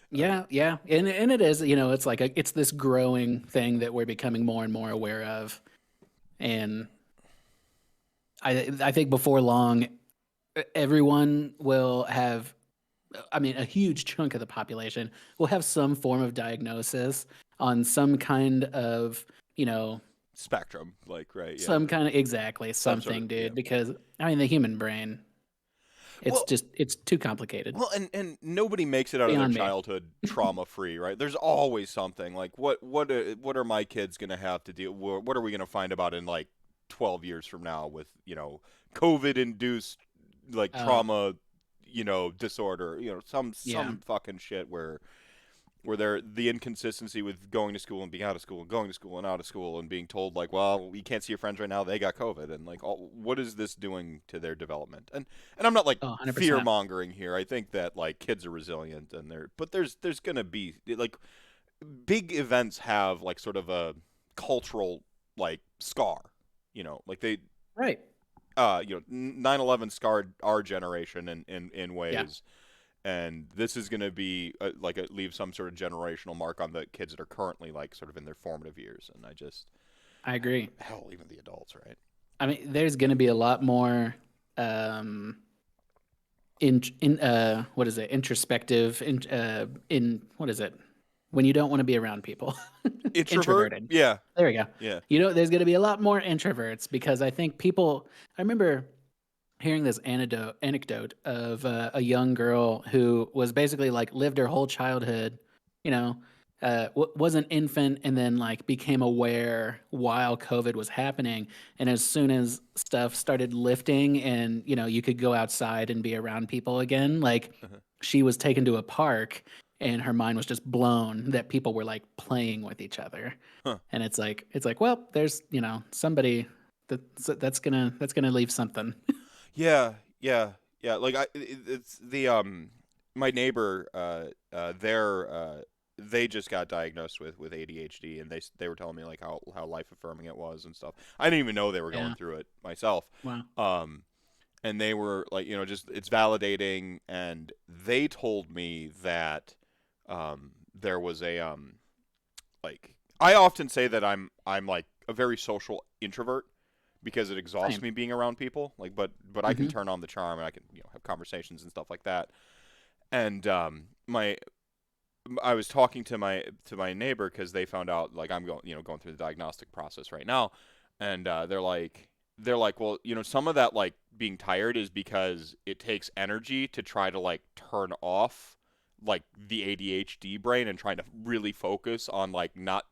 Yeah, and it is, it's like it's this growing thing that we're becoming more and more aware of, and I think before long, everyone will have, I mean, a huge chunk of the population will have some form of diagnosis on some kind of, you know, Spectrum, like, right? Yeah, some kind of exactly some sort of, something, yeah. dude. Because I mean, the human brain, Well, it's too complicated well, and nobody makes it out of their beyond me. childhood trauma free, right? There's always something like what are my kids gonna have to deal? What are we gonna find about in like 12 years from now with COVID induced like Oh, trauma, disorder, yeah, some fucking shit where there the inconsistency with going to school and being out of school and going to school and out of school and being told like, well, you can't see your friends right now, they got COVID, and like, what is this doing to their development? And I'm not like oh, fear 100%. mongering here. I think that like kids are resilient and but there's gonna be like big events have like sort of a cultural like scar, like they Right. 9/11 scarred our generation in Yeah, ways, and this is going to be like leave some sort of generational mark on the kids that are currently like sort of in their formative years. And I just I agree. hell, even the adults, right? I mean, there's going to be a lot more um in what is it? Introspective in what is it? When you don't want to be around people. Introvert, Introverted. yeah, There we go. yeah. There's going to be a lot more introverts because I think people I remember hearing this anecdote of a young girl who was basically like lived her whole childhood, you know, was an infant and then like became aware while COVID was happening. And as soon as stuff started lifting and, you could go outside and be around people again, like Uh-huh. she was taken to a park and her mind was just blown that people were like playing with each other. Huh. And it's like, well, there's, somebody that's gonna leave something. Yeah, yeah, yeah. Like it's the my neighbor they just got diagnosed with ADHD, and they were telling me like how life affirming it was and stuff. I didn't even know they were going Yeah. through it myself. Wow. Um, and they were like, just it's validating, and they told me that there was a like I often say that I'm like a very social introvert because it exhausts Same. me being around people. Like, but I can Hmm. turn on the charm and I can have conversations and stuff like that. And my I was talking to my neighbor because they found out like I'm going through the diagnostic process right now, and they're like, well, some of that like being tired is because it takes energy to try to like turn off like the ADHD brain and trying to really focus on like not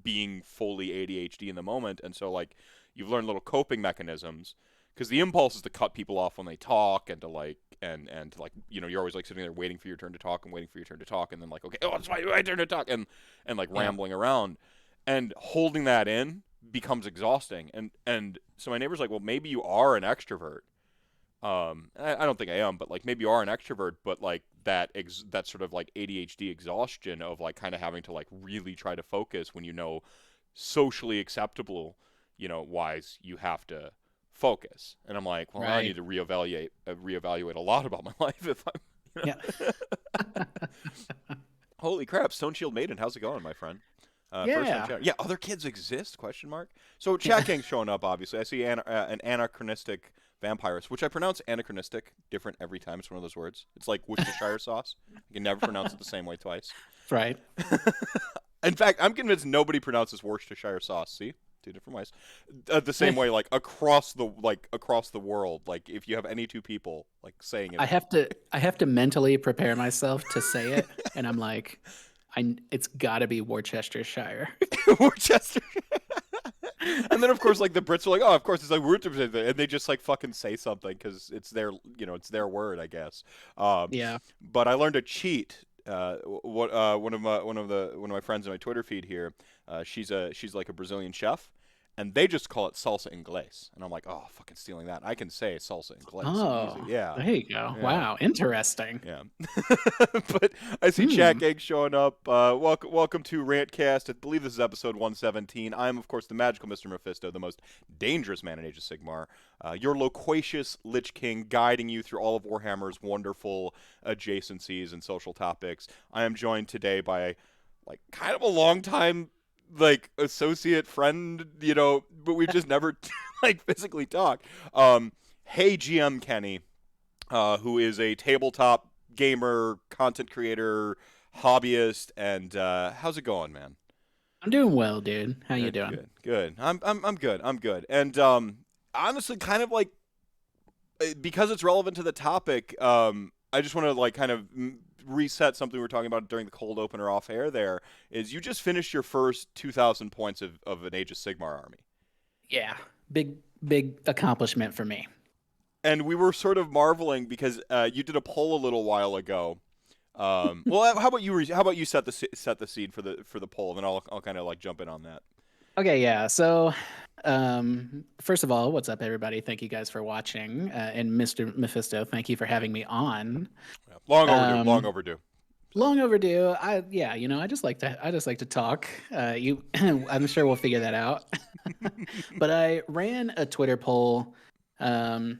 being fully ADHD in the moment. And so like you've learned little coping mechanisms because the impulse is to cut people off when they talk and to like and to like you're always like sitting there waiting for your turn to talk and waiting for your turn to talk and then like, okay, oh, it's my turn to talk, and like Yeah. rambling around and holding that in becomes exhausting. And so my neighbor's like, well, maybe you are an extrovert. I don't think I am, but like maybe you are an extrovert, but like that sort of like ADHD exhaustion of like kind of having to like really try to focus when socially acceptable, wise, you have to focus. And I'm like, well, I need Right. to reevaluate a lot about my life if I'm, Yeah. Holy crap, Stone Shield Maiden, how's it going, my friend? First time Yeah. chat. Yeah, other kids exist? Question mark. So Yeah. Chat Gang's showing up. Obviously, I see an anachronistic vampirist, which I pronounce anachronistic different every time. It's one of those words. It's like Worcestershire sauce. You can never pronounce it the same way twice. Right. In fact, I'm convinced nobody pronounces Worcestershire sauce. See, two different ways. The same way, like across the world. Like if you have any two people like saying it. I have to mentally prepare myself to say it, and I'm like, it's got to be Worcestershire. Worcester. And then of course like the Brits are like, oh, of course it's like Worcester, and they just like fucking say something because it's their word, I guess. Um, Yeah. but I learned a cheat. One of my friends in my Twitter feed here, she's like a Brazilian chef, and they just call it salsa inglés. And I'm like, oh, fucking stealing that. I can say salsa inglés Oh, easy. Yeah. there you go. Yeah. Wow, interesting. Yeah. But I see Chat Gang showing up. Welcome to RantCast. I believe this is episode 117. I'm, of course, the magical Mr. Mephisto, the most dangerous man in Age of Sigmar. Your loquacious Lich King, guiding you through all of Warhammer's wonderful adjacencies and social topics. I am joined today by, like, kind of a long time, like, associate friend, but we just never, like, physically talk. HeyGMKenny. Who is a tabletop gamer, content creator, hobbyist, and how's it going, man? I'm doing well, dude. How you Good, doing? good. I'm good. I'm good. And honestly, kind of like because it's relevant to the topic, I just want to like kind of reset something we were talking about during the cold opener off air. There is you just finished your first 2,000 points of an Age of Sigmar army. Yeah, big accomplishment for me. And we were sort of marveling because you did a poll a little while ago. Well, how about you set the seed for the poll, and then I'll kind of like jump in on that. Okay, yeah. So, first of all, what's up, everybody? Thank you guys for watching, and Mr. Mephisto, thank you for having me on. Yeah, long overdue. Long overdue. Long overdue. I just like to talk. I'm sure we'll figure that out. But I ran a Twitter poll, a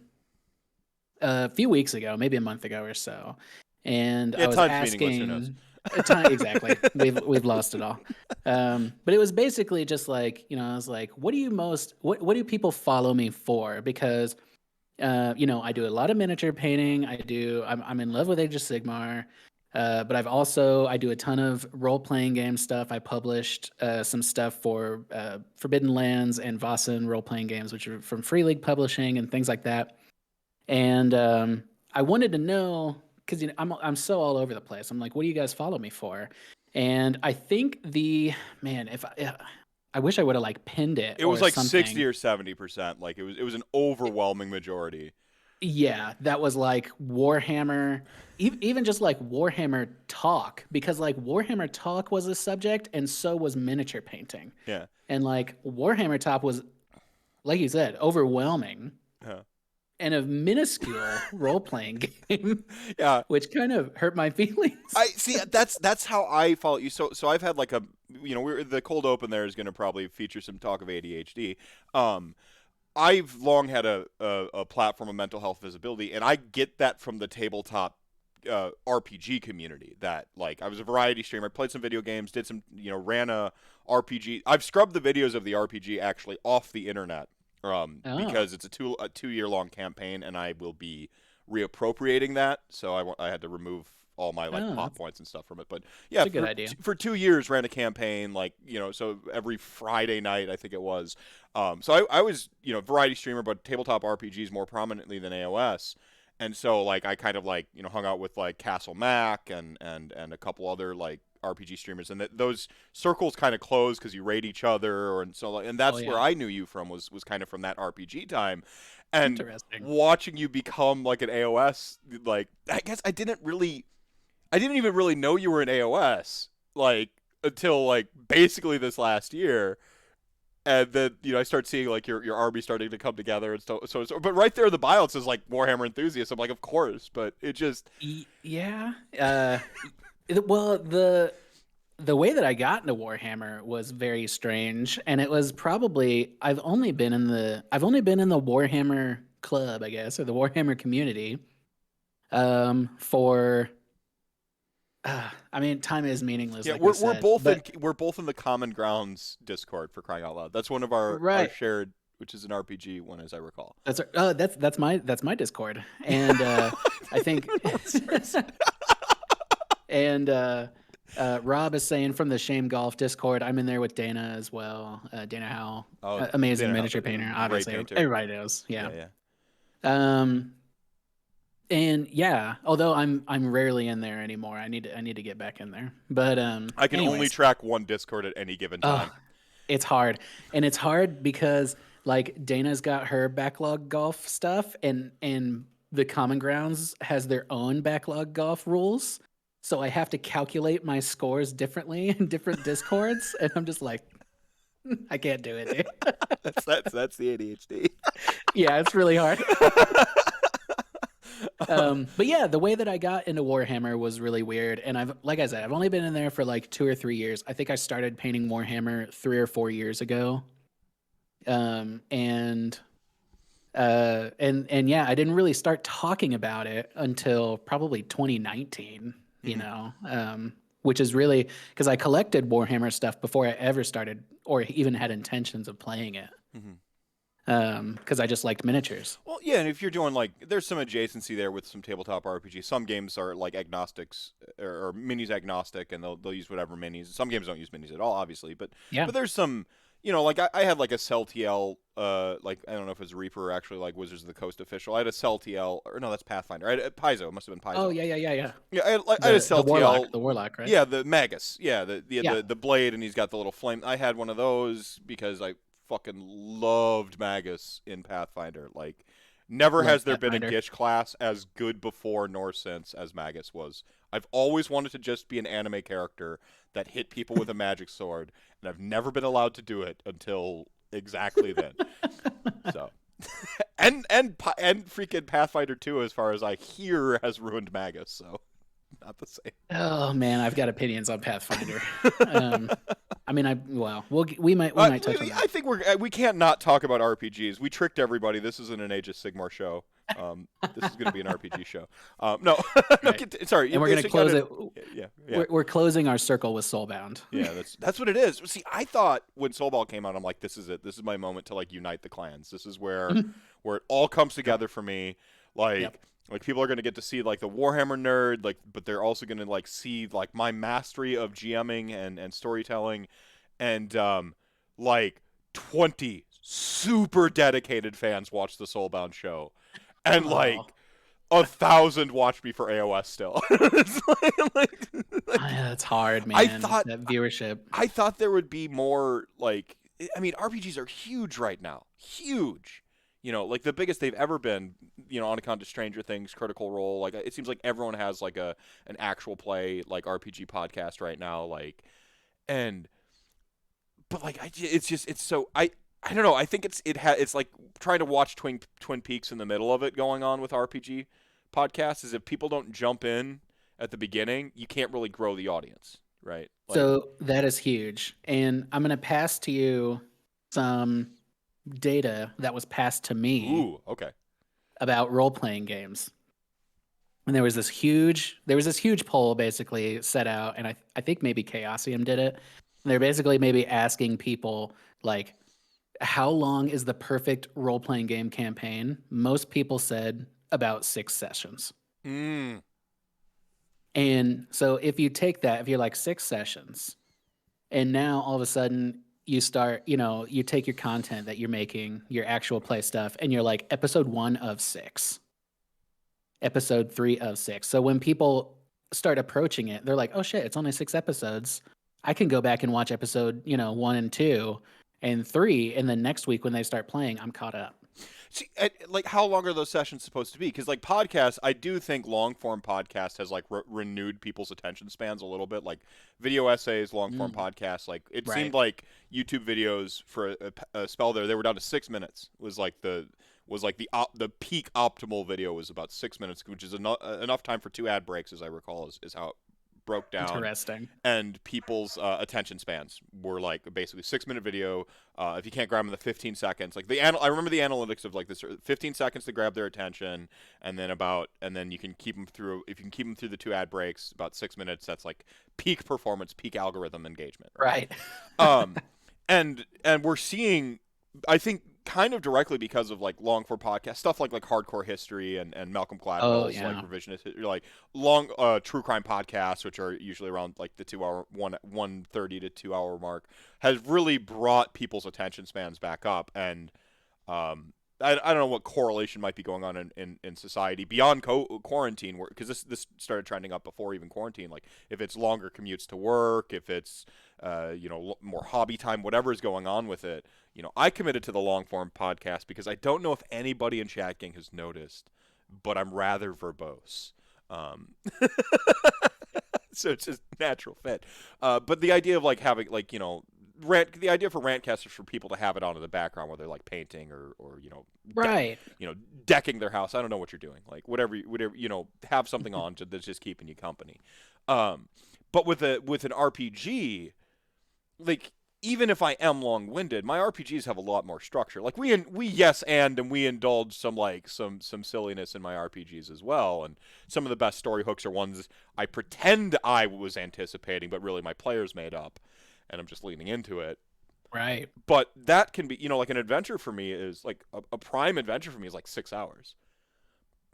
few weeks ago, maybe a month ago or so, and I was asking. Exactly. We've lost it all. But it was basically just like, I was like, what do people follow me for? Because I do a lot of miniature painting. I'm in love with Age of Sigmar. But I do a ton of role-playing game stuff. I published some stuff for Forbidden Lands and Vossen role-playing games, which are from Free League Publishing and things like that. And I wanted to know, because I'm so all over the place. I'm like, what do you guys follow me for? And I think I wish I would have like pinned it. It was like something. 60 or 70%. Like it was an overwhelming majority. Yeah, that was like Warhammer, even just like Warhammer talk, because like Warhammer talk was a subject, and so was miniature painting. Yeah. And like Warhammer talk was, like you said, overwhelming. Yeah. And a minuscule role-playing game, yeah, which kind of hurt my feelings. I see. That's how I follow you. So I've had like the cold open there is going to probably feature some talk of ADHD. I've long had a platform of mental health visibility, and I get that from the tabletop RPG community. That like I was a variety streamer, played some video games, did some ran a RPG. I've scrubbed the videos of the RPG actually off the internet. Because it's a 2-year long campaign, and I will be reappropriating that. So I had to remove all my plot points and stuff from it. But yeah, that's a good idea. For 2 years, ran a campaign so every Friday night I think it was. So I was variety streamer, but tabletop RPGs more prominently than AOS. And so like I kind of like hung out with like Castle Mac and a couple other like RPG streamers, and those circles kind of close because you raid each other, and that's where I knew you from was kind of from that RPG time, and watching you become like an AOS, like I guess I didn't even really know you were an AOS like until like basically this last year. And then I start seeing like your army starting to come together and so. But right there in the bio it says like Warhammer enthusiast. I'm like, of course, but it just Well, the way that I got into Warhammer was very strange, and it was probably I've only been in the Warhammer club, I guess, or the Warhammer community, for. I mean, time is meaningless. Yeah, like we're both in the Common Grounds Discord, for crying out loud. That's one of our shared, which is an RPG one, as I recall. That's my Discord, and I think. And Rob is saying from the Shame Golf Discord, I'm in there with Dana as well. Dana Howell, amazing miniature painter, obviously. Everybody knows. Yeah. And yeah, although I'm rarely in there anymore. I need to get back in there. But I can only track one Discord at any given time. It's hard, and it's hard because like Dana's got her backlog golf stuff, and the Common Grounds has their own backlog golf rules. So I have to calculate my scores differently in different Discords, and I'm just like, I can't do it, dude. That's the ADHD. Yeah, it's really hard. But yeah, the way that I got into Warhammer was really weird. And like I said, I've only been in there for like 2 or 3 years. I think I started painting Warhammer 3 or 4 years ago. And yeah, I didn't really start talking about it until probably 2019, you know, which is really because I collected Warhammer stuff before I ever started or even had intentions of playing it. Because I just liked miniatures. Well, yeah, and if you're doing like, there's some adjacency there with some tabletop RPG. Some games are like agnostics or minis agnostic, and they'll use whatever minis. Some games don't use minis at all, obviously, but Yeah. there's some, you know, like I had like a Cell TL, like I don't know if it was Reaper or actually like Wizards of the Coast official. I had a Cell TL, or no, that's Pathfinder. I had a Paizo. It must have been Paizo. Oh yeah. Yeah, I had a Cell TL. The warlock, right? Yeah, the Magus. Yeah, Yeah. the blade, and he's got the little flame. I had one of those because I fucking loved Magus in Pathfinder. Like, never Love has there been a Pathfinder. Gitch class as good before nor since as Magus was. I've always wanted to just be an anime character that hit people with a magic sword, and I've never been allowed to do it until exactly then. So, and freaking Pathfinder 2, as far as I hear, has ruined Magus. So, not the same. Oh man, I've got opinions on Pathfinder. I mean, we might touch on that. I think we can't not talk about RPGs. We tricked everybody. This isn't an Age of Sigmar show. This is going to be an RPG show. No, Right. sorry. And we're going to close it. Yeah. We're closing our circle with Soulbound. Yeah, that's what it is. See, I thought when Soulball came out, I'm like, this is it. This is my moment to like unite the clans. This is where it all comes together for me. Like. Yep. Like, people are going to get to see like the Warhammer nerd, like, but they're also going to like see like my mastery of GMing and storytelling, and like 20 super dedicated fans watch the Soulbound show, and like 1,000 watch me for AOS still. It's like, That's hard, man. I thought that viewership. I thought there would be more. Like, I mean, RPGs are huge right now, huge. You know, like the biggest they've ever been, you know, on account of Stranger Things, Critical Role. Like, it seems like everyone has like an actual play like RPG podcast right now. Like, but like it's so I don't know. I think it's like trying to watch Twin Peaks in the middle of it going on with RPG podcasts. Is if people don't jump in at the beginning, you can't really grow the audience, right? Like, So that is huge, and I'm going to pass to you some data that was passed to me ooh, okay. about role-playing games. And there was this huge poll basically set out, and I think maybe Chaosium did it. And they're basically maybe asking people like, how long is the perfect role-playing game campaign? Most people said about 6 sessions. Mm. And so if you take that, if you're like 6 sessions, and now all of a sudden you start, you know, you take your content that you're making, your actual play stuff, and you're like episode 1 of 6, episode 3 of 6. So when people start approaching it, they're like, oh shit, it's only 6 episodes. I can go back and watch episode, 1 and 2 and 3. And then next week when they start playing, I'm caught up. See, like, how long are those sessions supposed to be? Because like podcasts, I do think long form podcast has like renewed people's attention spans a little bit. Like video essays, long form podcasts. Like it seemed like YouTube videos for a spell there, they were down to 6 minutes. Was like the peak optimal video was about 6 minutes, which is enough time for 2 ad breaks, as I recall, is how it broke down. Interesting. And people's attention spans were like basically 6-minute video. If you can't grab them in the 15 seconds, like I remember the analytics of like this: 15 seconds to grab their attention, and then you can keep them through. If you can keep them through the 2 ad breaks, about 6 minutes. That's like peak performance, peak algorithm engagement. Right. And we're seeing, I think, kind of directly because of like long form podcast stuff like Hardcore History and Malcolm Gladwell's like revisionist, like long true crime podcasts, which are usually around like the 2 hour 1:30 to 2 hour mark, has really brought people's attention spans back up. And I don't know what correlation might be going on in society beyond quarantine, because this started trending up before even quarantine. Like if it's longer commutes to work, if it's more hobby time, whatever is going on with it. I committed to the long form podcast because I don't know if anybody in Chat Gang has noticed, but I'm rather verbose. So it's just natural fit. But the idea of like having like, the idea for rantcast is for people to have it on in the background while they're like painting or Right. decking their house. I don't know what you're doing, like whatever have something on that's just keeping you company. But with an RPG, like even if I am long-winded, my RPGs have a lot more structure. Like we indulge some silliness in my RPGs as well, and some of the best story hooks are ones I pretend I was anticipating, but really my players made up, and I'm just leaning into it. Right. But that can be, like an adventure for me is like a prime adventure for me is like 6 hours.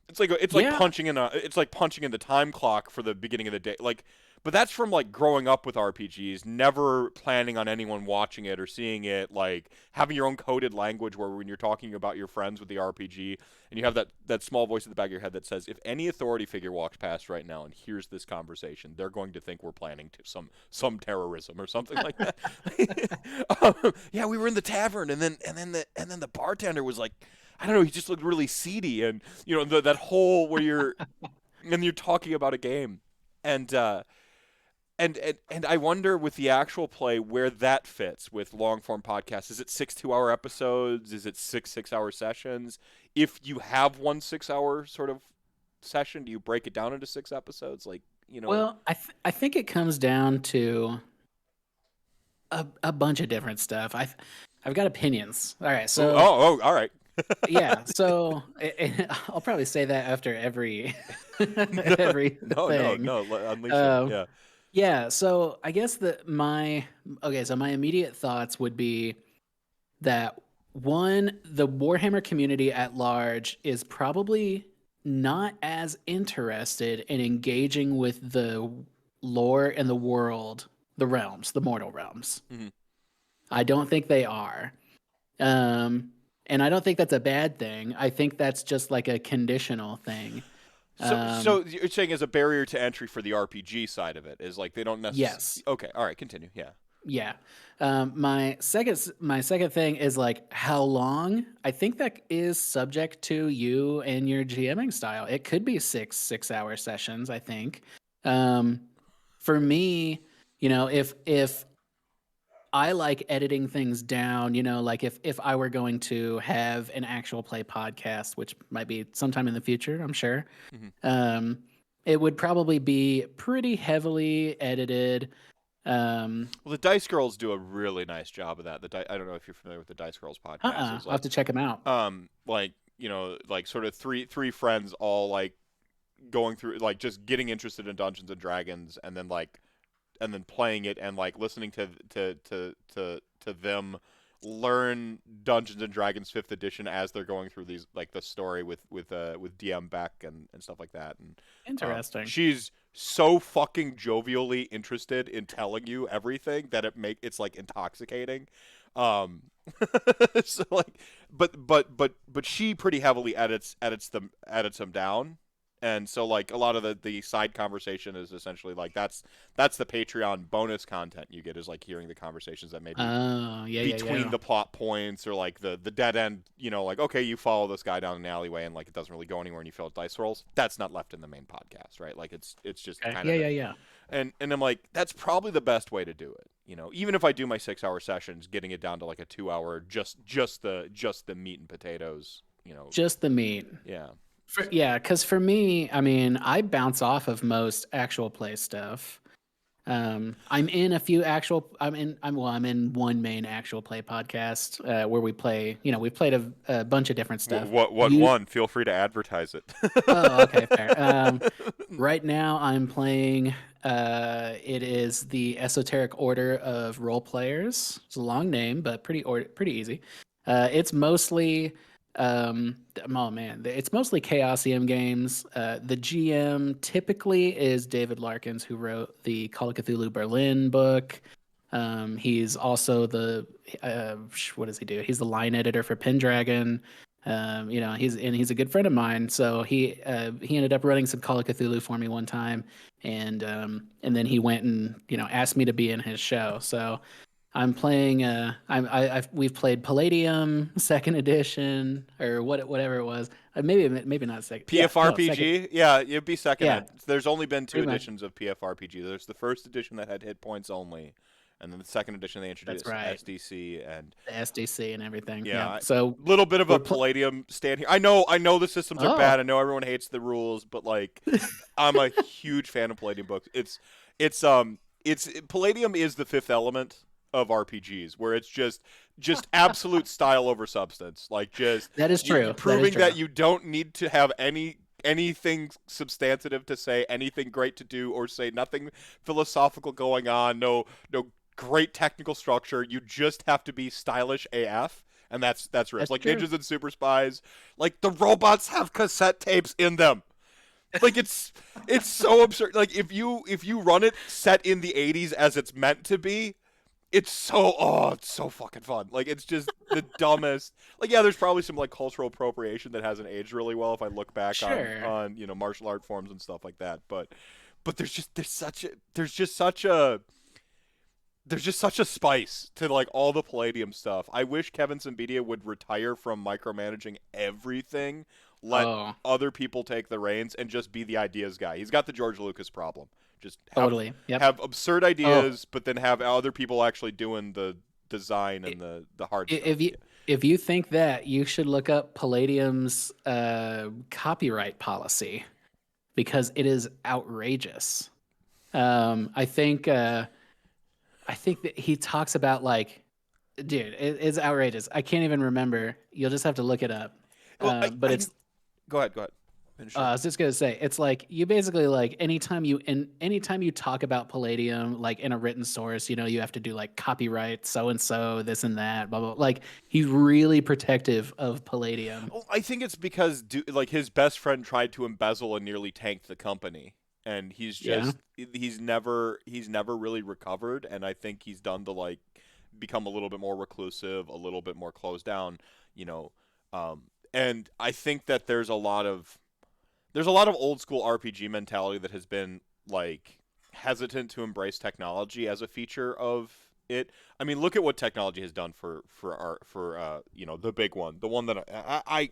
It's like punching in the time clock for the beginning of the day. Like, but that's from like growing up with RPGs, never planning on anyone watching it or seeing it, like having your own coded language where when you're talking about your friends with the RPG and you have that small voice at the back of your head that says, if any authority figure walks past right now and hears this conversation, they're going to think we're planning to some terrorism or something like that. Yeah, we were in the tavern and then the bartender was like, I don't know, he just looked really seedy, and that whole where you're talking about a game, and I wonder with the actual play where that fits with long form podcasts. Is it 6 2-hour episodes? Is it 6 hour sessions? If you have one 6 hour sort of session, do you break it down into 6 episodes? Like Well, I think it comes down to a bunch of different stuff. I've got opinions. All right, so all right. yeah, so I'll probably say that after every every thing. No, unleash it. Yeah. Yeah, so I guess my immediate thoughts would be that one, the Warhammer community at large is probably not as interested in engaging with the lore and the world, the realms, the mortal realms. Mm-hmm. I don't think they are. And I don't think that's a bad thing. I think that's just like a conditional thing. So you're saying as a barrier to entry for the RPG side of it is like they don't necessarily. Yes. Okay. All right. Continue. Yeah. Yeah. My second thing is like how long. I think that is subject to you and your GMing style. It could be 6-hour sessions, I think. For me, if I like editing things down, like if I were going to have an actual play podcast, which might be sometime in the future, I'm sure, it would probably be pretty heavily edited. Well, the Dice Girls do a really nice job of that. I don't know if you're familiar with the Dice Girls podcast. I'll have to check them out. Like like sort of three friends all like going through like just getting interested in Dungeons and Dragons, and then playing it and like listening to them learn Dungeons and Dragons 5th edition as they're going through these like the story with DM Beck and stuff like that. And interesting. She's so fucking jovially interested in telling you everything that it's like intoxicating. So like but she pretty heavily edits them down. And so, like, a lot of the side conversation is essentially, like, that's the Patreon bonus content you get is, like, hearing the conversations that may be between the plot points or, like, the dead end, like, okay, you follow this guy down an alleyway and, like, it doesn't really go anywhere and you fill out dice rolls. That's not left in the main podcast, right? Like, it's just kind of... Yeah. And I'm like, that's probably the best way to do it. Even if I do my 6-hour sessions, getting it down to, like, a 2-hour, just the meat and potatoes, Just the meat. Yeah. Because for me, I mean, I bounce off of most actual play stuff. I'm in a few I'm in one main actual play podcast where we play. We've played a bunch of different stuff. What one? Feel free to advertise it. Oh, okay, fair. Right now, I'm playing. It is the Esoteric Order of Role Players. It's a long name, but pretty easy. It's mostly. It's mostly Chaosium games. The GM typically is David Larkins, who wrote the Call of Cthulhu Berlin book. He's also what does he do? He's the line editor for Pendragon. He's a good friend of mine. So he ended up running some Call of Cthulhu for me one time, and then he went and asked me to be in his show. So I'm playing. We've played Palladium 2nd edition or whatever it was. Maybe not second. PFRPG. Yeah, it'd be second. Yeah. There's only been 2 editions of PFRPG. There's the 1st edition that had hit points only, And then the second edition they That's introduced right. SDC and The SDC and everything. yeah, So little bit of we're a Palladium stand here. I know the systems are oh, bad. I know everyone hates the rules, but like I'm a huge fan of Palladium books. It's Palladium is the fifth element of RPGs, where it's just absolute style over substance. Like just that is you true. That is proving true. that you don't need to have anything substantive to say, anything great to do or say, nothing philosophical going on, no great technical structure. You just have to be stylish AF. And that's rips. That's Like true. ninjas and super spies, like the robots have cassette tapes in them. Like it's so absurd. Like if you run it set in the 80s as it's meant to be, it's so fucking fun. Like it's just the dumbest. Like yeah, there's probably some like cultural appropriation that hasn't aged really well if I look back Sure. on martial art forms and stuff like that. But there's just such a spice to like all the Palladium stuff. I wish Kevin Sambedia would retire from micromanaging everything, let Oh, other people take the reins, and just be the ideas guy. He's got the George Lucas problem. Just totally. Yep. have absurd Oh, ideas, but then have other people actually doing the design and the hard stuff. if you think that, you should look up Palladium's copyright policy because it is outrageous. I think that he talks about like, dude, it's outrageous. I can't even remember. You'll just have to look it up. Well, But it's go ahead. Finish it. I was just gonna say, it's like you basically like anytime you talk about Palladium, like in a written source, you have to do like copyright, so and so, this and that, blah blah. Like he's really protective of Palladium. Well, I think it's because like his best friend tried to embezzle and nearly tanked the company, and Yeah, he's never really recovered, and I think he's done to like become a little bit more reclusive, a little bit more closed down, you know. And I think that there's a lot of old school RPG mentality that has been like hesitant to embrace technology as a feature of it. I mean, look at what technology has done for the big one, the one that I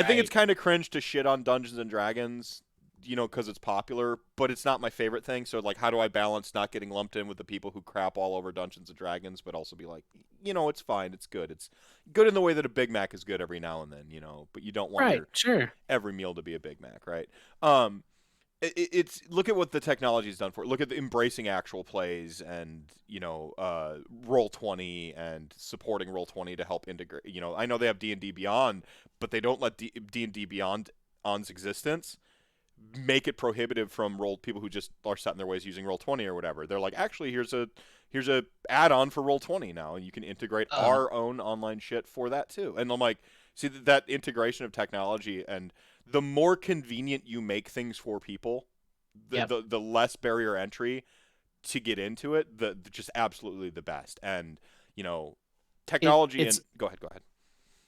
think it's right. kind of cringe to shit on Dungeons and Dragons, because it's popular, but it's not my favorite thing. So like, how do I balance not getting lumped in with the people who crap all over Dungeons and Dragons, but also be like, it's fine, it's good, it's good in the way that a Big Mac is good every now and then, but you don't want Right, your sure. every meal to be a Big Mac, right? Um, it's look at what the technology's done for it. Look at the embracing actual plays and Roll20 and supporting Roll20 to help integrate. I know they have D&D Beyond, but they don't let D&D Beyond on's existence make it prohibitive from people who just are set in their ways using Roll20 or whatever. They're like, actually, here's a add-on for Roll20 now, and you can integrate Oh, our own online shit for that too. And I'm like, see that integration of technology, and the more convenient you make things for people, the yep. the, the less barrier entry to get into it, just absolutely the best. And technology and It's go ahead.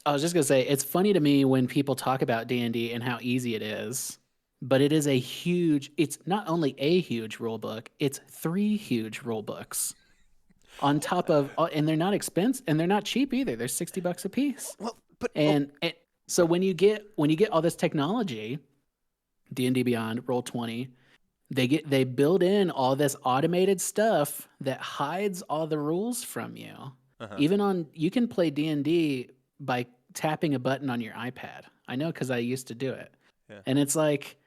I was just gonna say it's funny to me when people talk about D&D and how easy it is, but it is it's not only a huge rule book, it's three huge rule books on top of, and they're not expensive and they're not cheap either. They're $60 a piece. Well, but And so when you get all this technology, D&D Beyond, Roll20, they build in all this automated stuff that hides all the rules from you. uh-huh. Even you can play D&D by tapping a button on your iPad. I know because I used to do it. Yeah. And it's like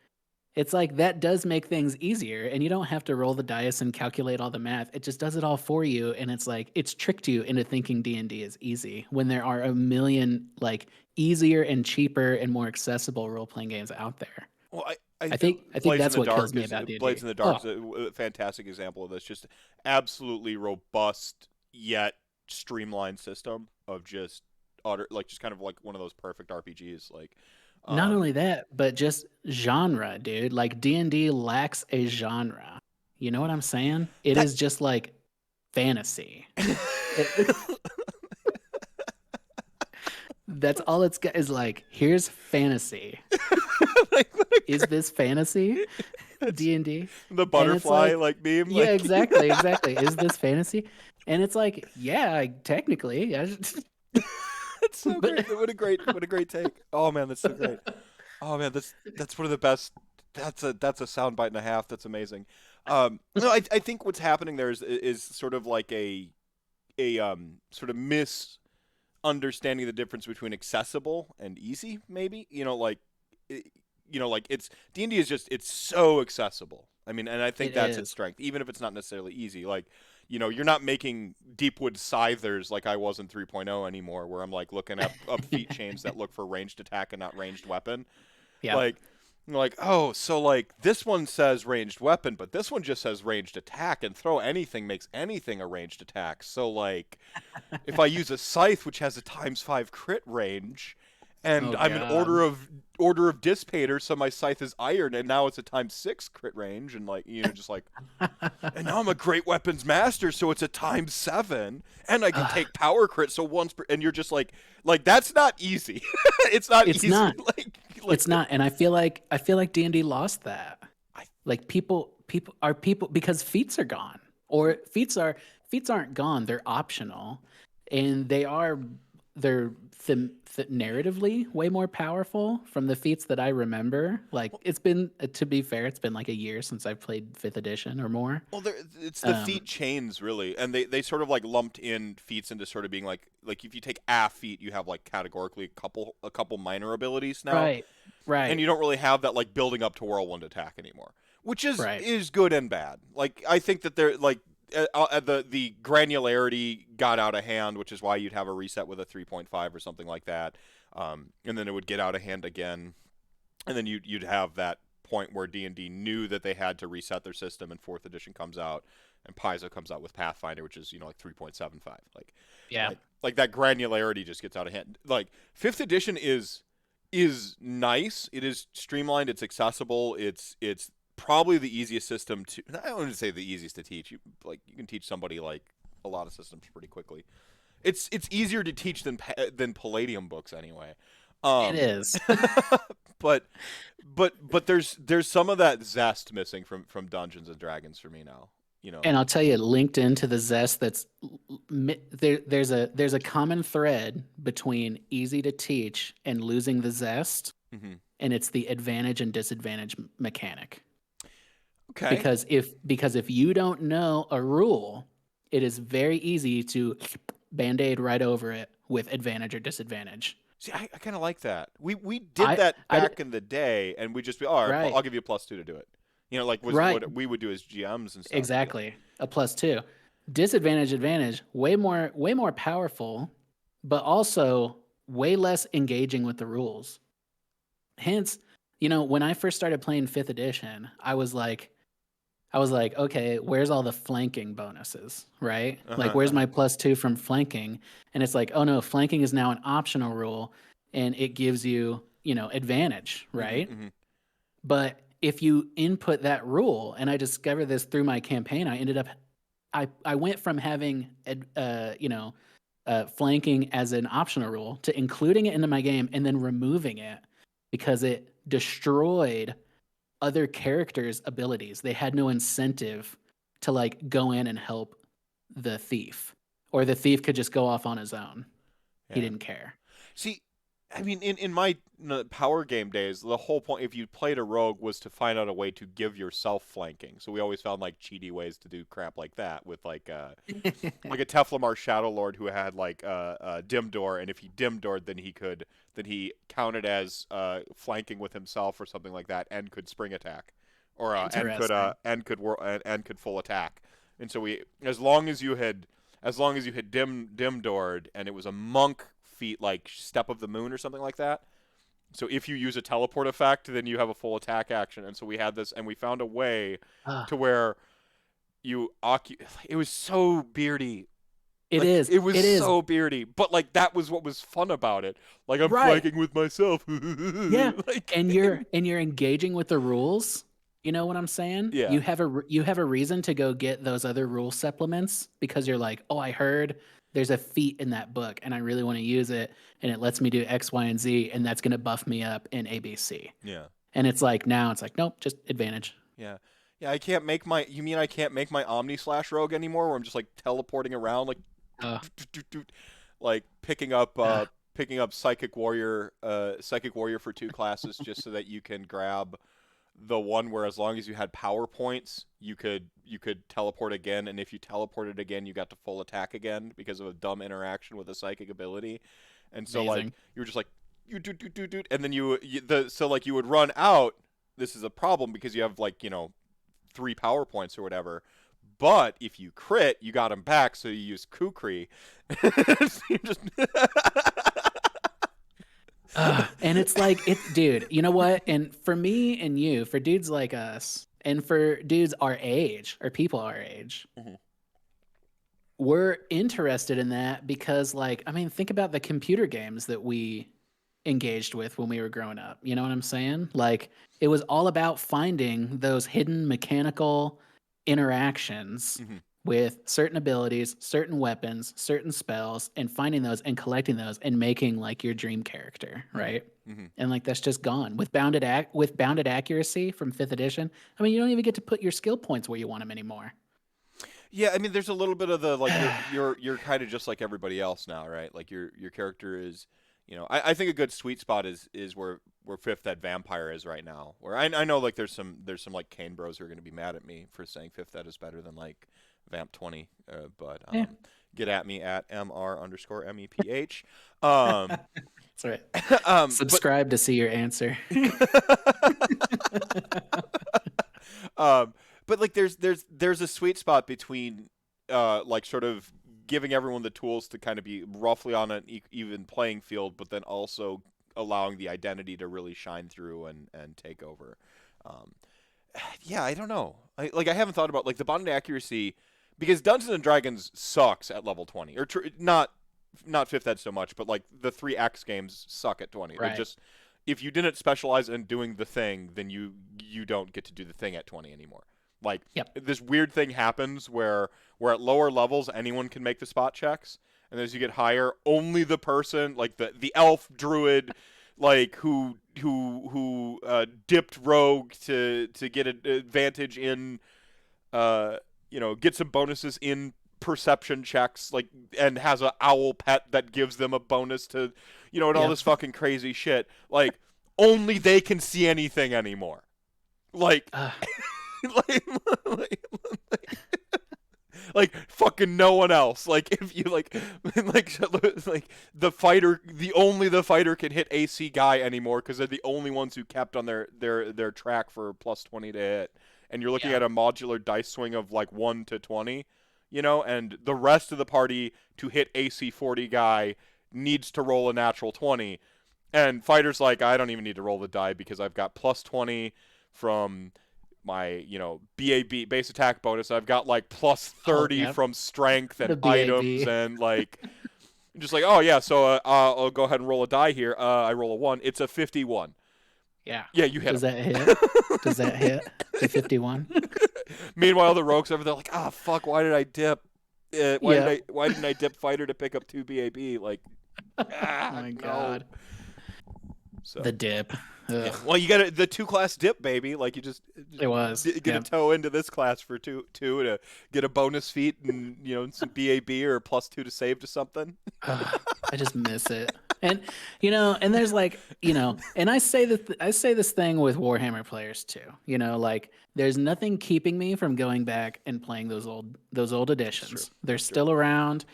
that does make things easier, and you don't have to roll the dice and calculate all the math. It just does it all for you, and it's like it's tricked you into thinking D&D is easy when there are a million like easier and cheaper and more accessible role-playing games out there. Well, I I think think I think that's what kills me about Blades D&D. in the Dark Oh, is a fantastic example of this. Just absolutely robust yet streamlined system of just utter, like, just kind of like one of those perfect RPGs. Like, not um, only that, but just genre, dude. Like D&D lacks a genre. You know what I'm saying? It that is just like fantasy. It, that's all it's got is like, here's fantasy. like, Is this fantasy? it's D&D? the And it's butterfly like, like meme. yeah, Like, exactly, exactly. Is this fantasy? And it's like, yeah, technically. it's so But great. What a great take. Oh man, that's so great. Oh man, that's one of the best. That's a soundbite and a half. That's amazing. No, I think what's happening there is sort of like a sort of misunderstanding the difference between accessible and easy, maybe. Like it's D&D is just it's so accessible. I mean, and I think It that's its is. strength, even if it's not necessarily easy. Like, you're not making Deepwood Scythers like I was in 3.0 anymore, where I'm like looking up feat chains that look for ranged attack and not ranged weapon. Yeah. Like, oh, so like this one says ranged weapon, but this one just says ranged attack, and throw anything makes anything a ranged attack. So like, if I use a scythe which has a _5 crit range, and Oh I'm an God. order of dissipator, so my scythe is iron, and now it's a ×6 crit range, and like just like, and now I'm a great weapons master, so it's a ×7, and I can take power crit, so once per, and you're just like that's not easy. It's not It's easy. not. Like It's not. And I feel like D&D lost that. I, Like people because feats are gone, or feats aren't gone. They're optional, and they're narratively way more powerful from the feats that I remember. Like it's been, to be fair, it's been like a year since I've played 5th edition or more. Well, it's the feat Um, chains really, and they sort of like lumped in feats into sort of being like if you take a feat, you have like categorically a couple minor abilities now, right, and right, you don't really have that like building up to whirlwind attack anymore, which right. is good and bad. Like I think that they're like the granularity got out of hand, which is why you'd have a reset with a 3.5 or something like that, and then it would get out of hand again, and then you'd have that point where D&D knew that they had to reset their system, and 4th edition comes out, and Paizo comes out with Pathfinder, which is like 3.75. Yeah. Like that granularity just gets out of hand. Like 5th edition is nice. It is streamlined. It's accessible. It's probably the easiest system to. I don't want to say the easiest to teach. You can teach somebody like a lot of systems pretty quickly. It's easier to teach than Palladium books anyway. It Um, is. but but there's some of that zest missing from Dungeons and Dragons for me now. You know. And I'll tell you, linked into the zest, there's a common thread between easy to teach and losing the zest, Hmm. and it's the advantage and disadvantage mechanic. Okay. Because if you don't know a rule, it is very easy to band-aid right over it with advantage or disadvantage. See, I kind of like that. We did I that I back in the day, and we just be, all right, right, I'll give you a +2 to do it. Like was right, what we would do as GMs and stuff. Yeah. exactly. A +2. Disadvantage, advantage, way more powerful, but also way less engaging with the rules. Hence, when I first started playing 5th edition, I was like, okay, where's all the flanking bonuses, right? Like, Uh-huh, where's uh-huh. my +2 from flanking? And it's like, oh no, flanking is now an optional rule, and it gives you, advantage, Hmm. right? Hmm. But if you input that rule, and I discovered this through my campaign, I went from having, flanking as an optional rule to including it into my game and then removing it because it destroyed other characters' abilities. They had no incentive to like go in and help the thief, or the thief could just go off on his own. He Yeah. didn't care. See, I mean, in my power game days, the whole point, if you played a rogue, was to find out a way to give yourself flanking. So we always found like cheaty ways to do crap like that with like a Teflamar Shadow Lord who had like dim door, and if he dim doored, then he counted as flanking with himself or something like that, and could spring attack, or Interesting. and could full attack. And so as long as you had dim doored, and it was a monk feat like Step of the Moon or something like that. So if you use a teleport effect, then you have a full attack action. And so we had this, and we found a way Ah, to where it was so beardy. it Like is. it was It is. so beardy, but like that was what was fun about it. Like I'm Right. flanking with myself. Yeah. Like And you're engaging with the rules. You know what I'm saying? yeah, You have a reason to go get those other rule supplements because you're like, "Oh, I heard there's a feat in that book and I really want to use it and it lets me do X, Y, and Z and that's going to buff me up in ABC." yeah, And it's like now it's like, "Nope, just advantage." yeah, yeah. I can't make my. You mean I can't make my Omni Slash Rogue anymore? Where I'm just like teleporting around, like Uh, like uh, picking up Psychic Warrior for 2 classes just so that you can grab the one where as long as you had power points, you could teleport again, and if you teleported again, you got to full attack again because of a dumb interaction with a psychic ability. And so like Amazing. you were just like you do, and then you would run out. This is a problem because you have like 3 power points or whatever. But if you crit, you got them back, so you use Kukri. So you just And it's like, dude, you know what? And for me and you, for dudes like us, and for dudes our age, or people our age, we're interested in that because, like, I mean, think about the computer games that we engaged with when we were growing up. You know what I'm saying? Like, it was all about finding those hidden mechanical interactions with certain abilities, certain weapons, certain spells, and finding those and collecting those and making like your dream character, right? And like that's just gone with bounded accuracy from 5th edition. I mean, you don't even get to put your skill points where you want them anymore. Yeah, I mean, there's a little bit of the like you're kind of just like everybody else now, right? Like your character is, I think a good sweet spot is where 5th Ed Vampire is right now. Where I know like there's some like Kane bros who are going to be mad at me for saying 5th Ed is better than like Vamp 20, but get at me at _MEPH. That's right. Subscribe to see your answer. But like there's a sweet spot between like sort of giving everyone the tools to kind of be roughly on an even playing field, but then also allowing the identity to really shine through and take over. Yeah, I don't know. I haven't thought about like the bonded accuracy, because Dungeons and Dragons sucks at level 20, or not 5th Ed so much, but like the 3X games suck at 20. Right. They just, if you didn't specialize in doing the thing, then you don't get to do the thing at 20 anymore. Like this weird thing happens where at lower levels anyone can make the spot checks, and as you get higher, only the person like the elf druid like who dipped rogue to get an advantage in get some bonuses in perception checks, like, and has an owl pet that gives them a bonus to and all this fucking crazy shit, like only they can see anything anymore, like like fucking no one else. Like if you like the fighter, the fighter can hit AC guy anymore because they're the only ones who kept on their track for +20 to hit. And you're looking at a modular dice swing of like 1 to 20, and the rest of the party to hit AC 40 guy needs to roll a natural 20. And fighter's like, I don't even need to roll the die because I've got +20 from my, BAB base attack bonus. I've got like +30 from strength and items, and like just like, oh yeah, so I'll go ahead and roll a die here. I roll a 1. It's a 51. Yeah, you hit. Does that hit? Does that hit? The 51. Meanwhile, the rogues over there like, fuck, why did I dip? Why didn't I dip fighter to pick up 2 BAB? Like, oh my god. So the dip. Yeah. Well, you got the 2-class dip, baby. Like you just get a toe into this class for two to get a bonus feat and some BAB or +2 to save to something. I just miss it. And and there's like and I say this thing with Warhammer players too. Like there's nothing keeping me from going back and playing those old editions. They're still around.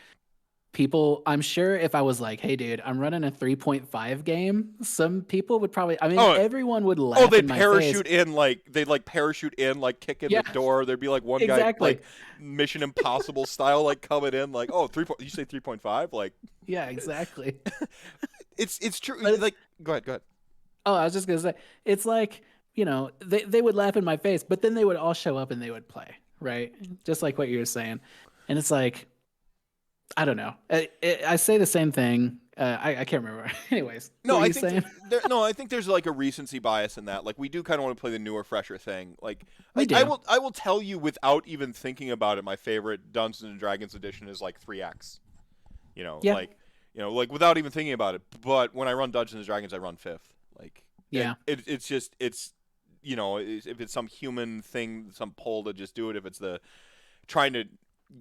People, I'm sure if I was like, hey dude, I'm running a 3.5 game, some people would probably, everyone would laugh they'd in my parachute face. They'd parachute in, like kick in the door. There'd be like one guy like Mission Impossible style, like coming in like, you say 3.5? Like, yeah, exactly. it's true. Like, go ahead. Oh, I was just gonna say, it's like, they would laugh in my face, but then they would all show up and they would play, right? Just like what you were saying. And it's like, I don't know. I say the same thing. I can't remember. Anyways, I think there's like a recency bias in that. Like we do kind of want to play the newer, fresher thing. Like I will tell you without even thinking about it. My favorite Dungeons and Dragons edition is like 3X. Like without even thinking about it. But when I run Dungeons and Dragons, I run 5th. Like it's just if it's some human thing, some pull to just do it. If it's the trying to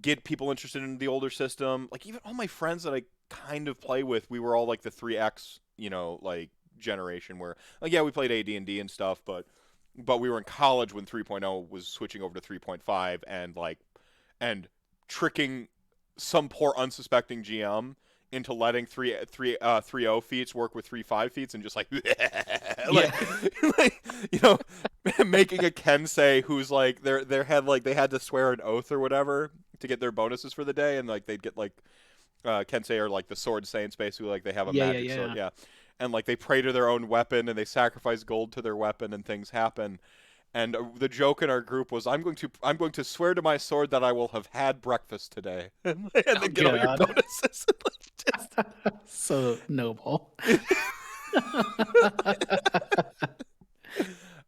get people interested in the older system, like even all my friends that I kind of play with, we were all like the 3X, like generation where like we played AD&D and stuff, but but we were in college when 3.0 was switching over to 3.5, and tricking some poor unsuspecting GM into letting 3.0 feats work with 3.5 feats, and just like, like making a Kensei who's like their head, like they had to swear an oath or whatever to get their bonuses for the day, and like they'd get like Kensei are like the sword saints, basically, like they have a magic sword, and like they pray to their own weapon and they sacrifice gold to their weapon and things happen. And the joke in our group was, I'm going to swear to my sword that I will have had breakfast today, and then get all your bonuses. So noble.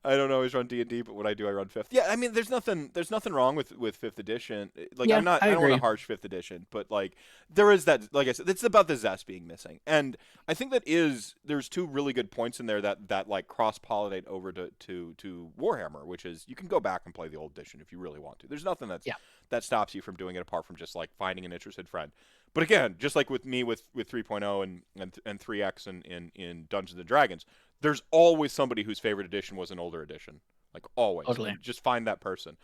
I don't always run D&D, but when I do, I run 5th. Yeah, I mean, there's nothing wrong with 5th edition. Like, yeah, I don't want to harsh 5th edition, but like there is that, like I said, it's about the zest being missing. And I think there's two really good points in there that like cross-pollinate over to Warhammer, which is you can go back and play the old edition if you really want to. There's nothing that stops you from doing it apart from just like finding an interested friend. But again, just like with me with 3.0 and 3X in Dungeons and Dragons, there's always somebody whose favorite edition was an older edition. Like, always. Totally. Just find that person.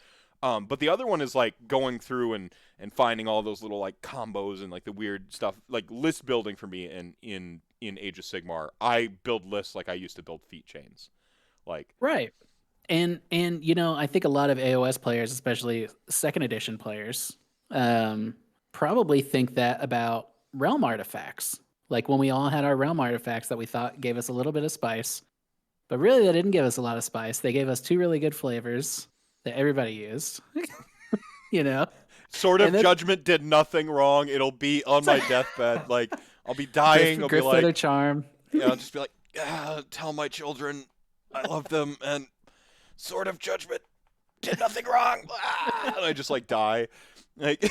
But the other one is like going through and finding all those little like combos and like the weird stuff, like list building for me in Age of Sigmar. I build lists like I used to build feat chains. Like, right. And I think a lot of AOS players, especially 2nd edition players, probably think that about realm artifacts. Like when we all had our realm artifacts that we thought gave us a little bit of spice, but really they didn't give us a lot of spice. They gave us 2 really good flavors that everybody used. Sword of Judgment did nothing wrong. It'll be on my deathbed. Like, I'll be dying. I'll be like, Feather Charm. I'll just be like, tell my children I love them, and Sword of Judgment did nothing wrong. And I just like die. Like,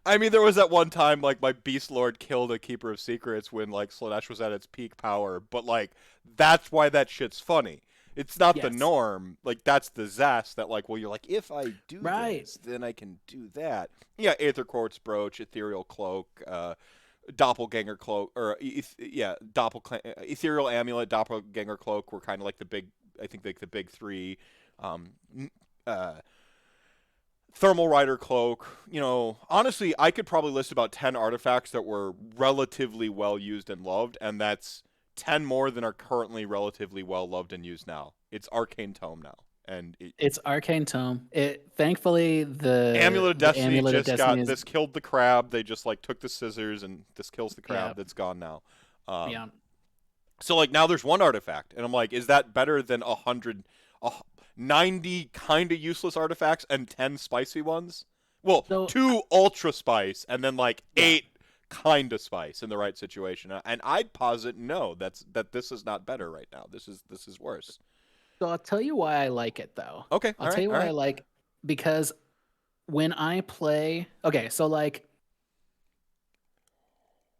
I mean, there was that one time like my Beast Lord killed a Keeper of Secrets when like Slaanesh was at its peak power, but like that's why that shit's funny. It's not the norm. Like, that's the zest that like, well, you're like, if I do this, then I can do that. Yeah, Aether Quartz Brooch, Ethereal Cloak, Doppelganger Cloak, or Ethereal Amulet, Doppelganger Cloak were kind of like the big, I think like the big 3. Thermal Rider Cloak. Honestly, I could probably list about 10 artifacts that were relatively well used and loved, and that's 10 more than are currently relatively well loved and used now. It's Arcane Tome now, and it's Arcane Tome. Thankfully the Amulet of Destiny just this killed the crab. They just like took the scissors and this kills the crab. That's gone now. So like now there's 1 artifact, and I'm like, is that better than 90 kind of useless artifacts and 10 spicy ones? Well, 2 ultra spice and then like 8 kind of spice in the right situation. And I'd posit that this is not better right now. This is worse. So I'll tell you why I like it though. Okay. I'll tell you why I like, because when I play, okay, so like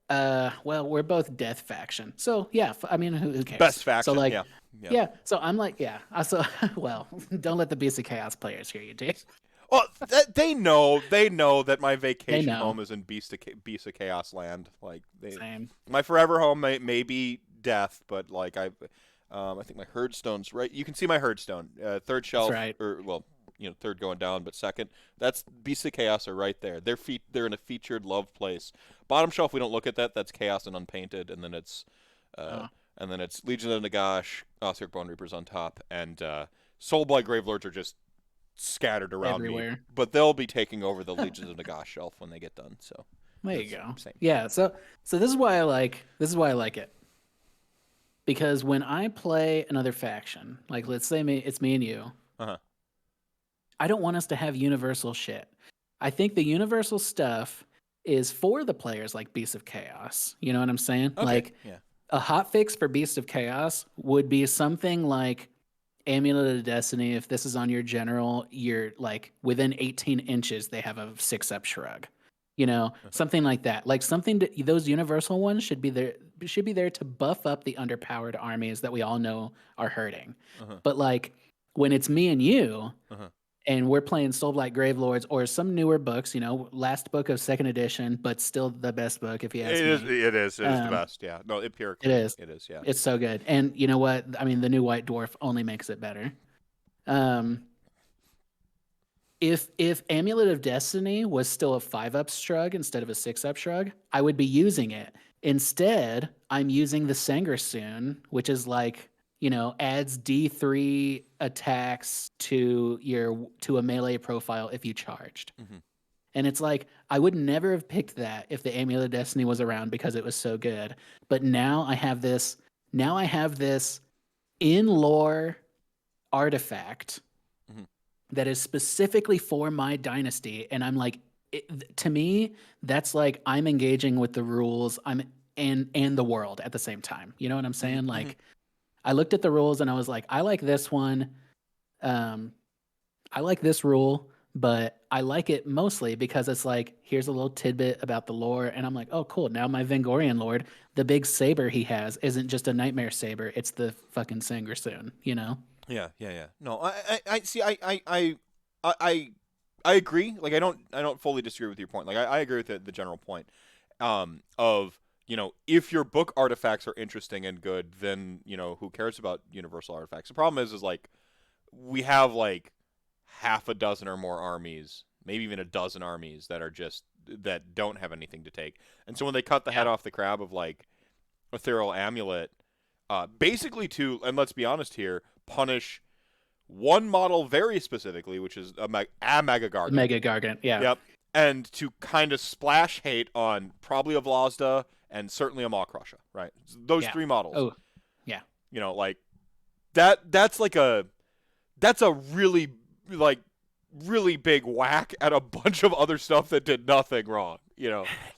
well, we're both Death faction. So yeah, I mean, who cares? Best faction. So like, yeah. So I'm like, so well, don't let the Beast of Chaos players hear you, Dave. Well, they know that my vacation home is in Beast of Chaos land. Like, Same. My forever home may be Death, but like I think my Herdstone's right. You can see my Herdstone, 3rd shelf, right. or well, 3rd going down, but 2nd. That's Beast of Chaos are right there. They're in a featured love place. Bottom shelf, we don't look at that. That's Chaos and Unpainted, and then it's Legion of Nagash, Ossiarch Bone Reapers on top, and Soulblight Gravelords are just scattered around everywhere. Me, but they'll be taking over the Legions of Nagash shelf when they get done. So there you go. Same. Yeah. So this is why I like it, because when I play another faction, like let's say it's me and you, I don't want us to have universal shit. I think the universal stuff is for the players like Beast of Chaos. You know what I'm saying? Okay. Like a hotfix for Beast of Chaos would be something like Amulet of Destiny. If this is on your general, you're like within 18 inches, they have a 6-up shrug. Something like that. Like those universal ones should be there to buff up the underpowered armies that we all know are hurting. But like when it's me and you, and we're playing Soulblight Gravelords or some newer books, last book of second edition, but still the best book if you ask me. It is the Um, best. Yeah. No, it empirically, is. it is. Yeah. It's so good. And you know what? I mean, the new White Dwarf only makes it better. Um, if Amulet of Destiny was still a 5-up shrug instead of a 6-up shrug, I would be using it. Instead, I'm using the Sangersoon, which is like, adds D3 attacks to a melee profile if you charged. Mm-hmm. And it's like, I would never have picked that if the Amulet of Destiny was around because it was so good. But now I have this in lore artifact that is specifically for my dynasty, and I'm like, to me, that's like I'm engaging with the rules, and the world at the same time. You know what I'm saying? Mm-hmm. Like, I looked at the rules and I was like, I like this one. I like this rule, but I like it mostly because it's like, here's a little tidbit about the lore, and I'm like, oh, cool. Now my Vengorian Lord, the big saber he has, isn't just a nightmare saber; it's the fucking Sangersoon. Yeah. No, I see. I agree. Like, I don't fully disagree with your point. Like, I agree with the general point. Of if your book artifacts are interesting and good, then who cares about universal artifacts? The problem is like we have like half a dozen or more armies, maybe even a dozen armies that don't have anything to take. And so when they cut the head off the crab of like Ethereal Amulet, basically and let's be honest here, punish one model very specifically, which is a Mega Gargant. Mega Gargant, yeah. Yep. And to kind of splash hate on probably a Vlasda and certainly a Maw Crusher, right? Those 3 models. Oh, yeah. Like that's a really really big whack at a bunch of other stuff that did nothing wrong.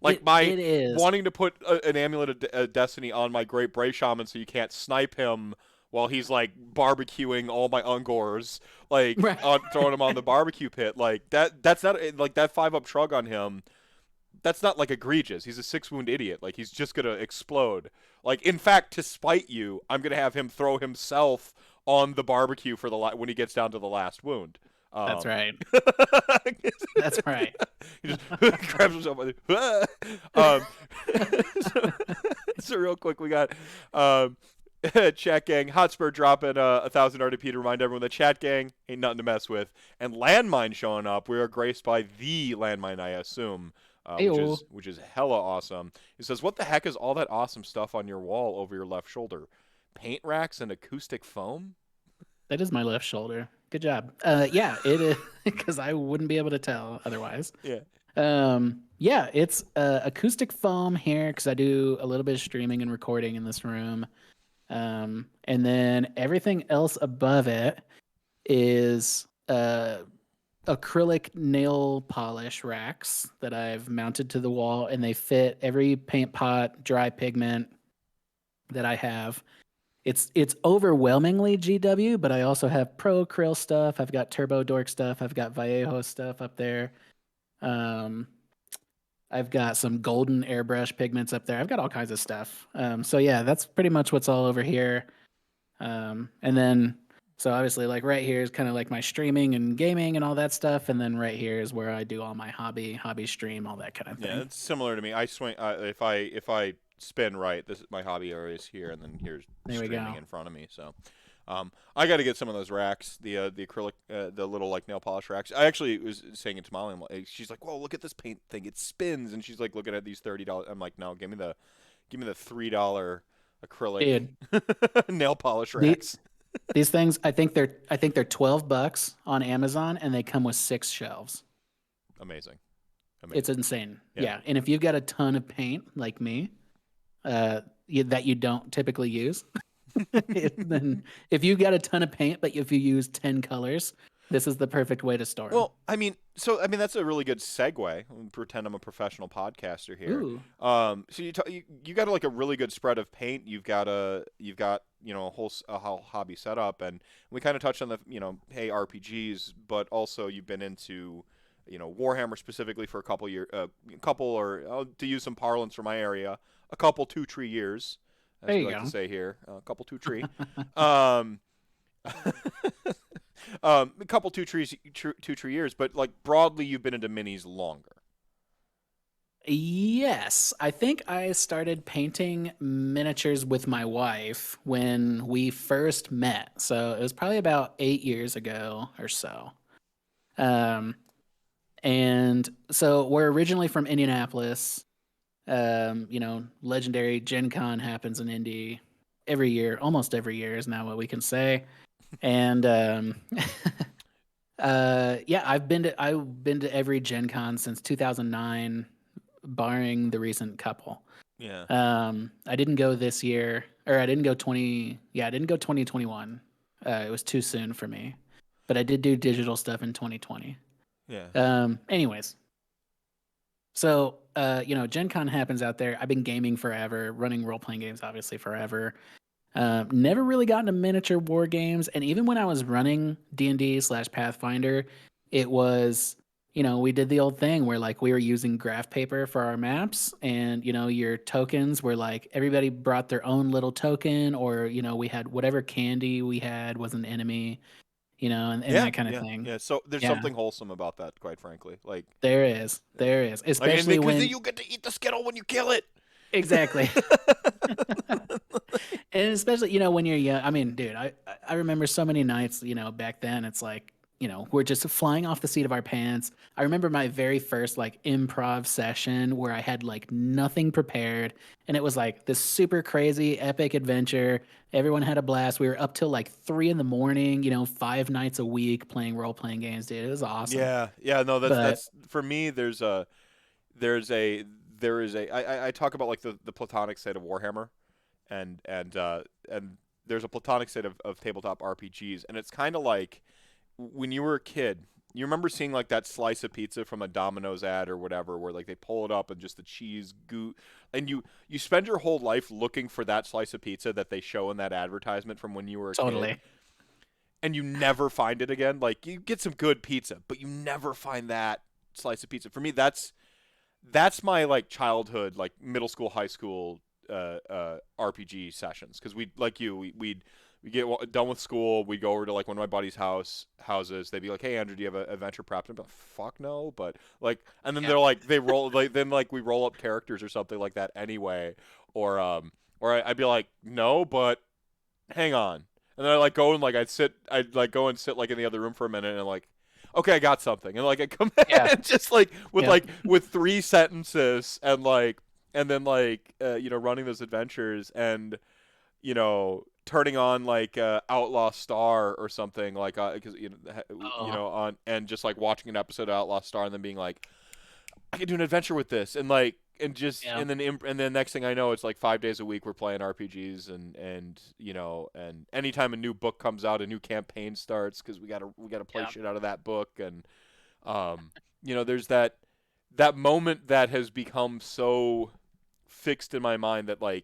Like it is. Wanting to put an Amulet of Destiny on my Great Bray Shaman so you can't snipe him while he's like barbecuing all my Ungors, like throwing him on the barbecue pit. Like that's not like that 5-up shrug on him. That's not like egregious. He's a 6-wound idiot. Like, he's just gonna explode. Like, in fact, to spite you, I'm gonna have him throw himself on the barbecue for when he gets down to the last wound. That's right. That's right. He just grabs himself. So real quick, we got Chat Gang, Hotspur dropping 1,000 RDP to remind everyone that Chat Gang ain't nothing to mess with. And Landmine showing up. We are graced by the Landmine, I assume, which is hella awesome. He says, what the heck is all that awesome stuff on your wall over your left shoulder? Paint racks and acoustic foam? That is my left shoulder. Good job. Yeah, it is, because I wouldn't be able to tell otherwise. Yeah. Yeah, it's acoustic foam here because I do a little bit of streaming and recording in this room. And then everything else above it is acrylic nail polish racks that I've mounted to the wall, and they fit every paint pot, dry pigment that I have. It's overwhelmingly GW, but I also have Pro Acryl stuff. I've got Turbo Dork stuff. I've got Vallejo stuff up there. I've got some golden airbrush pigments up there. I've got all kinds of stuff. So yeah, that's pretty much what's all over here. And then, so obviously, like right here is kind of like my streaming and gaming and all that stuff. And then right here is where I do all my hobby stream, all that kind of thing. Yeah, it's similar to me. I swing if I spin right. This is my hobby area is here, and then here's streaming in front of me. So, I got to get some of those racks, the acrylic, the little like nail polish racks. I actually was saying it to Molly. She's like, "Whoa, look at this paint thing! It spins!" And she's like looking at these $30. I'm like, "No, give me the $3 acrylic nail polish racks." These things, I think they're $12 on Amazon, and they come with 6 shelves. Amazing. It's insane. Yeah, and if you've got a ton of paint like me, that you don't typically use, then if you've got a ton of paint, but if you use 10 colors, this is the perfect way to store them. Well, I mean, that's a really good segue. I'll pretend I'm a professional podcaster here. Ooh. So you got like a really good spread of paint. You've got a whole hobby setup, and we kind of touched on the RPGs, but also you've been into Warhammer specifically for a couple years, to use some parlance from my area, a couple 2-3 years, as we like to say here, a couple 2-3. A couple 2-3 years, but like broadly, you've been into minis longer. Yes, I think I started painting miniatures with my wife when we first met. So it was probably about 8 years ago or so. Um, and so we're originally from Indianapolis. Legendary Gen Con happens in Indy every year, almost every year is now what we can say. And yeah, I've been to every Gen Con since 2009, barring the recent couple. Yeah. I didn't go this year, or I didn't go 20. Yeah, I didn't go 2021. It was too soon for me, but I did do digital stuff in 2020. Yeah. Anyways, so Gen Con happens out there. I've been gaming forever, running role playing games obviously forever. Never really got into miniature war games, and even when I was running D&D/Pathfinder, it was, we did the old thing where like we were using graph paper for our maps, and your tokens were like everybody brought their own little token, or we had whatever candy we had was an enemy, and Yeah, that kind of yeah, thing. yeah. So there's Yeah, something wholesome about that, quite frankly. there is, Like, and especially because then when you get to eat the skittle when you kill it. exactly. And especially, when you're young. I mean, dude, I remember so many nights, back then. It's like, we're just flying off the seat of our pants. I remember my very first like improv session where I had like nothing prepared, and it was like this super crazy epic adventure. Everyone had a blast. We were up till like 3 in the morning, 5 nights a week playing role playing games, dude. It was awesome. Yeah, yeah. No, that's But that's for me. There's a there is a I talk about like the platonic state of Warhammer, and there's a platonic state of tabletop RPGs, and it's kind of like when you were a kid. You remember seeing like that slice of pizza from a Domino's ad or whatever, where like they pull it up and just the cheese goo, and you spend your whole life looking for that slice of pizza that they show in that advertisement from when you were a kid, totally. and you never find it again. Like you get some good pizza, but you never find that slice of pizza. For me, that's my like childhood, like middle school, high school RPG sessions. Because we like you, we get done with school, we go over to like one of my buddies' houses. They'd be like, "Hey, Andrew, do you have a adventure prep?" And I'm like, "Fuck no," but like, and then Yeah. they're like, they roll like then like we roll up characters or something like that anyway, or I'd be like, "No, but hang on," and then I like go and like I'd like go and sit like in the other room for a minute and like, okay, I got something, and like I come Yeah. in just like Yep. with 3 sentences and like and then like running those adventures and turning on like Outlaw Star or something like because Oh, on and just like watching an episode of Outlaw Star and then being like I could do an adventure with this and like and just yeah. and then next thing I know it's like 5 days a week we're playing RPGs and anytime a new book comes out a new campaign starts because we gotta play Yeah. shit out of that book and there's that moment that has become so fixed in my mind that like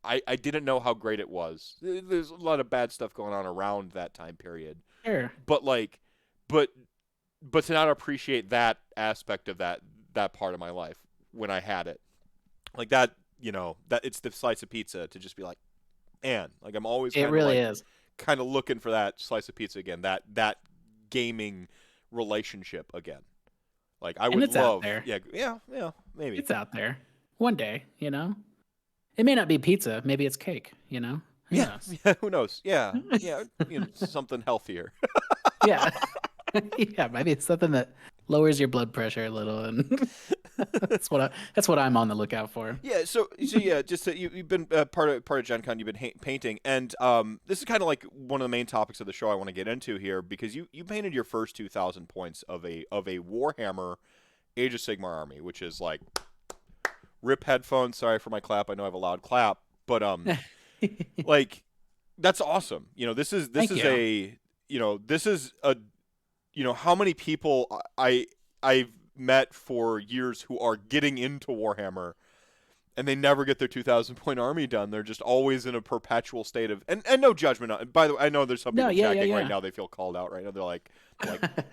I didn't know how great it was. There's a lot of bad stuff going on around that time period, Sure. but like but but to not appreciate that aspect of that part of my life when I had it. Like that, that it's the slice of pizza to just be like, man, like I'm always It really is. kind of looking for that slice of pizza again, that gaming relationship again. Like I And would it's out love, there. yeah, yeah, yeah, maybe. It's out there. One day, It may not be pizza. Maybe it's cake. Who Yeah, knows? yeah, who knows? Yeah, yeah, something healthier. Yeah. Yeah, maybe it's something that lowers your blood pressure a little, and that's what I'm on the lookout for. Yeah, so yeah, just you've been part of Gen Con. You've been painting, and this is kind of like one of the main topics of the show I want to get into here because you painted your first 2,000 points of a Warhammer Age of Sigmar army, which is like rip headphones. Sorry for my clap. I know I have a loud clap, but like that's awesome. This Thank is you. a how many people I've met for years who are getting into Warhammer and they never get their 2,000-point army done. They're just always in a perpetual state of and no judgment. By the way, I know there's some people checking right now. They feel called out right now. They're like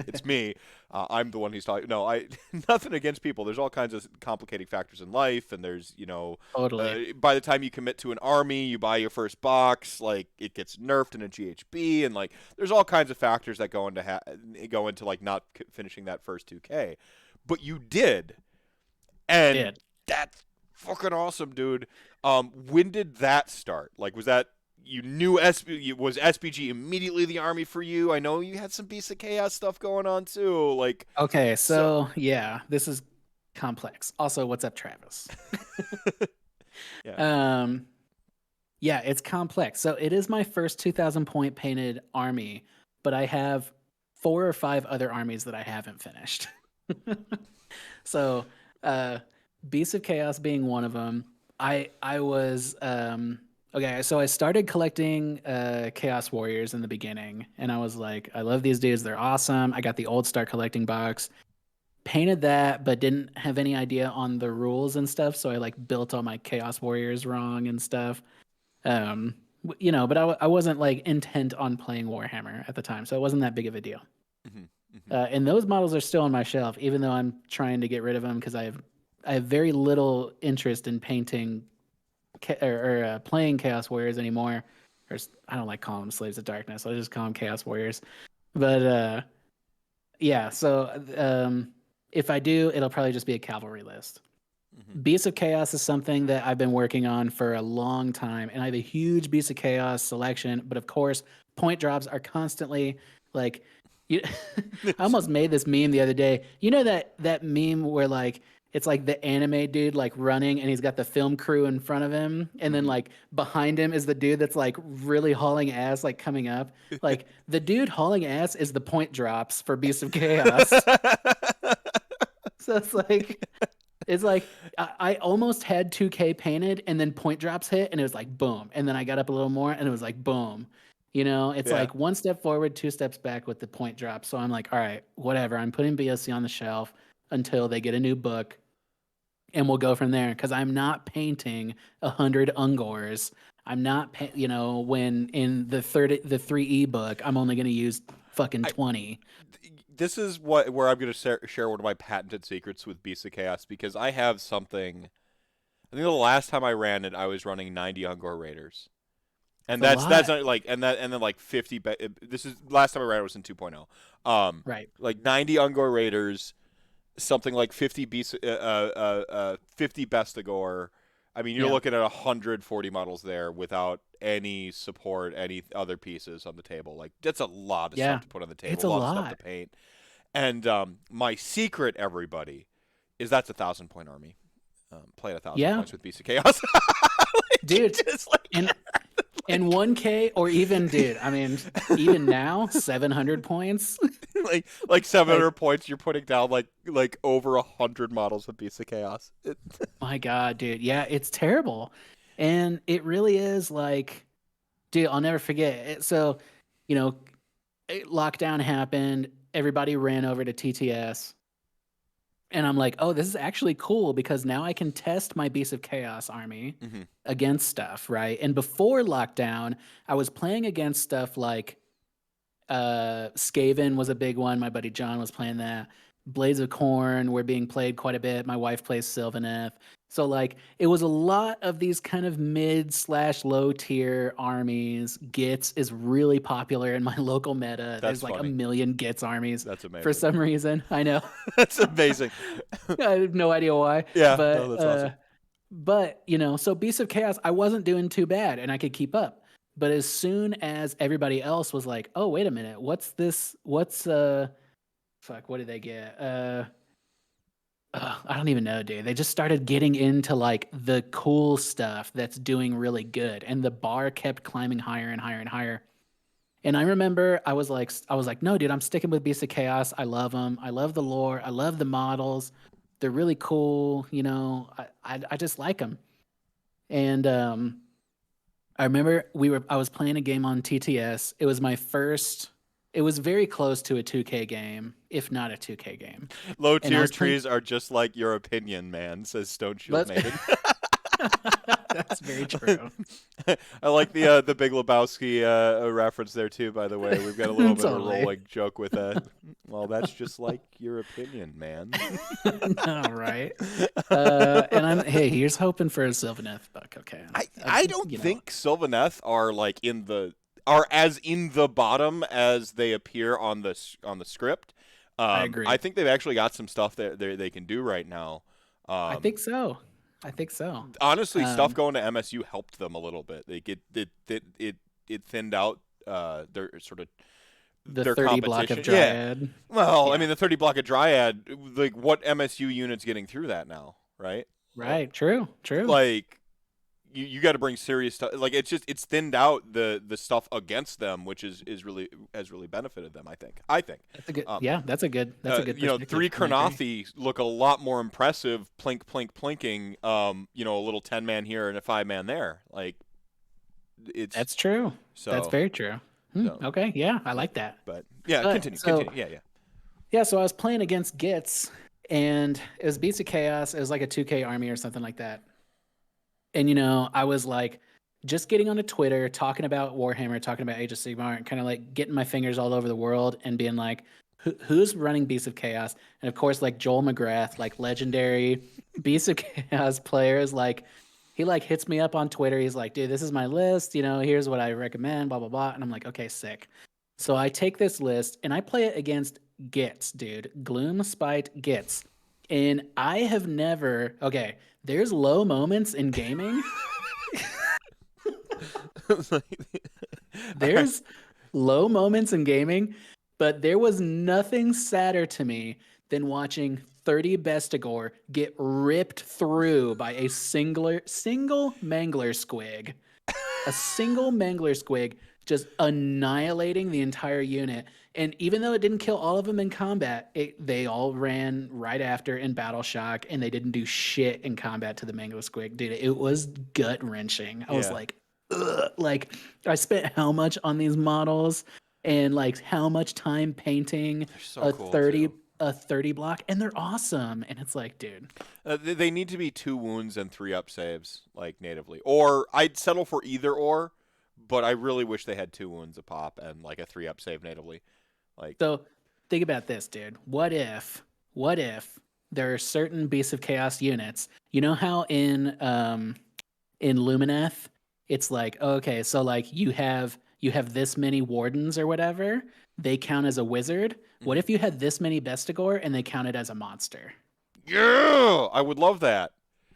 it's me. I'm the one who's talking. No, nothing against people. There's all kinds of complicating factors in life, and there's totally. by the time you commit to an army, you buy your first box, like it gets nerfed in a GHB, and like there's all kinds of factors that go into like not finishing that first 2K, but you did, and that's fucking awesome, dude. When did that start? Like, was that you knew was SBG immediately the army for you? I know you had some Beast of Chaos stuff going on too. Like, okay, so yeah, this is complex. Also, what's up, Travis? Yeah. Yeah, it's complex. So it is my first 2,000-point painted army, but I have 4 or 5 other armies that I haven't finished. So, Beasts of Chaos being one of them. I was okay. So I started collecting Chaos Warriors in the beginning, and I was like, I love these dudes. They're awesome. I got the Old Star collecting box, painted that, but didn't have any idea on the rules and stuff. So I like built all my Chaos Warriors wrong and stuff. But I wasn't like intent on playing Warhammer at the time, so it wasn't that big of a deal. Mm-hmm. And those models are still on my shelf, even though I'm trying to get rid of them because I have very little interest in painting or playing Chaos Warriors anymore. Or I don't like calling them Slaves of Darkness. I just call them Chaos Warriors. But yeah, so if I do, it'll probably just be a cavalry list. Beasts of Chaos is something that I've been working on for a long time, and I have a huge Beasts of Chaos selection. But of course, point drops are constantly like. I almost made this meme the other day. You know that meme where like it's like the anime dude like running and he's got the film crew in front of him, and then like behind him is the dude that's like really hauling ass like coming up. Like the dude hauling ass is the point drops for Beasts of Chaos. So it's like I almost had 2K painted, and then point drops hit, and it was like boom, and then I got up a little more, and it was like boom. It's like one step forward, 2 steps back with the point drop. So I'm like, all right, whatever. I'm putting BSC on the shelf until they get a new book, and we'll go from there. Because I'm not painting 100 Ungors. I'm not, when in the 3E book, I'm only going to use fucking 20. This is where I'm going to share one of my patented secrets with Beasts of Chaos, because I have something. I think the last time I ran it, I was running 90 Ungor Raiders. And that's not like and then like 50. This is last time I ran it was in 2.0. Right. Like 90 Ungor Raiders, something like 50 50 Bestigor. I mean, you're looking at 140 models there without any support, any other pieces on the table. Like that's a lot of stuff to put on the table. It's a lot lot of stuff to paint. And my secret, everybody, is that's a 1,000-point army. Play 1,000 points with Beast of Chaos, dude. And 1K or even, dude, I mean, even now, 700 points. like 700 points, you're putting down like over 100 models with Beast of Chaos. My God, dude. Yeah, it's terrible. And it really is like, dude, I'll never forget it. So, lockdown happened. Everybody ran over to TTS. And I'm like, oh, this is actually cool because now I can test my Beast of Chaos army against stuff, right? And before lockdown, I was playing against stuff like Skaven was a big one. My buddy John was playing that. Blades of Corn were being played quite a bit. My wife plays Sylvaneth. So like it was a lot of these kind of mid/low tier armies. Gits is really popular in my local meta. There's like 1 million Gits armies. That's amazing. For some reason. I know. That's amazing. I have no idea why. Yeah, but, that's awesome. But, so Beasts of Chaos, I wasn't doing too bad and I could keep up. But as soon as everybody else was like, oh, wait a minute, what's this? What did they get? I don't even know, dude. They just started getting into like the cool stuff that's doing really good, and the bar kept climbing higher and higher and higher. And I remember I was like, no, dude, I'm sticking with Beasts of Chaos. I love them. I love the lore. I love the models. They're really cool. I just like them. And I remember I was playing a game on TTS. It was my first. It was very close to a 2K game, if not a 2K game. Low tier trees are just like your opinion, man, says Stone Shield Maiden. That's very true. I like the Big Lebowski reference there too. By the way, we've got a little bit of a Totally. rolling joke with that. Well, that's just like your opinion, man. All right. And here's hoping for a Sylvaneth book. Okay. I don't think Sylvaneth are like are as in the bottom as they appear on the script. I agree. I think they've actually got some stuff that they can do right now. I think so. Honestly, stuff going to MSU helped them a little bit. It thinned out their sort of the their 30 block of Dryad. Yeah. Well, I mean, the 30 block of Dryad, like, what MSU unit's getting through that now, right? Right. True. Like, you got to bring serious stuff. Like, it's thinned out the stuff against them, which has really benefited them. I think. That's a good. That's a good. You know, 3 Karnathi look a lot more impressive. Plink, plink, plinking. You know, a little 10-man here and a 5-man there. Like, that's true. So that's very true. Okay. Yeah, I like that. But yeah, continue. Yeah. Yeah. So I was playing against Gitz, and it was Beasts of Chaos. It was like a 2K army or something like that. And, you know, I was like just getting onto Twitter, talking about Warhammer, talking about Age of Sigmar, and kind of like getting my fingers all over the world and being like, who's running Beasts of Chaos? And of course, like Joel McGrath, like legendary Beasts of Chaos players, like he like hits me up on Twitter. He's like, dude, this is my list. You know, here's what I recommend, blah, blah, blah. And I'm like, okay, sick. So I take this list and I play it against Gitz, dude. Gloom Spite Gitz. And I have never, there's low moments in gaming. There's low moments in gaming, but there was nothing sadder to me than watching 30 Bestigor get ripped through by a single Mangler Squig. A single Mangler Squig just annihilating the entire unit. And even though it didn't kill all of them in combat, they all ran right after in battle shock, and they didn't do shit in combat to the Mangler Squig. Dude, it was gut wrenching. I was like, ugh. Like, I spent how much on these models and like how much time painting a 30 block, and they're awesome. And it's like, dude, they need to be 2 wounds and 3 up saves, like natively, or I'd settle for either or, but I really wish they had 2 wounds a pop and like a 3 up save natively. Like, so think about this, dude. What if there are certain Beasts of Chaos units? You know how in Lumineth, it's like, okay, so like you have this many wardens or whatever, they count as a wizard. What if you had this many Bestigor and they counted as a monster? Yeah, I would love that.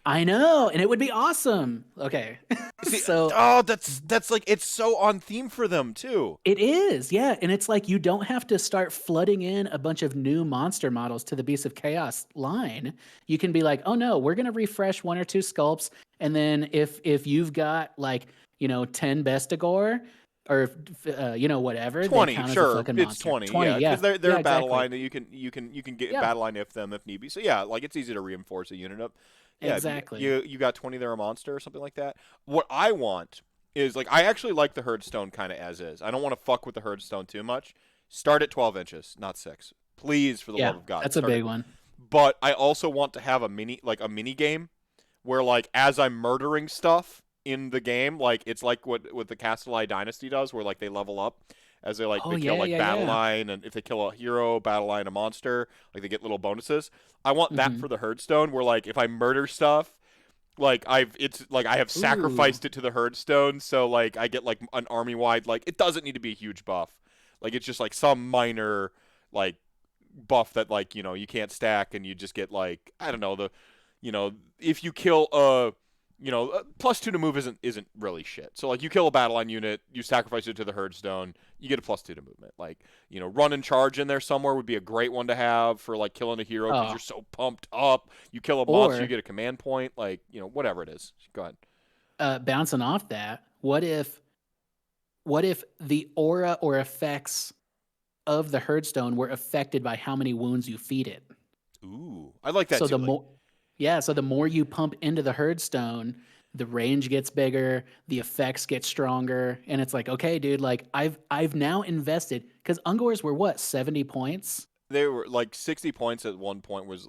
I know, and it would be awesome. Okay. See, so that's like, it's so on theme for them too. It is, yeah. And it's like you don't have to start flooding in a bunch of new monster models to the Beasts of Chaos line. You can be like, oh no, we're gonna refresh 1 or 2 sculpts, and then if you've got like, you know, 10 Bestigor or you know, whatever, 20, sure, it's monster. 20, yeah, because they're a battle line that you can get battle line if need be. So yeah, like it's easy to reinforce a unit up. Yeah, exactly. You got 20, they're a monster or something like that. What I want is, like, I actually like the Herdstone kind of as is. I don't want to fuck with the Herdstone too much. Start at 12 inches, not 6. Please, for the love of God. That's a big one. But I also want to have a mini game where, like, as I'm murdering stuff in the game, like, it's like what the Castelli Dynasty does, where, like, they level up as they, like, kill battle line, and if they kill a hero, battle line, a monster, like, they get little bonuses. I want that for the Herdstone, where, like, if I murder stuff, like, I have sacrificed it to the Herdstone, so, like, I get, like, an army-wide, like, it doesn't need to be a huge buff. Like, it's just, like, some minor, like, buff that, like, you know, you can't stack, and you just get, like, I don't know, if you kill +2 to move isn't really shit. So, like, you kill a battle line unit, you sacrifice it to the Herdstone, you get a +2 to movement. Like, you know, run and charge in there somewhere would be a great one to have for, like, killing a hero because you're so pumped up. You kill a monster, you get a command point. Like, you know, whatever it is. Go ahead. Bouncing off that, what if the aura or effects of the Herdstone were affected by how many wounds you feed it? Ooh, I like that. So too. So the more you pump into the Herdstone, the range gets bigger, the effects get stronger, and it's like, okay, dude, like I've now invested, because Ungors were what, 70 points? They were like 60 points at one point. Was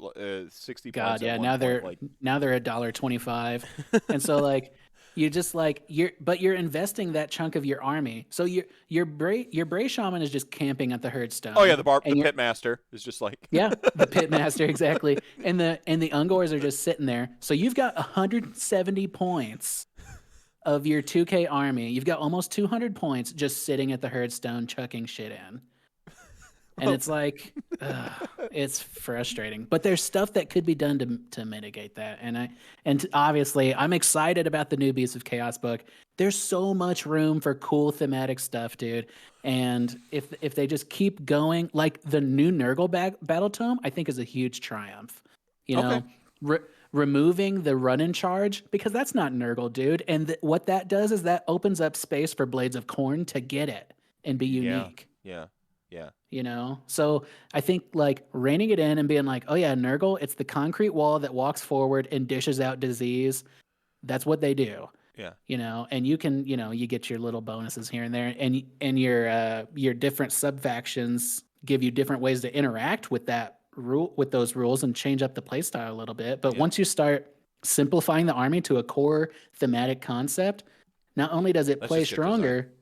60 points God, at yeah. one point. Like, Now they're $1.25, and so like you just like you're investing that chunk of your army. So your Bray Shaman is just camping at the oh yeah, Herdstone, the and pit master is just like yeah, the Pitmaster exactly, and the Ungors are just sitting there. So you've got 170 points of your 2K army. You've got almost 200 points just sitting at the Herdstone chucking shit in. And it's like, it's frustrating. But there's stuff that could be done to mitigate that. And obviously, I'm excited about the new Beasts of Chaos book. There's so much room for cool thematic stuff, dude. And if they just keep going, like the new Nurgle battle tome, I think is a huge triumph. You okay. know, removing the run and charge, because that's not Nurgle, dude. And what that does is that opens up space for Blades of Corn to get it and be unique. Yeah. You know, so I think like reining it in and being like, oh yeah, Nurgle, it's the concrete wall that walks forward and dishes out disease. That's what they do. Yeah. You know, and you can, you know, you get your little bonuses here and there, and your different sub factions give you different ways to interact with that rule, with those rules, and change up the playstyle a little bit. But once you start simplifying the army to a core thematic concept, not only does it play stronger.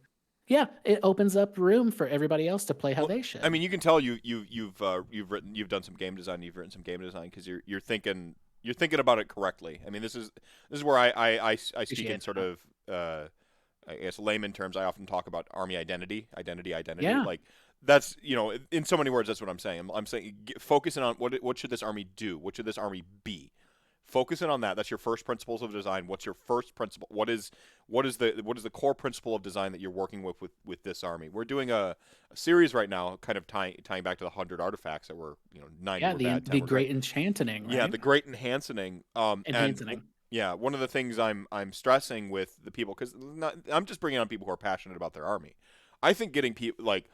Yeah, it opens up room for everybody else to play how they should. I mean, you can tell you've done some game design. You've written some game design because you're thinking about it correctly. I mean, this is where I speak in sort of I guess layman terms. I often talk about army identity. Yeah. Like that's, you know, in so many words, that's what I'm saying. I'm saying focusing on what should this army do? What should this army be? Focusing on that. That's your first principles of design. What's your first principle? What is the core principle of design that you're working with this army? We're doing a series right now, kind of tying back to the 100 artifacts that were, you know, 90 were bad, 10 the were great great. enchanting, right? Yeah, the great enhancing. Enhancing. Yeah, one of the things I'm stressing with the people, because I'm just bringing on people who are passionate about their army. I think getting people, like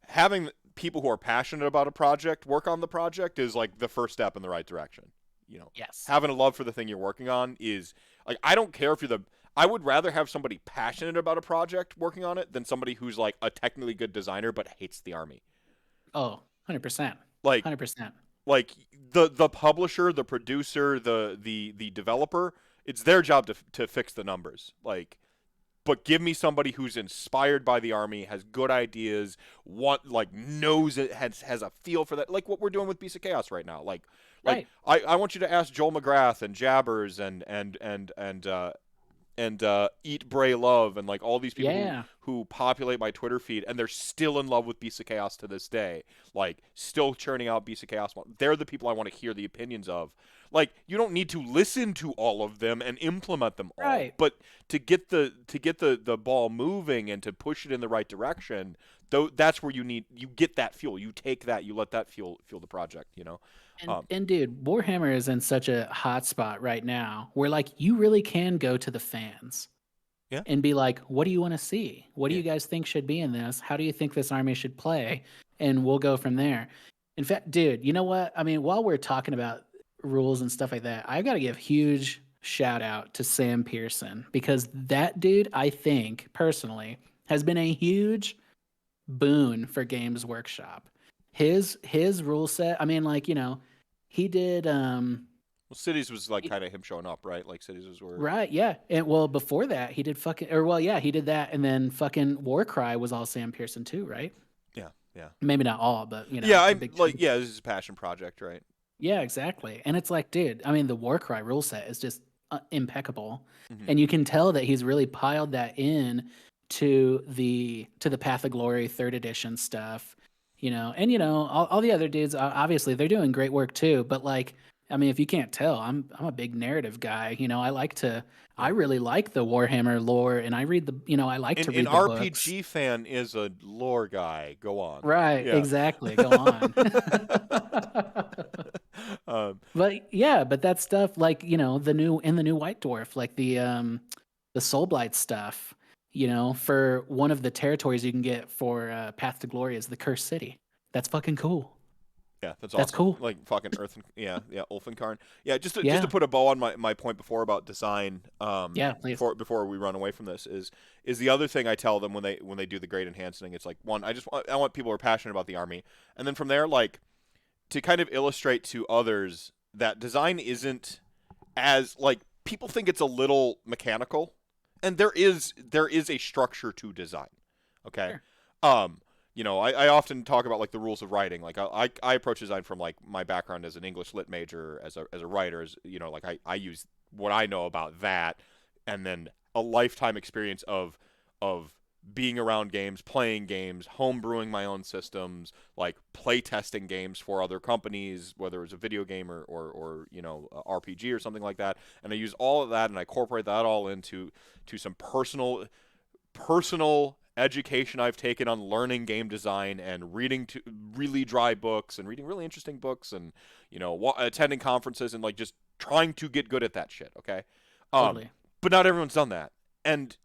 having people who are passionate about a project work on the project is like the first step in the right direction. You know, yes, having a love for the thing you're working on is like, I don't care if I would rather have somebody passionate about a project working on it than somebody who's like a technically good designer but hates the army. Oh, 100%. Like 100%. Like the publisher, the producer, the developer, it's their job to fix the numbers. Like, but give me somebody who's inspired by the army, has good ideas, knows it, has a feel for that, like what we're doing with Beasts of Chaos right now. Like Right. I want you to ask Joel McGrath and Jabbers and Eat Bray Love and like all these people who populate my Twitter feed, and they're still in love with Beasts of Chaos to this day. Like, still churning out Beasts of Chaos. They're the people I want to hear the opinions of. Like, you don't need to listen to all of them and implement them all, Right. but to get the ball moving and to push it in the right direction, though, that's where you get that fuel. You take that, you let that fuel the project. You know. And dude, Warhammer is in such a hot spot right now where like you really can go to the fans. Yeah. And be like, what do you want to see? What do you guys think should be in this? How do you think this army should play? And we'll go from there. In fact, dude, you know what? I mean, while we're talking about rules and stuff like that, I've got to give huge shout out to Sam Pearson, because that dude, I think personally, has been a huge boon for Games Workshop. His rule set, I mean, like, you know, he did well, Cities was like kind of him showing up, right? Like Cities was where... Right, yeah. And well, before that, he did he did that, and then fucking Warcry was all Sam Pearson too, right? Yeah. Maybe not all, but you know. Yeah, this is a passion project, right? Yeah, exactly. And it's like, dude, I mean, the Warcry rule set is just impeccable, Mm-hmm. and you can tell that he's really piled that in to the Path of Glory 3rd edition stuff, you know. And you know, all the other dudes, obviously, they're doing great work too. But like, I mean, if you can't tell, I'm a big narrative guy. You know, I really like the Warhammer lore, and I read I like to read the RPG books. fan is a lore guy. Go on. Right, Yeah. exactly. Go on. But that stuff, like, you know, the new White Dwarf, like the Soulblight stuff, you know, for one of the territories you can get for Path to Glory is the Cursed City. That's fucking cool. Yeah, that's awesome. Cool. Like fucking Ulfenkarn. Yeah, just to put a bow on my point before about design. Please. Before we run away from this is the other thing I tell them when they do the great enhancing. It's like, one, I want people who are passionate about the army, and then from there, like, to kind of illustrate to others that design isn't as like people think it's a little mechanical, and there is a structure to design. Okay. Sure. You know, I often talk about like the rules of writing. Like I approach design from like my background as an English lit major, as a writer, as you know, like I use what I know about that, and then a lifetime experience of being around games, playing games, home brewing my own systems, like play testing games for other companies, whether it's a video game or you know, a RPG or something like that. And I use all of that and I incorporate that all into some personal education I've taken on learning game design and reading to really dry books and reading really interesting books and, you know, attending conferences and like just trying to get good at that shit. Okay. Totally. But not everyone's done that. And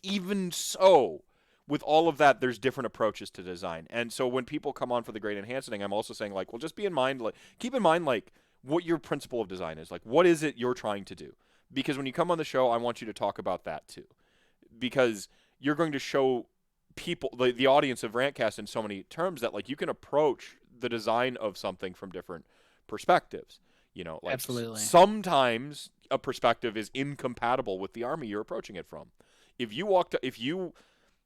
even so, with all of that, there's different approaches to design. And so when people come on for the great enhancing, I'm also saying like, well, just be in mind, like, keep in mind like what your principle of design is. Like, what is it you're trying to do? Because when you come on the show, I want you to talk about that too, because you're going to show people, the audience of RantCast, in so many terms that like you can approach the design of something from different perspectives. You know, like Absolutely. sometimes a perspective is incompatible with the army you're approaching it from. If you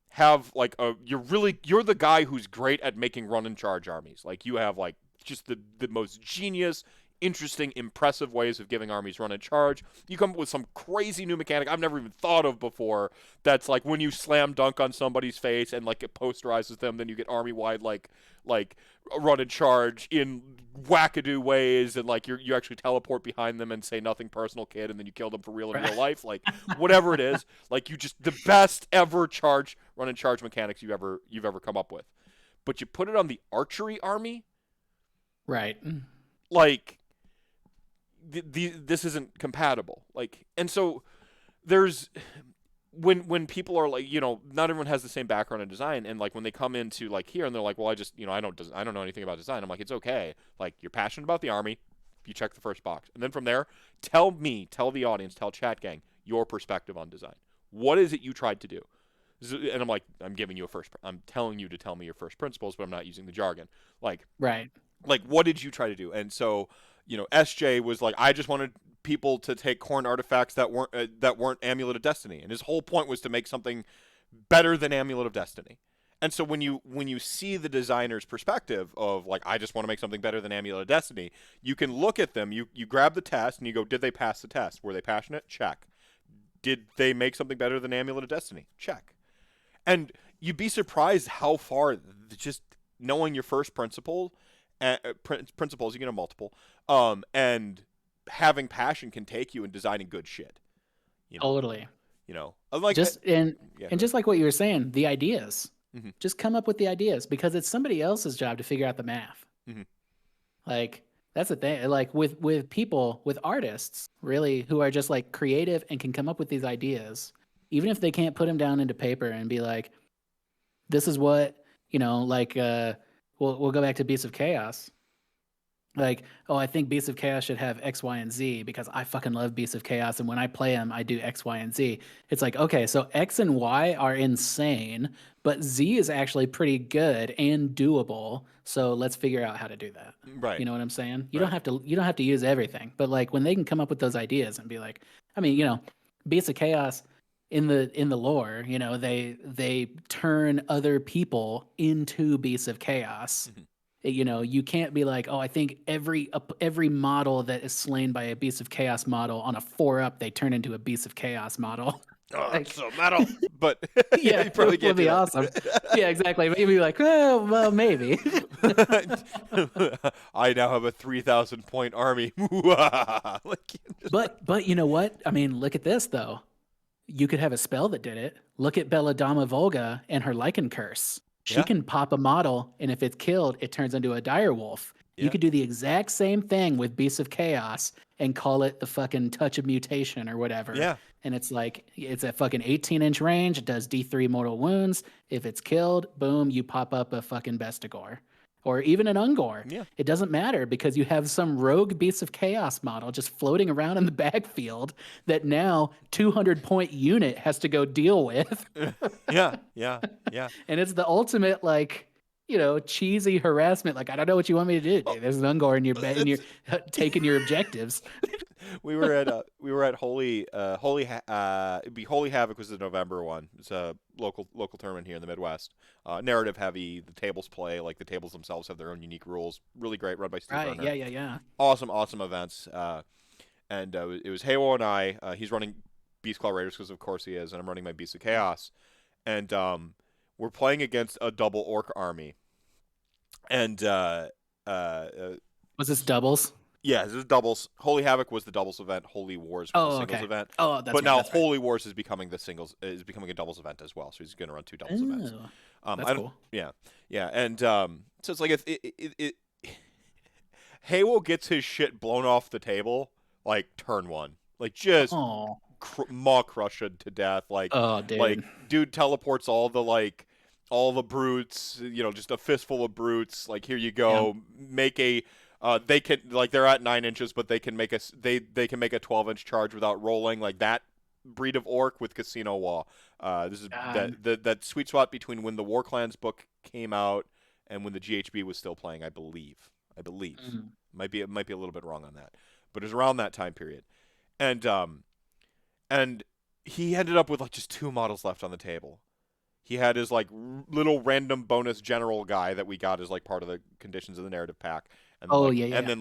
have like you're the guy who's great at making run and charge armies. Like you have like just the most genius, interesting, impressive ways of giving armies run and charge. You come up with some crazy new mechanic I've never even thought of before. That's like when you slam dunk on somebody's face and like it posterizes them, then you get army wide like run and charge in wackadoo ways, and like you actually teleport behind them and say nothing personal, kid, and then you kill them for real in real life, like whatever it is, like you just the best ever run and charge mechanics you've ever come up with. But you put it on the archery army, Right. like this isn't compatible. Like, and so there's when people are like, you know, not everyone has the same background in design, and like when they come into like here and they're like, well, I just, you know, I don't know anything about design. I'm like, it's okay. Like you're passionate about the army, you check the first box, and then from there, tell the audience, tell chat gang your perspective on design. What is it you tried to do? And I'm like, I'm telling you to tell me your first principles, but I'm not using the jargon. Like, Right. Like, what did you try to do? And so, you know, SJ was like, I just wanted people to take corn artifacts that weren't Amulet of Destiny, and his whole point was to make something better than Amulet of Destiny. And so when you see the designer's perspective of like, I just want to make something better than Amulet of Destiny, you can look at them, you grab the test and you go, did they pass the test? Were they passionate? Check. Did they make something better than Amulet of Destiny? Check. And you'd be surprised how far just knowing your first principles, you can have multiple, and having passion can take you in designing good shit. You know? Totally. You know, like just and just like what you were saying, the ideas. Mm-hmm. Just come up with the ideas, because it's somebody else's job to figure out the math. Mm-hmm. Like that's the thing. Like with people, with artists, really, who are just like creative and can come up with these ideas, even if they can't put them down into paper and be like, this is what, you know, like we'll go back to Beasts of Chaos. Like, oh, I think Beasts of Chaos should have X, Y, and Z because I fucking love Beasts of Chaos, and when I play them, I do X, Y, and Z. It's like, okay, so X and Y are insane, but Z is actually pretty good and doable. So let's figure out how to do that. Right. You know what I'm saying? You don't have to use everything, but like when they can come up with those ideas and be like, I mean, you know, Beasts of Chaos in the lore, you know, they turn other people into Beasts of Chaos. Mm-hmm. You know, you can't be like, oh, I think every model that is slain by a Beast of Chaos model on a 4-up, they turn into a Beast of Chaos model. Oh, like, so metal. But yeah, you probably would be awesome. Yeah, exactly. Maybe like, well, maybe. I now have a 3,000 point army. But you know what? I mean, look at this though. You could have a spell that did it. Look at Belladama Volga and her Lycan Curse. She can pop a model, and if it's killed, it turns into a direwolf. Yeah. You could do the exact same thing with Beasts of Chaos and call it the fucking Touch of Mutation or whatever. Yeah. And it's like, it's a fucking 18-inch range. It does D3 mortal wounds. If it's killed, boom, you pop up a fucking Bestigor. Or even an Ungor. Yeah. It doesn't matter because you have some rogue Beasts of Chaos model just floating around in the backfield that now 200-point unit has to go deal with. Yeah. And it's the ultimate, like, cheesy harassment. Like, I don't know what you want me to do, Well, dude. There's an Ungor in your bed, and you're it's taking your objectives. we were at it'd be Holy Havoc was the November one. It's a local tournament here in the Midwest. Narrative heavy. The tables play like the tables themselves have their own unique rules. Really great, run by Steve Right? Turner. Yeah, yeah, yeah. Awesome events. And it was Haywo and I. He's running Beast Claw Raiders because of course he is, and I'm running my Beast of Chaos. And we're playing against a double orc army. And Was this doubles? yeah, this is doubles. Holy Havoc was the doubles event. Holy Wars was the Oh, singles okay. event. Oh, that's But right. now That's right. Holy Wars is becoming a doubles event as well. So he's going to run two doubles events. Oh, that's I don't, cool. yeah, and so it's like Haywo gets his shit blown off the table like turn one, like just Oh, maw crushed to death. oh, dude. Like dude teleports all the brutes, just a fistful of brutes. Like here you go, make a. They can they're at 9 inches, but they can make they can make a 12-inch charge without rolling, like that breed of orc with Casino Wall. This is that sweet spot between when the War Clans book came out and when the GHB was still playing, I believe. Mm. Might be a little bit wrong on that, but it was around that time period, and he ended up with like just 2 models left on the table. He had his like little random bonus general guy that we got as like part of the conditions of the narrative pack, and then, Oh, like, yeah, yeah. and then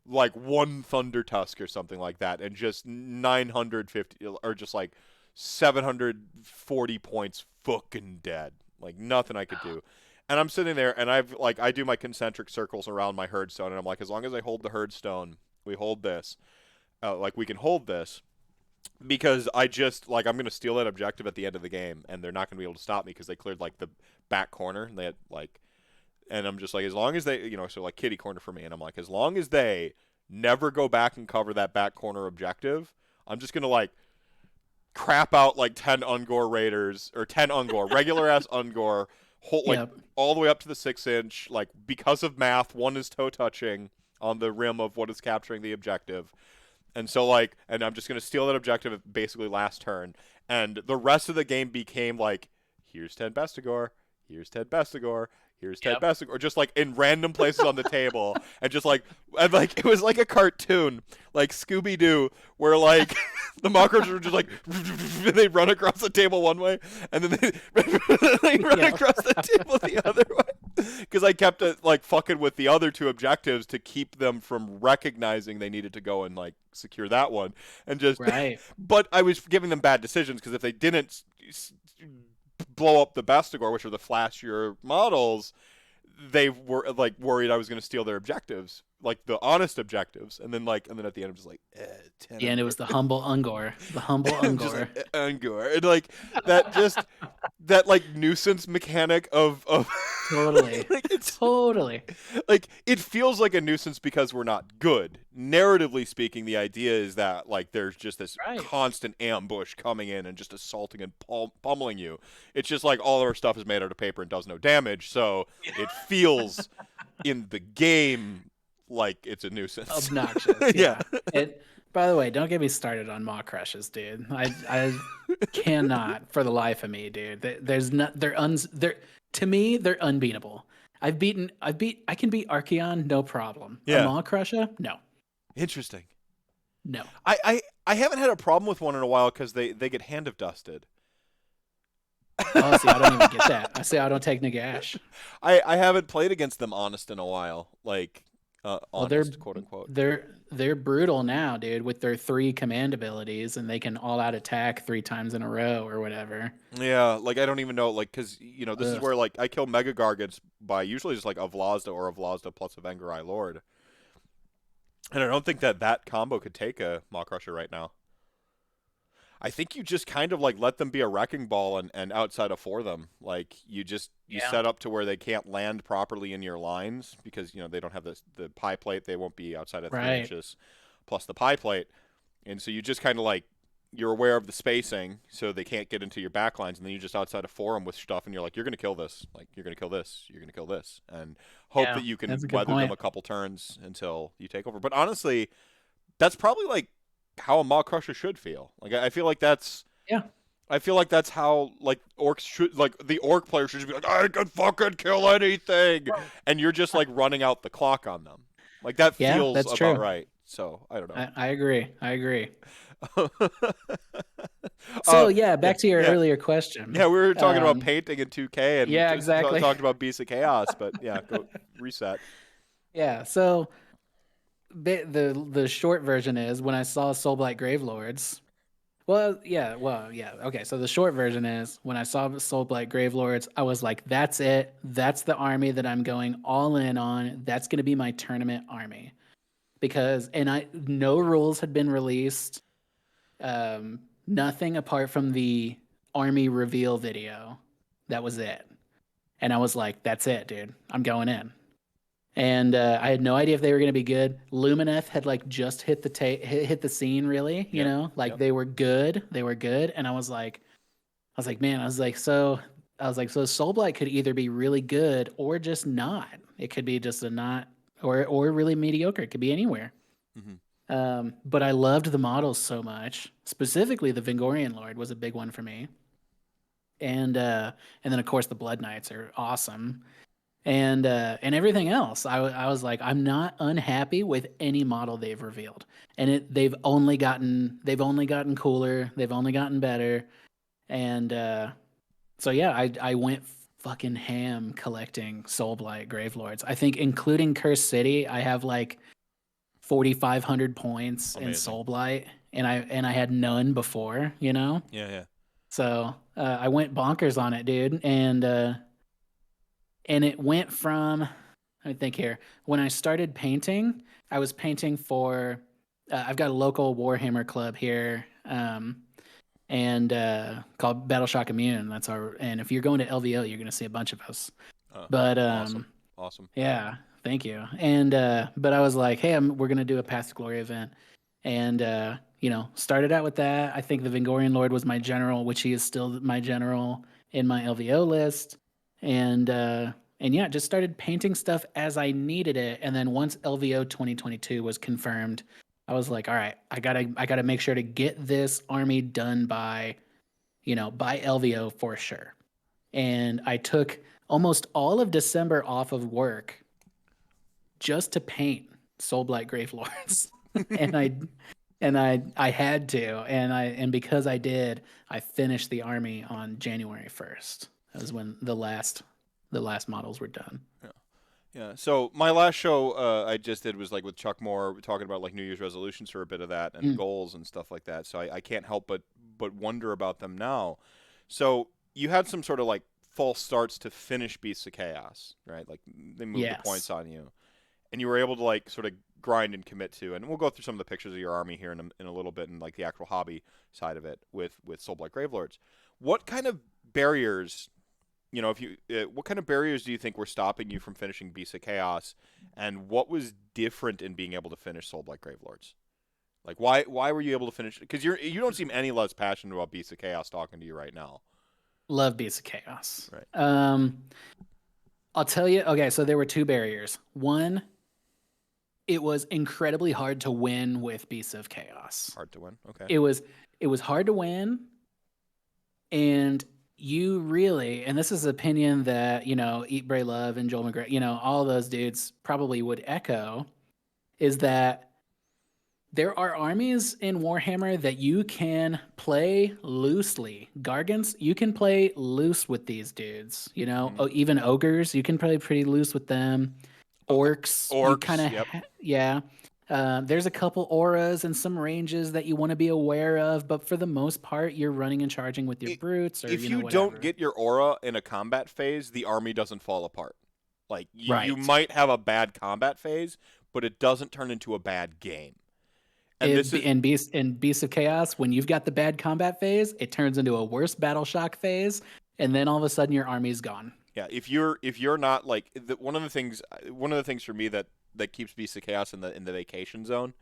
one Thunder Tusk or something like that, and just 950 or just like 740 points, fucking dead. Like nothing I could do. And I'm sitting there, and I do my concentric circles around my herdstone, and I'm like, as long as I hold the herdstone, we hold this. We can hold this. Because I'm going to steal that objective at the end of the game, and they're not going to be able to stop me because they cleared like the back corner. And they had and I'm just like, as long as they, so like kitty corner for me, and I'm like, as long as they never go back and cover that back corner objective, I'm just going to like crap out like 10 Ungor Raiders or 10 Ungor, regular ass Ungor, all the way up to the 6-inch, like because of math, one is toe touching on the rim of what is capturing the objective. And so, and I'm just going to steal that objective basically last turn. And the rest of the game became like, here's 10 Bestigor, here's 10 Bestigor, here's 10 Bestigor, just like in random places on the table. And just it was like a cartoon, like Scooby-Doo, where like the mockers were just like, they run across the table one way, and then they run across the table the other way. Because I kept fucking with the other 2 objectives to keep them from recognizing they needed to go and like secure that one, and just right. But I was giving them bad decisions because if they didn't blow up the Bestigor, which are the flashier models, they were like worried I was going to steal their objectives, like the honest objectives, and then at the end I'm just like 10. Yeah, and it was the humble Ungor, the humble Ungor, Ungor, and like that like nuisance mechanic of totally, totally. Like it feels like a nuisance because we're not good. Narratively speaking, the idea is that like there's just this constant ambush coming in and just assaulting and pummeling you. It's just like all our stuff is made out of paper and does no damage, so it feels in the game like it's a nuisance. Obnoxious. Yeah. And by the way, don't get me started on maw crushes, dude. I cannot for the life of me, dude. They're to me, they're unbeatable. I can beat Archeon, no problem. Yeah. A maw crusher? No. Interesting. No. I haven't had a problem with one in a while because they get hand of dusted. Oh, see, I don't even get that. I say I don't take Nagash. I haven't played against them honest in a while. Like honest, quote unquote. They're brutal now, dude, with their 3 command abilities, and they can all out attack 3 times in a row or whatever. Yeah, like I don't even know, like, because this is where like I kill Mega Gargants by usually just like a Vlazda or a Vlazda plus a Vengerai Lord, and I don't think that combo could take a Maw Crusher right now. I think you just kind of like let them be a wrecking ball and outside of for them. Like you set up to where they can't land properly in your lines because they don't have the pie plate. They won't be outside of 3 inches plus the pie plate, and so you just kind of like you're aware of the spacing so they can't get into your back lines, and then you just outside of for them with stuff, and you're like, you're gonna kill this, like you're gonna kill this, you're gonna kill this, and hope that you can weather them a couple turns until you take over. But honestly, that's probably like how a Maw Crusher should feel. Like I feel like that's I feel like that's how like orcs should, like the orc player should just be like, I can fucking kill anything, and you're just like running out the clock on them. Like that Yeah, feels that's about true. right. So I don't know. I agree. I agree. So uh, yeah, yeah, back to your yeah, earlier question. yeah. We were talking about Um, painting in 2K, and we yeah, exactly. talked about Beasts of Chaos, but yeah, go reset. Yeah. So the short version is when I saw Soulblight Gravelords. Well, yeah. Okay, so the short version is when I saw Soulblight Gravelords, I was like, "That's it. That's the army that I'm going all in on. That's going to be my tournament army." Because no rules had been released, nothing apart from the army reveal video. That was it, and I was like, "That's it, dude. I'm going in." And I had no idea if they were going to be good. Lumineth had like just hit the scene, really. Yep, Like yep. they were good. They were good, and man, I was like, so Soulblight could either be really good or just not. It could be just a not, or really mediocre. It could be anywhere. Hmm. But I loved the models so much. Specifically, the Vingorian Lord was a big one for me, and then of course the Blood Knights are awesome, and everything else. I was like, I'm not unhappy with any model they've revealed, and they've only gotten cooler, they've only gotten better, and so yeah, I went fucking ham collecting Soulblight Gravelords. I think including Cursed City, I have like 4,500 points in Amazing. Soulblight, and I had none before, Yeah, yeah. So I went bonkers on it, dude, and it went from, let me think here. When I started painting, I was painting for. I've got a local Warhammer club here, and called Battleshock Immune. And if you're going to LVO, you're going to see a bunch of us. But Awesome, awesome. yeah, thank you. And but I was like, hey, we're gonna do a Path to Glory event, and started out with that. I think the Vingorian Lord was my general, which he is still my general in my LVO list, and yeah, just started painting stuff as I needed it. And then once LVO 2022 was confirmed, I was like, all right, I gotta make sure to get this army done by LVO for sure. And I took almost all of December off of work just to paint Soulblight Gravelords. and I had to, and because I did, I finished the army on January 1st. That was when the last models were done. Yeah. Yeah. So my last show I just did was like with Chuck Moore talking about like New Year's resolutions for a bit of that and Mm, goals and stuff like that. So I can't help but wonder about them now. So you had some sort of like false starts to finish Beasts of Chaos, right? Like they moved the points yes. on you, and you were able to like sort of grind and commit to. And we'll go through some of the pictures of your army here in a little bit and like the actual hobby side of it with Soulblight Gravelords. What kind of barriers if you what kind of barriers do you think were stopping you from finishing Beast of Chaos, and what was different in being able to finish Soulblight Gravelords? Like why were you able to finish? Because you don't seem any less passionate about Beast of Chaos talking to you right now. Love Beasts of Chaos. Right. I'll tell you. Okay, so there were two barriers. One, it was incredibly hard to win with Beasts of Chaos. Hard to win. Okay. It was hard to win, and you really, and this is an opinion that Eat, Pray, Love, and Joel McGrath, all those dudes probably would echo, is that there are armies in Warhammer that you can play loosely. Gargants, you can play loose with these dudes. Mm-hmm. Even ogres, you can play pretty loose with them. Orcs, you kind Orcs. of, Yep. yeah. There's a couple auras and some ranges that you want to be aware of, but for the most part, you're running and charging with your brutes or If you whatever. don't get your aura in a combat phase, the army doesn't fall apart. Like you Right. might have a bad combat phase, but it doesn't turn into a bad game. And this is In Beast of Chaos, when you've got the bad combat phase, it turns into a worse battle shock phase, and then all of a sudden your army's gone. yeah. If you're not like one of the things for me that keeps Beast of Chaos in the vacation zone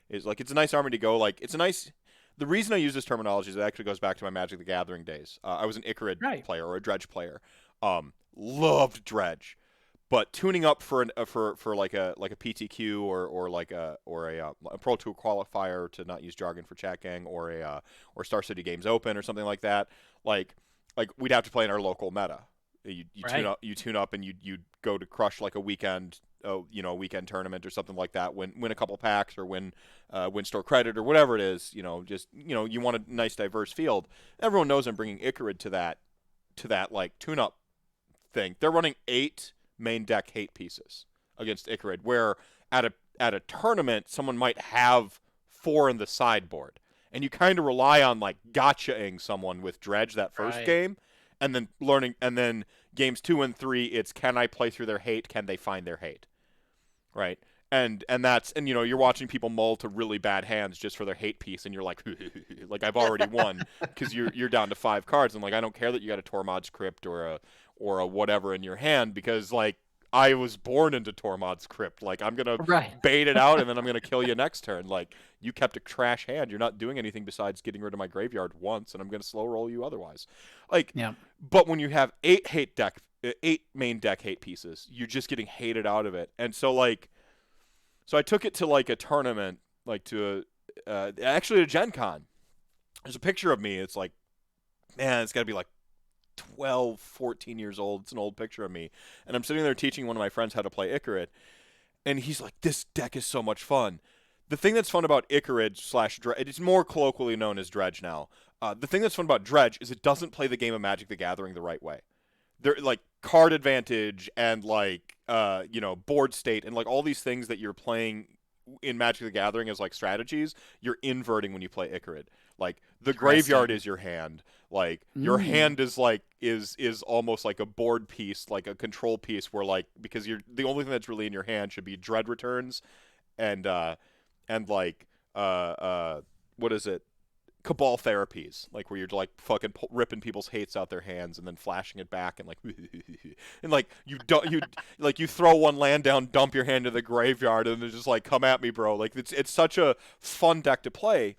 is like it's a nice army to go. Like it's a nice. The reason I use this terminology is it actually goes back to my Magic the Gathering days. I was an Icarid Right. player or a Dredge player. Loved Dredge. But tuning up for like a PTQ or like a Pro Tour qualifier, to not use jargon for chat gang, or or Star City Games Open or something like that, like we'd have to play in our local meta. Right. You tune up and you go to crush like a weekend a weekend tournament or something like that, win a couple packs, or win store credit or whatever it is, just you want a nice diverse field. Everyone knows I'm bringing Icarid to that like tune up thing. They're running 8 main deck hate pieces against Icarid, where at a tournament someone might have 4 in the sideboard, and you kind of rely on like gotchaing someone with Dredge that first Right. game, and then learning, and then games 2 and 3, it's can I play through their hate? Can they find their hate? Right. And that's, and you're watching people mull to really bad hands just for their hate piece, and you're like like I've already won because you're down to 5 cards. I'm like, I don't care that you got a Tormod's Crypt or a whatever in your hand, because like I was born into Tormod's Crypt. Like I'm gonna Right. bait it out and then I'm gonna kill you next turn. Like you kept a trash hand. You're not doing anything besides getting rid of my graveyard once, and I'm gonna slow roll you otherwise. Like, Yeah. but when you have 8 main deck hate pieces, you're just getting hated out of it. And so I took it to like a tournament, like to actually a Gen Con. There's a picture of me. It's like, man, it's got to be like 12, 14 years old. It's an old picture of me. And I'm sitting there teaching one of my friends how to play Icarid. And he's like, this deck is so much fun. The thing that's fun about Icarid / Dredge, it's more colloquially known as Dredge now. The thing that's fun about Dredge is it doesn't play the game of Magic the Gathering the right way. They're like card advantage and like board state and like all these things that you're playing in Magic the Gathering as like strategies, you're inverting when you play Icarid. Like the graveyard is your hand. Like your hand is like is almost like a board piece, like a control piece, where like, because you're the only thing that's really in your hand should be dread returns and like what is it? Cabal therapies, like where you're like fucking ripping people's hates out their hands and then flashing it back and like and like you throw one land down, dump your hand to the graveyard, and they're just like, come at me, bro. Like it's such a fun deck to play.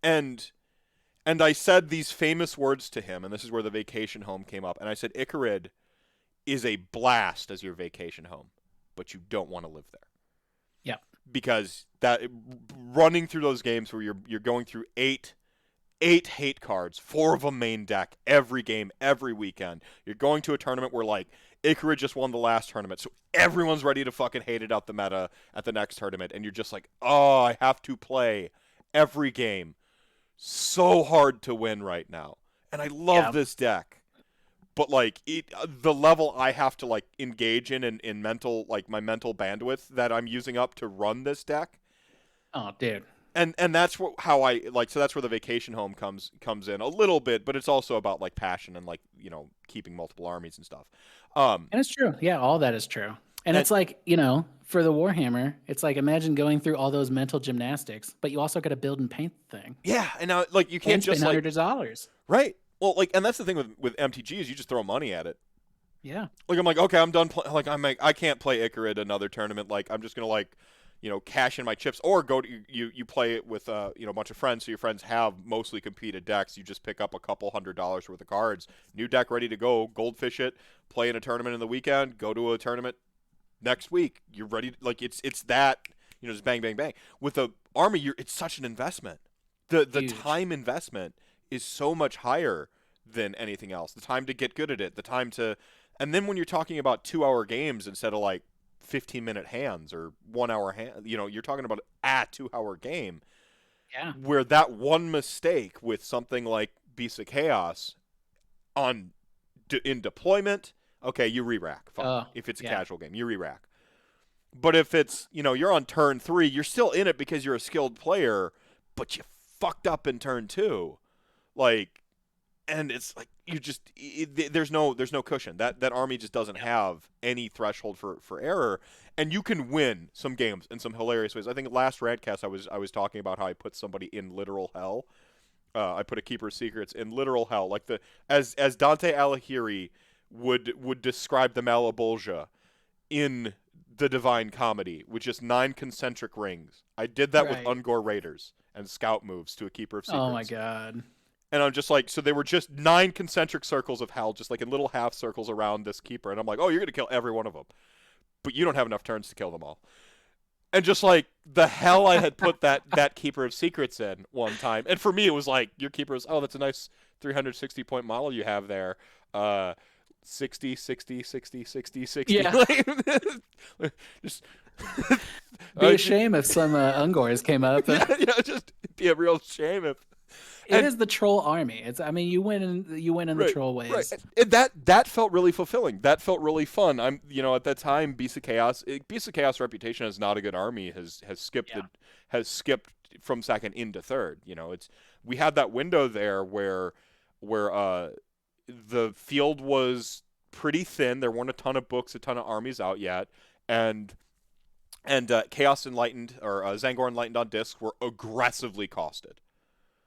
And I said these famous words to him, and this is where the vacation home came up. And I said, Icarid is a blast as your vacation home, but you don't want to live there. Yeah. Because that running through those games where you're going through 8 hate cards, 4 of them main deck, every game, every weekend. You're going to a tournament where, like, Icarid just won the last tournament, so everyone's ready to fucking hate it out the meta at the next tournament, and you're just like, oh, I have to play every game. So hard to win right now. And I love this deck. But, like, the level I have to, like, engage in mental, like, my mental bandwidth that I'm using up to run this deck. Oh, dude. And that's how I like. So that's where the vacation home comes in a little bit, but it's also about like passion and like keeping multiple armies and stuff. And it's true. Yeah, all that is true. And it's like, for the Warhammer, it's like, imagine going through all those mental gymnastics, but you also got to build and paint the thing. Yeah, and now like you can't just like $100. Right. Well, like, and that's the thing with MTGs, you just throw money at it. Yeah. Like I'm like, okay, I'm done. I can't play Icarid another tournament. Like I'm just gonna like cash in my chips, or go to you play it with a bunch of friends, so your friends have mostly competed decks. You just pick up a couple $100 worth of cards, new deck ready to go, goldfish it, play in a tournament in the weekend, go to a tournament next week. You're ready. Like it's that just bang bang bang. With a army, it's such an investment. The time investment is so much higher than anything else. The time to get good at it, the time to, and then when you're talking about 2-hour games instead of like 15-minute hands or 1-hour hand, you're talking about a 2-hour game. Yeah. Where that one mistake with something like Beast of Chaos in deployment, okay, you re-rack. Fine. If it's a casual game, you re-rack. But if it's, you're on turn 3, you're still in it because you're a skilled player, but you fucked up in turn 2. Like, and it's like there's no cushion. That army just doesn't have any threshold for error, and you can win some games in some hilarious ways. I think last RantCast I was talking about how I put somebody in literal hell. I put a Keeper's Secrets in literal hell, like as Dante Alighieri would describe the Malebolgia in the Divine Comedy, with just 9 concentric rings. I did that with Ungor Raiders and scout moves to a Keeper of Secrets. Oh my god. And I'm just like, so they were just 9 concentric circles of hell, just like in little half circles around this keeper. And I'm like, oh, you're going to kill every one of them. but you don't have enough turns to kill them all. And just like the hell I had put that Keeper of Secrets in one time. And for me, it was like, your Keeper is, oh, that's a nice 360 point model you have there. 60, 60, 60, 60, 60. Yeah. Just Be a shame if some Ungors came up. yeah, just be a real shame if. It is the troll army. I mean, you win in the troll ways. Right. And that felt really fulfilling. That felt really fun. At that time, Beast of Chaos reputation as not a good army has skipped from second into third. We had that window there where the field was pretty thin. There weren't a ton of books, a ton of armies out yet, and Chaos Enlightened or Zangor Enlightened on disc were aggressively costed.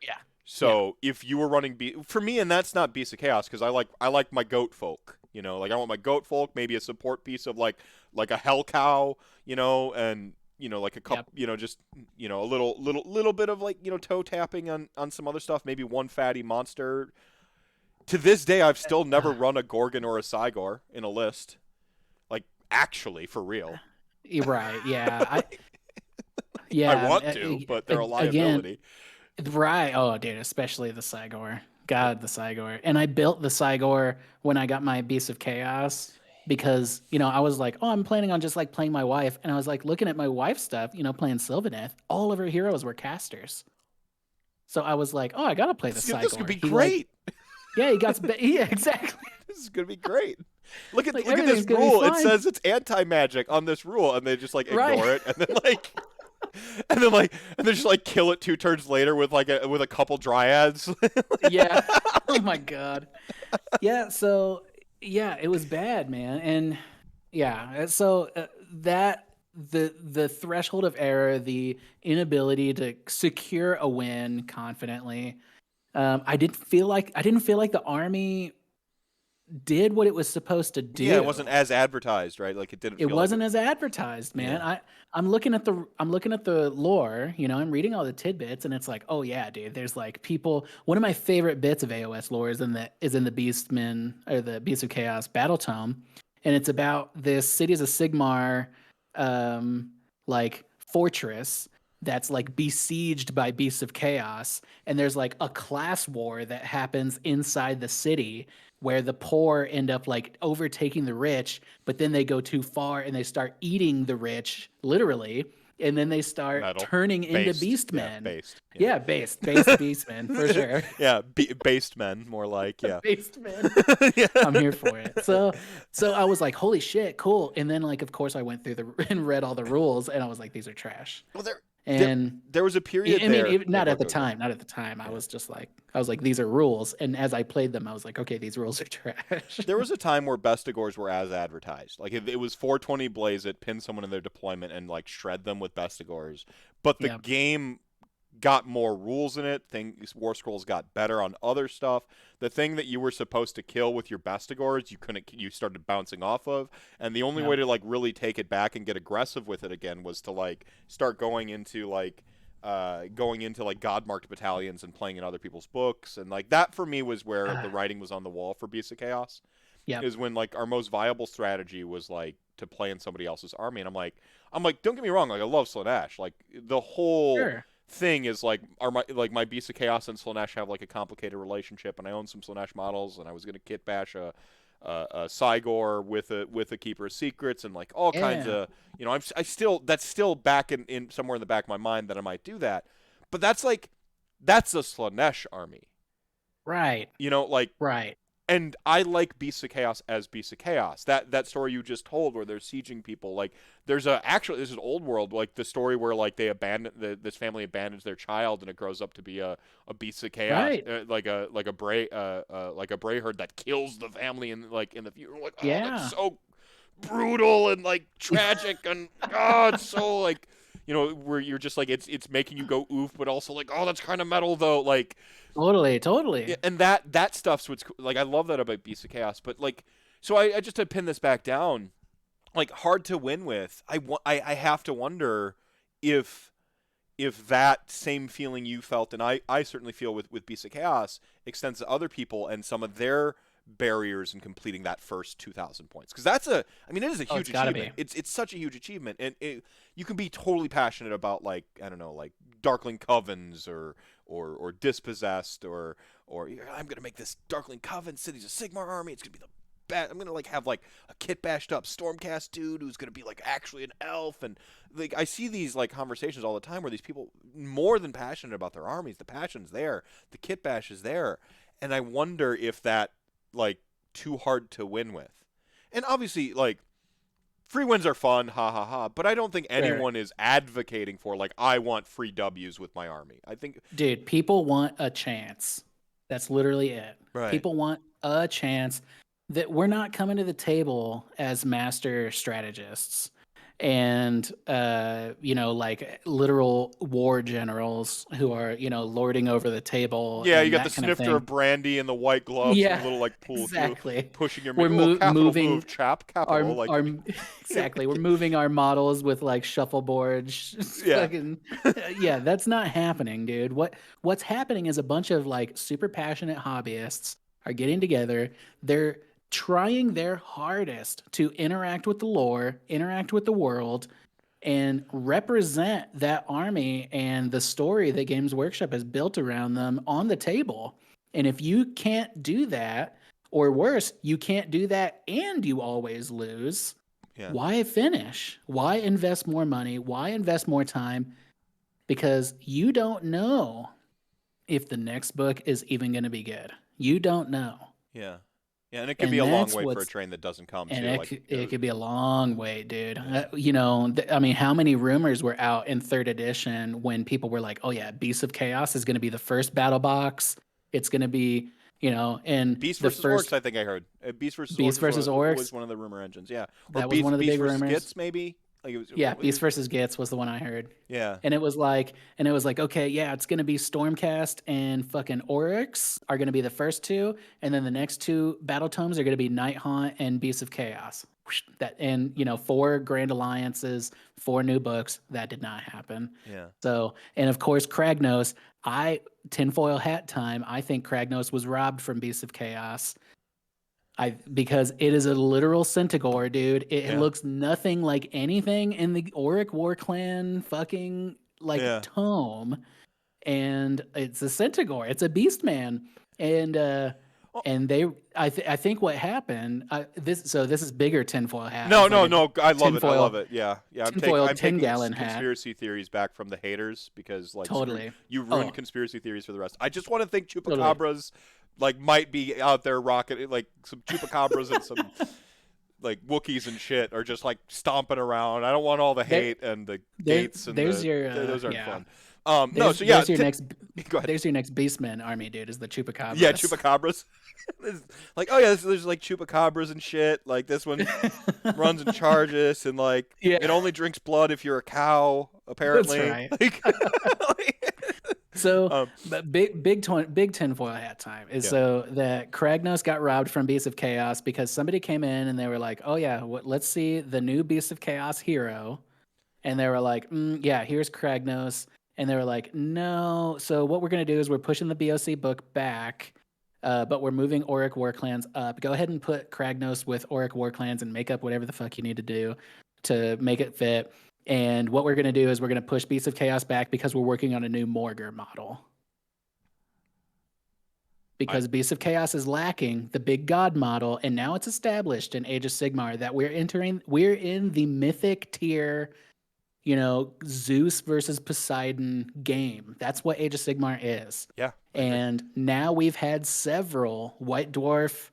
Yeah. So if you were running for me, and that's not Beast of Chaos, because I like my goat folk. I want my goat folk, maybe a support piece of like a hell cow, and like a couple, just a little bit of toe tapping on some other stuff, maybe one fatty monster. To this day, I've still never run a Gorgon or a Cygor in a list, like actually for real. Right? Yeah. I want to, but they're a liability. Right. Oh, dude, especially the Cygor. God, the Cygor. And I built the Cygor when I got my Beast of Chaos because, I was like, oh, I'm planning on just like playing my wife. And I was like looking at my wife's stuff, playing Sylvaneth. All of her heroes were casters. So I was like, oh, I got to play the Cygor. This could be great. He got yeah, exactly. This is going to be great. Look at this rule. It says it's anti-magic on this rule. And they just ignore it. And then and then just kill it 2 turns later with a couple dryads. Yeah. Oh my god. Yeah. So yeah, it was bad, man. And yeah, so that the threshold of error, the inability to secure a win confidently. I didn't feel like the army did what it was supposed to do. Yeah, it wasn't as advertised, right? Like it didn't. It wasn't as advertised, man. Yeah. I'm looking at the lore. I'm reading all the tidbits, and it's like, oh yeah, dude. There's people. One of my favorite bits of AOS lore is in the Beastmen or the Beast of Chaos battle tome, and it's about this Cities of Sigmar, fortress that's besieged by Beasts of Chaos, and there's a class war that happens inside the city where the poor end up overtaking the rich, but then they go too far and they start eating the rich, literally, and then they start turning into beastmen. Yeah, based beastmen for sure. Yeah, based men, more like, yeah. Based men. Yeah. I'm here for it. So I was like, holy shit, cool. And then of course I went through and read all the rules, and I was like, these are trash. Well, and there was a period. Not at the time. I was just these are rules. And as I played them, I was like, okay, these rules are trash. There was a time where Bestigors were as advertised. It was 420 blaze it, pin someone in their deployment, and shred them with Bestigors. But the game got more rules in it. War Scrolls got better on other stuff. The thing that you were supposed to kill with your Bestigors, you started bouncing off of, and the only way to really take it back and get aggressive with it again was to start going into God-marked battalions and playing in other people's books, and that for me was where the writing was on the wall for Beasts of Chaos. Yeah, is when our most viable strategy was to play in somebody else's army, and I'm like, don't get me wrong, I love Slaanesh, the whole. Sure. Thing is my Beast of Chaos and Slaanesh have a complicated relationship, and I own some Slaanesh models, and I was gonna kit bash a Cygor with a Keeper of Secrets and all kinds of that's still back in somewhere in the back of my mind that I might do that, but that's a Slaanesh army, right? Right. And I like Beasts of Chaos as Beasts of Chaos. That story you just told where they're sieging people. There's an old world, the story where they this family abandons their child and it grows up to be a Beast of Chaos, right. Like a bray herd that kills the family in the future. That's so brutal and tragic and it's so where you're just it's making you go oof, but also that's kind of metal though, Totally. Yeah, and that stuff's what's I love that about Beasts of Chaos, but so I just to pin this back down, hard to win with. I have to wonder if that same feeling you felt, and I certainly feel with Beasts of Chaos, extends to other people and some of their barriers in completing that first 2,000 points? Because that's it is a huge achievement. It's such a huge achievement, and you can be totally passionate about, like, I don't know, like Darkling Covens or Dispossessed or I'm gonna make this Darkling Coven Cities of Sigmar army. It's gonna be the best. I'm gonna like have like a kit bashed up Stormcast dude who's gonna be like actually an elf, and like I see these like conversations all the time where these people more than passionate about their armies. The passion's there, the kit bash is there, and I wonder if that like too hard to win with. And obviously, like, free wins are fun, ha ha ha, but I don't think anyone is advocating for, like, I want free W's with my army. I think, dude, people want a chance. That's literally it. Right. People want a chance. That we're not coming to the table as master strategists and like literal war generals who are lording over the table. Yeah, you got the snifter of brandy and the white gloves, and the little like pool exactly. pushing your capital moving move, chap capital exactly. We're moving our models with like shuffleboards. Yeah. That's not happening, dude. What's happening is a bunch of like super passionate hobbyists are getting together. They're trying their hardest to interact with the lore, interact with the world, and represent that army and the story that Games Workshop has built around them on the table. And if you can't do that, or worse, you can't do that and you always lose, why finish? Why invest more money? Why invest more time? Because you don't know if the next book is even going to be good. You don't know. Yeah. Yeah, and it could be a long wait for a train that doesn't come, and too. It could be a long wait, dude. I mean, how many rumors were out in 3rd edition when people were like, oh, yeah, Beasts of Chaos is going to be the first battle box. It's going to be, and Beast versus Orcs, I think I heard. Beast versus Orcs was one of the rumor engines, yeah. Or that was one of the big rumors. Beast versus Gits, maybe? Beast versus Gits was the one I heard. Yeah. And it was like, okay, yeah, it's going to be Stormcast and fucking Oryx are going to be the first two. And then the next two battle tomes are going to be Nighthaunt and Beasts of Chaos. And 4 Grand Alliances, 4 new books. That did not happen. Yeah. So, and of course, Kragnos, tinfoil hat time, I think Kragnos was robbed from Beasts of Chaos. Because it is a literal Centaur, dude. It looks nothing like anything in the Auric War Clan fucking tome, and it's a Centaur. It's a beast man, and I think what happened. This is bigger tinfoil hat. No. I love it. Yeah. I'm taking 10-gallon conspiracy theories back from the haters because like totally you ruined conspiracy theories for the rest. I just want to think Chupacabras. Like might be out there rocking like some chupacabras and some like Wookiees and shit are just like stomping around. I don't want all the hate and the gates and those aren't fun. There's your next. Go ahead. There's your next Beastman army, dude. Is the chupacabras? Yeah, chupacabras. Like, oh yeah, there's like chupacabras and shit. Like this one runs and charges, and like it only drinks blood if you're a cow. Apparently, that's right. So, but big tinfoil hat time is so that Kragnos got robbed from Beasts of Chaos because somebody came in and they were like, oh yeah, let's see the new Beasts of Chaos hero. And they were like, here's Kragnos. And they were like, no. So what we're going to do is we're pushing the BOC book back, but we're moving Auric War Clans up. Go ahead and put Kragnos with Auric War Clans and make up whatever the fuck you need to do to make it fit. And what we're going to do is we're going to push Beasts of Chaos back because we're working on a new Morgr model. Because Beasts of Chaos is lacking the big god model, and now it's established in Age of Sigmar that we're in the mythic tier, Zeus versus Poseidon game. That's what Age of Sigmar is. Yeah. And now we've had several White Dwarf,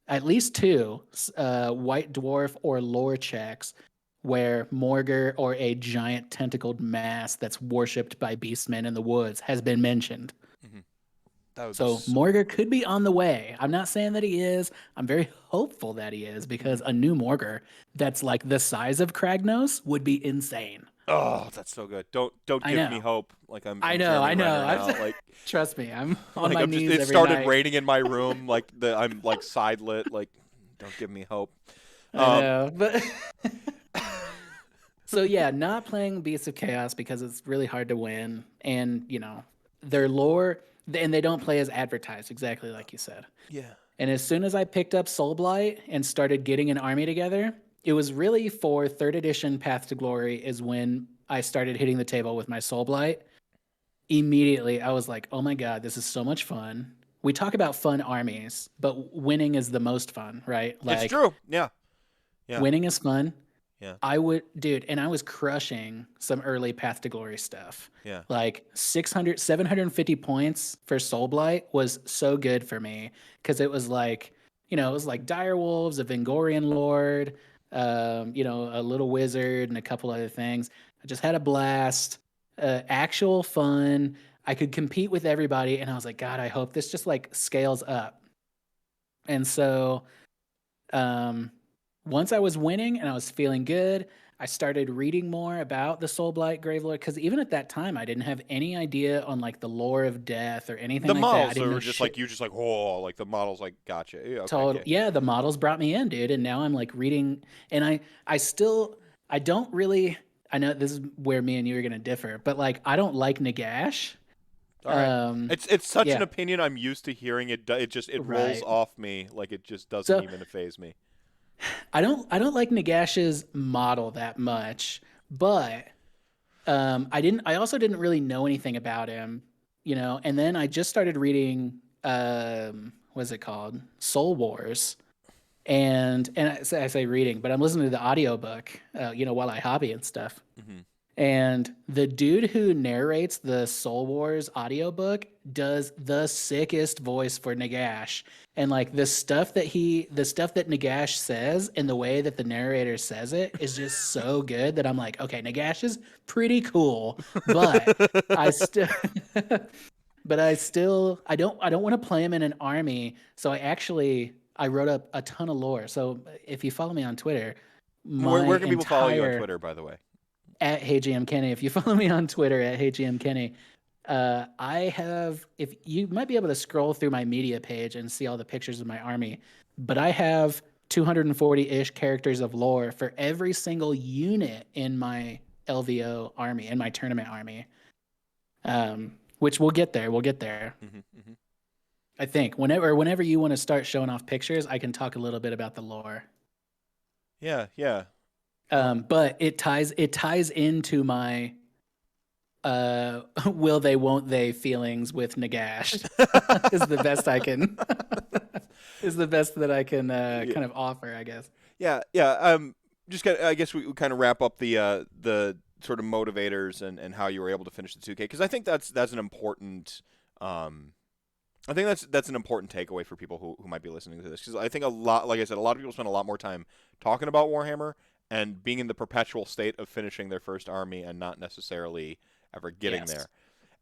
at least 2 White Dwarf or lore checks where Morgr or a giant tentacled mass that's worshipped by beastmen in the woods has been mentioned. Mm-hmm. So Morgr could be on the way. I'm not saying that he is. I'm very hopeful that he is because a new Morgr that's like the size of Kragnos would be insane. Oh, that's so good. Don't give me hope. Like I know. Right now. Like trust me, I'm on like my I'm knees just, it every started night. raining in my room. Like I'm like side lit. Like don't give me hope. I know, but so yeah, not playing Beasts of Chaos because it's really hard to win, and their lore, and they don't play as advertised, exactly like you said. Yeah. And as soon as I picked up Soulblight and started getting an army together, it was really for 3rd edition Path to Glory is when I started hitting the table with my Soulblight. Immediately, I was like, oh my God, this is so much fun. We talk about fun armies, but winning is the most fun, right? It's Like, true. Yeah. Yeah. winning is fun. Yeah. Dude, and I was crushing some early Path to Glory stuff. Yeah. Like 600, 750 points for Soulblight was so good for me because it was like, it was like Direwolves, a Vengorian Lord, a little wizard, and a couple other things. I just had a blast, actual fun. I could compete with everybody, and I was like, God, I hope this just like scales up. And so, once I was winning and I was feeling good, I started reading more about the Soulblight Gravelord because even at that time, I didn't have any idea on like the lore of death or anything The like that. I models didn't were know just shit. like you, just like oh, like the models, like gotcha. Yeah, okay, Total. okay. Yeah, the models brought me in, dude, and now I'm like reading, and I don't really. I know this is where me and you are gonna differ, but like I don't like Nagash. All right. It's such an Yeah, opinion. I'm used to hearing it. It rolls right. off me like it just doesn't So even phase me. I don't like Nagash's model that much, but I also didn't really know anything about him, and then I just started reading what's it called? Soul Wars. And I say reading, but I'm listening to the audiobook, while I hobby and stuff. Hmm. And the dude who narrates the Soul Wars audiobook does the sickest voice for Nagash. And like the stuff that Nagash says and the way that the narrator says it is just so good that I'm like, okay, Nagash is pretty cool, but I still I don't want to play him in an army. So I wrote up a ton of lore. So if you follow me on Twitter, my Where can people follow you on entire Twitter, by the way? at HeyGMKenny. If you follow me on Twitter at HeyGMKenny, I have, if you might be able to scroll through my media page and see all the pictures of my army, but I have 240-ish characters of lore for every single unit in my LVO army, in my tournament army. Which we'll get there. We'll get there. Hmm. Hmm. I think whenever you want to start showing off pictures, I can talk a little bit about the lore. Yeah, yeah. But it ties into my will they won't they feelings with Nagash is the best I can is the best that I can Yeah, kind of offer, I guess. yeah, yeah. Just I guess we kind of wrap up the sort of motivators and how you were able to finish the 2K, because I think that's an important I think that's an important takeaway for people who might be listening to this, because I think like I said, a lot of people spend a lot more time talking about Warhammer and being in the perpetual state of finishing their first army and not necessarily ever getting Yes. there.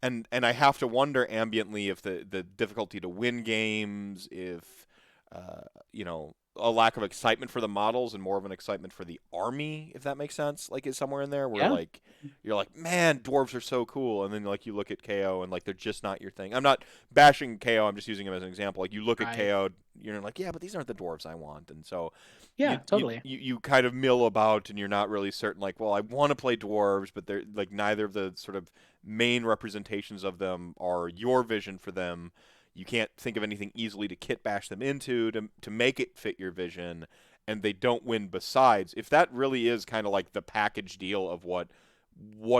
And I have to wonder ambiently if the difficulty to win games, if a lack of excitement for the models and more of an excitement for the army, if that makes sense, like is somewhere in there where Yeah. like you're like, man, dwarves are so cool, and then like you look at KO and like they're just not your thing. I'm not bashing KO, I'm just using him as an example. Like you look at Right. KO, you're like, yeah, but these aren't the dwarves I want, and so Yeah, totally. you kind of mill about and you're not really certain, like, well, I want to play dwarves, but they're like neither of the sort of main representations of them are your vision for them. You can't think of anything easily to kit bash them into to make it fit your vision, and they don't win besides. If that really is kind of like the package deal of what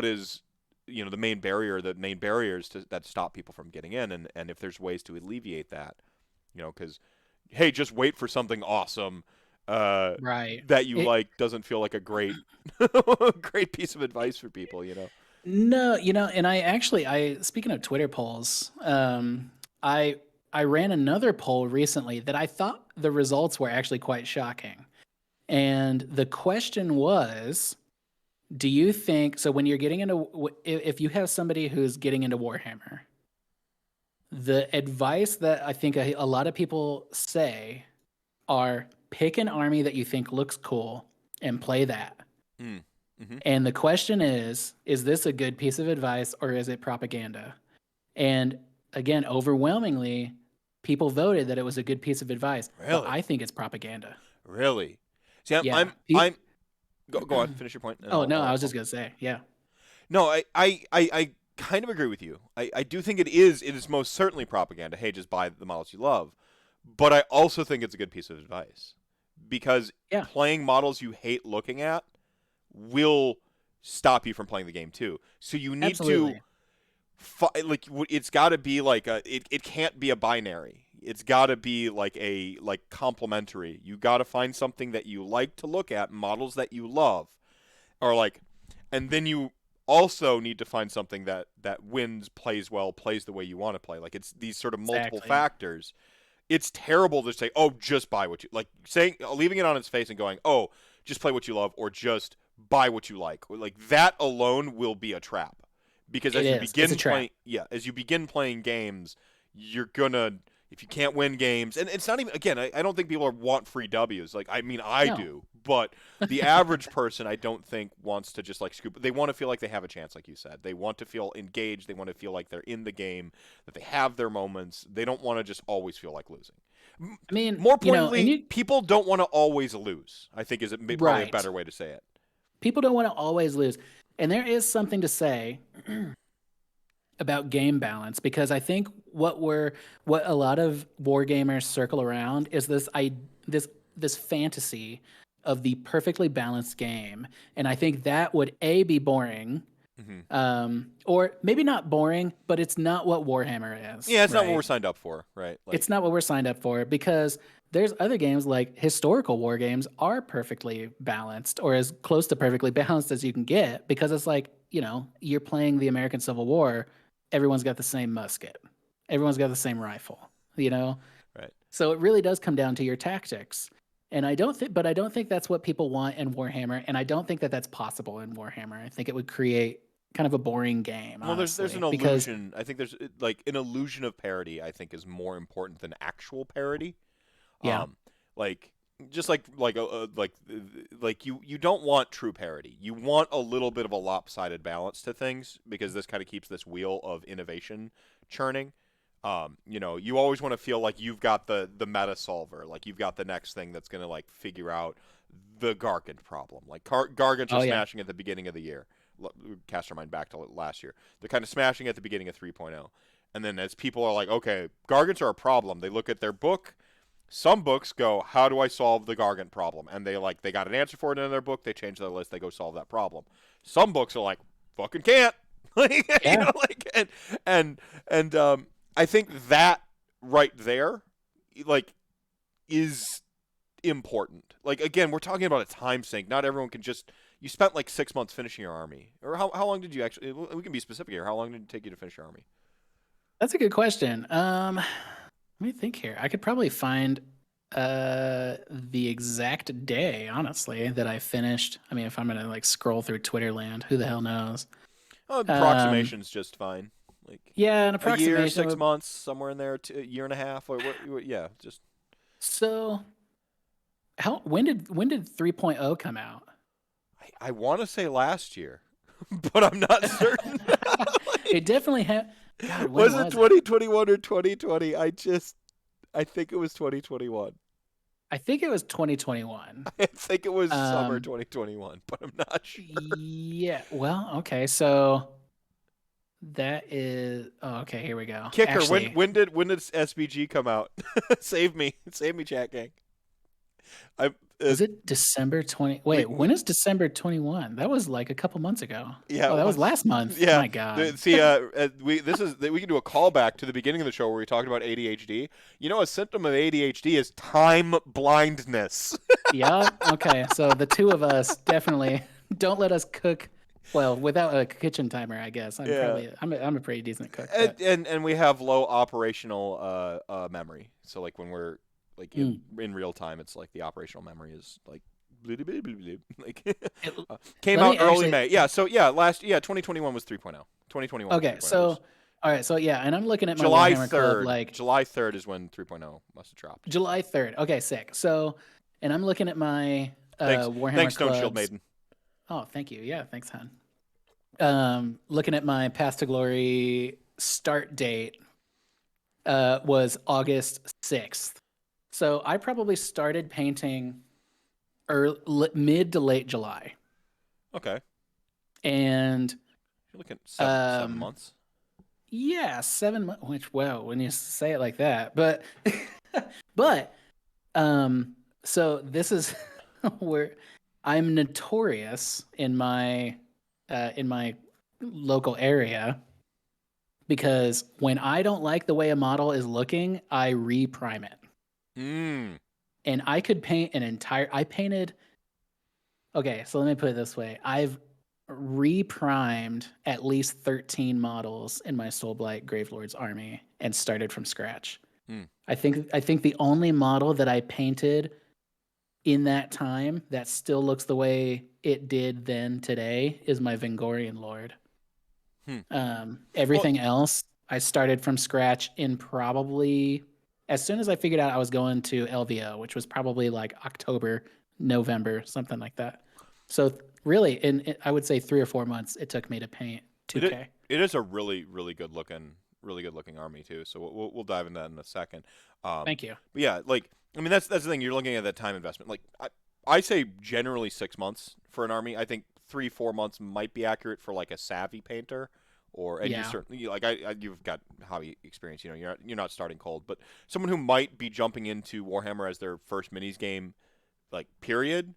is the main barriers that stop people from getting in, and if there's ways to alleviate that, because hey, just wait for something awesome Right. that you It like doesn't feel like a great great piece of advice for people. No, and I speaking of Twitter polls, I ran another poll recently that I thought the results were actually quite shocking. And the question was, do you think so when you're getting into if you have somebody who's getting into Warhammer, the advice that I think a lot of people say are pick an army that you think looks cool and play that. Mm. Hmm. And the question is this a good piece of advice or is it propaganda? And again, overwhelmingly, people voted that it was a good piece of advice, but Really? I think it's propaganda. Really? See, Yeah. I'm go on, finish your point, and Oh no, I was I'll just gonna say, yeah. No, I kind of agree with you. I do think it is most certainly propaganda. Hey, just buy the models you love. But I also think it's a good piece of advice because Yeah, playing models you hate looking at will stop you from playing the game too. So you need to absolutely. it's got to be like it can't be a binary. It's got to be like complementary. You got to find something that you like to look at, models that you love, or like, and then you also need to find something that wins, plays well, plays the way you want to play. Like it's these sort of multiple Exactly. factors. It's terrible to say, "Oh, just buy what you like," saying leaving it on its face and going, "Oh, just play what you love," or just buy what you like. Like that alone will be a trap, because It as you is. It's a begin trap. playing, as you begin playing games, you're gonna if you can't win games, and it's not even again. I don't think people want free W's. Like I mean, I No. do, but the average person, I don't think wants to just like scoop. They want to feel like they have a chance, like you said. They want to feel engaged. They want to feel like they're in the game, that they have their moments. They don't want to just always feel like losing. I mean, More and pointedly, you people don't want to always lose. I think is probably a right. better way to say it. People don't want to always lose. And there is something to say about game balance because I think what a lot of war gamers circle around is this this fantasy of the perfectly balanced game. And I think that would be boring, Hmm. or maybe not boring, but it's not what Warhammer is, Yeah, it's not what we're right? signed up for, right? Like, It's not what we're signed up for because there's other games like historical war games are perfectly balanced or as close to perfectly balanced as you can get because it's like, you're playing the American Civil War, everyone's got the same musket. Everyone's got the same rifle, you know? right. So it really does come down to your tactics. And I don't think that's what people want in Warhammer, and I don't think that that's possible in Warhammer. I think it would create kind of a boring game, Well, there's an honestly, because illusion. I think there's like an illusion of parody. I think is more important than actual parody. yeah. Um, like just like you don't want true parity. You want a little bit of a lopsided balance to things because this kind of keeps this wheel of innovation churning. You always want to feel like you've got the meta solver, like you've got the next thing that's gonna like figure out the Gargant problem. Like Gargants are Oh yeah. smashing at the beginning of the year. Cast our mind back to last year. They're kind of smashing at the beginning of 3.0. And then as people are like, okay, Gargants are a problem, they look at their book. Some books go, how do I solve the Gargant problem? And they got an answer for it in their book. They change their list. They go solve that problem. Some books are like, fucking can't. Yeah. And I think that right there, like, is important. Like again, we're talking about a time sink. Not everyone can just. You spent like 6 months finishing your army, or how long did you actually? We can be specific here. How long did it take you to finish your army? That's a good question. Let me think here. I could probably find the exact day, honestly, that I finished. I mean, if I'm gonna like scroll through Twitter land, who the hell knows? Oh, Um, approximation's just fine. Like yeah, an a year, approximation 6 months, somewhere in there, a year and a half, or what? Yeah, just so how when did 3.0 come out? I want to say last year, but I'm not certain. It Like, definitely had. God, when was it was it? 2021 or 2020? I think it was 2021. I think it was 2021. I think it was summer Um, 2021, but I'm not sure. yeah. Well, okay. So that is. Oh, okay. Here we go. Kicker, Actually, when did SBG come out? Save me, chat gang. I was it December 20? Wait, we when is December 21? That was like a couple months ago. Yeah, Oh, it that was was. last month. Yeah. My God. See, we can do a callback to the beginning of the show where we talked about ADHD. You know, a symptom of ADHD is time blindness. Yeah. Okay. So the two of us definitely don't let us cook. Well, without a kitchen timer, I guess. Yeah. I'm a pretty decent cook, And, but and we have low operational memory. So like when we're like mm, in real time, it's like the operational memory is like like it, came let out me early actually. May. Yeah, so 2021 was 3.0. 2021 was Okay. 3.0. So, all right. So yeah, and I'm looking at my July Warhammer Club 3rd. like July 3rd is when 3.0 must have dropped. July 3rd. Okay, sick. So, and I'm looking at my Thanks. Warhammer Thanks, Stone Shield Clubs. Maiden. Oh, thank you. Yeah, thanks, hon. Looking at my Path to Glory start date was August 6th. So I probably started painting mid to late July. Okay. And You're looking at seven um, months. yeah, 7 months, which, wow, when you say it like that. But But so this is where I'm notorious in my local area because when I don't like the way a model is looking, I reprime it. Mm. And I could paint an entire I painted okay, so let me put it this way. I've reprimed at least 13 models in my Soulblight Gravelords army and started from scratch. Mm. I think the only model that I painted in that time that still looks the way it did then today is my Vengorian Lord. Hmm. Everything else I started from scratch in probably as soon as I figured out I was going to LVO, which was probably like October, November, something like that. So really, I would say 3 or 4 months it took me to paint It 2K. it is a really good looking army too. So we'll dive into that in a second. Thank you. But yeah, like I mean that's the thing. You're looking at that time investment. Like I say generally 6 months for an army. I think 3-4 months might be accurate for like a savvy painter. And you Yeah. certainly like you've got hobby experience. You know you're not starting cold, but someone who might be jumping into Warhammer as their first minis game, like period,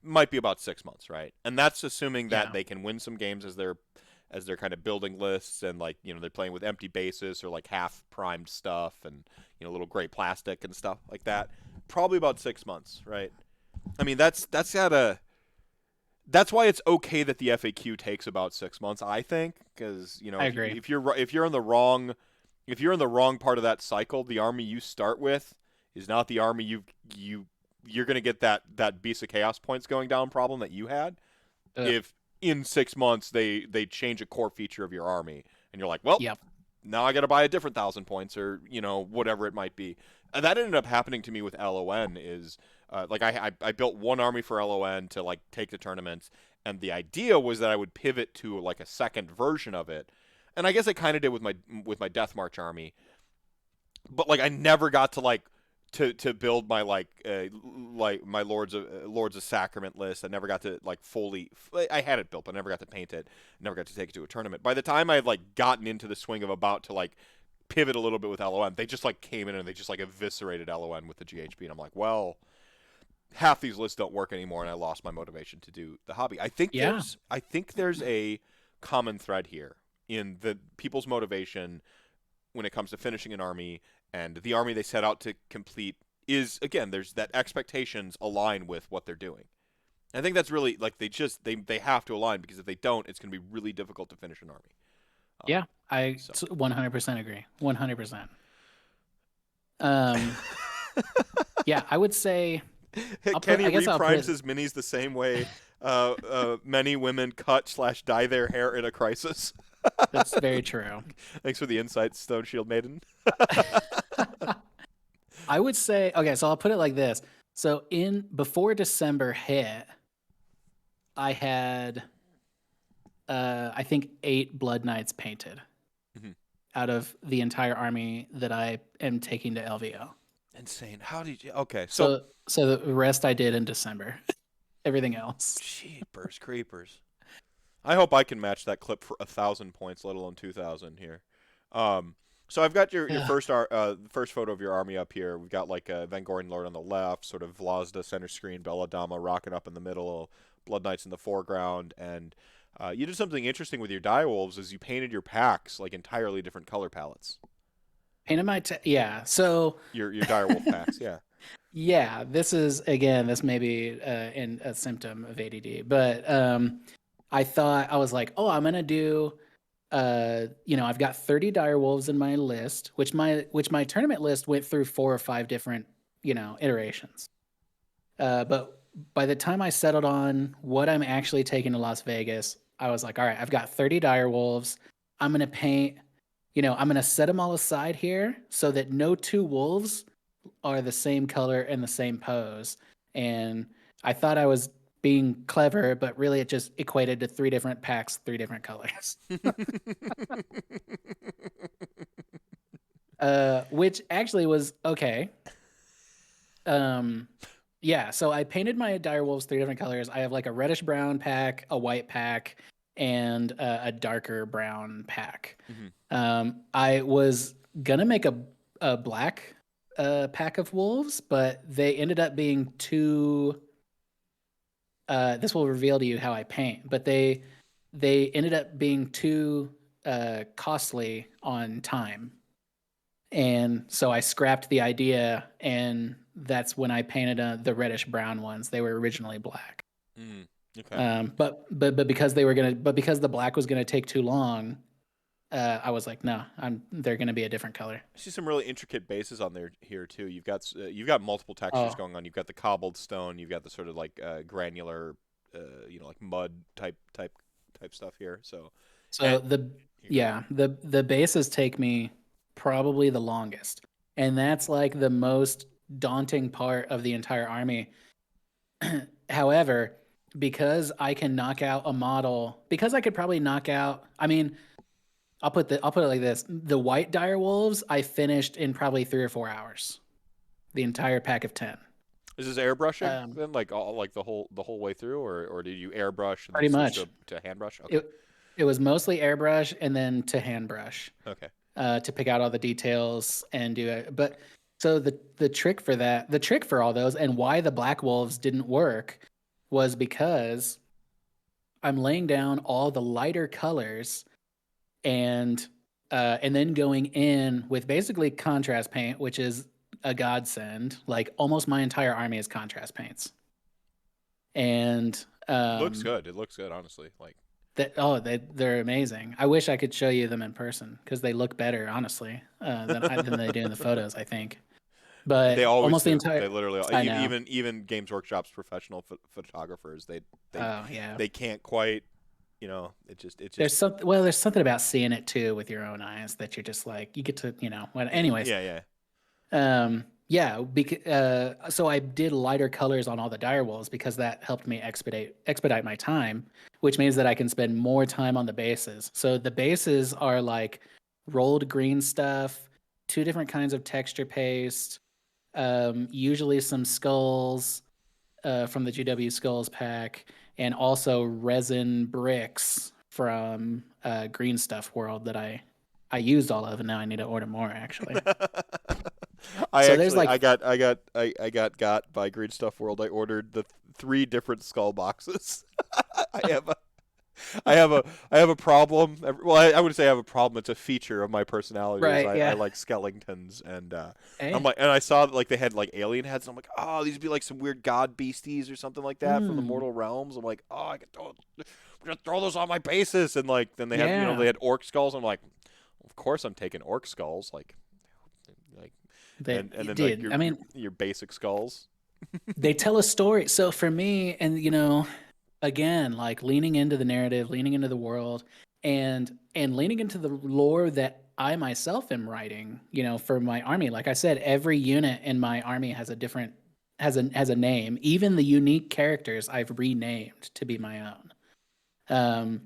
might be about 6 months, right? And that's assuming that Yeah. they can win some games as they're kind of building lists and like they're playing with empty bases or like half primed stuff and little gray plastic and stuff like that. Probably about 6 months, right? I mean that's why it's okay that the FAQ takes about 6 months, I think, because I agree. if you're in the wrong part of that cycle, the army you start with is not the army you're going to get that Beast of Chaos points going down problem that you had. Ugh. If in 6 months they change a core feature of your army, and you're like, well, Yep. now I got to buy a different 1,000 points or whatever it might be. And that ended up happening to me with LON. Is like I built one army for LON to like take the tournaments, and the idea was that I would pivot to like a second version of it, and I guess I kind of did with my Death March army, but like I never got to like to build my like my Lords of Sacrament list. I never got to like fully. I had it built, but I never got to paint it. Never got to take it to a tournament. By the time I had like gotten into the swing of about to like pivot a little bit with LON, they just like came in and they just like eviscerated LON with the GHB, and I'm like, well, half these lists don't work anymore, and I lost my motivation to do the hobby. I think Yeah. there's a common thread here in the people's motivation when it comes to finishing an army, and the army they set out to complete is, again, there's that expectations align with what they're doing. I think that's really like they have to align, because if they don't, it's going to be really difficult to finish an army. Yeah. I So. 100% agree. 100%. Yeah, I would say Kenny I guess I'll put reprimes his minis the same way many women cut/dye their hair in a crisis. that's very true. Thanks for the insight, Stone Shield Maiden. I would say, okay, so I'll put it like this. So before December hit, I had I think 8 Blood Knights painted out of the entire army that I am taking to LVO. Insane. How did you? Okay, So the rest I did in December. Everything else. Jeepers creepers. I hope I can match that clip for 1,000 points, let alone 2,000 here. So I've got your first photo of your army up here. We've got like a Vengorian Lord on the left, sort of Vlazda center screen, Belladama rocking up in the middle, Blood Knights in the foreground, and you did something interesting with your direwolves, is you painted your packs like entirely different color palettes. Painted yeah. So Your direwolf packs, yeah. yeah, this may be in a symptom of ADD, but I was like, oh, I'm gonna do I've got 30 direwolves in my list, which my tournament list went through 4 or 5 different, iterations. But by the time I settled on what I'm actually taking to Las Vegas, I was like, all right, I've got 30 direwolves. I'm gonna paint, I'm gonna set them all aside here so that no 2 wolves are the same color and the same pose. And I thought I was being clever, but really it just equated to 3 different packs, 3 different colors. Which actually was okay. Yeah, so I painted my direwolves 3 different colors. I have like a reddish brown pack, a white pack, and a darker brown pack. I was gonna make a black pack of wolves, but they ended up being too. This will reveal to you how I paint, but they ended up being too costly on time, and so I scrapped the idea, and that's when I painted the reddish brown ones. They were originally black. Mm, okay. But because because the black was gonna take too long, I was like, no, they're gonna be a different color. I see some really intricate bases on there here too. You've got multiple textures Oh, going on. You've got the cobbled stone. You've got the sort of like granular, like mud type stuff here. So, so and the you go. yeah, the bases take me probably the longest, and that's like the most daunting part of the entire army. However, because I can knock out a model, because I could probably knock out. I mean, I'll put it like this: the white dire wolves I finished in probably 3 or 4 hours. The entire pack of 10. Is this airbrushing Um, then, like all like the whole way through, or did you airbrush and then Pretty switch much. to hand brush? Okay, It it was mostly airbrush and then to hand brush okay. to pick out all the details and do it. But so the trick for that, the trick for all those, and why the black wolves didn't work was because I'm laying down all the lighter colors and then going in with basically contrast paint, which is a godsend. Like almost my entire army is contrast paints, and It looks good. It looks good, honestly. Like they're amazing. I wish I could show you them in person because they look better, honestly, than they do in the photos. I think, they but always almost the do. entire. They literally I know. even Games Workshop's professional photographers they Oh yeah. they can't quite. It's just There's something about seeing it too with your own eyes that you're just like you get to Well, anyways, yeah, yeah. yeah. So I did lighter colors on all the dire wolves because that helped me expedite my time, which means that I can spend more time on the bases. So the bases are like rolled green stuff, two different kinds of texture paste, usually some skulls from the GW Skulls pack, and also resin bricks from Green Stuff World that I used all of, and now I need to order more actually. I So there's actually like I got by Green Stuff World. I ordered the three different skull boxes. I have a I have a problem. Well, I wouldn't say I have a problem. It's a feature of my personality. Is right, I yeah. like skeletons, and I'm Hey. like, and I saw that like they had like alien heads, and I'm like, oh, these would be like some weird god beasties or something like that from the Hmm. mortal realms. I'm like, oh, I'm gonna throw those on my bases, and like then they Yeah. had orc skulls. I'm like, of course I'm taking orc skulls, like and then like Did. I mean, your basic skulls. they tell a story. So for me, and again, like leaning into the narrative, leaning into the world, and leaning into the lore that I myself am writing, for my army. Like I said, every unit in my army has a different has a name. Even the unique characters I've renamed to be my own. Um,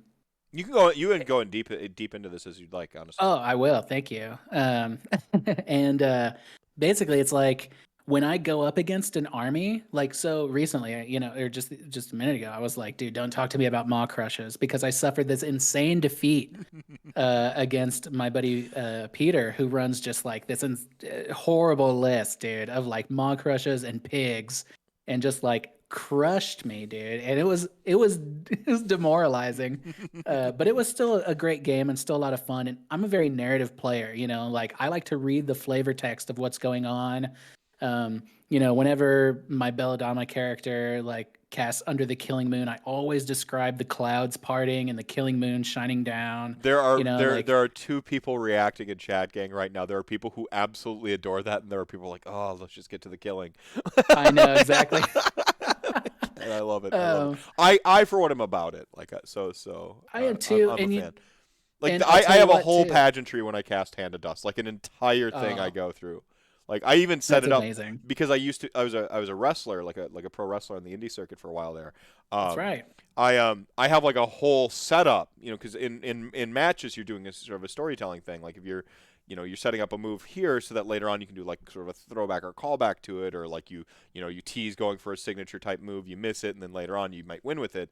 You can go in deep into this as you'd like, honestly. Oh, I will. Thank you. And basically, it's like when I go up against an army, like so recently, or just a minute ago, I was like, dude, don't talk to me about maw crushes because I suffered this insane defeat against my buddy Peter, who runs just like this horrible list, dude, of like maw crushes and pigs, and just like crushed me, dude. And it was demoralizing, but it was still a great game and still a lot of fun. And I'm a very narrative player, like I like to read the flavor text of what's going on. Whenever my Belladonna character like casts Under the Killing Moon, I always describe the clouds parting and the killing moon shining down. There Like are two people reacting in chat gang right now. There are people who absolutely adore that, and there are people like, oh, let's just get to the killing. I know exactly. And I love it. I love it. um, I for what I'm about it. Like I am too, I'm a fan. Like and I'll I tell you have a what whole too. pageantry when I cast Hand of Dust, like an entire thing I Oh, go through. Like I even set that's it up amazing. because I was a wrestler, like a pro wrestler on the indie circuit for a while there. That's Um, right. I have like a whole setup, because in matches you're doing a sort of a storytelling thing. Like if you're setting up a move here so that later on you can do like sort of a throwback or callback to it, or like you tease going for a signature type move, you miss it, and then later on you might win with it.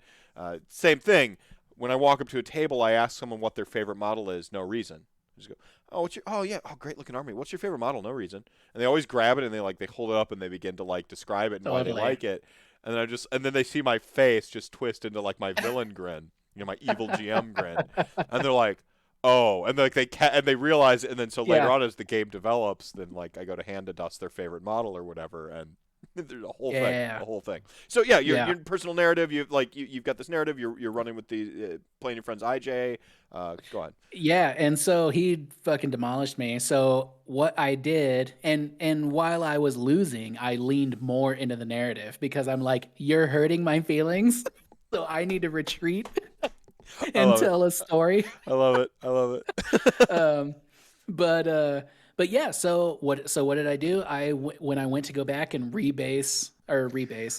Same thing. When I walk up to a table, I ask someone what their favorite model is. No reason. Just go, oh yeah, oh great looking army. What's your favorite model? No reason. And they always grab it and they hold it up and they begin to like describe it and why they Totally. like it. And then they see my face just twist into like my villain grin, my evil GM grin, and they're like, oh, and like and they realize it, and then so later Yeah. on as the game develops, then like I go to hand to dust their favorite model or whatever, and there's Yeah. a whole thing. So yeah, Yeah. your personal narrative, you've got this narrative, you're running with the playing your friend's IJ. Go on. Yeah, and so he fucking demolished me. So what I did, and while I was losing, I leaned more into the narrative because I'm like, you're hurting my feelings, so I need to retreat I and love it. tell a story. I love it. I love it. Um, but yeah. So what did I do? When I went to go back and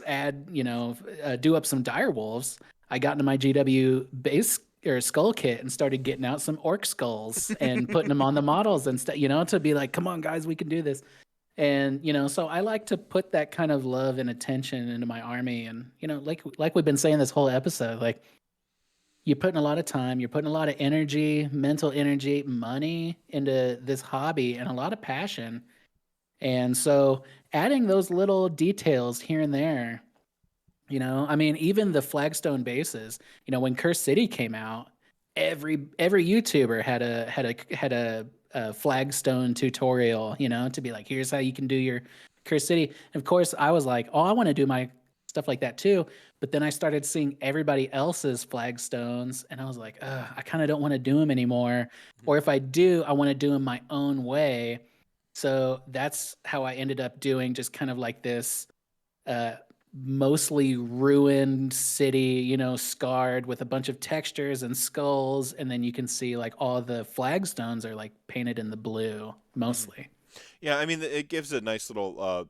add do up some dire wolves. I got into my GW base or skull kit and started getting out some orc skulls and putting them on the models and stuff. To be like, come on, guys, we can do this. And so I like to put that kind of love and attention into my army. And like we've been saying this whole episode, like you're putting a lot of time, you're putting a lot of energy, mental energy, money into this hobby and a lot of passion. And so adding those little details here and there, I mean, even the flagstone bases, when Curse City came out, every YouTuber had a flagstone tutorial, to be like, here's how you can do your Curse City. And of course, I was like, oh, I want to do my stuff like that too. But then I started seeing everybody else's flagstones, and I was like, I kind of don't want to do them anymore. Or if I do, I want to do them my own way. So that's how I ended up doing just kind of like this uh, mostly ruined city, scarred with a bunch of textures and skulls. And then you can see like all the flagstones are like painted in the blue Mhm. mostly. Yeah, I mean, it gives a nice little.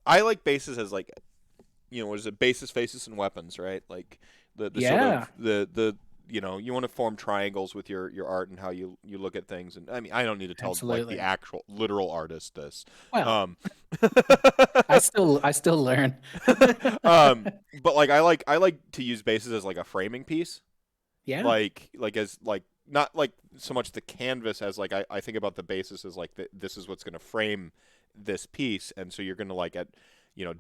I like bases as like, what is it? Bases, faces, and weapons, right? Like the sort Yeah, of the you want to form triangles with your art and how you look at things. And I mean, I don't need to tell like the absolutely. actual literal artist this. Well, Um, I still learn. but like I like to use bases as like a framing piece, Yeah, like as like not like so much the canvas as like I think about the basis as like this is what's going to frame this piece, and so you're going to like at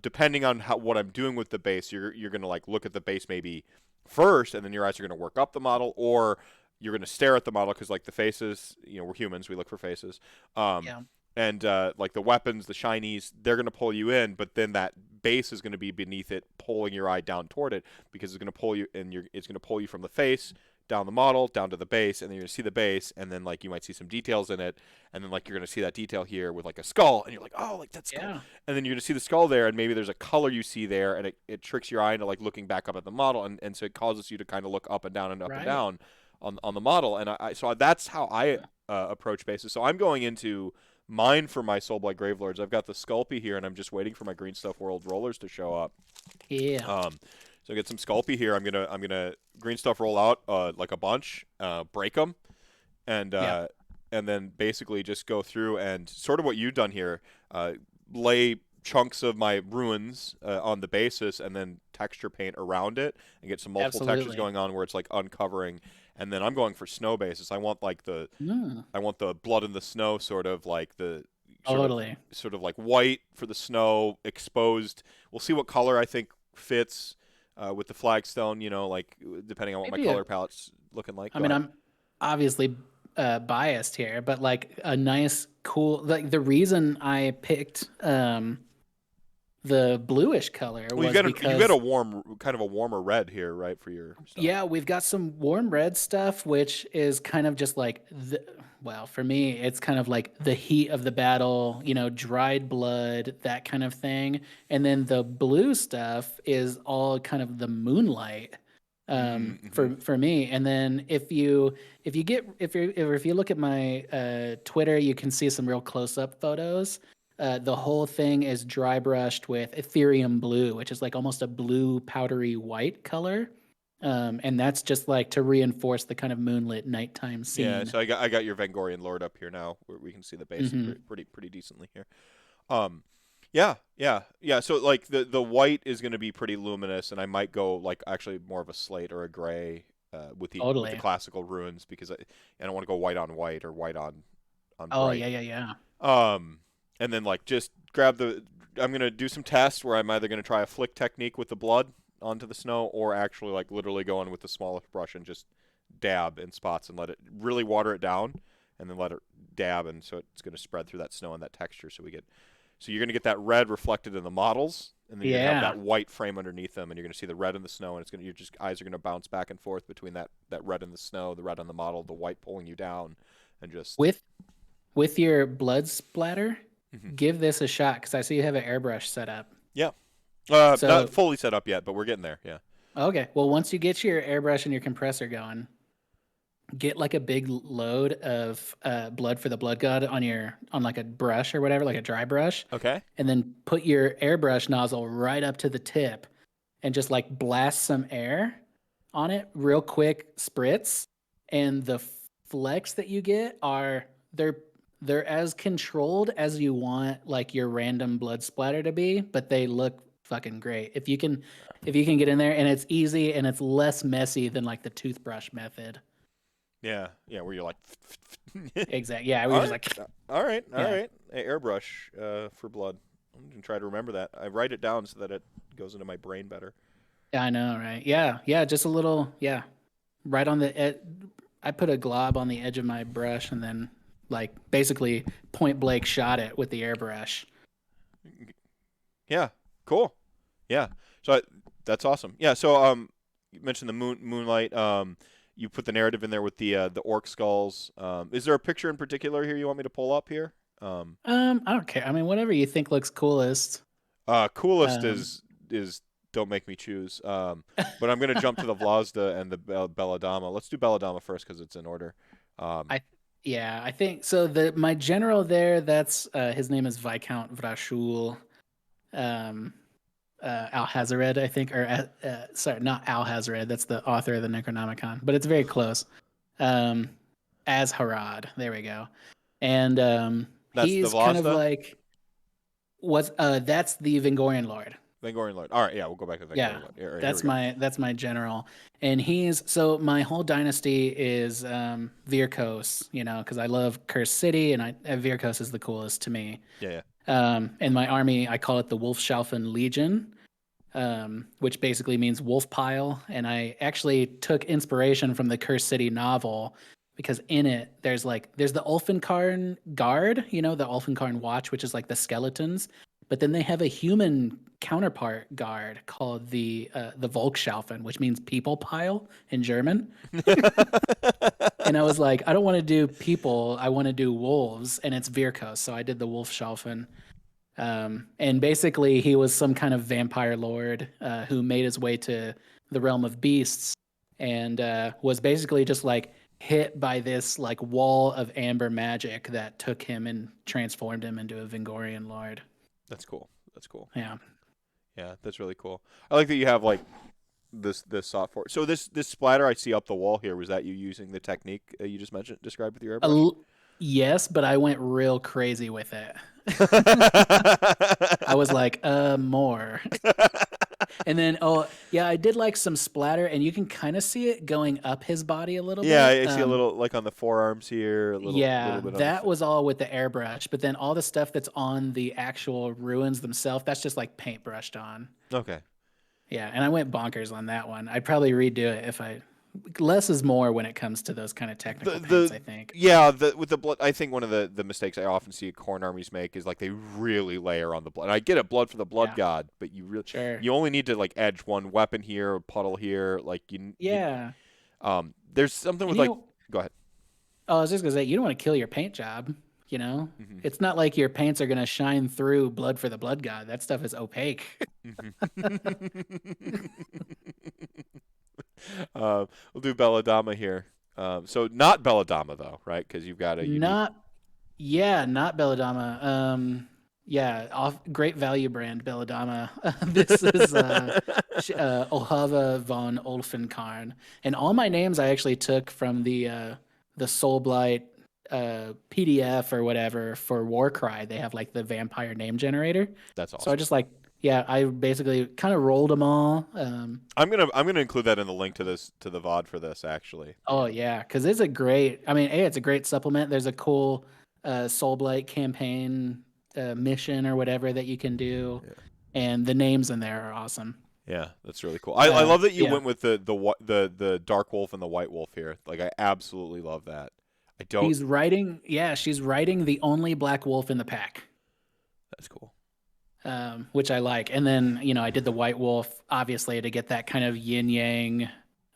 depending on what I'm doing with the base, you're going to like look at the base maybe first, and then your eyes are going to work up the model, or you're going to stare at the model because like the faces, we're humans, we look for faces. Um, yeah, and like the weapons, the shinies, they're going to pull you in, but then that base is going to be beneath it, pulling your eye down toward it because it's going to pull you, and it's going to pull you from the face down the model down to the base, and then you're going to see the base, and then like you might see some details in it, and then like you're going to see that detail here with like a skull, and you're like, oh, like that skull, yeah, and then you're going to see the skull there, and maybe there's a color you see there, and it tricks your eye into like looking back up at the model, and so it causes you to kind of look up and down and up and right. down on the model, and so that's how I approach bases. So I'm going into mine for my Soulblight Gravelords. I've got the Sculpey here, and I'm just waiting for my Green Stuff World rollers to show up. Yeah, So I get some Sculpey here. I'm gonna Green Stuff roll out like a bunch, break them, and yeah, uh, and then basically just go through and sort of what you've done here, lay chunks of my ruins on the basis, and then texture paint around it, and get some multiple textures absolutely. going on where it's like uncovering. And then I'm going for snow basis. Mm, I want the blood in the snow, sort of like the totally. sort of like white for the snow exposed. We'll see what color I think fits with the flagstone. Like depending on what my Maybe color palette's looking like. I Go mean, ahead. I'm obviously biased here, but like a nice, cool, like the reason I picked the bluish color Well, was you've got because a warm, kind of a warmer red here, right, for your stuff. yeah, we've got some warm red stuff, which is kind of just like well, for me, it's kind of like the heat of the battle, dried blood, that kind of thing. And then the blue stuff is all kind of the moonlight Mm-hmm. for me. And then if you look at my Twitter, you can see some real close up photos. The whole thing is dry brushed with ethereum blue, which is like almost a blue powdery white color. And that's just like to reinforce the kind of moonlit nighttime Yeah, scene. so I got your Vangorian Lord up here now, where we can see the base Hmm. pretty decently here. Um, yeah. So like the white is going to be pretty luminous, and I might go like actually more of a slate or a gray with the Totally. classical runes because I don't want to go white on white or white on Oh bright. yeah, yeah, yeah. And then like just grab the. I'm gonna do some tests where I'm either gonna try a flick technique with the blood onto the snow, or actually like literally go in with the smallest brush and just dab in spots and let it really water it down, and then let it dab, and so it's gonna spread through that snow and that texture. So you're gonna get that red reflected in the models, and then you're gonna have Yeah. that white frame underneath them, and you're gonna see the red in the snow, and your just eyes are gonna bounce back and forth between that red in the snow, the red on the model, the white pulling you down, and just. With with your blood splatter, Mhm. give this a shot because I see you have an airbrush set up. Yeah. Not So fully set up yet, but we're getting there. Yeah. okay, well once you get your airbrush and your compressor going, get like a big load of blood for the blood god on like a brush or whatever, like a dry brush, Okay. and then put your airbrush nozzle right up to the tip and just like blast some air on it real quick, spritz, and the flecks that you get are they're they're as controlled as you want like your random blood splatter to be, but they look fucking great. If you can get in there, and it's easy and it's less messy than like the toothbrush method. Yeah. Yeah. Where you're like. Exactly. Yeah, we were All just right. like All right. All yeah. right. Hey, airbrush for blood. I'm gonna try to remember that. I write it down so that it goes into my brain better. Yeah, I know, right? Yeah, yeah, just a little, yeah, right on the I put a glob on the edge of my brush and then like basically point blank shot it with the airbrush. Yeah. Cool. Yeah. So that's awesome. Yeah. So you mentioned the moonlight. You put the narrative in there with the orc skulls. Is there a picture in particular here you want me to pull up here? I don't care. I mean, whatever you think looks coolest. Coolest Um, is don't make me choose. But I'm gonna jump to the Vlazda and the Belladama. Let's do Belladama first because it's in order. Um, I yeah, I think so. The my general there, that's his name is Viscount Vrashul, um, Alhazared, I think, or sorry, not Alhazared. That's the author of the Necronomicon, but it's very close. Um, as Harad, there we go, and that's the he's kind of Vlazda, like what's that's the Vingorian Lord. Vangorian Lord. All right, yeah, we'll go back to Yeah, Vangorian Lord. Here we that's go. my general, and he's so my whole dynasty is Virkos, because I love Cursed City, and Virkos is the coolest to me. Yeah, yeah. And my army, I call it the Wolfschalfen Legion, which basically means wolf pile. And I actually took inspiration from the Cursed City novel because in it there's the Ulfenkarn Guard, the Ulfenkarn Watch, which is like the skeletons, but then they have a human counterpart guard called the Volksschalfen, which means people pile in German. And I was like, I don't want to do people, I want to do wolves, and it's Virkos, so I did the Wolfschalfen. And basically, he was some kind of vampire lord who made his way to the realm of beasts and was basically just like hit by this like wall of amber magic that took him and transformed him into a Vingorian lord. That's cool. That's cool. Yeah. Yeah, that's really cool. I like that you have like this software. So this splatter I see up the wall here, was that you using the technique you just mentioned described with your A airbrush? yes, but I went real crazy with it. I was like, more. And then, oh, yeah, I did like some splatter, and you can kind of see it going up his body a little Yeah, bit. I see a little like on the forearms here, a little Yeah, bit on the. that was all with the airbrush, but then all the stuff that's on the actual ruins themselves, that's just like paint brushed on. Okay. Yeah, and I went bonkers on that one. I'd probably redo it if I less is more when it comes to those kind of technical paints, The I think. yeah, with the blood, I think one of the mistakes I often see corn armies make is like they really layer on the blood. I get it, blood for the blood Yeah, god, but sure. you only need to like edge one weapon here, a puddle here, like Yeah. there's something with And like. Go ahead. oh, I was just gonna say, you don't want to kill your paint job, you know? Hmm. It's not like your paints are gonna shine through blood for the blood god. That stuff is opaque. We'll do Belladama here. So not Belladama though, right? Because you've got a unique. Not Yeah, not Belladama. Yeah, great value brand Belladama. This is Ohava von Olfenkarn, and all my names I actually took from the Soulblight PDF or whatever for Warcry. They have like the vampire name generator, That's so I awesome. just like Yeah, I basically kind of rolled them all. I'm gonna include that in the link to the VOD for this actually. Oh yeah, because it's a great. I mean, it's a great supplement. There's a cool Soulblight campaign mission or whatever that you can do, Yeah. and the names in there are awesome. Yeah, that's really cool. I love that you Yeah, went with the dark wolf and the white wolf here. Like I absolutely love that. I don't. she's riding. Yeah, she's riding the only black wolf in the pack, That's cool. which I like. And then I did the white wolf obviously to get that kind of yin yang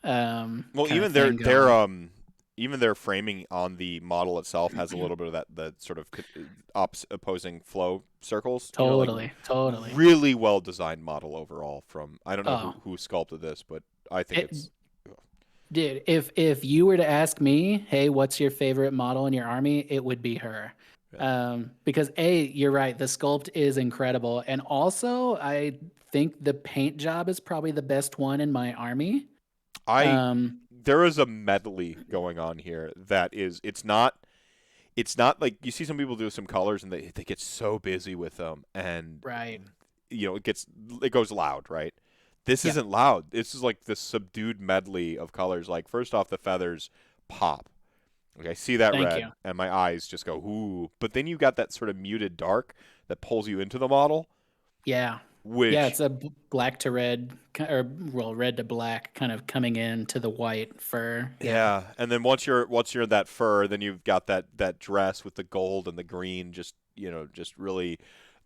Well, kind of even their thing going. even their framing on the model itself has a little bit of that sort of opposing flow circles. Like Totally, totally. really well designed model overall. From I don't know Oh, who sculpted this, but I think it, it's dude, if you were to ask me, hey, what's your favorite model in your army? It would be her. yeah. Because you're right, the sculpt is incredible. And also I think the paint job is probably the best one in my army. I Um, there is a medley going on here that is it's not like you see some people do some colors and they get so busy with them and right. it goes loud, right? This Yep. isn't loud. This is like this subdued medley of colors. Like first off, the feathers pop. Like I see that Thank red you. and my eyes just go ooh. But then you got that sort of muted dark that pulls you into the model, Yeah. Yeah, which it's a black to red or well, red to black kind of coming into the white fur. Yeah. yeah. And then once you're in that fur, then you've got that dress with the gold and the green, just really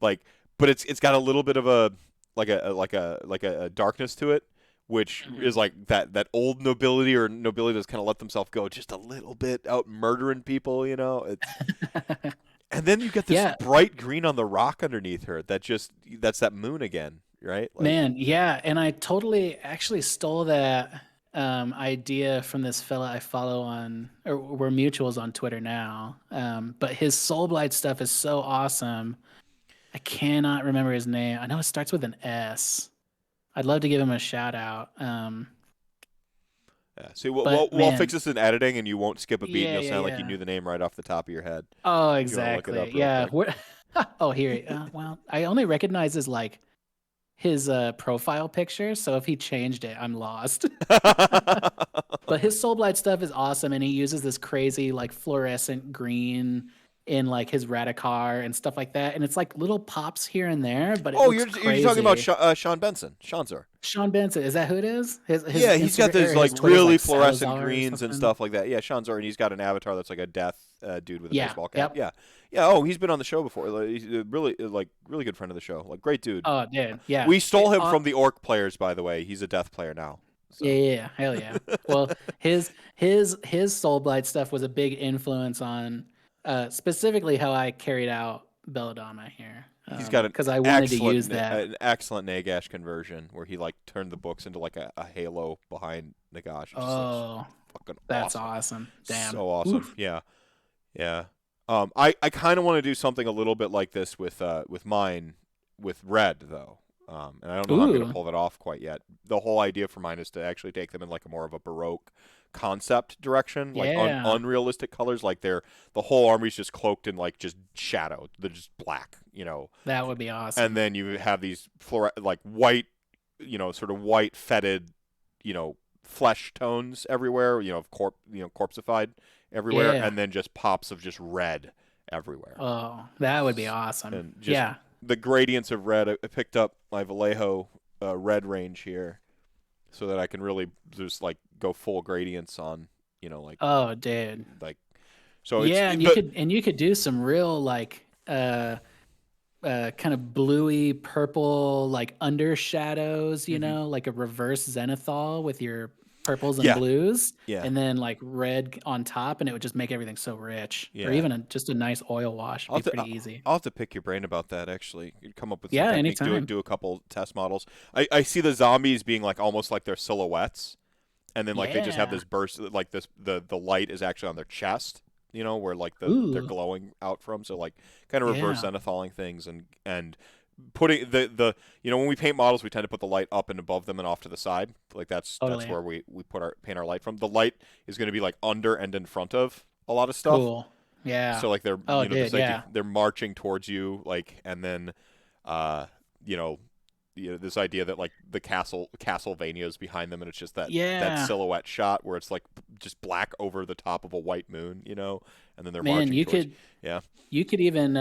like. But it's got a little bit of a like a darkness to it, which Mhm. is like that old nobility or nobility that's kind of let themselves go just a little bit out murdering people. It's and then you get this Yeah, bright green on the rock underneath her that's that moon again, right? Like man, yeah, and I totally actually stole that idea from this fella I follow on, or we're mutuals on Twitter now. But his Soulblight stuff is so awesome. I cannot remember his name. I know it starts with an S. I'd love to give him a shout out. yeah. See, we'll, But we'll, we'll fix man, this in editing, and you won't skip a beat, and yeah, you'll yeah, sound like you yeah. knew the name right off the top of your head. Oh, If you want to look it exactly. up real Yeah. quick. Oh, here. Well, I only recognize his profile picture, so if he changed it, I'm lost. But his Soulblight stuff is awesome, and he uses this crazy like fluorescent green in like his Radicar and stuff like that, and it's like little pops here and there, but it Oh, looks you're talking about crazy. Sean Benson, Shanzar. Sean Benson, is that who it is? His Yeah, he's got Instagram those or like his Twitter's really like fluorescent Salazar or greens and something. stuff like that. Yeah, Shanzar, and he's got an avatar that's like a death dude with a Yeah. baseball cap. Yep. Yeah, yeah. Oh, he's been on the show before. Like, he's a really good friend of the show. Like great dude. Oh, dude. Yeah. We stole him from the Orc players, by the way. He's a death player now. Yeah, So yeah, yeah. Hell yeah. Well, his Soulblight stuff was a big influence on specifically how I carried out Belladonna here. he's got Because I wanted to use that. an excellent Nagash conversion where he like turned the books into like a halo behind Nagash. It just looks Oh, fucking that's awesome. awesome. Damn. So awesome. Oof. Yeah. Yeah. I kind of want to do something a little bit like this with mine with red though. And I don't know how I'm going to Ooh. pull that off quite yet. The whole idea for mine is to actually take them in like a more of a Baroque concept direction, like Yeah. unrealistic colors. Like the whole army's just cloaked in like just shadow. They're just black. That would be And awesome. then you have these like white, sort of white fetid, flesh tones everywhere. Corpseified everywhere, Yeah. and then just pops of just red everywhere. Oh, that would be awesome. And just Yeah. the gradients of red. I picked up my Vallejo red range here, so that I can really just like go full gradients on, like Oh, dude. like. So Yeah, and but you could do some real like kind of bluey purple like under shadows, mhm. like a reverse zenithal with your purples and Yeah, blues, yeah, and then like red on top, and it would just make everything so rich. Or yeah. even just a nice oil wash would I'll be have to pretty easy. I'll have to pick your brain about that. Actually, you'd come up with some Yeah, technique. Do anytime. do a couple test models. I see the zombies being like almost like their silhouettes, and then like they just have Yeah. this burst, like the light is actually on their chest. Where like they're Ooh. glowing out from. So like kind of reverse Yeah. zenithaling things and putting the when we paint models, we tend to put the light up and above them and off to the side. Like that's Totally. where we paint our light from. The light is going to be like under and in front of a lot of stuff. Cool. Yeah. So like Oh, there's dude. like Yeah. they're marching towards you, like, and then, uh, you know, this idea that like the Castlevania is behind them, and it's just that Yeah. silhouette shot where it's like just black over the top of a white moon, and then they're Man, marching towards. Yeah. you could even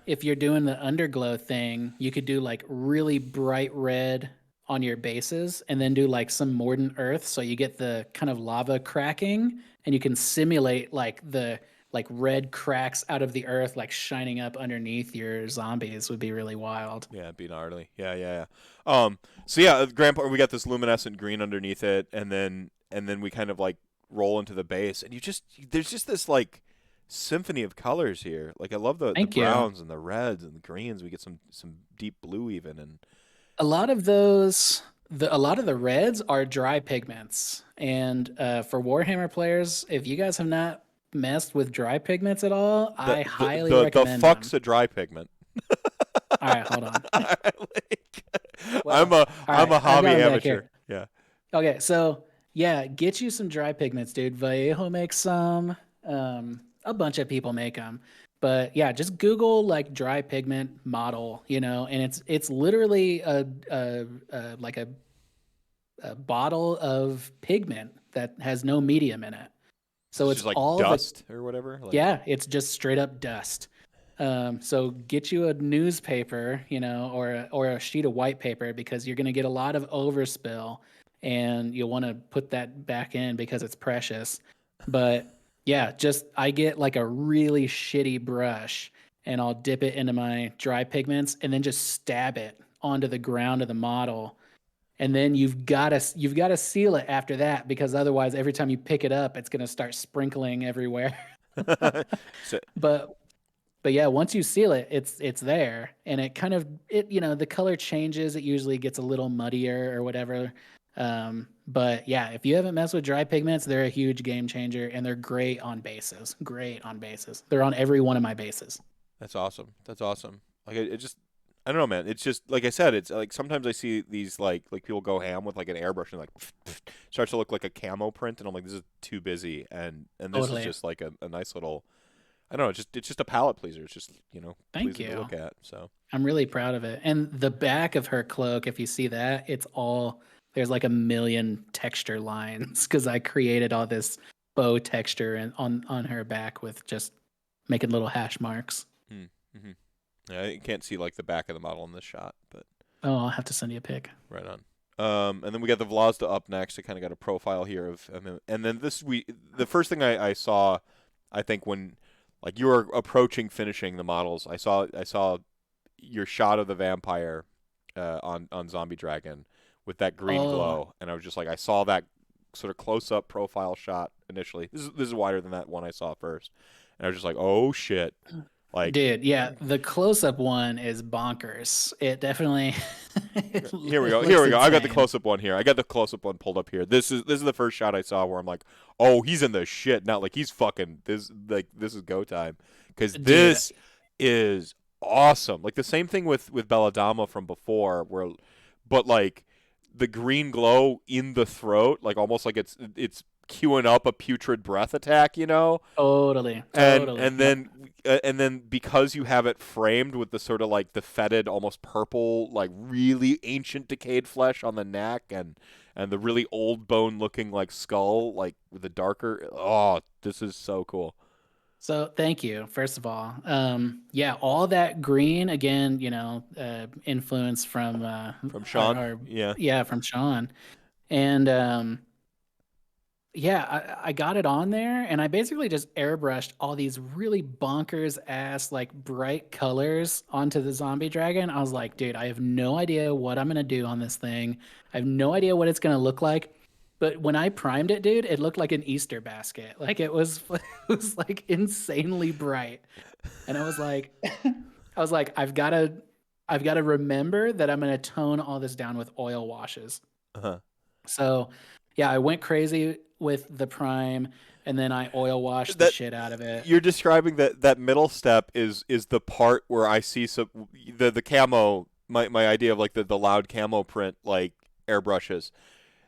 if you're doing the underglow thing, you could do like really bright red on your bases and then do like some mordant earth so you get the kind of lava cracking and you can simulate like the like red cracks out of the earth like shining up underneath your zombies would be really wild. Yeah, it'd be gnarly. Yeah. So yeah, Grandpa, we got this luminescent green underneath it, and then we kind of like roll into the base, and there's just this like symphony of colors here. Like I love the Thank you. browns and the reds and the greens. We get some deep blue even, and A lot of those, a lot of the reds are dry pigments. And for Warhammer players, if you guys have not messed with dry pigments at all, I highly the recommend fuck's them. a dry pigment. All right, hold on. I'm Well, I'm a I've got hobby 'em back amateur. here. Yeah. Okay, so yeah, get you some dry pigments, dude. Vallejo makes some. A bunch of people make them, but yeah, just Google like dry pigment model, and it's literally a like a bottle of pigment that has no medium in it. So it's just like all dust or whatever. Like, yeah, it's just straight up dust. So get you a newspaper, or a sheet of white paper because you're going to get a lot of overspill, and you'll want to put that back in because it's precious. But yeah, I get like a really shitty brush, and I'll dip it into my dry pigments, and then just stab it onto the ground of the model. And then you've got to seal it after that because otherwise, every time you pick it up, it's going to start sprinkling everywhere. so, But yeah, once you seal it, it's there, and it kind of the color changes. It usually gets a little muddier or whatever. But yeah, if you haven't messed with dry pigments, they're a huge game changer, and they're great on bases. Great on bases. They're on every one of my bases. That's awesome. That's awesome. Like it just, I don't know, man. It's just like I said. It's like sometimes I see these like people go ham with like an airbrush and like starts to look like a camo print, and I'm like, this is too busy. And this Totally. is just like a nice little. I don't know. It's just a palette pleaser. It's just Thank pleasing to you. look at. So I'm really proud of it. And the back of her cloak, if you see that, there's like a million texture lines because I created all this bow texture and on her back with just making little hash marks. mm-hmm. Yeah, I can't see like the back of the model in this shot, but Oh, I'll have to send you a pic. right on. And then we got the Vlasta up next. I kind of got a profile here of, and then the first thing I saw, I think when like you were approaching finishing the models, I saw your shot of the vampire on Zombie Dragon with that green glow, and I was just like, I saw that sort of close up profile shot initially. This is wider than that one I saw first, and I was just like, oh shit. Like, dude, yeah, the close-up one is bonkers. It definitely. Here we go. I got the close-up one here. I got the close-up one pulled up here. This is the first shot I saw where I'm like, oh, he's in the shit. Not like he's fucking this. Like this is go time because this is awesome. Like the same thing with Belladama from before, but like the green glow in the throat, like almost like it's queuing up a putrid breath attack, Totally. And then because you have it framed with the sort of like the fetid, almost purple, like really ancient decayed flesh on the neck, and the really old bone looking like skull, like with the darker. Oh, this is so cool. So thank you, first of all. Yeah, all that green again, influence from Sean. yeah, from Sean, and yeah, I got it on there, and I basically just airbrushed all these really bonkers ass like bright colors onto the zombie dragon. I was like, dude, I have no idea what I'm gonna do on this thing. I have no idea what it's gonna look like. But when I primed it, dude, it looked like an Easter basket. Like it was it was like insanely bright. And I was like I've gotta remember that I'm gonna tone all this down with oil washes. Uh-huh. So yeah, I went crazy with the prime, and then I oil washed the shit out of it. You're describing that middle step is the part where I see the camo, my idea of like the loud camo print like airbrushes.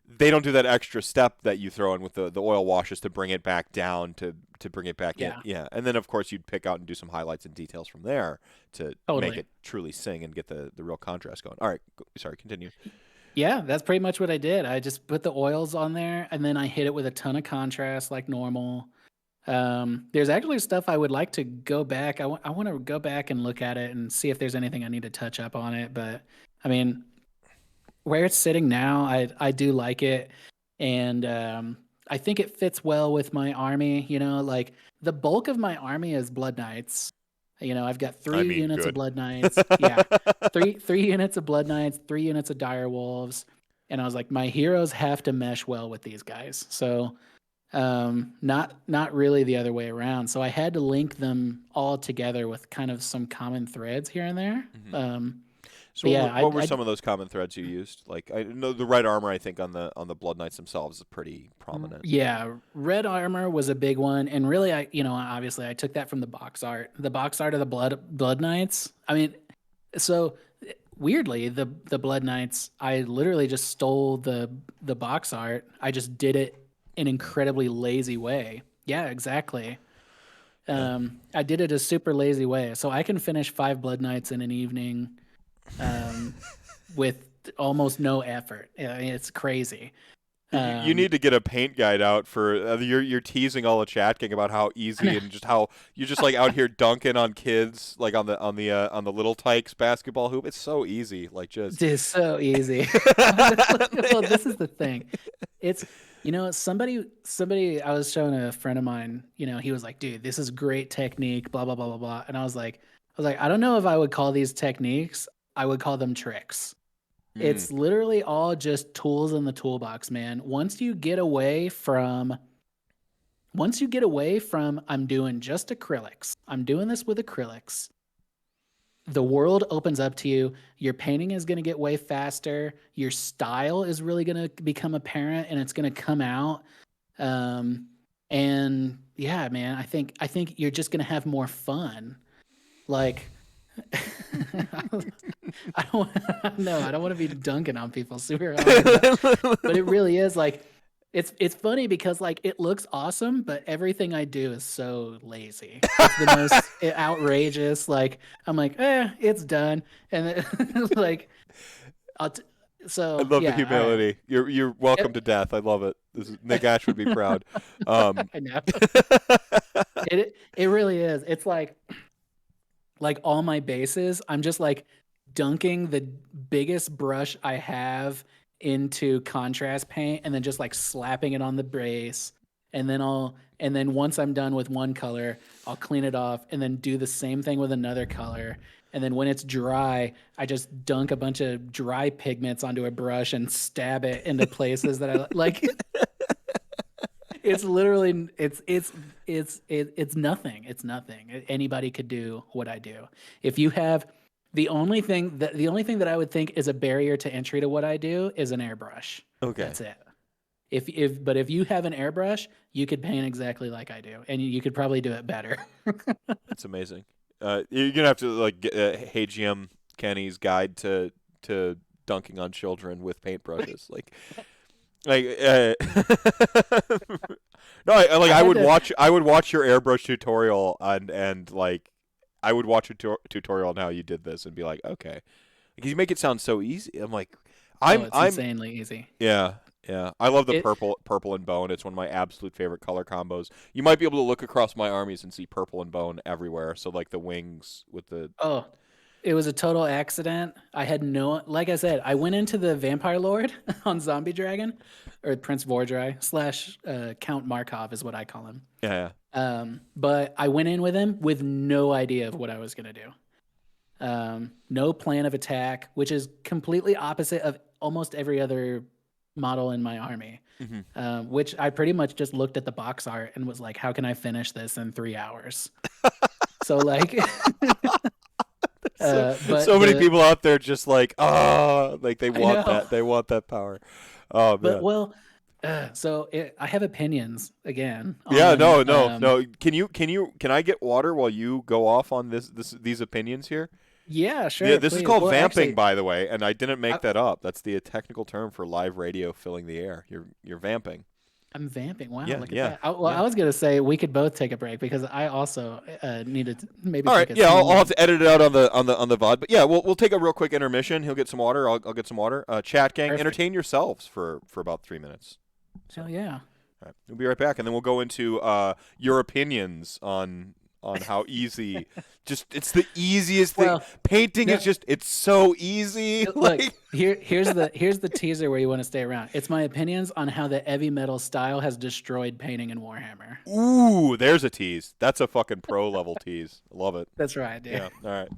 they don't do that extra step that you throw in with the oil washes to bring it back down to bring it back in. Yeah, Yeah, and then of course you'd pick out and do some highlights and details from there to make totally. it truly sing and get the real contrast going. All right, sorry, continue. Yeah, that's pretty much what I did. I just put the oils on there and then I hit it with a ton of contrast like normal. There's actually stuff I would like to go back. I want to go back and look at it and see if there's anything I need to touch up on it. But I mean, where it's sitting now, I do like it, and I think it fits well with my army. You know, like the bulk of my army is Blood Knights. You know, I've got I three mean, units of good. Blood Knights. Yeah, three units of Blood Knights, 3 units of Dire Wolves, and I was like, my heroes have to mesh well with these guys. So not really the other way around. So I had to link them all together with kind of some common threads here and there. Hmm. Um, So but yeah, what were some of those common threads you used? Like I know the red armor. I think on the Blood Knights themselves is pretty prominent. yeah, red armor was a big one, and really, obviously, I took that from the box art of the Blood Knights. I mean, so weirdly, the Blood Knights, I literally just stole the box art. I just did it an incredibly lazy way. Yeah, exactly. Yeah. I did it a super lazy way, so I can finish 5 Blood Knights in an evening, um, with almost no effort. Yeah, it's crazy. You Um, need to get a paint guide out for you're teasing all the chat gang about how easy and just how you're just like out here dunking on kids like on the little tykes basketball hoop. It's so easy, like just. it is so easy. Well, this is the thing. It's somebody I was showing a friend of mine, he was like, dude, this is great technique, blah blah blah blah blah. And I was like, I don't know if I would call these techniques. I would call them tricks. Mm. It's literally all just tools in the toolbox, man. Once you get away from I'm doing just acrylics. I'm doing this with acrylics. The world opens up to you. Your painting is going to get way faster. Your style is really going to become apparent and it's going to come out. Um, and yeah, man, I think you're just going to have more fun. Like I don't no, I don't want to be dunking on people super hard, but it really is like it's funny because like it looks awesome, but everything I do is so lazy. It's the most outrageous. Like I'm like, it's done, and then, like I'll t- I so love the yeah, all right. humility. You're welcome It- to death. I love it. This is Nick Ash would be proud. I know it really is. It's like all my bases, I'm just like dunking the biggest brush I have into contrast paint and then just like slapping it on the base. And then once I'm done with one color, I'll clean it off and then do the same thing with another color. And then when it's dry, I just dunk a bunch of dry pigments onto a brush and stab it into places that I like. It's literally it's nothing. It's nothing. Anybody could do what I do. If you have the only thing that I would think is a barrier to entry to what I do is an airbrush. Okay. That's it. If you have an airbrush, you could paint exactly like I do, and you could probably do it better. That's amazing. You're gonna have to like get Hey GM Kenny's guide to dunking on children with paintbrushes. Like no, I I had would to. watch your airbrush tutorial and like I would watch a tutorial on how you did this and be like, okay, because you make it sound so easy. I'm like, Oh, it's I'm insanely easy. yeah. Yeah, I love the It. purple and bone. It's one of my absolute favorite color combos. You might be able to look across my armies and see purple and bone everywhere. So like the wings with the Oh, it was a total accident. I had like I said, I went into the Vampire Lord on Zombie Dragon, or Prince Vordry slash Count Markov is what I call him. yeah. But I went in with him with no idea of what I was gonna do. No plan of attack, which is completely opposite of almost every other model in my army. Hmm. Which I pretty much just looked at the box art and was like, how can I finish this in 3 hours? So like, So, but so many the people out there just like, oh, like I know. they want that power. Oh But man. well, I have opinions again Yeah, on. no. Can I get water while you go off on these opinions here? Yeah, Yeah, sure, this is please. called Well, vamping, actually, by the way, and I didn't I, make that up. That's the technical term for live radio filling the air. You're vamping. I'm vamping. Wow, Yeah, look at yeah, that. Well, yeah. I was gonna say we could both take a break because I also needed to maybe All right, take a yeah, I'll have sneeze. to edit it out on the VOD, but yeah, we'll take a real quick intermission. He'll get some water. I'll get some water. Chat gang, Perfect. entertain yourselves for about 3 minutes. So, Hell yeah. all right, we'll be right back, and then we'll go into your opinions on how easy. Just it's the easiest thing. Well, Painting no, is just it's so easy. look, Like, here's the teaser where you want to stay around. It's my opinions on how the heavy metal style has destroyed painting in Warhammer. ooh, there's a tease. That's a fucking pro level tease. I love it. That's right, dude. Yeah. All right.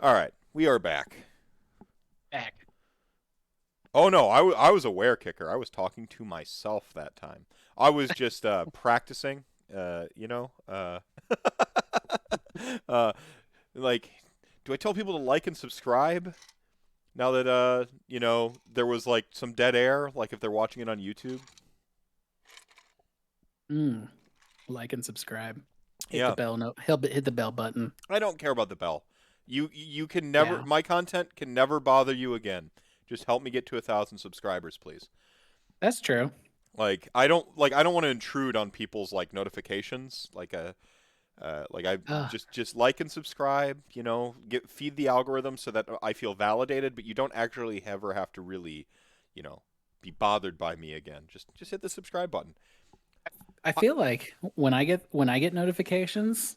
All right, we are back. Back. Oh no, I was aware kicker. I was talking to myself that time. I was just practicing. You know, uh, like, do I tell people to like and subscribe now that you know, there was like some dead air, like if they're watching it on YouTube? Like and subscribe. Hit the Yeah, bell. No, hit the bell button. I don't care about the bell. You can never. Yeah, My content can never bother you again. Just help me get to 1,000 subscribers, please. that's true. I don't want to intrude on people's like notifications. Like I Ugh. just like and subscribe. You know, feed the algorithm so that I feel validated. But you don't actually ever have to really, you know, be bothered by me again. Just hit the subscribe button. I feel like when I get notifications,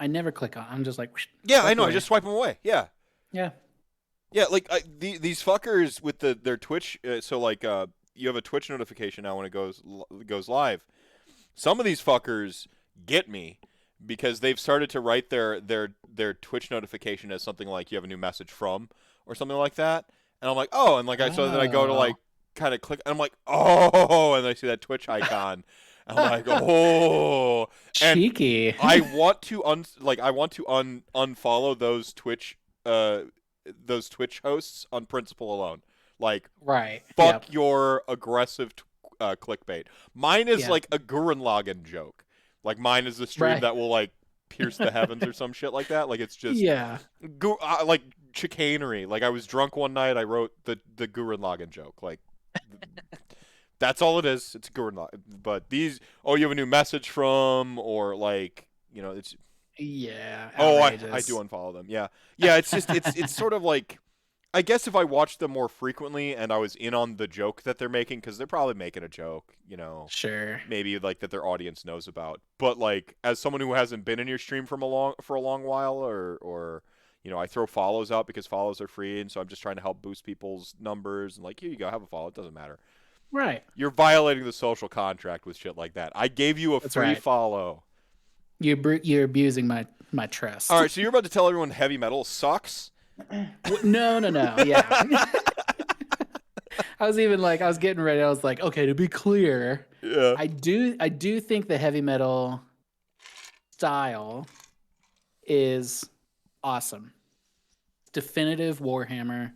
I never click on. I'm just like, whoosh, Yeah, I swipe know. I away. just swipe them away. Yeah. Yeah. Yeah, like these fuckers with their Twitch. So like, you have a Twitch notification now when it goes live. Some of these fuckers get me because they've started to write their Twitch notification as something like you have a new message from or something like that, and I'm like, oh, and like so then I go to like Oh, kind of click, and I'm like, oh, and I see that Twitch icon, and I'm like, oh, and cheeky. I want to unfollow those Twitch hosts on principle alone. Like, Right. fuck Yep. your aggressive clickbait. Mine is Yeah. like a Gurren Lagann joke. Like mine is the stream Right. that will like pierce the heavens or some shit like that. Like it's just Yeah. like chicanery. Like I was drunk one night, I wrote the Gurren Lagann joke. Like that's all it is. It's Gurren Lagann. But these, oh, you have a new message from, or like, you know, it's, Yeah. oh, I do Outrageous. unfollow them. Yeah. Yeah, it's just it's sort of like, I guess if I watched them more frequently and I was in on the joke that they're making, because they're probably making a joke, you know, Sure. maybe like that their audience knows about. But like as someone who hasn't been in your stream for a long while, or you know, I throw follows out because follows are free, and so I'm just trying to help boost people's numbers. And like, here you go, have a follow. It doesn't matter. Right. You're violating the social contract with shit like that. I gave you a That's free right. follow. You're abusing my All trust. right, so you're about to tell everyone heavy metal sucks. No, no, no. Yeah. I was getting ready. I was like, okay, to be clear, Yeah. I do think the heavy metal style is awesome. Definitive Warhammer.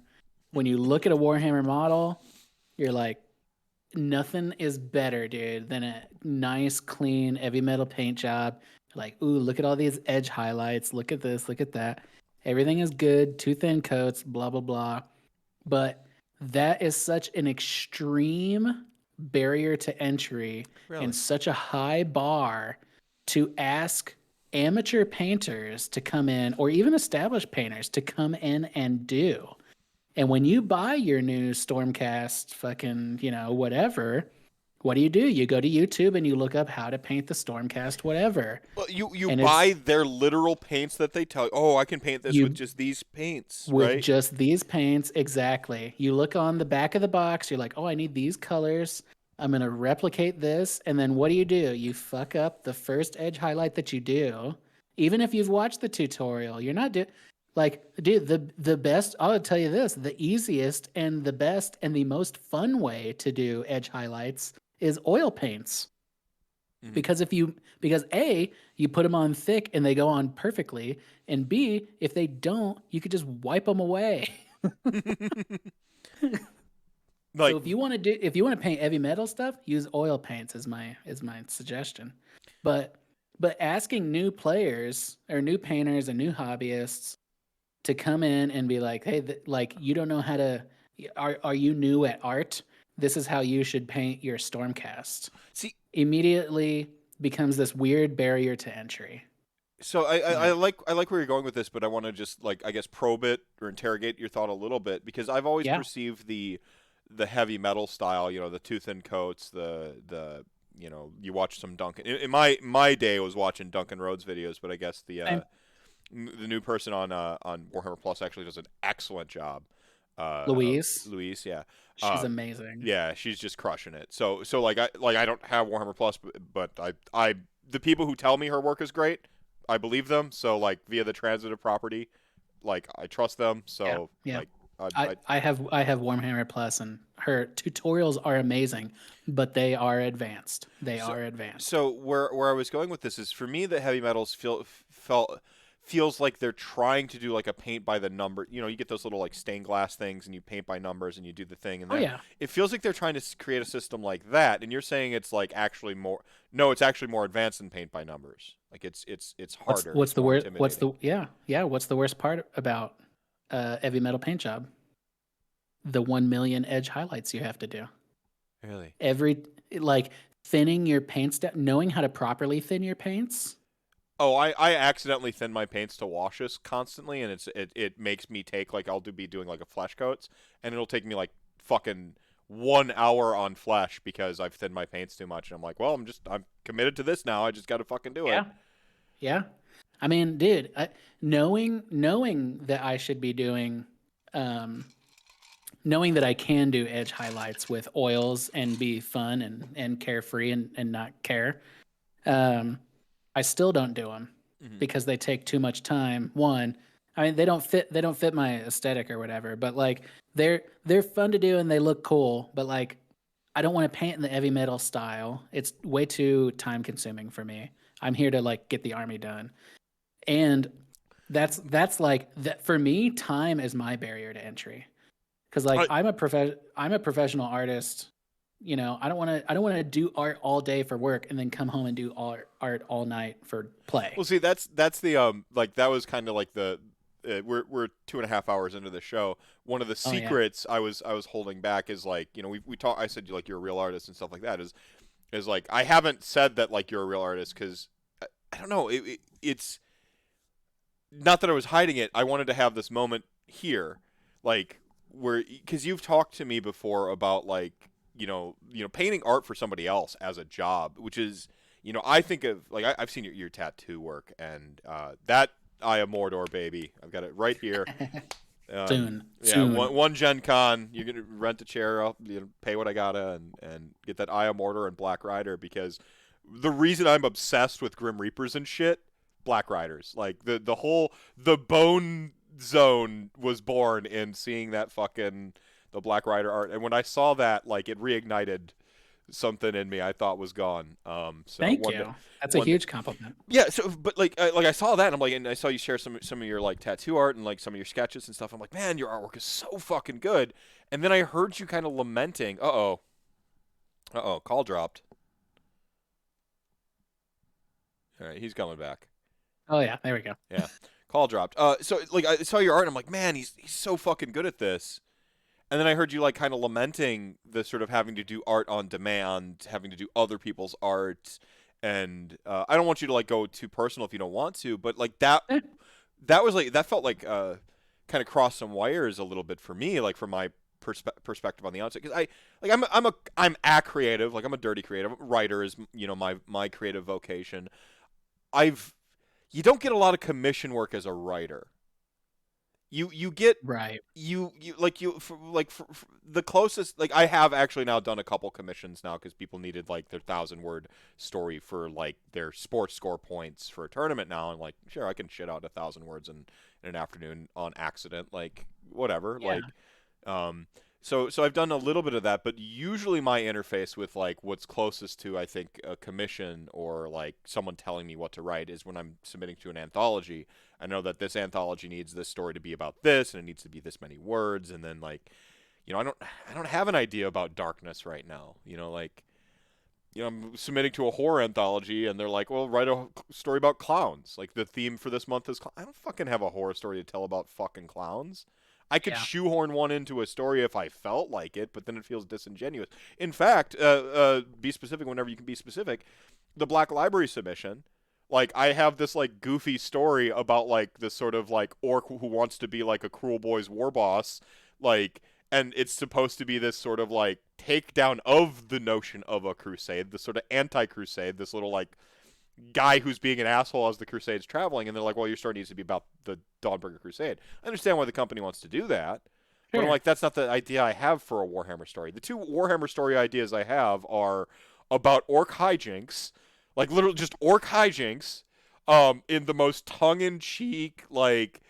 When you look at a Warhammer model, you're like, nothing is better, dude, than a nice, clean, heavy metal paint job. Like, ooh, look at all these edge highlights. Look at this, look at that. Everything is good, too thin coats, blah, blah, blah. But that is such an extreme barrier to entry and Really? such a high bar to ask amateur painters to come in, or even established painters to come in and do. And when you buy your new Stormcast fucking, whatever, what do? You go to YouTube and you look up how to paint the Stormcast whatever. Well, you And buy it's their literal paints that they tell you, oh, I can paint this with you just these paints, with right? just these paints, exactly. You look on the back of the box, you're like, oh, I need these colors. I'm going to replicate this. And then what do? You fuck up the first edge highlight that you do. Even if you've watched the tutorial, you're not doing like, dude, the best, I'll tell you this, the easiest and the best and the most fun way to do edge highlights is oil paints. Mhm. Because A, you put them on thick and they go on perfectly, and B, if they don't, you could just wipe them away. So Like, if you want to paint heavy metal stuff, use oil paints is my suggestion. But asking new players or new painters and new hobbyists to come in and be like, hey, like, you don't know how to, are you new at art? This is how you should paint your Stormcast. see, Immediately becomes this weird barrier to entry. so I Like, like where you're going with this, but I want to just like, I guess, probe it or interrogate your thought a little bit, because I've always yeah, perceived the heavy metal style, you know, the too thin coats, the you know, you watch some Duncan. In my day, I was watching Duncan Rhodes videos, but I guess same. the new person on Warhammer Plus actually does an excellent job. Louise, Luis, yeah. she's amazing. Yeah, she's just crushing it. So like I don't have Warhammer Plus, but I the people who tell me her work is great, I believe them. So like via the transitive property, like I trust them. So Yeah. like I I have Warhammer Plus, and her tutorials are amazing, but they are advanced. They so are advanced. so where I was going with this is, for me, the heavy metals feels like they're trying to do like a paint by the number. You know, you get those little like stained glass things and you paint by numbers and you do the thing, and Oh yeah. it feels like they're trying to create a system like that. And you're saying it's like actually more, no, it's actually more advanced than paint by numbers. Like it's harder, What's it's the more worst? What's intimidating. the yeah? What's the worst part about heavy metal paint job? The 1 million edge highlights you have to do. Really? Every like thinning your paints down, knowing how to properly thin your paints. Oh, I accidentally thin my paints to washes constantly, and it makes me take, like, be doing like a flesh coats, and it'll take me like fucking 1 hour on flesh because I've thinned my paints too much, and I'm like, well, I'm committed to this now. I just got to fucking do it. Yeah. Yeah. I mean, dude, knowing that I should be doing um knowing that I can do edge highlights with oils and be fun and carefree and not care. Um, I still don't do them Hmm. because they take too much time. One, I mean they don't fit my aesthetic or whatever, but like they're fun to do and they look cool, but like I don't want to paint in the heavy metal style. It's way too time consuming for me. I'm here to like get the army done. And that's like that for me, time is my barrier to entry. Cuz like I, I'm a professional artist. You know, I don't want to do art all day for work and then come home and do art all night for play. well, see, that's the like that was kind of like the we're 2.5 hours into the show. One of the Oh yeah. secrets I was holding back is, like, we talk. I said, like, you're a real artist and stuff like that. Is like, I haven't said that, like, you're a real artist because I don't know. It's not that I was hiding it. I wanted to have this moment here, like, where, because you've talked to me before about, like, painting art for somebody else as a job, which is, I think of, like, I've seen your tattoo work, and that I am Mordor, baby. I've got it right here. Soon. Yeah, Soon. one Gen Con, you're gonna rent a chair up, pay what I gotta, and get that Eye of Mordor and Black Rider, because the reason I'm obsessed with Grim Reapers and shit, Black Riders, like the Bone Zone was born in seeing that fucking the Black Rider art, and when I saw that, like, it reignited something in me I thought was gone. So Thank you. That's a one day, huge compliment. yeah. So, but like I saw that, and I'm like, and I saw you share some of your, like, tattoo art and, like, some of your sketches and stuff. I'm like, man, your artwork is so fucking good. And then I heard you kind of lamenting. Call dropped. All right, he's coming back. Oh yeah, there we go. Yeah, call dropped. So, like, I saw your art, and I'm like, man, he's so fucking good at this. And then I heard you, like, kind of lamenting the sort of having to do art on demand, having to do other people's art, and I don't want you to, like, go too personal if you don't want to, but, like, Eh, that was like, that felt like kind of crossed some wires a little bit for me, like, from my perspective on the outside, because I'm a creative, like, I'm a dirty creative. Writer is, my creative vocation. I've You don't get a lot of commission work as a writer. You get right. you like you for the closest, like, I have actually now done a couple commissions now because people needed, like, their 1,000-word story for, like, their sports score points for a tournament now, and, like, sure, I can shit out 1,000 words in an afternoon on accident, like, whatever, Yeah. like, um so I've done a little bit of that, but usually my interface with, like, what's closest to, I think, a commission or, like, someone telling me what to write is when I'm submitting to an anthology. I know that this anthology needs this story to be about this, and it needs to be this many words, and then, like, I don't have an idea about darkness right now. Like, I'm submitting to a horror anthology, and they're like, well, write a story about clowns. Like, the theme for this month is I don't fucking have a horror story to tell about fucking clowns. I could Yeah. shoehorn one into a story if I felt like it, but then it feels disingenuous. In fact, be specific whenever you can be specific. The Black Library submission, like, I have this, like, goofy story about, like, this sort of, like, orc who wants to be, like, a cruel boy's war boss, like, and it's supposed to be this sort of, like, takedown of the notion of a crusade, the sort of anti-crusade, this little, like, guy who's being an asshole as the crusade's traveling, and they're like, well, your story needs to be about the Dawnbreaker Crusade. I understand why the company wants to do that, but I'm Sure. like, that's not the idea I have for a Warhammer story. The two Warhammer story ideas I have are about orc hijinks, like, literally just orc hijinks, in the most tongue-in-cheek, like,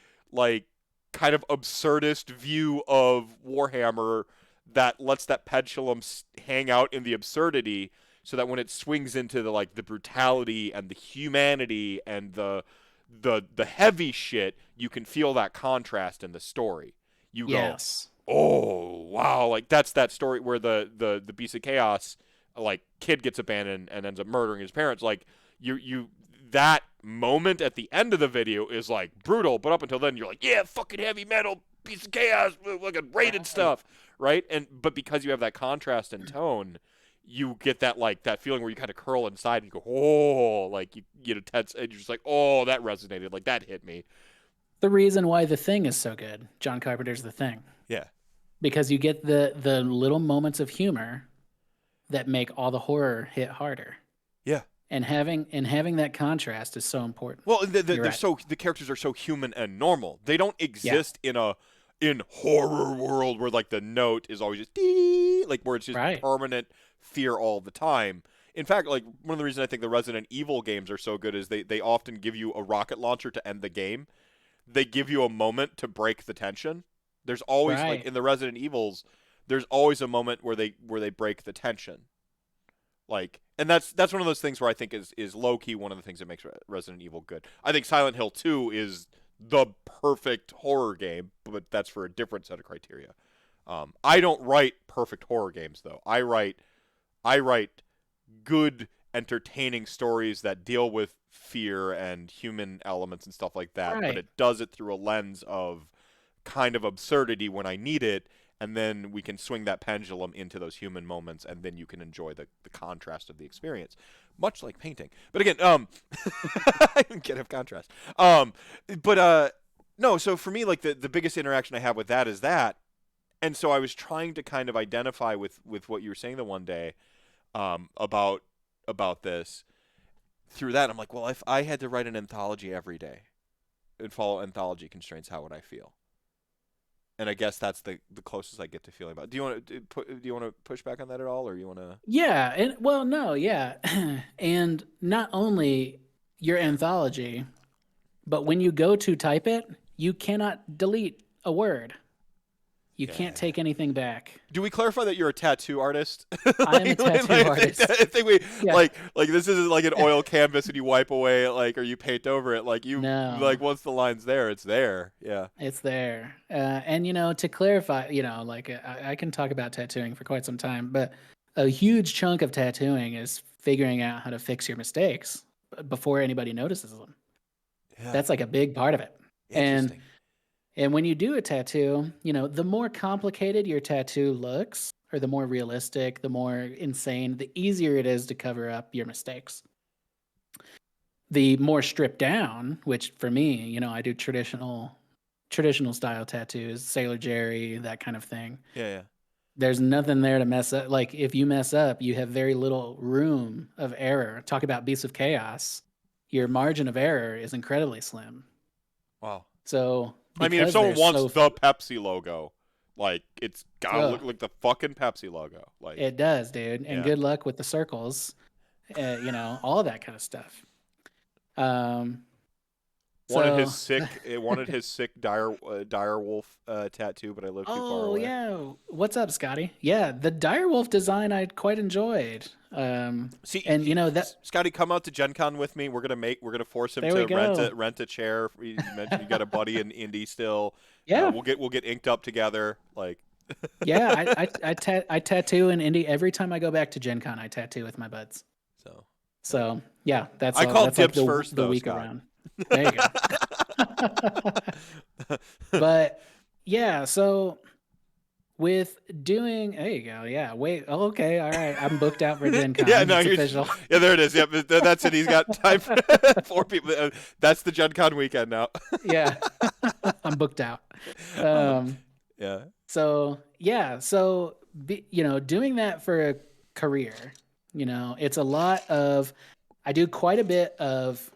kind of absurdist view of Warhammer that lets that pendulum hang out in the absurdity, so that when it swings into the like the brutality and the humanity and the heavy shit, you can feel that contrast in the story. You Yes. go, oh wow, like that's that story where the Beast of Chaos, like, kid gets abandoned and ends up murdering his parents. Like you that moment at the end of the video is like brutal, but up until then you're like, yeah, fucking heavy metal, Beast of Chaos, fucking rated stuff, right? But because you have that contrast in tone, you get that like that feeling where you kind of curl inside and you go, oh, like you know, tense, and you're just like, oh, that resonated, like that hit me. The reason why The Thing is so good, John Carpenter's The Thing, Yeah. because you get the little moments of humor that make all the horror hit harder. Yeah. And having that contrast is so important. Well, they're right. so, the characters are so human and normal. They don't exist in horror world where like the note is always just dee, like where it's just permanent fear all the time. In fact, like one of the reasons I think the Resident Evil games are so good is they often give you a rocket launcher to end the game. They give you a moment to break the tension. There's always like in the Resident Evils, there's always a moment where they break the tension. Like, and that's one of those things where I think is low key one of the things that makes Resident Evil good. I think Silent Hill 2 is the perfect horror game, but that's for a different set of criteria. I don't write perfect horror games though. I write good, entertaining stories that deal with fear and human elements and stuff like that, but it does it through a lens of kind of absurdity when I need it, and then we can swing that pendulum into those human moments, and then you can enjoy the contrast of the experience, much like painting. But again, I can't have contrast. No, so for me, like the biggest interaction I have with that is that, and so I was trying to kind of identify with what you were saying the one day, about this. Through that, I'm like, well, if I had to write an anthology every day and follow anthology constraints, how would I feel? And I guess that's the closest I get to feeling about it. Do you want to push back on that at all, or you want to? Yeah, and well, no, yeah, and not only your anthology, but when you go to type it, you cannot delete a word. You can't take anything back. Do we clarify that you're a tattoo artist? I am a tattoo artist. I think we like this isn't like an oil canvas and you wipe away like, or you paint over it. Like you, like once the line's there, it's there. Yeah, it's there. And you know, to clarify, you know, like I can talk about tattooing for quite some time, but a huge chunk of tattooing is figuring out how to fix your mistakes before anybody notices them. Yeah. That's like a big part of it. Interesting. And when you do a tattoo, you know, the more complicated your tattoo looks, or the more realistic, the more insane, the easier it is to cover up your mistakes. The more stripped down, which for me, you know, I do traditional style tattoos, Sailor Jerry, that kind of thing. Yeah. There's nothing there to mess up. Like if you mess up, you have very little room of error. Talk about Beasts of Chaos. Your margin of error is incredibly slim. Wow. So I mean, if someone wants the Pepsi logo, like it's gotta look like the fucking Pepsi logo. Like it does, dude. And good luck with the circles, you know, all that kind of stuff. Wanted his sick dire wolf tattoo, but I lived too far away. Oh yeah, what's up, Scotty? Yeah, the dire wolf design I quite enjoyed. See, and you know that Scotty, come out to Gen Con with me. We're gonna force him to rent a chair. You mentioned you got a buddy in Indy still. Yeah, we'll get inked up together. Like, yeah, I tattoo in Indy every time I go back to Gen Con. I tattoo with my buds. So yeah, that's I call like dibs first the week Scott. Around. There you go. But yeah, so with doing, there you go. Yeah, wait. Oh, okay, all right. I'm booked out for Gen Con. Yeah, no, it's official. Yeah, there it is. Yeah, that's it. He's got time for 4 people. That's the Gen Con weekend now. Yeah, I'm booked out. Yeah. So yeah, you know, doing that for a career, you know, it's a lot of. I do quite a bit of.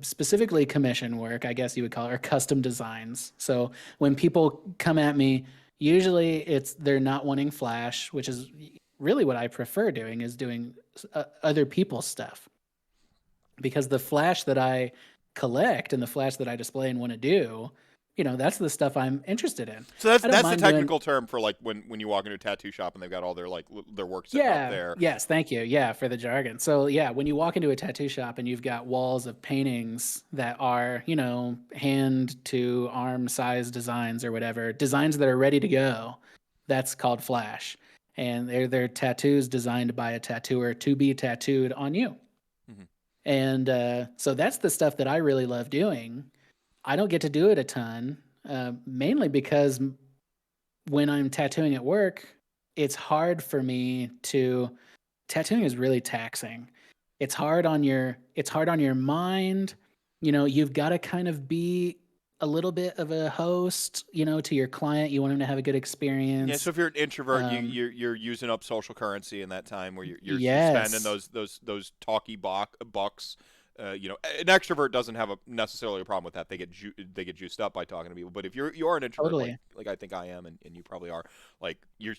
Specifically commission work, I guess you would call it, or custom designs. So when people come at me, usually they're not wanting Flash, which is really what I prefer doing, is doing other people's stuff. Because the Flash that I collect and the Flash that I display and want to do that's the stuff I'm interested in. So I don't that's the mind doing. technical term for like when you walk into a tattoo shop and they've got all their their work sitting up Yeah. there. Yes. Thank you. Yeah, for the jargon. So yeah, when you walk into a tattoo shop and you've got walls of paintings that are, hand to arm size designs or whatever, designs that are ready to go, that's called flash. And they're tattoos designed by a tattooer to be tattooed on you. Mm-hmm. And so that's the stuff that I really love doing. I don't get to do it a ton, mainly because when I'm tattooing at work, it's hard for me to. Tattooing is really taxing. It's hard on your mind. You've got to kind of be a little bit of a host, to your client. You want them to have a good Yeah, so experience. if you're an introvert, Um, you're using up social currency in that time where you're spending yes, those talky bucks. An extrovert doesn't have necessarily a problem with that. They get juiced up by talking to people. But if you are an introvert, totally. like I think I am, and you probably are, like you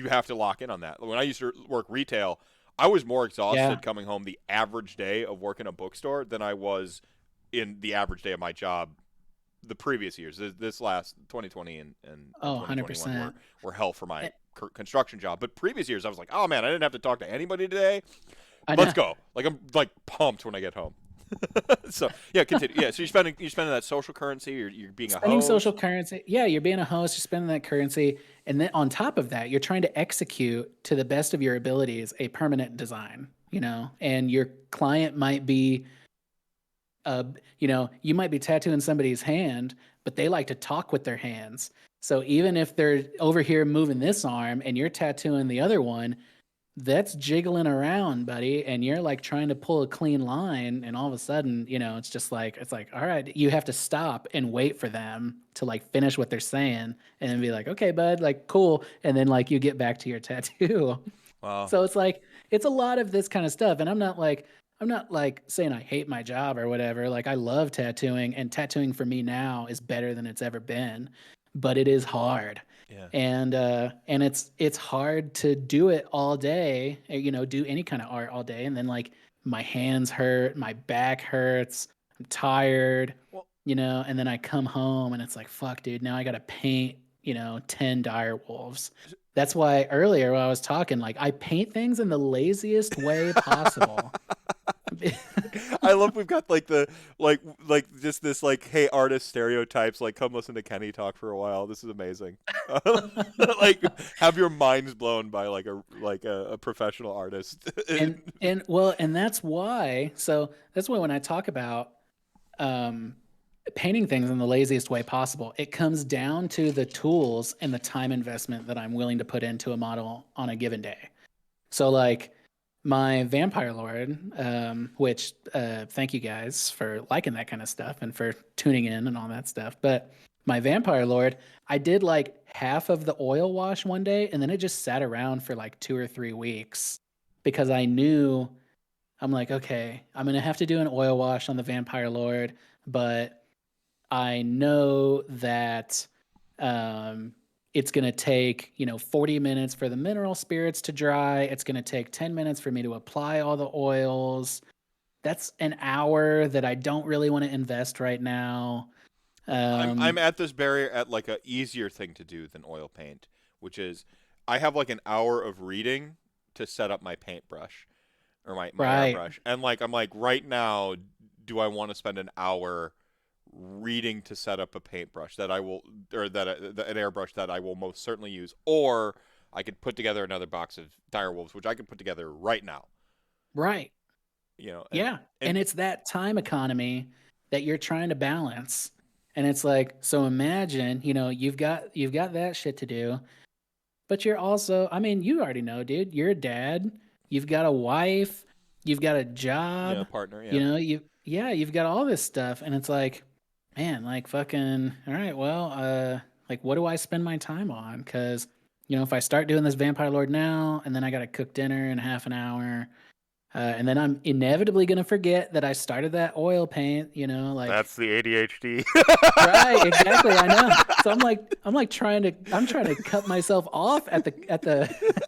have to lock in on that. When I used to work retail, I was more Yeah. exhausted coming home the average day of working a bookstore than I was in the average day of my job the previous years. This last 2020 and Oh, 2021 100%. were hell for my Eh, construction job. But previous years, I was like, oh man, I didn't have to talk to anybody today. I Let's know. go. Like I'm like pumped when I get home. So yeah, continue. Yeah, so you're spending that social currency. You're being a Spending social host. currency. Yeah, you're being a host, you're spending that currency. And then on top of that, you're trying to execute to the best of your abilities a permanent design, and your client might be you might be tattooing somebody's hand, but they like to talk with their hands. So even if they're over here moving this arm and you're tattooing the other one, that's jiggling around, buddy. And you're like trying to pull a clean line. And all of a sudden, it's like, all right, you have to stop and wait for them to like finish what they're saying and then be like, okay, bud, like, cool. And then like you get back to your tattoo. Wow. So it's like it's a lot of this kind of stuff, and I'm not like saying I hate my job or whatever. Like I love tattooing, and tattooing for me now is better than it's ever been, but it is hard, Yeah. and it's hard to do it all day. Do any kind of art all day, and then like my hands hurt, my back hurts, I'm tired, Well, and then I come home and it's like, fuck, dude, now I got to paint, 10 dire wolves. That's why earlier when I was talking, like I paint things in the laziest way possible. I love we've got like the like just this like hey artist stereotypes like come listen to Kenny talk for a while. This is amazing. Like have your minds blown by a professional artist. And that's why when I talk about um painting things in the laziest way possible, it comes down to the tools and the time investment that I'm willing to put into a model on a given day. So like my Vampire Lord, which thank you guys for liking that kind of stuff and for tuning in and all that stuff. But my Vampire Lord, I did like half of the oil wash one day, and then it just sat around for like 2 or 3 weeks because I knew I'm like, okay, I'm gonna have to do an oil wash on the Vampire Lord, but I know that um, it's going to take, 40 minutes for the mineral spirits to dry. It's going to take 10 minutes for me to apply all the oils. That's an hour that I don't really want to invest right now. I'm Um, at this barrier at like a easier thing to do than oil paint, which is I have like an hour of reading to set up my paintbrush or my right. airbrush. And like I'm like right now, do I want to spend an hour reading to set up a paintbrush that I will or that an airbrush that I will most certainly use, or I could put together another box of direwolves, which I could put together right now. Right. You know, Yeah. and And it's that time economy that you're trying to balance. And it's like, so imagine, you've got that shit to do. But you're also, I mean, you already know, dude, you're a dad, you've got a wife, you've got a yeah, job, partner, yeah. you've got all this stuff. And it's like, man, like fucking, all right, well, like what do I spend my time on? Cause, if I start doing this Vampire Lord now, and then I got to cook dinner in half an hour, and then I'm inevitably going to forget that I started that oil paint, like, That's the ADHD. right, exactly. I know. So I'm like I'm trying to cut myself off at the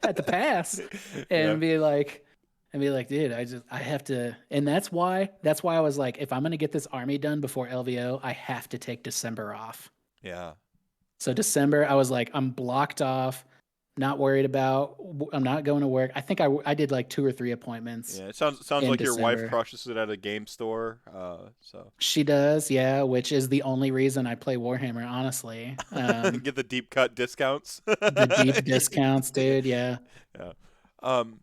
at the pass Yeah. and be like, dude, I have to, and that's why I was like, if I'm gonna get this army done before LVO, I have to take December off. Yeah. So December, I was like, I'm blocked off, not worried about, I'm not going to work. I think I did like 2 or 3 appointments Yeah. It sounds in like your wife December. crushes it at a game store. So She does, yeah, which is the only reason I play Warhammer, honestly. get the deep cut discounts. The deep discounts, dude, yeah. Yeah. Um.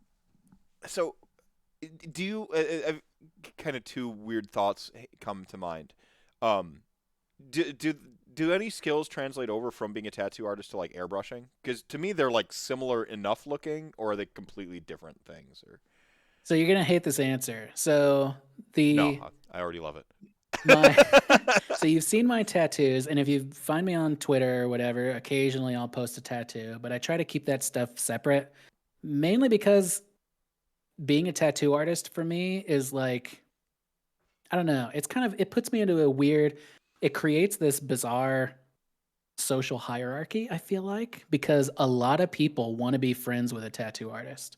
So, do you? Kind of two weird thoughts come to mind. Um. Do do do any skills translate over from being a tattoo artist to like airbrushing? Because to me they're like similar enough looking, or are they completely different things? Or So you're gonna hate this answer. So no, the I already love it. my so you've seen my tattoos, and if you find me on Twitter or whatever, occasionally I'll post a tattoo, but I try to keep that stuff separate, mainly because being a tattoo artist for me is like, I don't know, it's kind of, it puts me into a weird, it creates this bizarre social hierarchy, I feel like, because a lot of people want to be friends with a tattoo artist.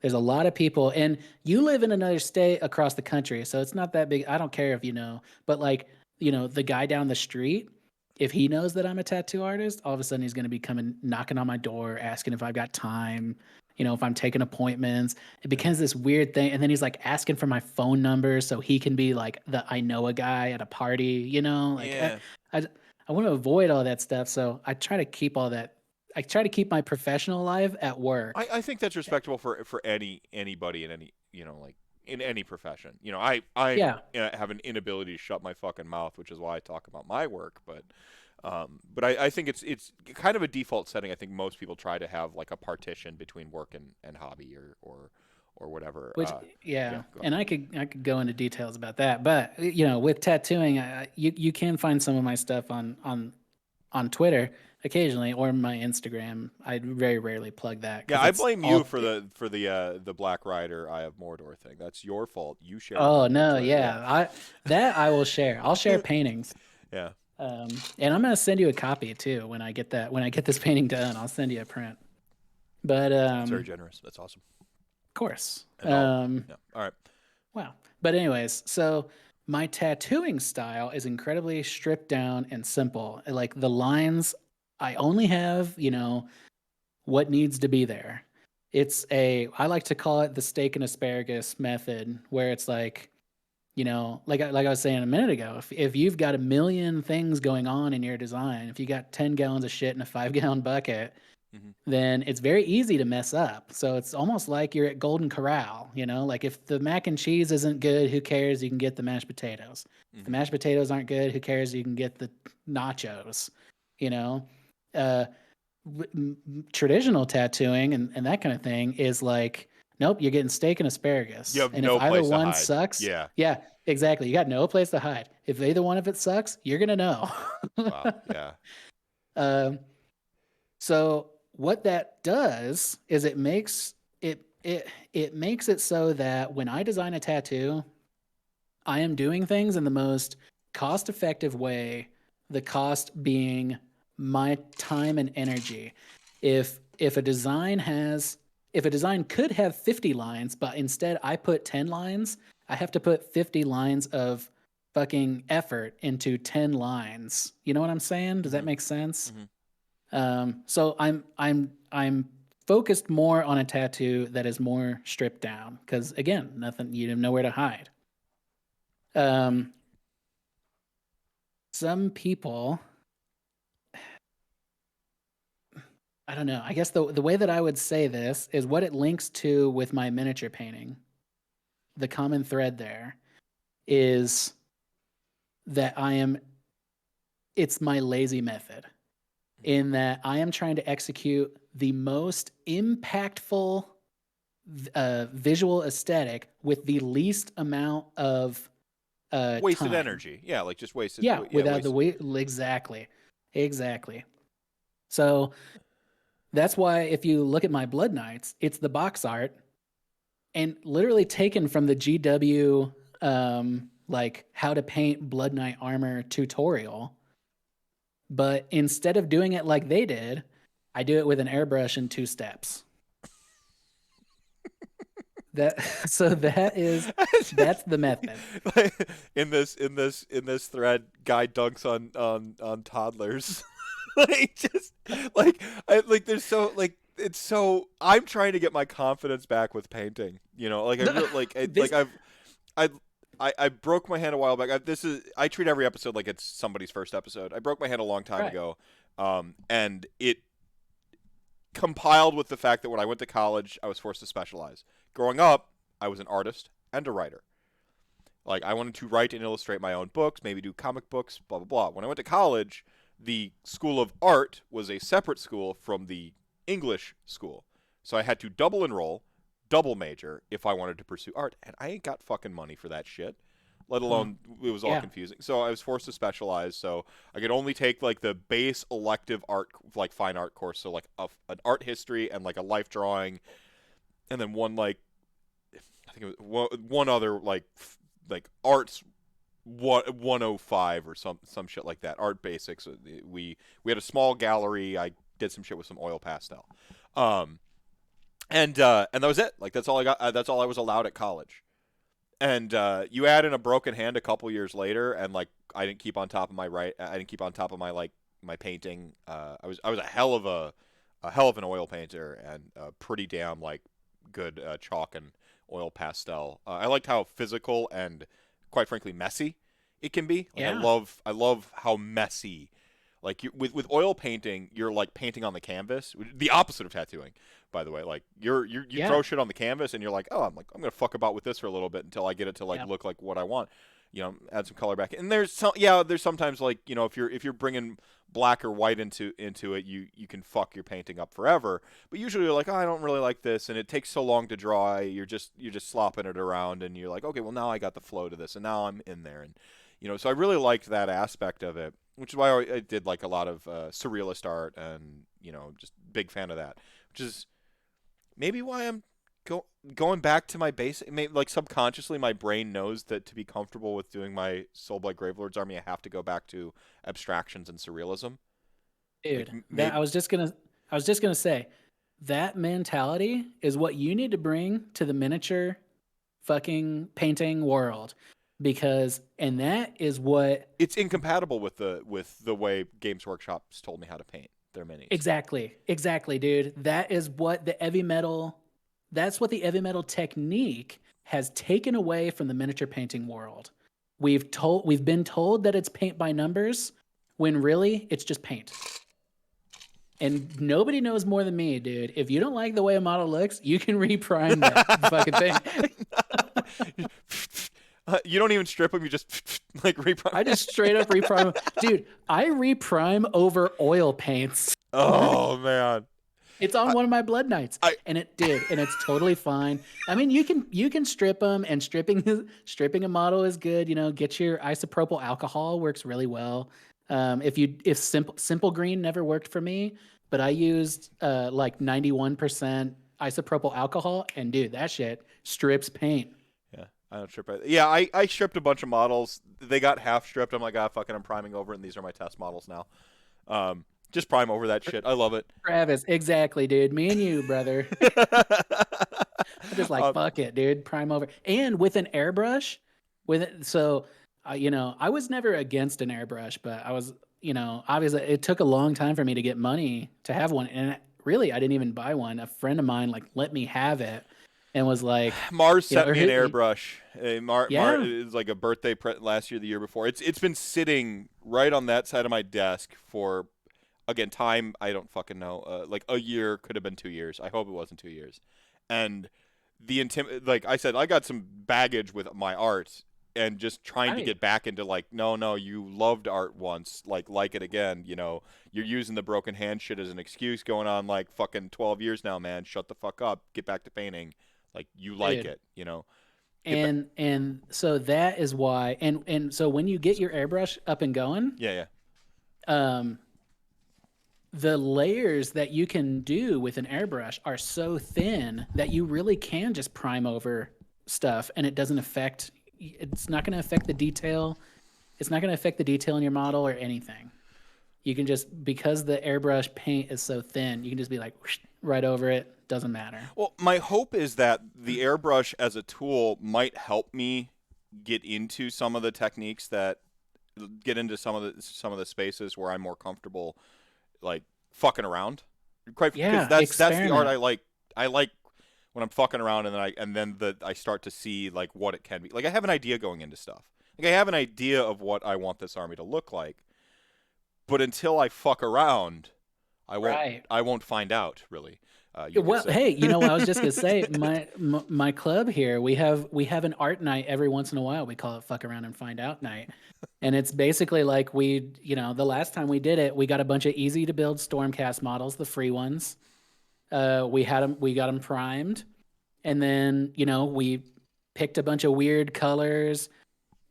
There's a lot of people, and you live in another state across the country, so it's not that big. I don't care if you know, but like, the guy down the street, if he knows that I'm a tattoo artist, all of a sudden he's going to be coming knocking on my door, asking if I've got time, if I'm taking appointments. It becomes this weird thing, and then he's like asking for my phone number so he can be like the I know a guy at a party, like Yeah. I, I want to avoid all that stuff, so I try to keep all that. I try to keep my professional life at work. I think that's respectable for anybody in any like in any profession. I Yeah. have an inability to shut my fucking mouth, which is why I talk about my work. But I think it's kind of a default setting. I think most people try to have like a partition between work and hobby or whatever. Which, Yeah, yeah, go ahead. and I could go into details about that, but with tattooing, you can find some of my stuff on Twitter occasionally, or my Instagram. I very rarely plug that Yeah, because I it's blame you all. for the Black Rider Eye of Mordor thing. That's your fault. You shared it Oh on no, Twitter. Yeah. yeah, I will share. I'll share paintings, Yeah. and I'm gonna send you a copy too when I get this painting done. I'll send you a print. But That's very generous. That's awesome. of course, And all. Yeah. All right. wow. But anyways, so my tattooing style is incredibly stripped down and simple. Like the lines, I only have, what needs to be there. I like to call it the steak and asparagus method, where it's like, like I was saying a minute ago, if you've got a million things going on in your design, if you got 10 gallons of shit in a 5-gallon bucket, Mm-hmm. then it's very easy to mess up. So it's almost like you're at Golden Corral, like if the mac and cheese isn't good, who cares? You can get the mashed potatoes. If the Mm-hmm. mashed potatoes aren't good, who cares? You can get the nachos, you know? Uh, Traditional tattooing and that kind of thing is like, nope, you're getting steak and You asparagus. have And if no either place to one hide. sucks, Yeah. yeah, exactly. You got no place to hide. If either one of it sucks, you're going to know. Wow. Yeah. um, so what that does is it makes it so that when I design a tattoo, I am doing things in the most cost-effective way, the cost being my time and energy. If a design could have 50 lines, but instead I put 10 lines, I have to put 50 lines of fucking effort into 10 lines. You know what I'm saying? Does that Mm-hmm. make sense? Mm-hmm. So I'm focused more on a tattoo that is more stripped down because again, nothing, you have nowhere to hide. Um, some people, I don't know. I guess the way that I would say this is what it links to with my miniature painting. The common thread there is that it's my lazy method in that I am trying to execute the most impactful visual aesthetic with the least amount of Wasted time. energy. Yeah, like just wasted. Yeah, Yeah, without the wasted. weight. Exactly. Exactly. So that's why if you look at my Blood Knights, it's the box art and literally taken from the GW like how to paint Blood Knight armor tutorial. But instead of doing it like they did, I do it with an airbrush in 2 steps. That so that's the method. Like, in this thread, guy dunks on toddlers. Like just like there's so like it's so I'm trying to get my confidence back with painting. You know, like I really This I I broke my hand a while back. I treat every episode like it's somebody's first episode. I broke my hand a long time right. ago, and it compiled with the fact that when I went to college, I was forced to specialize. Growing up, I was an artist and a writer. Like I wanted to write and illustrate my own books, maybe do comic books, blah blah blah. When I went to college, the School of Art was a separate school from the English school. So I had to double enroll, double major if I wanted to pursue art, and I ain't got fucking money for that shit. Let alone it was all Yeah. confusing. So I was forced to specialize. So I could only take like the base elective art, like fine art course. So like an art history and like a life drawing, and then one like I think it was one other like arts 105 or some shit like that. Art basics. We had a small gallery. I did some shit with some oil pastel. Um and that was it. Like that's all I got. That's all I was allowed at college. And you add in a broken hand a couple years later, and like I didn't keep on top of I didn't keep on top of my my painting. I was a hell of an oil painter and pretty damn like good chalk and oil pastel. I liked how physical and quite frankly messy it can be. Like Yeah. I love how messy. Like with oil painting, you're like painting on the canvas. The opposite of tattooing, by the way. Like you Yeah. throw shit on the canvas and you're like, oh, I'm gonna fuck about with this for a little bit until I get it to like Yeah. look like what I want. You know, add some color back. And there's sometimes like you know if you're bringing black or white into it, you can fuck your painting up forever. But usually you're like, oh, I don't really like this, and it takes so long to dry. You're just slopping it around, and you're like, okay, well now I got the flow to this, and now I'm in there, and you know, so I really liked that aspect of it, which is why I did like a lot of surrealist art, and you know, just big fan of that. Which is maybe why I'm going back to my basic. Maybe, like subconsciously, my brain knows that to be comfortable with doing my Soulblight Gravelords army, I have to go back to abstractions and surrealism. Like Dude, that maybe I was just gonna say that mentality is what you need to bring to the miniature fucking painting world. Because and that is what it's incompatible with the way Games Workshop's told me how to paint their minis. exactly, dude. That is what the heavy metal that's what the heavy metal technique has taken away from the miniature painting world. We've been told that it's paint by numbers when really it's just paint. And nobody knows more than me, dude. If you don't like the way a model looks, you can reprime that fucking thing. You don't even strip them; you just like reprime. I just straight up reprime. Dude, I reprime over oil paints. Oh man, It's on I, one of my blood knights, I and it's totally fine. I mean, you can strip them, and stripping a model is good. You know, get your isopropyl alcohol works really well. If simple green never worked for me, but I used like 91% isopropyl alcohol, and dude, that shit strips paint. yeah, I don't strip. Yeah, I stripped a bunch of models. They got half stripped. I'm like, ah, fucking, I'm priming over it, and these are my test models now. Just prime over that shit. I love it. Travis, exactly, dude. Me and you, brother. I just like um, fuck it, dude. Prime over, and with an airbrush, with it. So, you know, I was never against an airbrush, but I was, you know, obviously it took a long time for me to get money to have one, and really, I didn't even buy one. A friend of mine like let me have it, and was like, Mars you know, sent me an airbrush. Mar yeah, is like a birthday last year, the year before. It's been sitting right on that side of my desk for again time I don't fucking know. Like a year, could have been 2 years. I hope it wasn't 2 years. And like I said, I got some baggage with my art and just trying to right, get back into like no, you loved art once, like it again. You know, you're using the broken hand shit as an excuse going on like fucking 12 years now, man. Shut the fuck up. Get back to painting. Like you like dude. it, you know. Get back. And so that is why, and so when you get your airbrush up and going, Yeah. um, the layers that you can do with an airbrush are so thin that you really can just prime over stuff and it doesn't affect it's not going to affect the detail. It's not going to affect the detail in your model or anything. You can just because the airbrush paint is so thin, you can just be like right over it. Doesn't matter. Well, my hope is that the airbrush as a tool might help me get into some of the techniques that get into some of the spaces where I'm more comfortable, like fucking around. Quite because that's the art I like. I like when I'm fucking around and then I start to see like what it can be. Like I have an idea going into stuff. Like I have an idea of what I want this army to look like, but until I fuck around, I won't find out really. Well, hey, you know, I was just gonna say, my club here, we have an art night every once in a while. We call it "Fuck Around and Find Out" night, and it's basically like the last time we did it, we got a bunch of easy to build Stormcast models, the free ones. We got them primed, and then we picked a bunch of weird colors.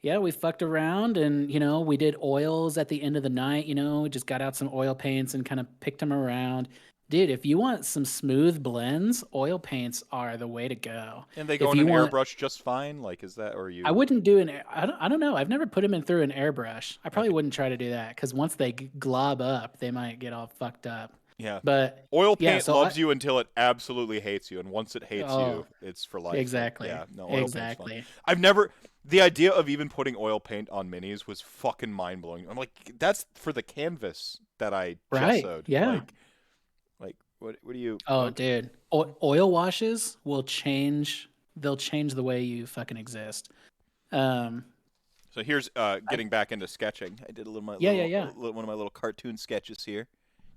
Yeah, we fucked around, and we did oils at the end of the night. We just got out some oil paints and kind of picked them around. Dude, if you want some smooth blends, oil paints are the way to go. And they go in an airbrush just fine? Like, is that, or you... I wouldn't do I don't know. I've never put them in through an airbrush. I probably wouldn't try to do that, because once they glob up, they might get all fucked up. Yeah. But oil paint loves you until it absolutely hates you. And once it hates you, it's for life. Exactly. Like, yeah, no, oil paint's fun. The idea of even putting oil paint on minis was fucking mind-blowing. I'm like, that's for the canvas that I gessoed. Yeah. Like, what do you... Oh, dude. Oil washes will change... They'll change the way you fucking exist. So here's getting back into sketching. I did one of my little cartoon sketches here.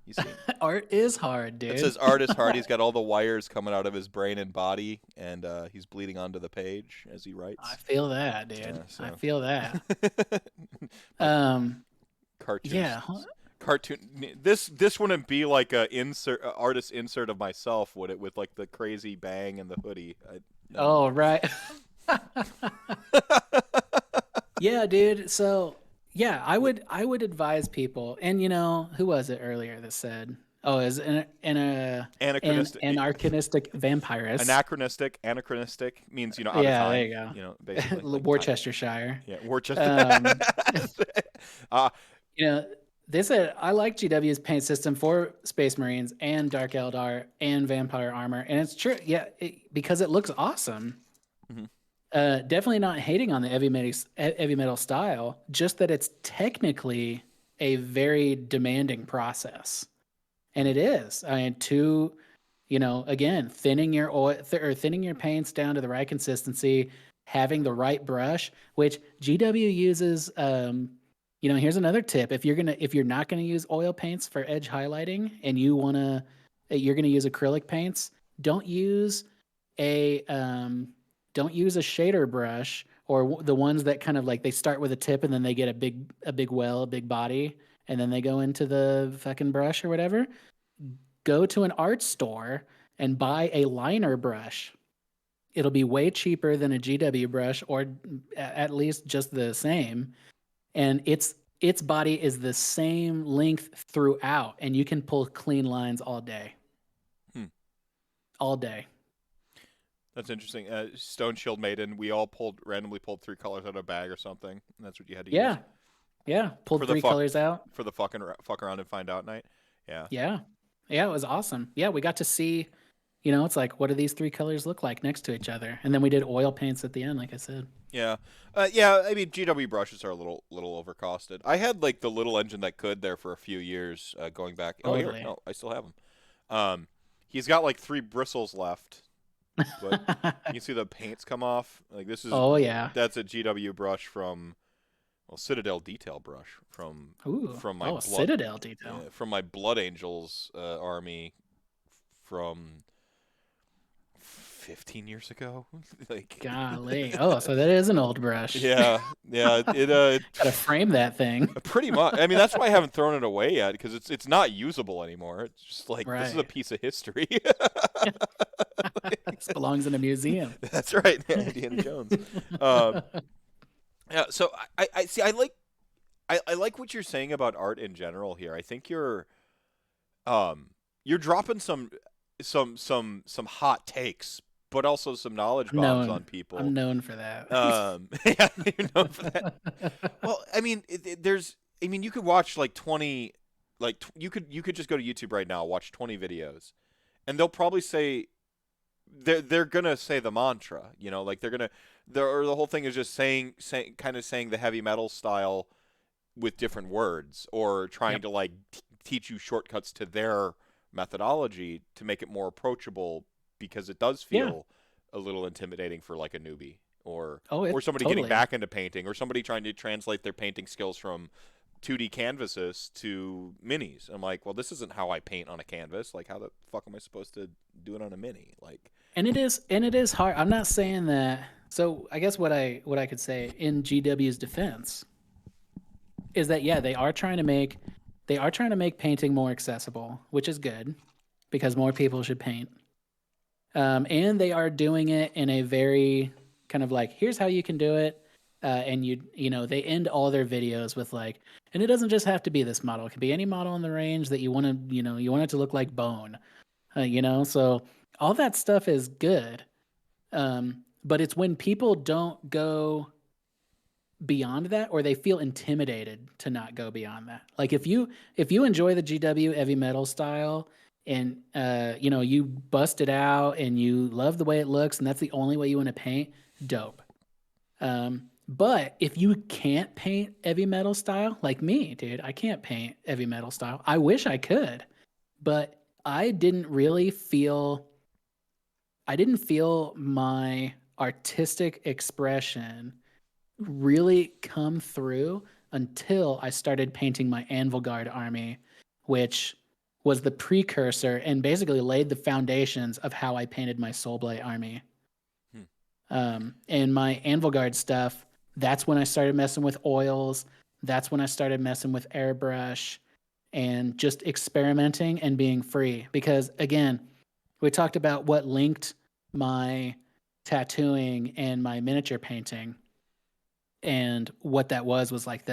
You see? Art is hard, dude. It says art is hard. He's got all the wires coming out of his brain and body, and he's bleeding onto the page as he writes. I feel that, dude. Yeah, so. I feel that. Cartoon. Yeah. Cartoon. This wouldn't be like a artist insert of myself, would it? With like the crazy bang and the hoodie. No. Oh right. Yeah, dude. So yeah, I would advise people, and who was it earlier that said, oh, is anachronistic vampirist. Anachronistic means out of time. There you go. Basically like Worcestershire. Yeah, Worcester. They said, I like GW's paint system for Space Marines and Dark Eldar and Vampire Armor. And it's true. Yeah, because it looks awesome. Mm-hmm. Definitely not hating on the heavy metal style, just that it's technically a very demanding process. And it is. I mean, again, thinning your oil thinning your paints down to the right consistency, having the right brush, which GW uses... here's another tip. If you're not gonna use oil paints for edge highlighting, and you're gonna use acrylic paints, don't use a shader brush, or the ones that kind of like they start with a tip and then they get a big body, and then they go into the fucking brush or whatever. Go to an art store and buy a liner brush. It'll be way cheaper than a GW brush, or at least just the same. And its body is the same length throughout, and you can pull clean lines all day. All day. That's interesting. Stone Shield Maiden, we all randomly pulled 3 colors out of a bag or something. And that's what you had to use. Yeah. Pulled 3 colors out. For the fuck around and find out night. Yeah. Yeah, it was awesome. Yeah, we got to see, it's like, what do these 3 colors look like next to each other? And then we did oil paints at the end, like I said. Yeah. I mean, GW brushes are a little overcosted. I had like the little engine that could there for a few years, going back. Totally. No, I still have him. He's got like 3 bristles left, but you can see the paints come off. Like this is. Oh yeah. That's a GW brush from, Citadel Detail brush from my Citadel Detail from my Blood Angels army from 15 years ago. Like, golly. Oh, so that is an old brush. Yeah. It gotta frame that thing. Pretty much. I mean, that's why I haven't thrown it away yet, because it's not usable anymore. It's just like, This is a piece of history. This belongs in a museum. That's right. Indiana Jones. Yeah. So I see. I like what you're saying about art in general here. I think you're dropping some hot takes, but also some knowledge bombs on people. I'm known for that. Yeah, you're known for that. Well, I mean, you could watch like 20, you could just go to YouTube right now, watch 20 videos, And they'll probably say they're gonna say the mantra, like or the whole thing is just saying the heavy metal style with different words, or trying Yep. to like teach you shortcuts to their methodology to make it more approachable, because it does Yeah. feel a little intimidating for like a newbie, or Oh, it somebody getting totally. back into painting, or somebody trying to translate their painting skills from 2D canvases to minis. I'm like, well, this isn't how I paint on a canvas. Like, how the fuck am I supposed to do it on a mini? Like, And it is hard. I'm not saying that. So I guess what I could say in GW's defense is that yeah, they are trying to make painting more accessible, which is good because more people should paint. And they are doing it in a very kind of like, here's how you can do it. And they end all their videos with like, and it doesn't just have to be this model. It could be any model in the range that you want to, you want it to look like bone. So all that stuff is good. But it's when people don't go beyond that, or they feel intimidated to not go beyond that. Like if you enjoy the GW heavy metal style, and you bust it out and you love the way it looks, and that's the only way you want to paint, dope. But if you can't paint heavy metal style, like me, dude, I can't paint heavy metal style. I wish I could, but I didn't feel my artistic expression really come through until I started painting my Anvil Guard army, which was the precursor and basically laid the foundations of how I painted my Soulblight army. hmm. And my Anvil Guard stuff, that's when I started messing with oils. That's when I started messing with airbrush and just experimenting and being free. Because again, we talked about what linked my tattooing and my miniature painting, and what that was like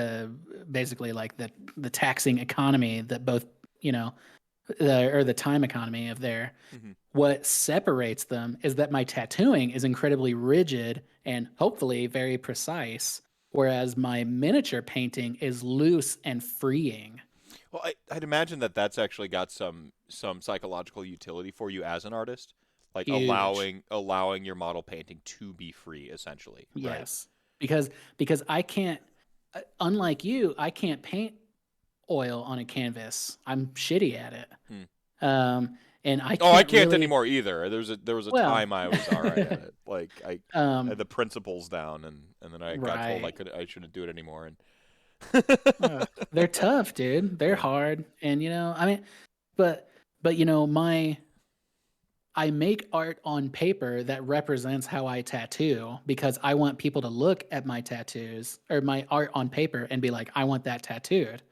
basically like the taxing economy that both the time economy of there. Mm-hmm. What separates them is that my tattooing is incredibly rigid and hopefully very precise, whereas my miniature painting is loose and freeing. Well, I'd imagine that that's actually got some psychological utility for you as an artist, like Huge. allowing your model painting to be free, essentially, right? Yes. Because I can't, unlike you, I can't paint oil on a canvas. I'm shitty at it. Hmm. And I Oh, I can't can't really, anymore either. There was a well, time I was all right at it. Like I had um, the principles down, and then I got told right. I shouldn't do it anymore. And They're tough, dude. They're yeah, hard. And I mean, but but I make art on paper that represents how I tattoo because I want people to look at my tattoos or my art on paper and be like, I want that tattooed.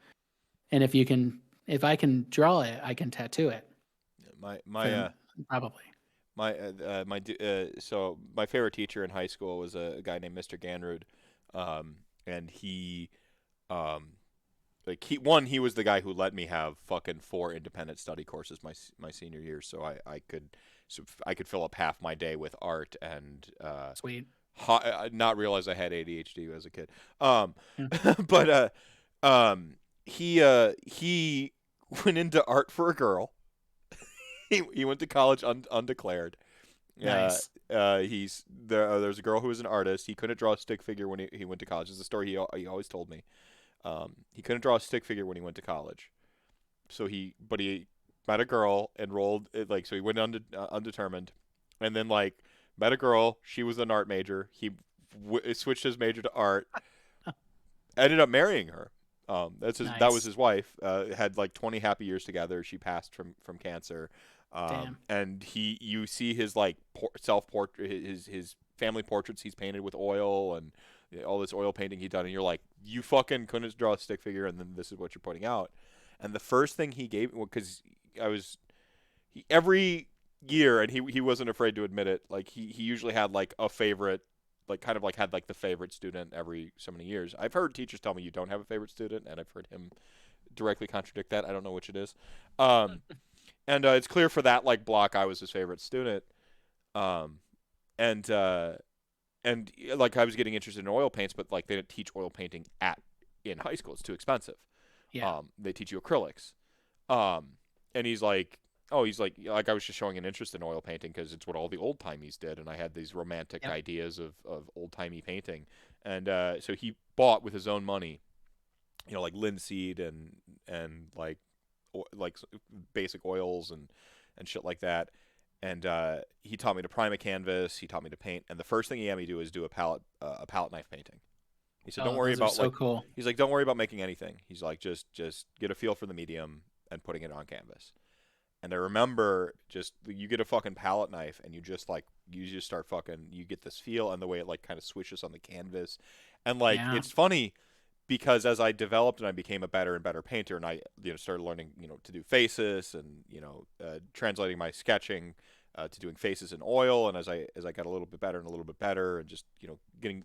And if I can draw it, I can tattoo it my for my them, probably. so my favorite teacher in high school was a guy named Mr. Ganrud, and he um like he was the guy who let me have fucking 4 independent study courses my senior year, so I could fill up half my day with art, and Sweet. not realize I had ADHD as a kid. Yeah. But he went into art for a girl. He went to college undeclared. Nice. There's a girl who was an artist. He couldn't draw a stick figure when he went to college. It's a story he always told me. He couldn't draw a stick figure when he went to college. But he met a girl, enrolled, like, so he went undetermined, and then like met a girl. She was an art major. He switched his major to art. Ended up marrying her. That was Nice. his wife. Had like 20 happy years together. She passed from cancer. Damn. And you see his like self portrait, his family portraits he's painted with oil, and all this oil painting he done, and you're like, you fucking couldn't draw a stick figure, and then this is what you're putting out. And the first thing he gave, because every year, and he wasn't afraid to admit it, like he usually had like a favorite, like kind of like had like the favorite student every so many years. I've heard teachers tell me you don't have a favorite student, and I've heard him directly contradict that. I don't know which it is. And it's clear for that like block I was his favorite student. Um, and like I was getting interested in oil paints, but like they didn't teach oil painting in high school. It's too expensive. Yeah. They teach you acrylics. And he's like, Oh, he's like I was just showing an interest in oil painting because it's what all the old timies did, and I had these romantic Yep. ideas of old timey painting, and so he bought with his own money, like linseed and like basic oils and shit like that, and he taught me to prime a canvas, he taught me to paint, and the first thing he had me do is do a palette knife painting. He said, "Don't Oh, worry those are about so like," cool. he's like, "Don't worry about making anything." He's like, "Just get a feel for the medium and putting it on canvas." And I remember just you get a fucking palette knife and you just start fucking you get this feel and the way it like kind of swishes on the canvas. And like Yeah. it's funny because as I developed and I became a better and better painter and I started learning to do faces and translating my sketching to doing faces in oil, and as I got a little bit better and a little bit better and just getting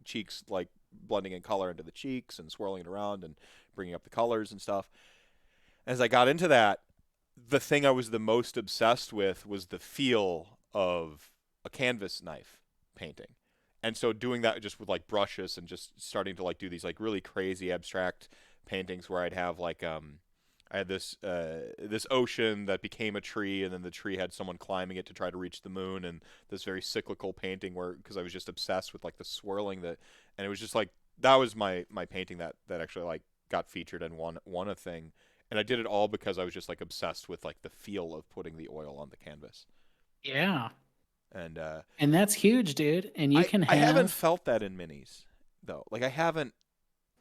cheeks like blending in color into the cheeks and swirling it around and bringing up the colors and stuff. As I got into that, the thing I was the most obsessed with was the feel of a canvas knife painting. And so doing that just with like brushes and just starting to like do these like really crazy abstract paintings where I'd have like I had this ocean that became a tree, and then the tree had someone climbing it to try to reach the moon, and this very cyclical painting where because I was just obsessed with like the swirling that, and it was just like that was my painting that actually like got featured and won a thing, and I did it all because I was just like obsessed with like the feel of putting the oil on the canvas, Yeah. and And that's huge, dude. And you can I haven't have, felt that in minis though. Like I haven't.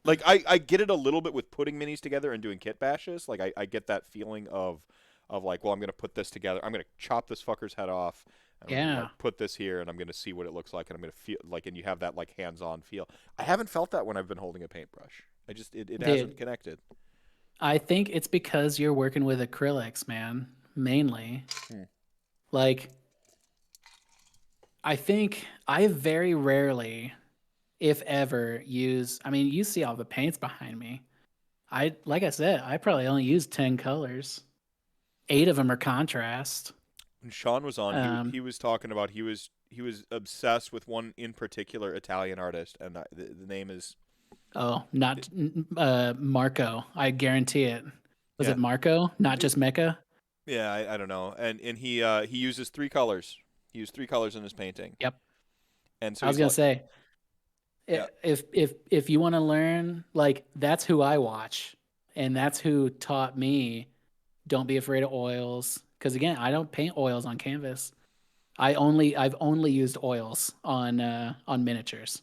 Like I get it a little bit with putting minis together and doing kit bashes. Like I get that feeling of like, well, I'm gonna put this together. I'm gonna chop this fucker's head off, and I'm gonna yeah, like put this here, and I'm gonna see what it looks like, and I'm gonna feel like, and you have that like hands-on feel. I haven't felt that when I've been holding a paintbrush. It hasn't dude. connected. I think it's because you're working with acrylics, man, mainly. Hmm. Like, I think I very rarely, if ever, use. I mean, you see all the paints behind me. Like I said, I probably only use 10 colors. 8 of them are contrast. When Sean was on, Um, he was talking about he was obsessed with one in particular Italian artist, and the name is oh, not Marco. I guarantee it. Was yeah it Marco? Not just Mecca? yeah I don't know, and he uses three colors. He used three colors in his painting. Yep. And so I was he's gonna like, say, yeah, if you want to learn, like that's who I watch, and that's who taught me. Don't be afraid of oils, because again, I don't paint oils on canvas. I've only used oils on miniatures.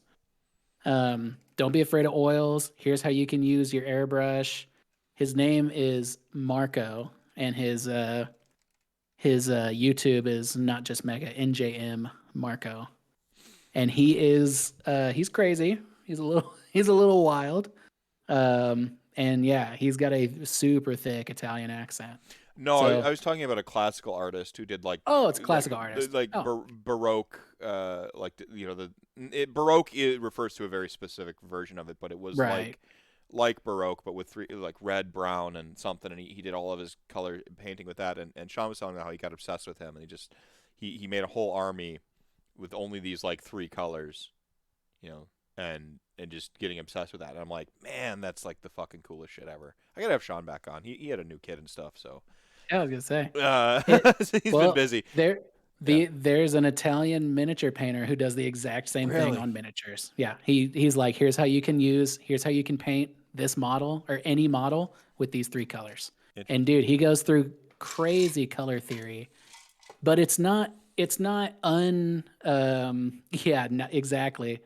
Don't be afraid of oils. Here's how you can use your airbrush. His name is Marco, and his YouTube is not just Mega NJM Marco, and he's crazy. He's a little he's a little wild. And yeah, he's got a super thick Italian accent. no, So I was talking about a classical artist who did oh, it's a classical artist. like Oh Baroque, like Baroque it refers to a very specific version of it, but it was right. like Baroque, but with three like red, brown, and something, and he did all of his color painting with that, and Sean was telling me how he got obsessed with him, and he made a whole army with only these like three colors, you know, and just getting obsessed with that. And I'm like, man, that's like the fucking coolest shit ever. I gotta have Sean back on. He had a new kid and stuff, so Yeah, I was gonna say it. so he's been Well, busy. Yeah. there's an Italian miniature painter who does the exact same thing Really? on miniatures. Yeah, he's like, here's how you can paint this model or any model with these 3 colors. And Interesting. dude, he goes through crazy color theory, but it's not yeah, no, exactly.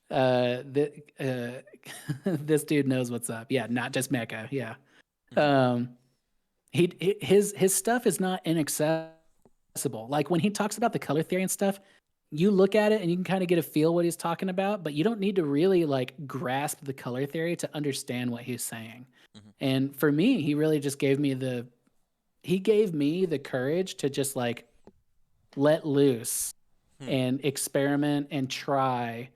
The this dude knows what's up. Yeah, not just Mecha. Yeah. Mhm. Um, his stuff is not inaccessible. Like when he talks about the color theory and stuff, you look at it and you can kind of get a feel what he's talking about, but you don't need to really like grasp the color theory to understand what he's saying. Mhm. And for me, he gave me the courage to just like let loose Hmm. and experiment and try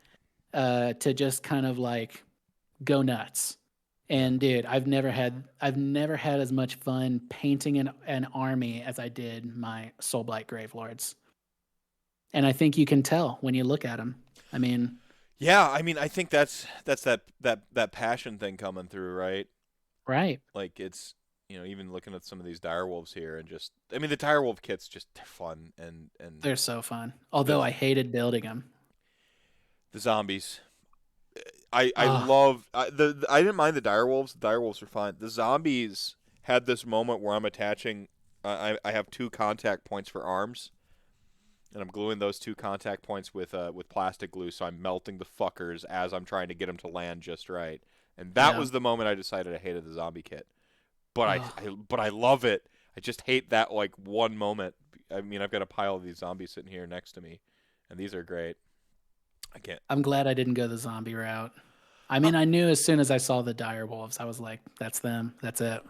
to just kind of like go nuts. Yeah. And dude, I've never had as much fun painting an army as I did my Soulblight Gravelords. And I think you can tell when you look at them. I mean, Yeah, I mean, I think that's that passion thing coming through, right? right. Like it's even looking at some of these direwolves here, and just, I mean, the direwolf kits just, they're fun, and They're so fun. Although the I hated building them. the zombies. I Oh, love I didn't mind the direwolves. The direwolves are fine. The zombies had this moment where I'm attaching. I have 2 contact points for arms, and I'm gluing those 2 contact points with plastic glue. So I'm melting the fuckers as I'm trying to get them to land just right. And that yeah. was the moment I decided I hated the zombie kit. But Oh, I love it. I just hate that like one moment. I mean, I've got a pile of these zombies sitting here next to me, and these are great. I can't. I'm glad I didn't go the zombie route. I Uh, mean, I knew as soon as I saw the dire wolves, I was like, that's them. That's it.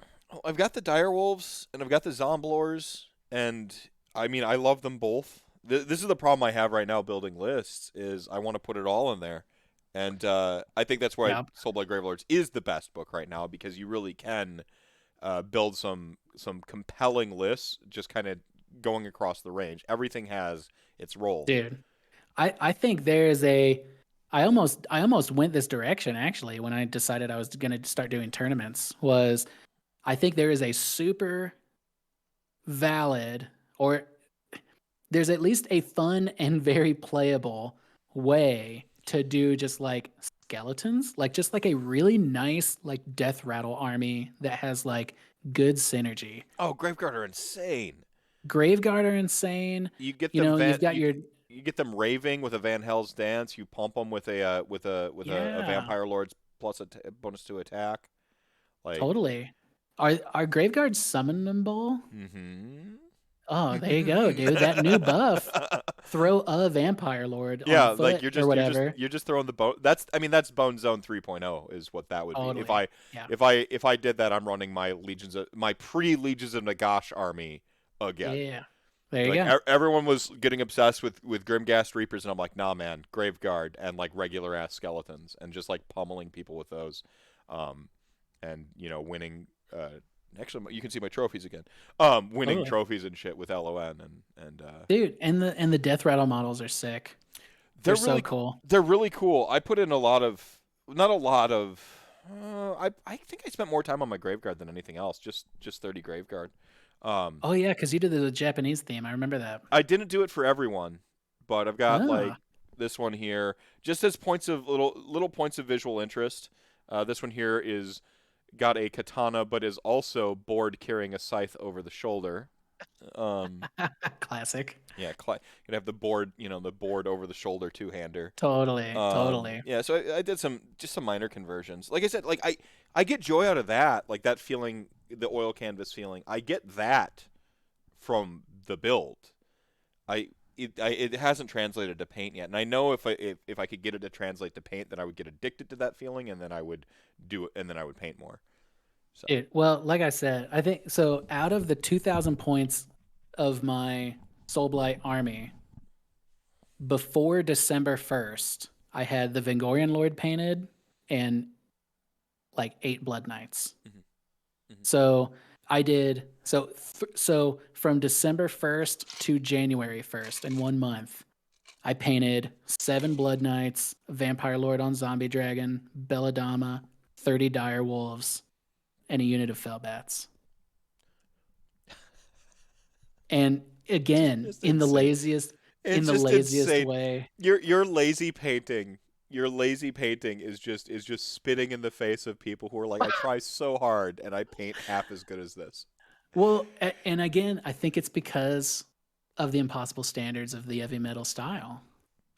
I've got the direwolves and I've got the zomblors, and I mean, I love them both. This is the problem I have right now building lists is I want to put it all in there, and I think that's why Yeah. Soulblight Gravelords is the best book right now, because you really can build some compelling lists, just kind of going across the range. Everything has its role. Dude, I think there is a I almost went this direction actually when I decided I was going to start doing tournaments was I think there is a super valid or there's at least a fun and very playable way to do just like skeletons, like just like a really nice like death rattle army that has like good synergy. Oh, Graveguard are insane. Graveguard are insane. You get You them know, you've got your you get them raving with a Van Hell's Dance. You pump them with a yeah, Vampire Lord's plus a bonus to attack. Like, totally. Are Graveguards summonable? mm-hmm. Oh, there you go, dude. That new buff. Throw a vampire lord on Yeah, like foot or whatever. you're just throwing the bone. That's, I mean, that's Bone Zone 3.0 is what that would be. Totally. Yeah. If I did that, I'm running my pre Legions of Nagash army again. Yeah. There you Like go. everyone was getting obsessed with Grimghast Reapers, and I'm like, nah, man, Graveguard and like regular ass skeletons, and just like pummeling people with those, um, and winning. Actually, you can see my trophies again. Winning Totally. trophies and shit with LON, and Dude, and the death rattle models are sick. They're so cool. they're really cool. I put in a lot of, not a lot of. I think I spent more time on my Graveguard than anything else. Just 30 Graveguard. Um, Oh yeah, because you did the Japanese theme. I remember that. I didn't do it for everyone, but I've got like Ah, this one here, just as points of little points of visual interest. This one here is got a katana, but is also bored carrying a scythe over the shoulder. Um, classic. yeah, you'd have the board, the board over the shoulder two-hander. Totally. Totally. Yeah, so I did some minor conversions. Like I said, like I get joy out of that, like that feeling, the oil canvas feeling. I get that from the build. It hasn't translated to paint yet, and I know if I could get it to translate to paint, then I would get addicted to that feeling, and then I would do it, and then I would paint more. So Dude, well, like I said, I think so. Out of the 2,000 points of my Soulblight army, before December 1st, I had the Vengorian Lord painted and like 8 Blood Knights. mhm, mhm. So I did so from December 1st to January 1st in 1 month, I painted 7 Blood Knights, Vampire Lord on Zombie Dragon, Belladama, 30 Dire Wolves, and a unit of Fellbats. And again, Just insane. It's in the just laziest insane. way. Your lazy painting. Your lazy painting is just spitting in the face of people who are like, I try so hard and I paint half as good as this. Well, and again, I think it's because of the impossible standards of the heavy metal style.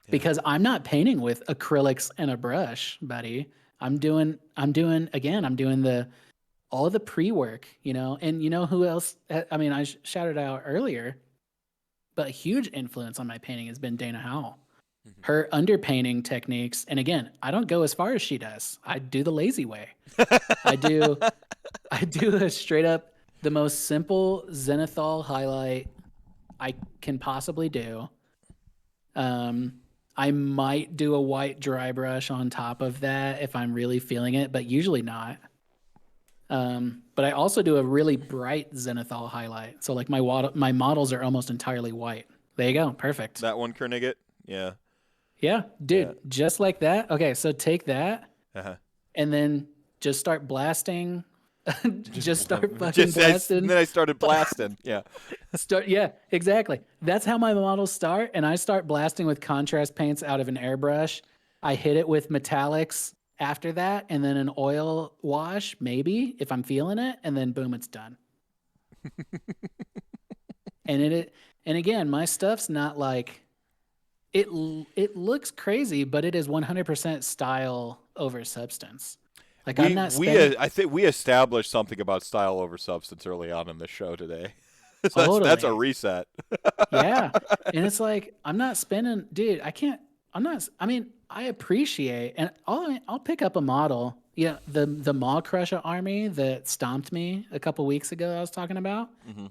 Yeah. Because I'm not painting with acrylics and a brush, buddy. I'm doing the all the pre-work, and you know who else? I mean, I shouted out earlier, but a huge influence on my painting has been Dana Howell. Mhm. Her underpainting techniques, and again, I don't go as far as she does. I do the lazy way. I do I do a straight up the most simple zenithal highlight I can possibly do. Um, I might do a white dry brush on top of that if I'm really feeling it, but usually not. But I also do a really bright zenithal highlight. So like my models are almost entirely white. There you go. Perfect. That one, Kernigget? Yeah. Yeah, Yeah. dude, just like that. Okay, so take that Uh-huh. and then just start blasting Just start fucking blasting. And then I started blasting. Yeah. Yeah, exactly. That's how my models start, and I start blasting with contrast paints out of an airbrush. I hit it with metallics after that, and then an oil wash, maybe if I'm feeling it, and then boom, it's done. And again, my stuff's not like it looks crazy, but it is 100% style over substance. Like I'm not spending... I think we established something about style over substance early on in this show today. Totally. That's a reset. Yeah. And it's like, I'm not spending, dude, I mean, I appreciate, and I'll pick up a model. Yeah. The Maw Crusher army that stomped me a couple weeks ago, I was talking about. Mm-hmm.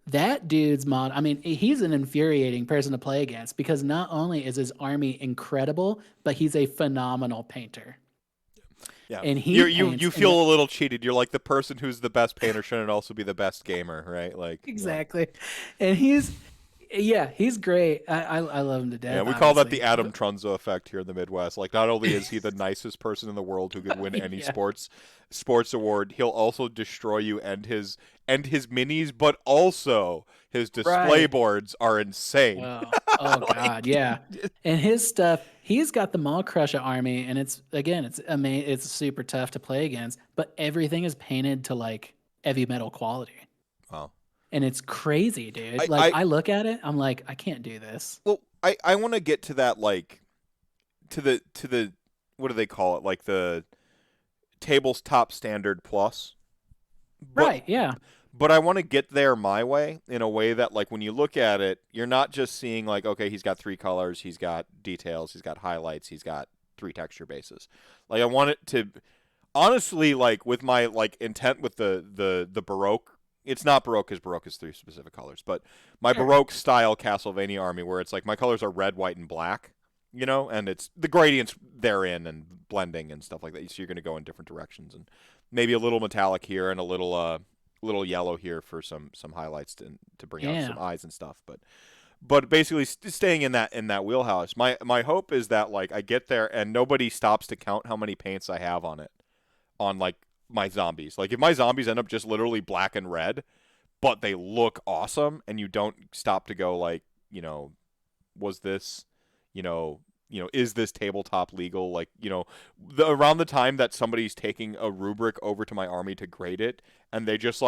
That dude's mod, I mean, he's an infuriating person to play against because not only is his army incredible, but he's a phenomenal painter. Yeah, and you feel a little cheated. You're like, the person who's the best painter shouldn't also be the best gamer, right? Like exactly. Yeah. And he's great. I love him to death. Yeah, we call that the Adam Trunzo effect here in the Midwest. Like, not only is he the nicest person in the world who could win any sports award, he'll also destroy you and his minis, but also his display boards are insane. Oh God, yeah. And his stuff, he's got the Maw Crusher army, and it's amazing. It's super tough to play against, but everything is painted to like heavy metal quality. Wow. And it's crazy, dude. I look at it, I'm like, I can't do this. Well, I want to get to that, like, to the what do they call it? Like the tabletop standard plus. Right, yeah. But I want to get there my way, in a way that, like, when you look at it, you're not just seeing, like, okay, he's got 3 colors, he's got details, he's got highlights, he's got 3 texture bases. Like, I want it to, honestly, like, with my, like, intent with the Baroque, it's not Baroque because Baroque is 3 specific colors, but my Baroque style Castlevania army, where it's like my colors are red, white, and black, you know, and it's the gradients therein and blending and stuff like that. So you're going to go in different directions, and maybe a little metallic here and a little yellow here for some highlights to bring out some eyes and stuff. But basically staying in that wheelhouse. My hope is that, like, I get there and nobody stops to count how many paints I have on it, on, like, my zombies. Like, if my zombies end up just literally black and red, but they look awesome, and you don't stop to go, like, you know, was this, you know, is this tabletop legal? Like, you know, around the time that somebody's taking a rubric over to my army to grade it, and they just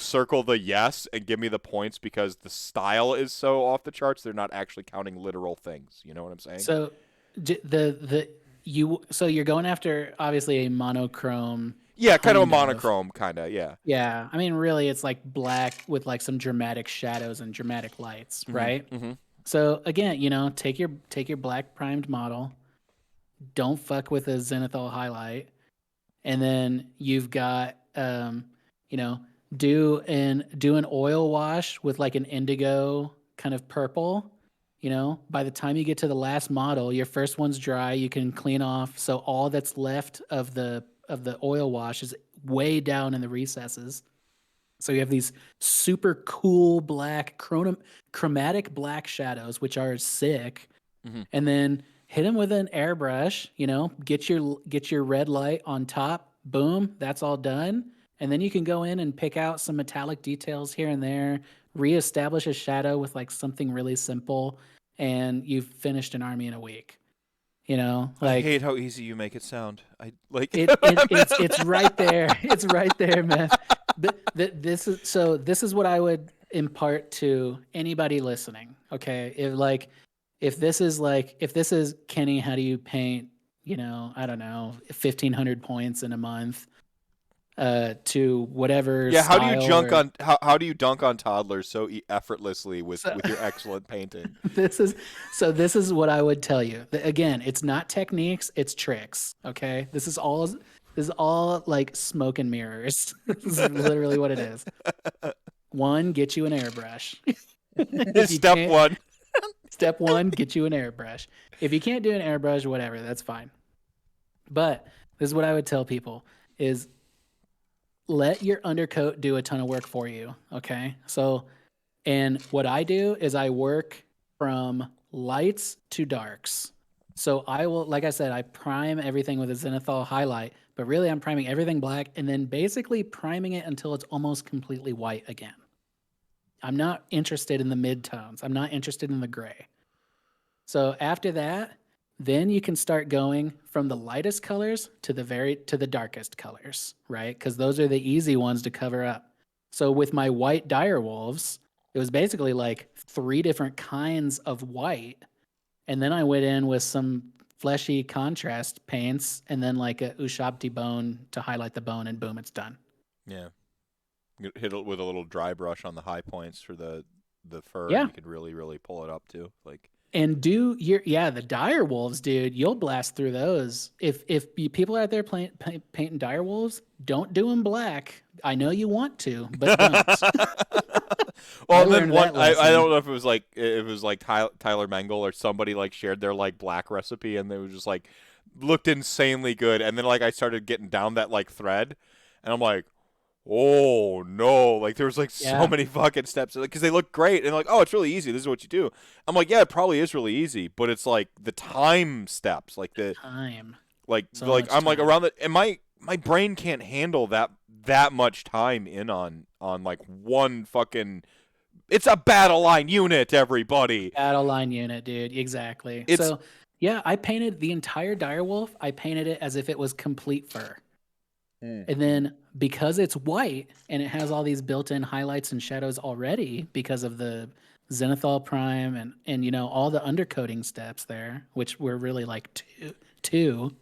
circle the yes and give me the points because the style is so off the charts, they're not actually counting literal things. You know what I'm saying? So so you're going after, obviously, a monochrome. Yeah, kind of a monochrome, kind of, yeah. Yeah, I mean, really, it's like black with like some dramatic shadows and dramatic lights, right? Mm-hmm. So again, you know, take your black primed model, don't fuck with a zenithal highlight, and then you've got, you know, do an oil wash with like an indigo kind of purple. You know, by the time you get to the last model, your first one's dry, you can clean off. So all that's left of the oil wash is way down in the recesses. So you have these super cool black chromatic black shadows, which are sick. Mm-hmm. And then hit them with an airbrush, you know, get your red light on top. Boom, that's all done. And then you can go in and pick out some metallic details here and there, reestablish a shadow with like something really simple, and you've finished an army in a week. You know, like, I hate how easy you make it sound. I like it's right there. It's right there, man. This is what I would impart to anybody listening. Okay, if this is Kenny, how do you paint? You know, I don't know, 1,500 points in a month. To whatever. Yeah, how do you dunk on toddlers so effortlessly with your excellent painting? This is what I would tell you. Again, it's not techniques, it's tricks. Okay, this is all like smoke and mirrors. This is literally what it is. 1, get you an airbrush. Step 1, get you an airbrush. If you can't do an airbrush, whatever, that's fine. But this is what I would tell people is, let your undercoat do a ton of work for you, okay? So, and what I do is I work from lights to darks. So I will, like I said, I prime everything with a zenithal highlight, but really I'm priming everything black and then basically priming it until it's almost completely white again. I'm not interested in the mid-tones. I'm not interested in the gray. So after that, then you can start going from the lightest colors to the darkest colors, right? Because those are the easy ones to cover up. So with my white dire wolves, it was basically like 3 different kinds of white, and then I went in with some fleshy contrast paints, and then like a Ushabti bone to highlight the bone, and boom, it's done. Yeah. Hit it with a little dry brush on the high points for the fur, Yeah. and you could really pull it up too. Like, And the dire wolves, dude, you'll blast through those. If people out there painting dire wolves, don't do them black. I know you want to, but don't. well, I and then learned that I don't lesson. know if it was like Tyler Mengel or somebody like shared their like black recipe, and they was just like looked insanely good, and then like I started getting down that like thread, and I'm like, oh no, like there was like so Yeah, many fucking steps because they look great, and like, oh, it's really easy, this is what you do. I'm like, yeah, it probably is really easy, but it's like the time steps, like the time. like So like much I'm like time. around the, and my brain can't handle that much time in on like one fucking. It's a battle line unit, everybody. Battle line unit, dude. Exactly. It's So yeah, I painted the entire direwolf. I painted it as if it was complete fur. And then because it's white and it has all these built-in highlights and shadows already because of the Zenithal Prime and all the undercoating steps there, which were really like two.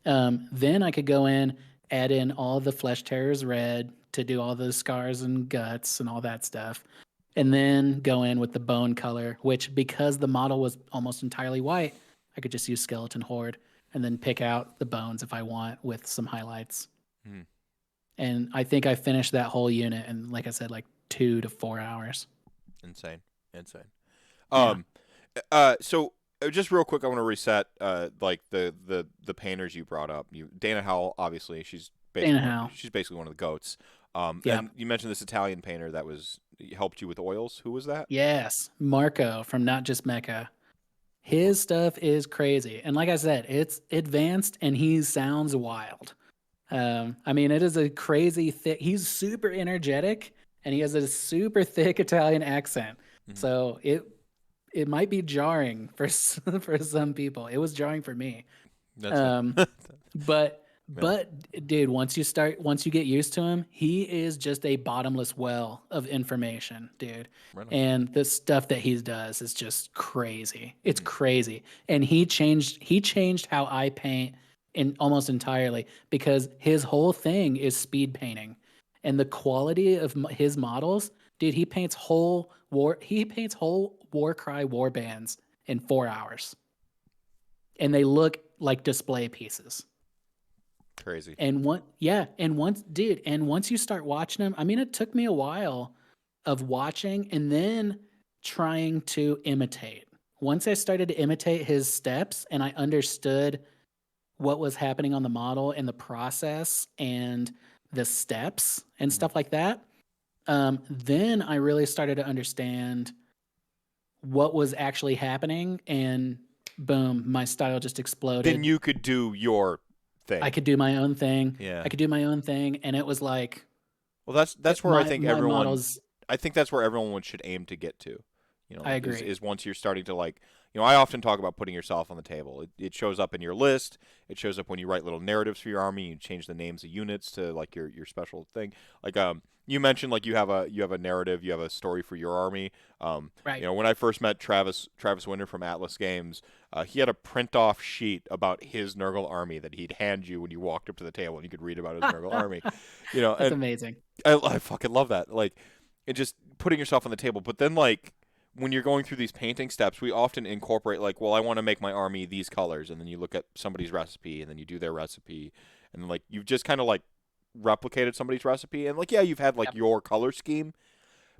Then I could go in, add in all the Flesh Terrors red to do all the scars and guts and all that stuff. And then go in with the bone color, which because the model was almost entirely white, I could just use Skeleton Horde and then pick out the bones if I want with some highlights. Hmm. And I think I finished that whole unit in, like I said, like 2 to 4 hours. insane. Yeah. So just real quick, I want to reset like the painters you brought up. Dana Howell, obviously, Dana Howe. she's basically one of the goats. Yeah. And you mentioned this Italian painter that helped you with oils. Who was that? Yes. Marco from Not Just Mecha. His stuff is crazy. And like I said, it's advanced and he sounds wild. I mean, it is a crazy thick, he's super energetic and he has a super thick Italian accent. Mm-hmm. So it might be jarring for for some people. It was jarring for me. That's But yeah. dude, once you get used to him, he is just a bottomless well of information, dude. Right on. And the stuff that he does is just crazy. It's crazy. And he changed how I paint in almost entirely because his whole thing is speed painting. And the quality of his models, dude, he paints whole Warcry war bands in 4 hours. And they look like display pieces. Crazy. And once you start watching them, I mean, it took me a while of watching and then trying to imitate. Once I started to imitate his steps and I understood what was happening on the model and the process and the steps and stuff like that, then I really started to understand what was actually happening. And boom, my style just exploded. Then you could do your thing. I could do my own thing. Yeah. I could do my own thing, and it was like, well, that's where I think everyone. Models, I think that's where everyone should aim to get to. I agree. Is once you're starting to like, I often talk about putting yourself on the table. It shows up in your list. It shows up when you write little narratives for your army. You change the names of units to like your special thing. Like you mentioned like you have a narrative, you have a story for your army. Right. When I first met Travis Winter from Atlas Games, he had a print off sheet about his Nurgle army that he'd hand you when you walked up to the table and you could read about his Nurgle army. That's and amazing. I fucking love that. Like, and just putting yourself on the table. But then like when you're going through these painting steps, we often incorporate like, well, I want to make my army these colors, and then you look at somebody's recipe, and then you do their recipe, and then like you've just kind of like replicated somebody's recipe, and like yeah, you've had like your color scheme,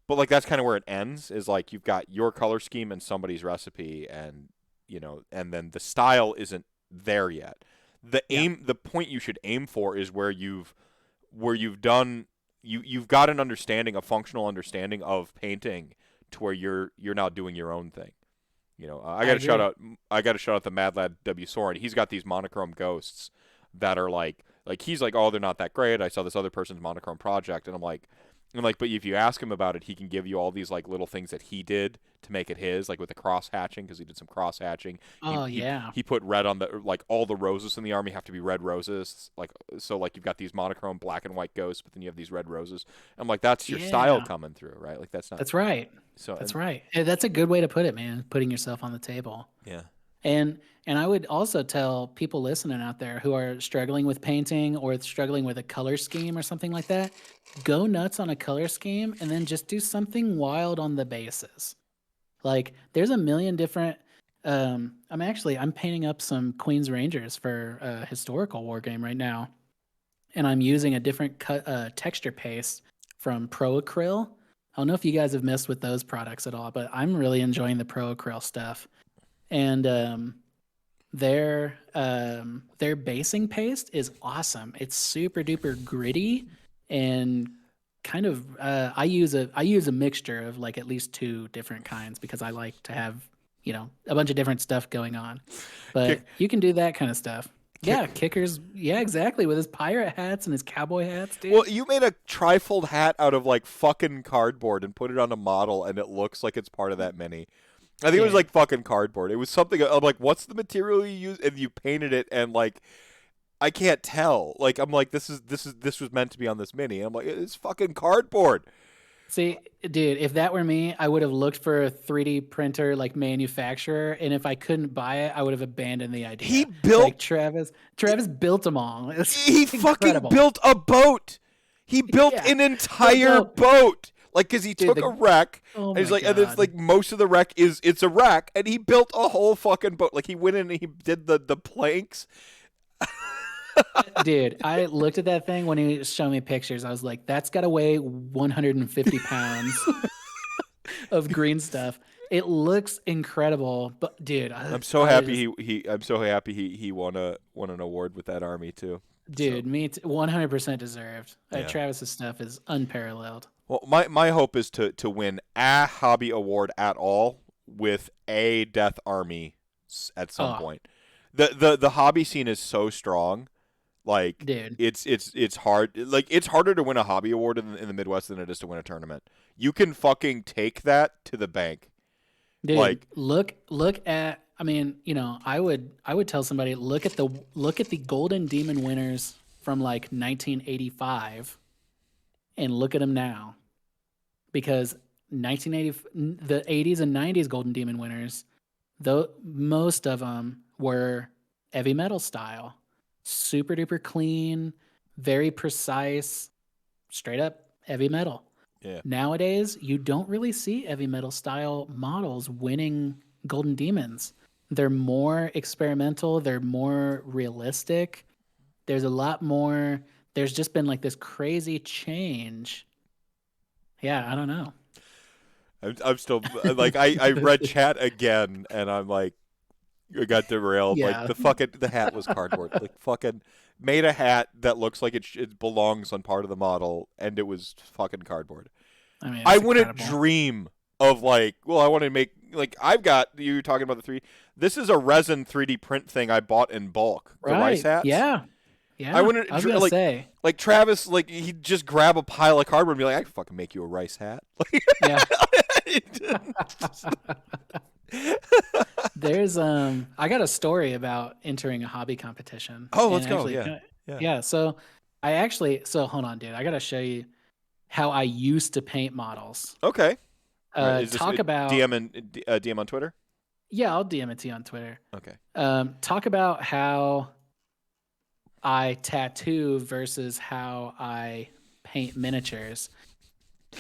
but like that's kind of where it ends. Is like you've got your color scheme and somebody's recipe, and and then the style isn't there yet. The point you should aim for is where you've done you've got an understanding, a functional understanding of painting, to where you're now doing your own thing. I got to shout out the Mad Lad W. Soren. He's got these monochrome ghosts that are like Like he's like, oh, they're not that great. I saw this other person's monochrome project, and I'm like, but if you ask him about it, he can give you all these like little things that he did to make it his, like with the cross hatching, because he did some cross hatching. Oh yeah. He put red on the, like, all the roses in the army have to be red roses, like, so like you've got these monochrome black and white ghosts, but then you have these red roses. I'm like, that's your style coming through, right? Like that's not. That's right. So That's right. That's a good way to put it, man. Putting yourself on the table. Yeah. And I would also tell people listening out there who are struggling with painting or struggling with a color scheme or something like that, go nuts on a color scheme and then just do something wild on the bases. Like there's a million different I'm painting up some Queen's Rangers for a historical war game right now. And I'm using a different texture paste from Pro Acryl. I don't know if you guys have messed with those products at all, but I'm really enjoying the Pro Acryl stuff. And their basing paste is awesome. It's super duper gritty and kind of I use a mixture of like at least 2 different kinds because I like to have, you know, a bunch of different stuff going on. But you can do that kind of stuff. Yeah, Kickers. Yeah, exactly. With his pirate hats and his cowboy hats, dude. Well, you made a trifold hat out of like fucking cardboard and put it on a model, and it looks like it's part of that mini. I think it was like fucking cardboard. It was something. I'm like, what's the material you used? And you painted it, and like, I can't tell. Like, I'm like, this was meant to be on this mini. And I'm like, it's fucking cardboard. See, dude, if that were me, I would have looked for a 3D printer like manufacturer, and if I couldn't buy it, I would have abandoned the idea. He built like Travis built them all. He fucking built a boat. He built an entire boat. Like, cause he took a wreck, and he's like, and it's like most of the wreck it's a wreck, and he built a whole fucking boat. Like he went in and he did the planks. Dude, I looked at that thing when he showed me pictures. I was like, that's got to weigh 150 pounds of green stuff. It looks incredible, but dude, I'm so happy he won an award with that army too. Dude, so. Me 100% deserved. Travis's stuff is unparalleled. Well, my hope is to win a hobby award at all with a death army at some point. The hobby scene is so strong. Like, dude, it's hard. Like, it's harder to win a hobby award in the Midwest than it is to win a tournament. You can fucking take that to the bank. Dude, like, look at. I mean, you know, I would tell somebody look at the Golden Demon winners from like 1985, and look at them now, because 1980, the 80s and 90s Golden Demon winners, though most of them were heavy metal style. Super duper clean, very precise, straight up heavy metal. Yeah. Nowadays, you don't really see heavy metal style models winning Golden Demons. They're more experimental. They're more realistic. There's a lot more. There's just been like this crazy change. Yeah, I don't know. I'm still like I read chat again, and I'm like, I got derailed. Yeah. Like the hat was cardboard. Like fucking made a hat that looks like it belongs on part of the model, and it was fucking cardboard. I mean, I wouldn't dream of like, well, I want to make like I've got you were talking about the 3D. This is a resin 3D print thing I bought in bulk. The rice hats. Yeah. Yeah. I wouldn't say like Travis, like he'd just grab a pile of cardboard and be like, I can fucking make you a rice hat. Yeah. There's I got a story about entering a hobby competition. Oh, let's go. Yeah. So hold on, dude. I gotta show you how I used to paint models. Okay. Talk about DM on Twitter. Yeah, I'll DM it to you on Twitter. Okay. Talk about how I tattoo versus how I paint miniatures.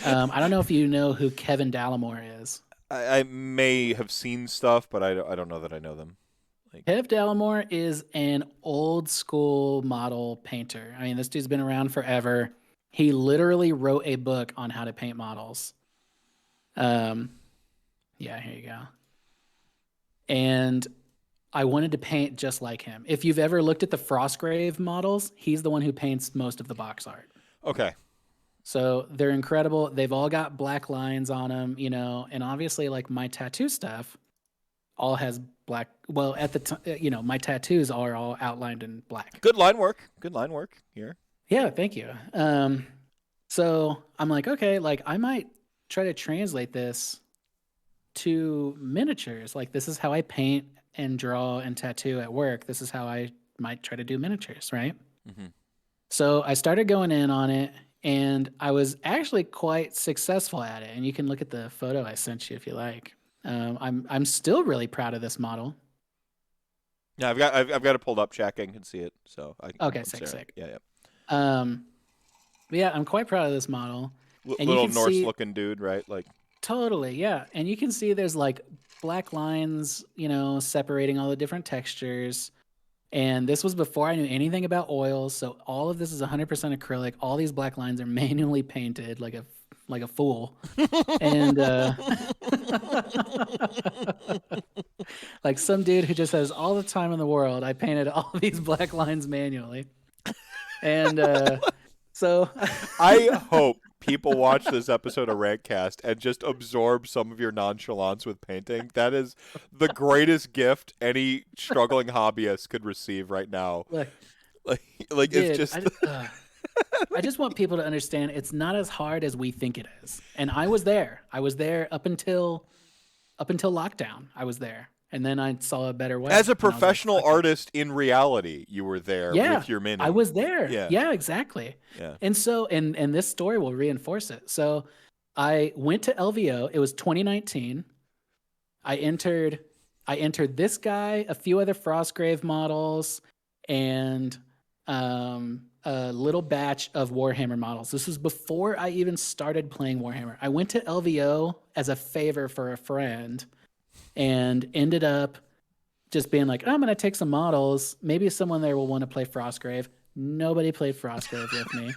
I don't know if you know who Kevin Dallimore is. I may have seen stuff, but I don't know that I know them. Like, Kev Dallimore is an old school model painter. I mean, this dude's been around forever. He literally wrote a book on how to paint models. Yeah, here you go. And I wanted to paint just like him. If you've ever looked at the Frostgrave models, he's the one who paints most of the box art. Okay. So they're incredible. They've all got black lines on them, you know, and obviously like my tattoo stuff, all has black. Well, at the time, my tattoos are all outlined in black. Good line work. Good line work here. Yeah, thank you. So I'm like, okay, like I might try to translate this to miniatures. Like this is how I paint and draw and tattoo at work. This is how I might try to do miniatures, right? Mm-hmm. So I started going in on it, and I was actually quite successful at it. And you can look at the photo I sent you if you like. I'm still really proud of this model. Yeah, I've got it pulled up, checking and see it. So Okay, I'm sick. Yeah. But yeah, I'm quite proud of this model. And you Little can Norse see looking dude, right? Like totally, yeah. And you can see there's like black lines, separating all the different textures. And this was before I knew anything about oils, so all of this is 100% acrylic. All these black lines are manually painted like a fool. And like some dude who just has all the time in the world, I painted all these black lines manually. And so I hope people watch this episode of RantCast and just absorb some of your nonchalance with painting. That is the greatest gift any struggling hobbyist could receive right now. look, Like dude, it's just I just want people to understand it's not as hard as we think it is. And I was there. I was there up until lockdown. I was there. And then I saw a better way. as a And I was like, professional "Fuck it." artist in reality, you were there Yeah, with your mini. I was there. Yeah. Yeah, exactly. Yeah. And so, and this story will reinforce it. So I went to LVO. It was 2019. I entered this guy, a few other Frostgrave models, and a little batch of Warhammer models. This was before I even started playing Warhammer. I went to LVO as a favor for a friend and ended up just being like, oh, I'm going to take some models. Maybe someone there will want to play Frostgrave. Nobody played Frostgrave with me.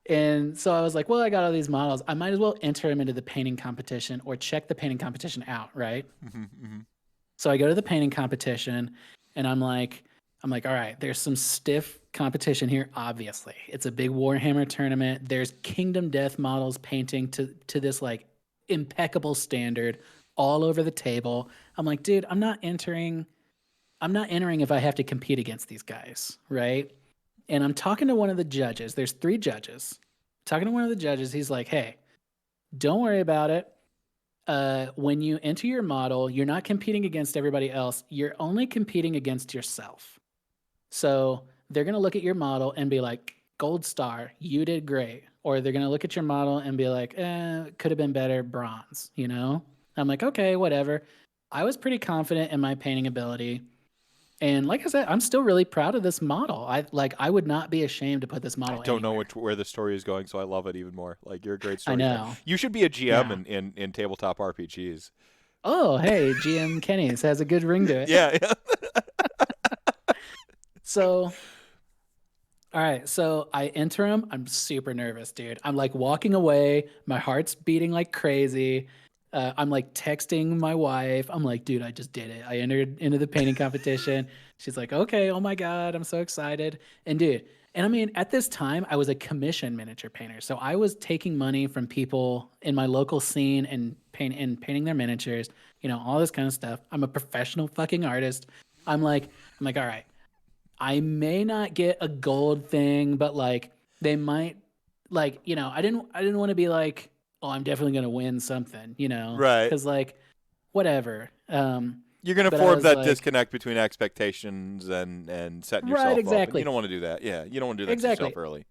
And so I was like, well, I got all these models. I might as well enter them into the painting competition or check the painting competition out, right? Mm-hmm. So I go to the painting competition, and I'm like, all right, there's some stiff competition here, obviously. It's a big Warhammer tournament. There's Kingdom Death models painting to this like impeccable standard all over the table. I'm like, dude, I'm not entering if I have to compete against these guys, right? And I'm talking to one of the judges. There's 3 judges. Talking to one of the judges, he's like, hey, don't worry about it. When you enter your model, you're not competing against everybody else. You're only competing against yourself. So they're going to look at your model and be like, gold star, you did great. Or they're going to look at your model and be like, could have been better, bronze, I'm like, okay, whatever. I was pretty confident in my painting ability. And like I said, I'm still really proud of this model. I would not be ashamed to put this model I don't anywhere. know where the story is going, so I love it even more. Like you're a great I storyteller. know. You should be a GM Yeah. in tabletop RPGs. Oh, hey, GM Kenny has a good ring to it. Yeah. So, all right. So I enter him. I'm super nervous, dude. I'm like walking away. My heart's beating like crazy. I'm like texting my wife. I'm like, dude, I just did it. I entered into the painting competition. She's like, okay, oh my God, I'm so excited. And dude, and I mean, at this time, I was a commission miniature painter. So I was taking money from people in my local scene and painting their miniatures, all this kind of stuff. I'm a professional fucking artist. I'm like, all right, I may not get a gold thing, but like they might I didn't want to be like, oh, I'm definitely going to win something, Right. cuz like whatever. You're going to But I form was that like, disconnect between expectations and setting right, yourself up, and you exactly. don't want to do that. Yeah, you don't want to do that to Exactly. yourself early.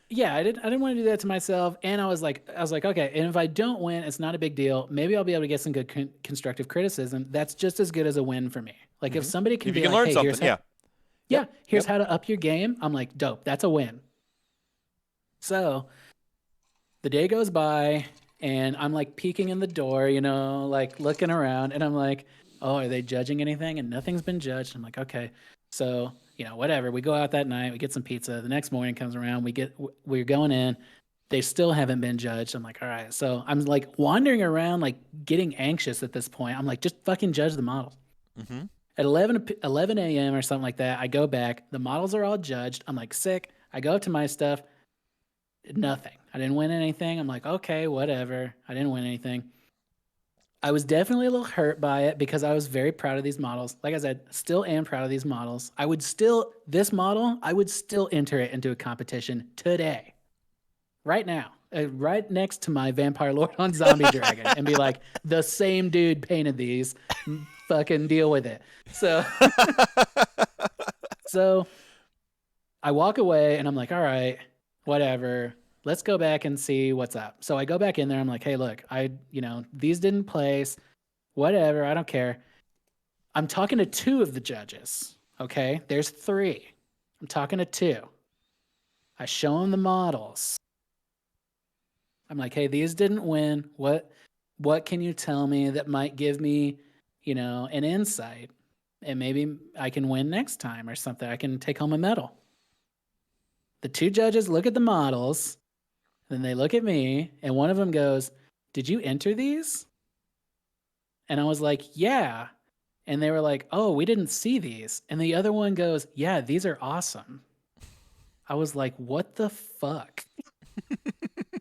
Yeah, I didn't want to do that to myself, and I was like, okay, and if I don't win, it's not a big deal. Maybe I'll be able to get some good constructive criticism. That's just as good as a win for me. Like if somebody can If you be can like, learn hey, something, yeah. here's how to up your game. I'm like, dope. That's a win. So the day goes by, and I'm like peeking in the door, like looking around, and I'm like, oh, are they judging anything? And nothing's been judged. I'm like, okay. So, whatever. We go out that night, we get some pizza. The next morning comes around, we're going in. They still haven't been judged. I'm like, all right. So I'm like wandering around, like getting anxious at this point. I'm like, just fucking judge the models. Mm-hmm. At 11 a.m. or something like that, I go back. The models are all judged. I'm like, sick. I go up to my stuff. Nothing. I didn't win anything. I'm like, okay, whatever. I didn't win anything. I was definitely a little hurt by it because I was very proud of these models. Like I said, still am proud of these models. This model, I would still enter it into a competition today, right now, right next to my Vampire Lord on Zombie Dragon, and be like, the same dude painted these, fucking deal with it. So, so I walk away and I'm like, all right, whatever. Let's go back and see what's up. So I go back in there. I'm like, hey, look, these didn't place. Whatever. I don't care. I'm talking to two of the judges. Okay. There's three. I'm talking to two. I show them the models. I'm like, hey, these didn't win. What can you tell me that might give me, an insight? And maybe I can win next time or something. I can take home a medal. The two judges look at the models, then they look at me, and one of them goes, did you enter these? And I was like, yeah. And they were like, oh, we didn't see these. And the other one goes, yeah, these are awesome. I was like, what the fuck?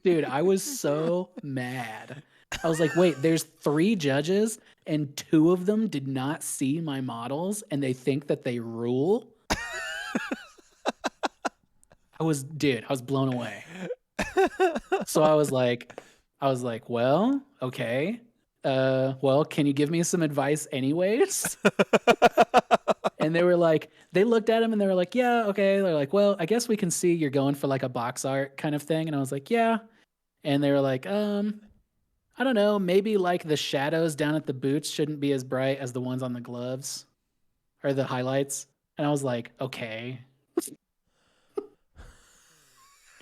Dude, I was so mad. I was like, wait, there's three judges and two of them did not see my models and they think that they rule? I was blown away. So I was like, well, okay. Well, can you give me some advice anyways? And they looked at him and they were like, yeah, okay. They're like, well, I guess we can see you're going for like a box art kind of thing. And I was like, yeah. And they were like, I don't know, maybe like the shadows down at the boots shouldn't be as bright as the ones on the gloves or the highlights. And I was like, okay.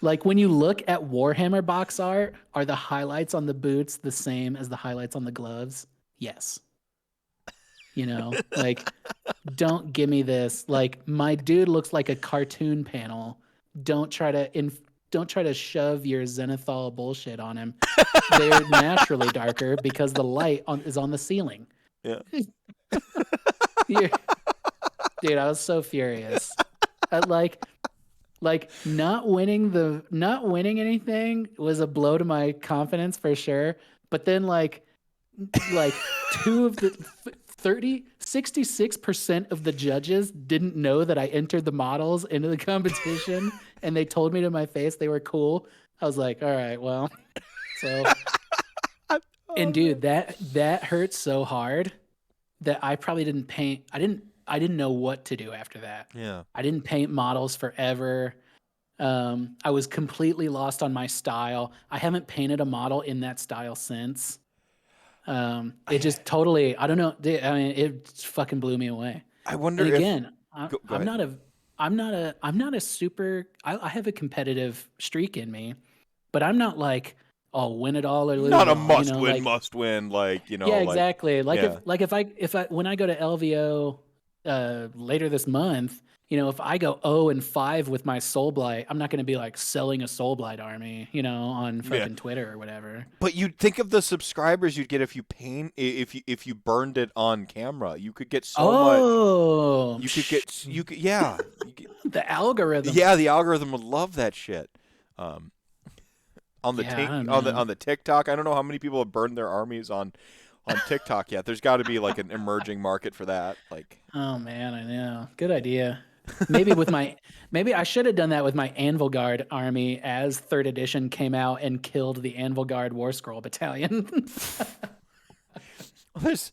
Like when you look at Warhammer box art, are the highlights on the boots the same as the highlights on the gloves? Yes. Like don't give me this. Like my dude looks like a cartoon panel. Don't try to shove your Zenithal bullshit on him. They're naturally darker because the light is on the ceiling. Yeah. Dude, I was so furious. Like not winning anything was a blow to my confidence for sure. But then like two of the 66% of the judges didn't know that I entered the models into the competition and they told me to my face they were cool. I was like, all right, well, so and dude, that hurt so hard that I probably didn't paint. I didn't know what to do after that. Yeah. I didn't paint models forever. I was completely lost on my style. I haven't painted a model in that style since. It just totally, I don't know. I mean, it fucking blew me away. I wonder and again, Go I'm ahead. not a super, I have a competitive streak in me, but I'm not like, oh, win it all or lose Not it a all, must win, like, must win, yeah, exactly. Like yeah. if I when I go to LVO later this month, if I go 0-5 with my Soulblight, I'm not going to be like selling a Soulblight army, on Yeah. fucking Twitter or whatever. But you'd think of the subscribers you'd get if you burned it on camera. You could get so much. Oh, You could yeah. the algorithm. Yeah, the algorithm would love that shit. On the Yeah, I don't on know. the TikTok, I don't know how many people have burned their armies on TikTok yet. There's got to be like an emerging market for that. Like, Oh man, I know. Good idea. Maybe I should have done that with my Anvil Guard army as 3rd edition came out and killed the Anvil Guard War Scroll Battalion. there's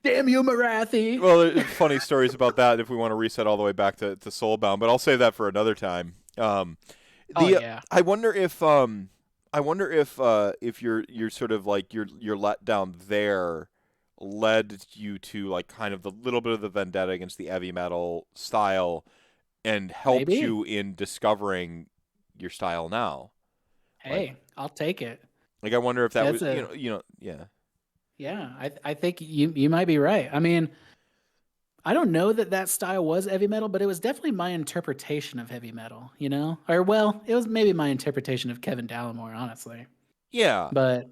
Damn you, Marathi. there's funny stories about that if we want to reset all the way back to Soulbound, but I'll save that for another time. Yeah. I wonder if if you're sort of like your letdown there led you to like kind of the little bit of the vendetta against the heavy metal style and helped Maybe. you in discovering your style now. Hey, I'll take it. Like I wonder if that That's was yeah. Yeah, I think you might be right. I mean, I don't know that style was heavy metal, but it was definitely my interpretation of heavy metal, Or well, it was maybe my interpretation of Kevin Dallimore, honestly. Yeah. But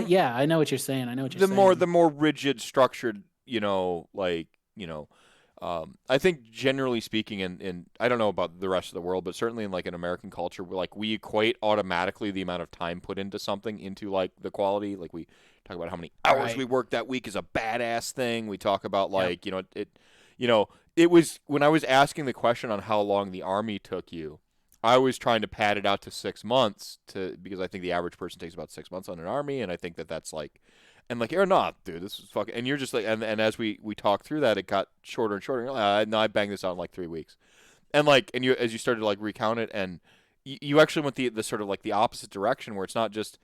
yeah, I know what you're saying. I know what you're The saying. more rigid structured, I think generally speaking, in I don't know about the rest of the world, but certainly in like an American culture, we equate automatically the amount of time put into something into like the quality. Like we Talk about how many hours Right. we worked that week is a badass thing. We talk about Yep. like, it was when I was asking the question on how long the army took you, I was trying to pad it out to 6 months because I think the average person takes about 6 months on an army, and I think that's like, and like, you're not, dude, this is fucking, and you're just like, and as we talked through that, it got shorter and shorter. No, I banged this out in like 3 weeks. And like, and you, as you started to like recount it, and you actually went the sort of like the opposite direction, where it's not just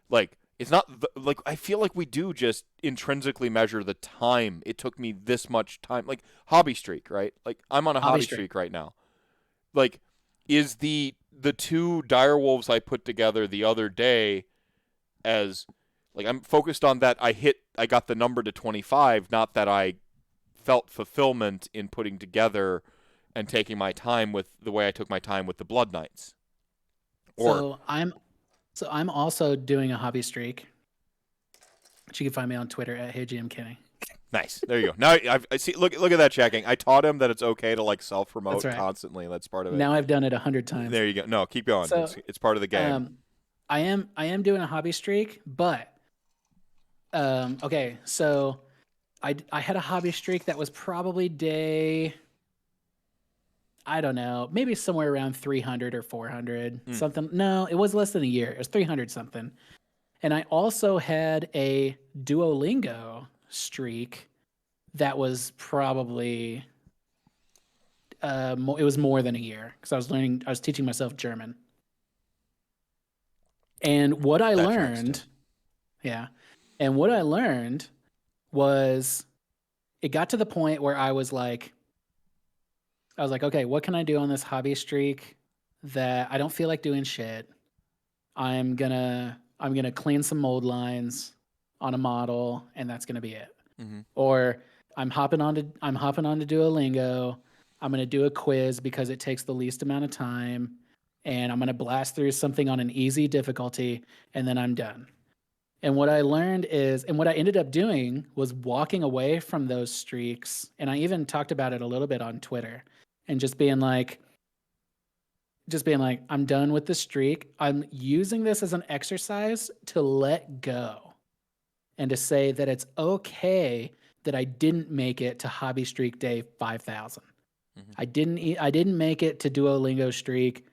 like, it's not like, I feel like we do just intrinsically measure the time it took me this much time, like hobby streak, right? Like I'm on a hobby streak right now. Like, is the two direwolves I put together the other day, as like, I'm focused on that I got the number to 25, not that I felt fulfillment in putting together and taking my time with the way I took my time with the Blood Knights. So I'm also doing a hobby streak. But you can find me on Twitter at HeyGMKenny. Nice. There you go. Now I see. Look at that checking. I taught him that it's okay to like self-promote That's right. constantly. That's part of it. Now I've done it 100 times. There you go. No, keep going. So, it's part of the game. I am doing a hobby streak, but okay. So I had a hobby streak that was probably day, I don't know, maybe somewhere around 300 or 400 something. No, it was less than a year. It was 300 something. And I also had a Duolingo streak that was probably it was more than a year, because I was teaching myself German. And what I learned, and what I learned was, it got to the point where I was like, okay, what can I do on this hobby streak that I don't feel like doing shit? I'm gonna clean some mold lines on a model, and that's gonna be it. Mm-hmm. Or I'm hopping on to Duolingo. I'm gonna do a quiz because it takes the least amount of time, and I'm gonna blast through something on an easy difficulty, and then I'm done. And what I learned is, and what I ended up doing was walking away from those streaks. And I even talked about it a little bit on Twitter, and just being like, I'm done with the streak. I'm using this as an exercise to let go and to say that it's okay that I didn't make it to hobby streak day 5,000. Mm-hmm. I didn't make it to Duolingo streak,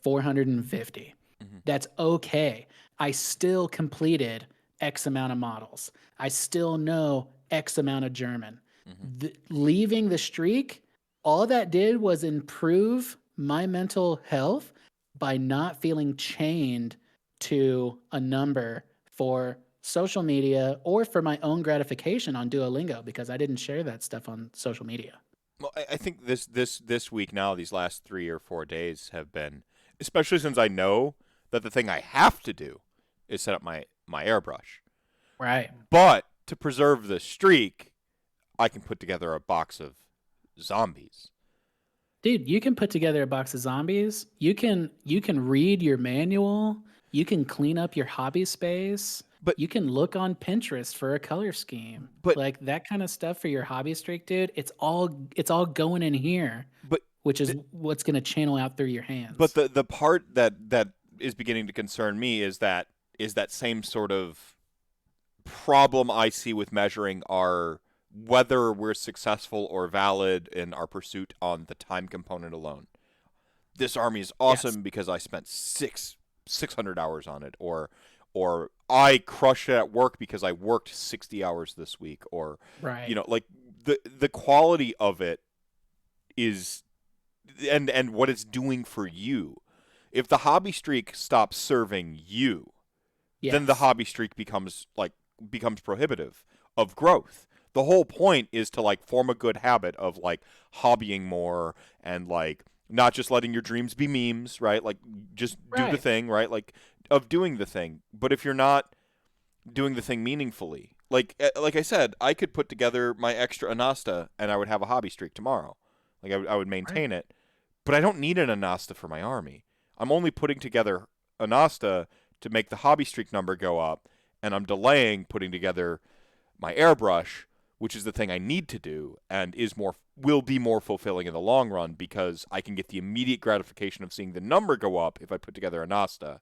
450. Mm-hmm. That's okay. I still completed X amount of models. I still know X amount of German. Mm-hmm. Leaving the streak, all that did was improve my mental health by not feeling chained to a number for social media or for my own gratification on Duolingo, because I didn't share that stuff on social media. Well, I think this week now, these last 3 or 4 days have been, especially since I know that the thing I have to do is set up my airbrush. Right. But to preserve the streak, I can put together a box of zombies. Dude, you can put together a box of zombies. You can read your manual. You can clean up your hobby space. But you can look on Pinterest for a color scheme. But like that kind of stuff for your hobby streak, dude, it's all going in here. But which is what's going to channel out through your hands. But the part that is beginning to concern me is that same sort of problem I see with measuring our whether we're successful or valid in our pursuit on the time component alone. This army is awesome because I spent 600 hours on it, or I crushed it at work because I worked 60 hours this week, or like the quality of it is and what it's doing for you. If the hobby streak stops serving you, then the hobby streak becomes prohibitive of growth. The whole point is to like form a good habit of like hobbying more and like not just letting your dreams be memes, right? Like just do the thing, right? Like of doing the thing. But if you're not doing the thing meaningfully, like I said, I could put together my extra Anasta and I would have a hobby streak tomorrow. Like I would maintain it. But I don't need an Anasta for my army. I'm only putting together Anasta to make the hobby streak number go up, and I'm delaying putting together my airbrush, which is the thing I need to do and will be more fulfilling in the long run, because I can get the immediate gratification of seeing the number go up if I put together Anasta.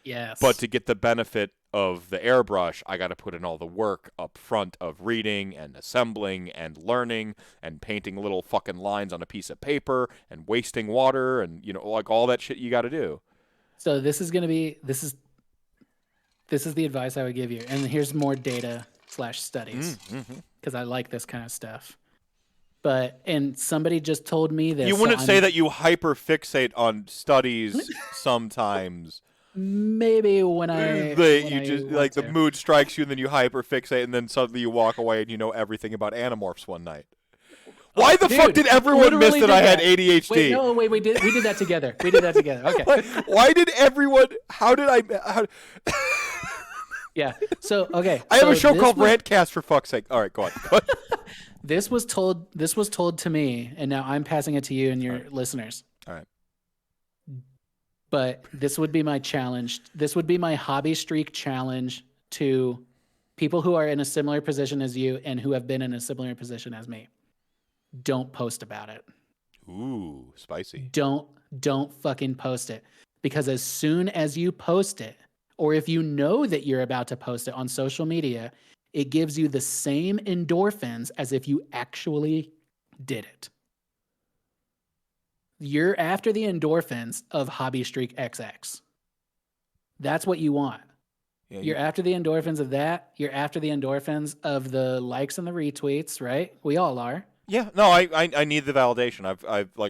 Yes. But to get the benefit of the airbrush, I got to put in all the work up front of reading and assembling and learning and painting little fucking lines on a piece of paper and wasting water and, you know, like all that shit you got to do. So this is the advice I would give you. And here's more data / studies, because I like this kind of stuff. And somebody just told me this. You wouldn't say that you hyperfixate on studies sometimes. Maybe when I the mood strikes you and then you hyperfixate and then suddenly you walk away and you know everything about Animorphs one night. Why the fuck did everyone miss that I had ADHD? Wait, we did that together. We did that together. Okay. Why did everyone? How did I? Yeah. So okay. I have a show called RantCast, for fuck's sake. All right, go on. This was told to me, and now I'm passing it to you and your listeners. All right. But this would be my challenge. This would be my hobby streak challenge to people who are in a similar position as you and who have been in a similar position as me. Don't post about it. Ooh, spicy. Don't fucking post it. Because as soon as you post it, or if you know that you're about to post it on social media, it gives you the same endorphins as if you actually did it. You're after the endorphins of Hobby Streak XX. That's what you want. Yeah, you're after the endorphins of that. You're after the endorphins of the likes and the retweets, right? We all are. Yeah, no, I need the validation.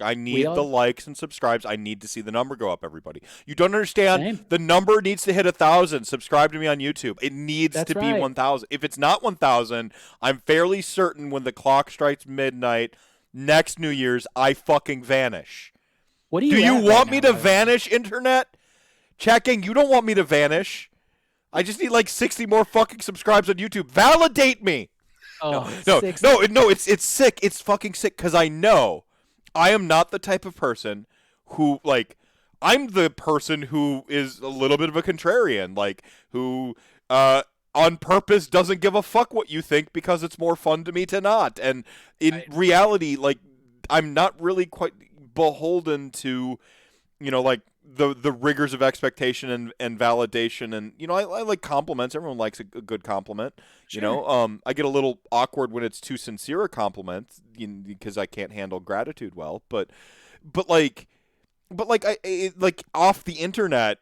I need the likes and subscribes. I need to see the number go up, everybody. You don't understand. Same. The number needs to hit 1,000. Subscribe to me on YouTube. It needs to be 1,000. If it's not 1,000, I'm fairly certain when the clock strikes midnight next New Year's, I fucking vanish. What do you want me to vanish, internet? Checking, you don't want me to vanish. I just need like 60 more fucking subscribes on YouTube. Validate me. Oh, no, it's sick. It's fucking sick because I know I am not the type of person who, like, I'm the person who is a little bit of a contrarian, like, who on purpose doesn't give a fuck what you think because it's more fun to me to not. And in reality, like, I'm not really quite beholden to, you know, like, the rigors of expectation and validation. And, you know, I like compliments. Everyone likes a good compliment. Sure. You know, I get a little awkward when it's too sincere a compliment because I can't handle gratitude well. But like off the internet,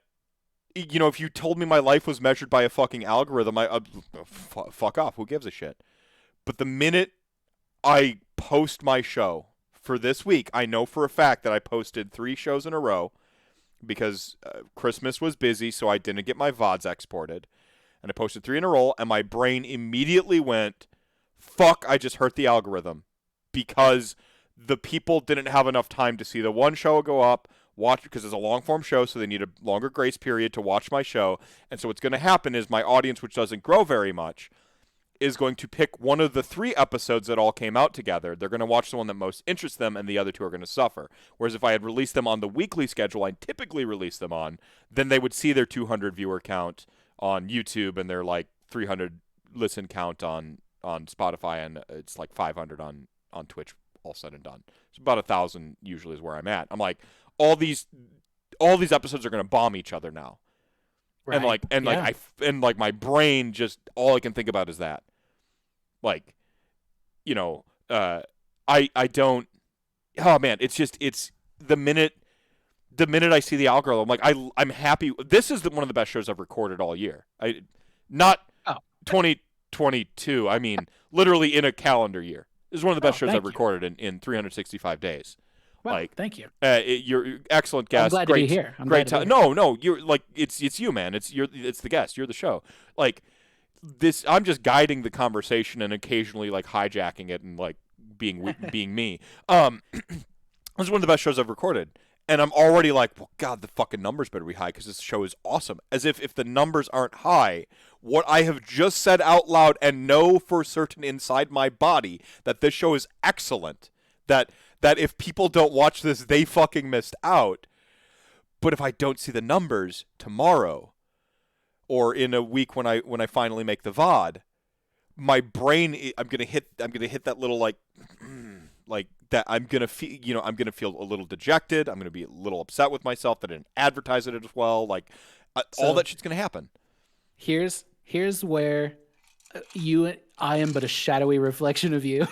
you know, if you told me my life was measured by a fucking algorithm, fuck off. Who gives a shit? But the minute I post my show for this week, I know for a fact that I posted 3 shows in a row because Christmas was busy, so I didn't get my VODs exported. And I posted 3 in a row, and my brain immediately went, fuck, I just hurt the algorithm. Because the people didn't have enough time to see the one show go up, watch, because it's a long-form show, so they need a longer grace period to watch my show. And so what's going to happen is my audience, which doesn't grow very much, is going to pick one of the 3 episodes that all came out together. They're going to watch the one that most interests them, and the other 2 are going to suffer. Whereas if I had released them on the weekly schedule I typically release them on, then they would see their 200 viewer count on YouTube and their like 300 listen count on Spotify, and it's like 500 on Twitch, all said and done. It's about 1,000 usually is where I'm at. I'm like, all these episodes are going to bomb each other now. Right. And my brain just, all I can think about is that. Like, you know, I don't. Oh man, it's the minute I see the algorithm, like I'm happy. This is one of the best shows I've recorded all year. 2022. I mean, literally in a calendar year. This is one of the best shows I've recorded in 365 days. Well, like, thank you. You're excellent guest. I'm glad to be here. Great time. No, you're like it's you, man. It's the guest. You're the show. Like this, I'm just guiding the conversation and occasionally like hijacking it and like being me. This is one of the best shows I've recorded, and I'm already like, well, God, the fucking numbers better be high because this show is awesome. As if the numbers aren't high, what I have just said out loud and know for certain inside my body that this show is excellent. That if people don't watch this, they fucking missed out. But if I don't see the numbers tomorrow, or in a week when I finally make the VOD, my brain, I'm gonna hit that little like that. I'm gonna feel a little dejected. I'm gonna be a little upset with myself that I didn't advertise it as well. Like all that shit's gonna happen. here's where I am but a shadowy reflection of you.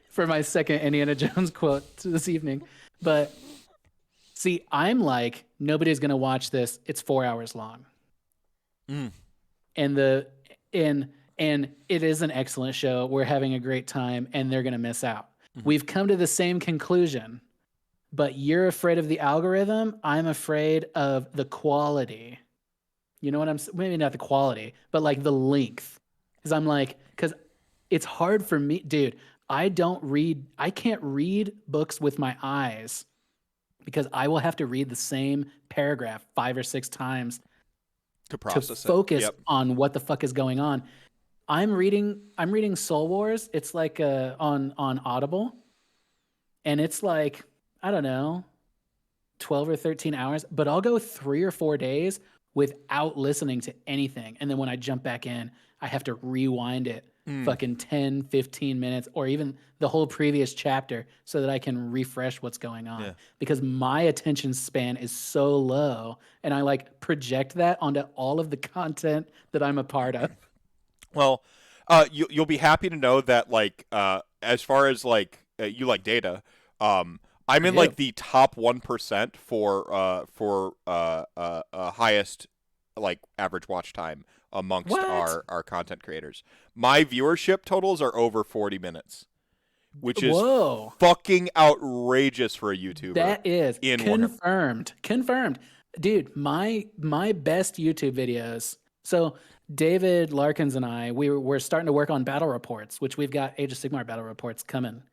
For my second Indiana Jones quote this evening. But see, I'm like, nobody's gonna watch this. It's 4 hours long. Mm. And it is an excellent show. We're having a great time, and they're gonna miss out. Mm-hmm. We've come to the same conclusion, but you're afraid of the algorithm. I'm afraid of the quality. You know what I'm saying? Maybe not the quality, but like the length. Because it's hard for me, dude. I can't read books with my eyes because I will have to read the same paragraph 5 or 6 times to process focus Yep. on what the fuck is going on. I'm reading Soul Wars. It's like on Audible, and it's like, I don't know, 12 or 13 hours, but I'll go 3 or 4 days without listening to anything. And then when I jump back in, I have to rewind it fucking 10, 15 minutes, or even the whole previous chapter so that I can refresh what's going on. Yeah. Because my attention span is so low, and I like project that onto all of the content that I'm a part of. Well, you'll be happy to know that, like, as far as like you like data, I'm in like the top 1% for highest like average watch time amongst our content creators. My viewership totals are over 40 minutes, which is fucking outrageous for a YouTuber. That is in confirmed. Warhammer. Confirmed. Dude, my best YouTube videos. So David Larkins and I, we're starting to work on battle reports, which we've got Age of Sigmar battle reports coming.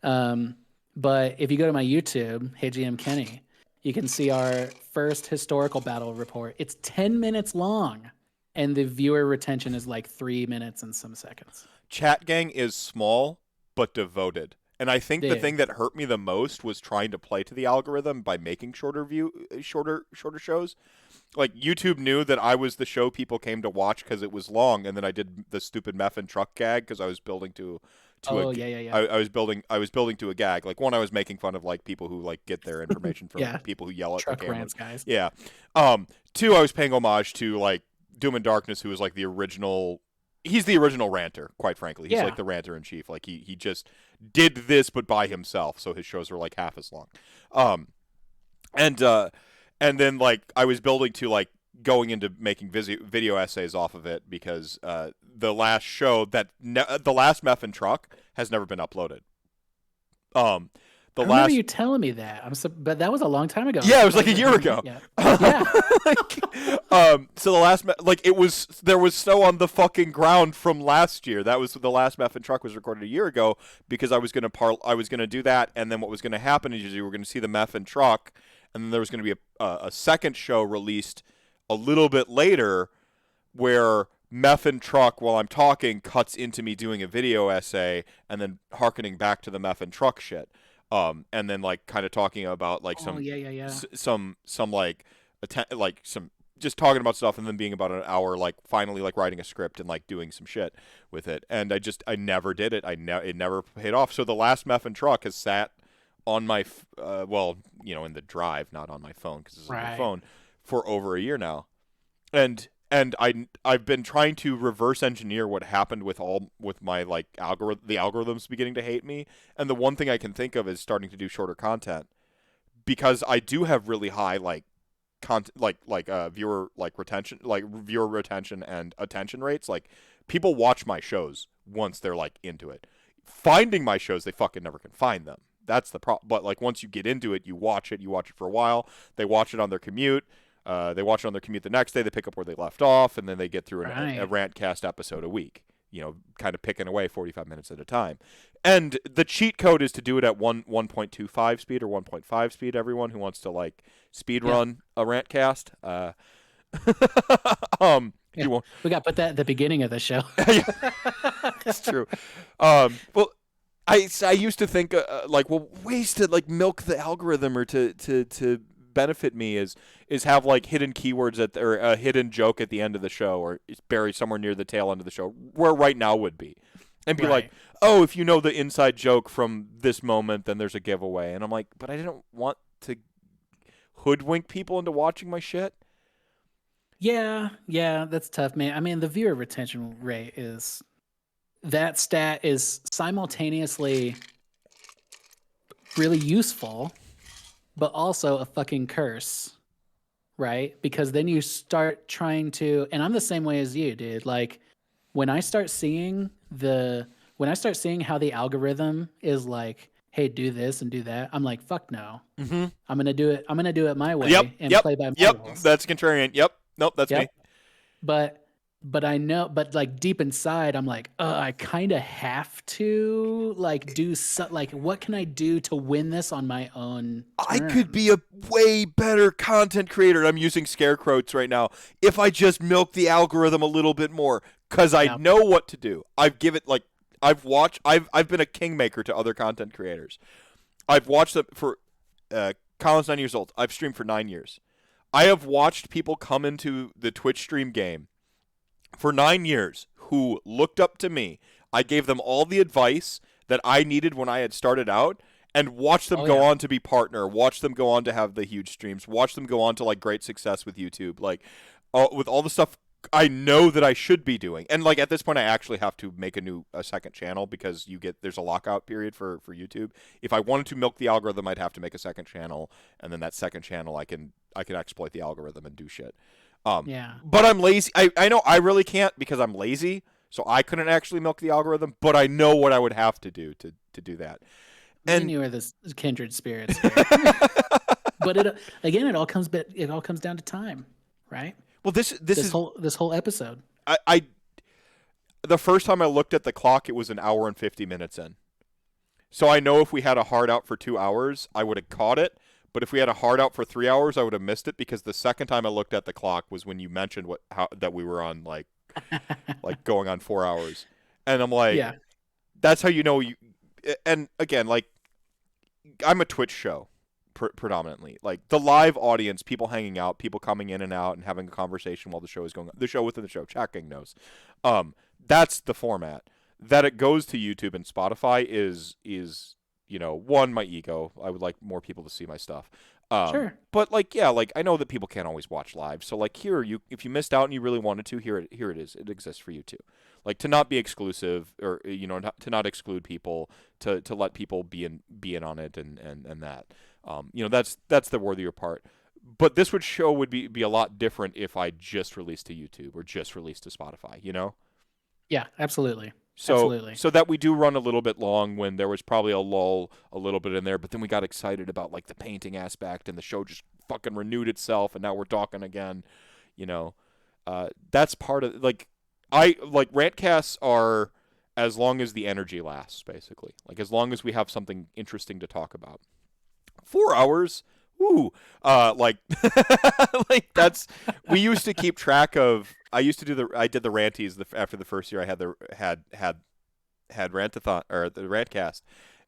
But if you go to my YouTube, HeyGMKenny, you can see our first historical battle report. It's 10 minutes long, and the viewer retention is like 3 minutes and some seconds. Chat gang is small but devoted. And I think the thing that hurt me the most was trying to play to the algorithm by making shorter shows. Like, YouTube knew that I was the show people came to watch because it was long, and then I did the stupid Mephin truck gag because I was building to I was building to a gag. Like, one, I was making fun of like people who like get their information from people who yell at truck the camera. rants, guys. Yeah. 2, I was paying homage to like Doom and Darkness, who was like the original. He's the original ranter, quite frankly. He's like the ranter in chief. Like he just did this, but by himself. So his shows were like half as long. And then like I was building to like going into making video essays off of it because the last show the last Mephin truck has never been uploaded. I remember you telling me that. But that was a long time ago. Yeah, it was like a year ago. Yeah. So the last there was snow on the fucking ground from last year. That was the last Mephin truck was recorded a year ago because I was gonna do that, and then what was gonna happen is you were gonna see the Mephin truck, and then there was gonna be a second show released a little bit later where Mephin truck, while I'm talking, cuts into me doing a video essay and then hearkening back to the Mephin truck shit. And then like kind of talking about like some like some just talking about stuff, and then being about an hour like finally like writing a script and like doing some shit with it. And I never did it. It never paid off. So the last Mephin truck has sat on my in the drive, not on my phone because it's on my phone, for over a year now. And I've been trying to reverse engineer what happened with my like the algorithms beginning to hate me, and the one thing I can think of is starting to do shorter content, because I do have really high like viewer retention and attention rates. Like, people watch my shows once they're like into it. Finding my shows, they fucking never can find them. That's the problem. But like once you get into it, you watch it for a while. They watch it on their commute. They watch it on their commute the next day. They pick up where they left off, and then they get through a RantCast episode a week. You know, kind of picking away 45 minutes at a time. And the cheat code is to do it at 1.25 speed or 1.5 speed. Everyone who wants to like speed run a RantCast. We got to put that at the beginning of the show. It's true. Well, I used to think ways to like milk the algorithm or to benefit me is have like hidden keywords or a hidden joke at the end of the show, or it's buried somewhere near the tail end of the show where right now would be, and be like, oh, if you know the inside joke from this moment, then there's a giveaway. And I'm like, but I didn't want to hoodwink people into watching my shit. Yeah, yeah, that's tough, man. I mean, the viewer retention rate is that stat is simultaneously really useful, but also a fucking curse, right? Because then you start trying to, and I'm the same way as you, dude. Like when I start seeing how the algorithm is like, hey, do this and do that, I'm like, fuck no. Mm-hmm. I'm gonna do it. I'm gonna do it my Yep, way and yep, play by my yep. rules. That's contrarian. Yep. Nope, that's me. Yep. But I know, but like deep inside, I'm like, I kind of have to like do so, like, what can I do to win this on my own I could be terms? a way better content creator. I'm using scare quotes right now. If I just milk the algorithm a little bit more, because I Yeah. know what to do. I've been a kingmaker to other content creators. I've watched them for Colin's 9 years old. I've streamed for 9 years. I have watched people come into the Twitch stream game for 9 years who looked up to me. I gave them all the advice that I needed when I had started out, and watch them Oh go yeah. on to be partner, watch them go on to have the huge streams, watch them go on to like great success with YouTube, like with all the stuff I know that I should be doing. And like at this point I actually have to make a second channel because there's a lockout period for YouTube. If I wanted to milk the algorithm, I'd have to make a second channel, and then that second channel I can exploit the algorithm and do shit. Yeah. But I'm lazy. I know I really can't because I'm lazy, so I couldn't actually milk the algorithm, but I know what I would have to do to do that. Me and And you are the kindred spirits here. But it all comes down to time, right? well, this is This whole episode. I the first time I looked at the clock, it was an hour and 50 minutes in. So I know if we had a hard out for 2 hours, I would have caught it. But if we had a hard out for 3 hours, I would have missed it because the second time I looked at the clock was when you mentioned that we were on like going on 4 hours, and I'm like, Yeah. that's how you know you. And again, like I'm a Twitch show predominantly, like the live audience, people hanging out, people coming in and out and having a conversation while the show is going on. The show within the show, chat gang knows. That's the format. That it goes to YouTube and Spotify is one, my ego. I would like more people to see my stuff. Sure. But like yeah, like I know that people can't always watch live. So like if you missed out and you really wanted to, here it is. It exists for you too. Like to not be exclusive, or to not exclude people, to let people be in on it, and that. That's the worthier part. But this show would be a lot different if I just released to YouTube or just released to Spotify, Yeah, absolutely. So that we do run a little bit long when there was probably a lull a little bit in there, but then we got excited about like the painting aspect and the show just fucking renewed itself, and now we're talking again, that's part of like rantcasts are as long as the energy lasts, basically. Like as long as we have something interesting to talk about. 4 hours, ooh, like that's we used to keep track of. I did the ranties after the first year. I had rantathon or the rantcast,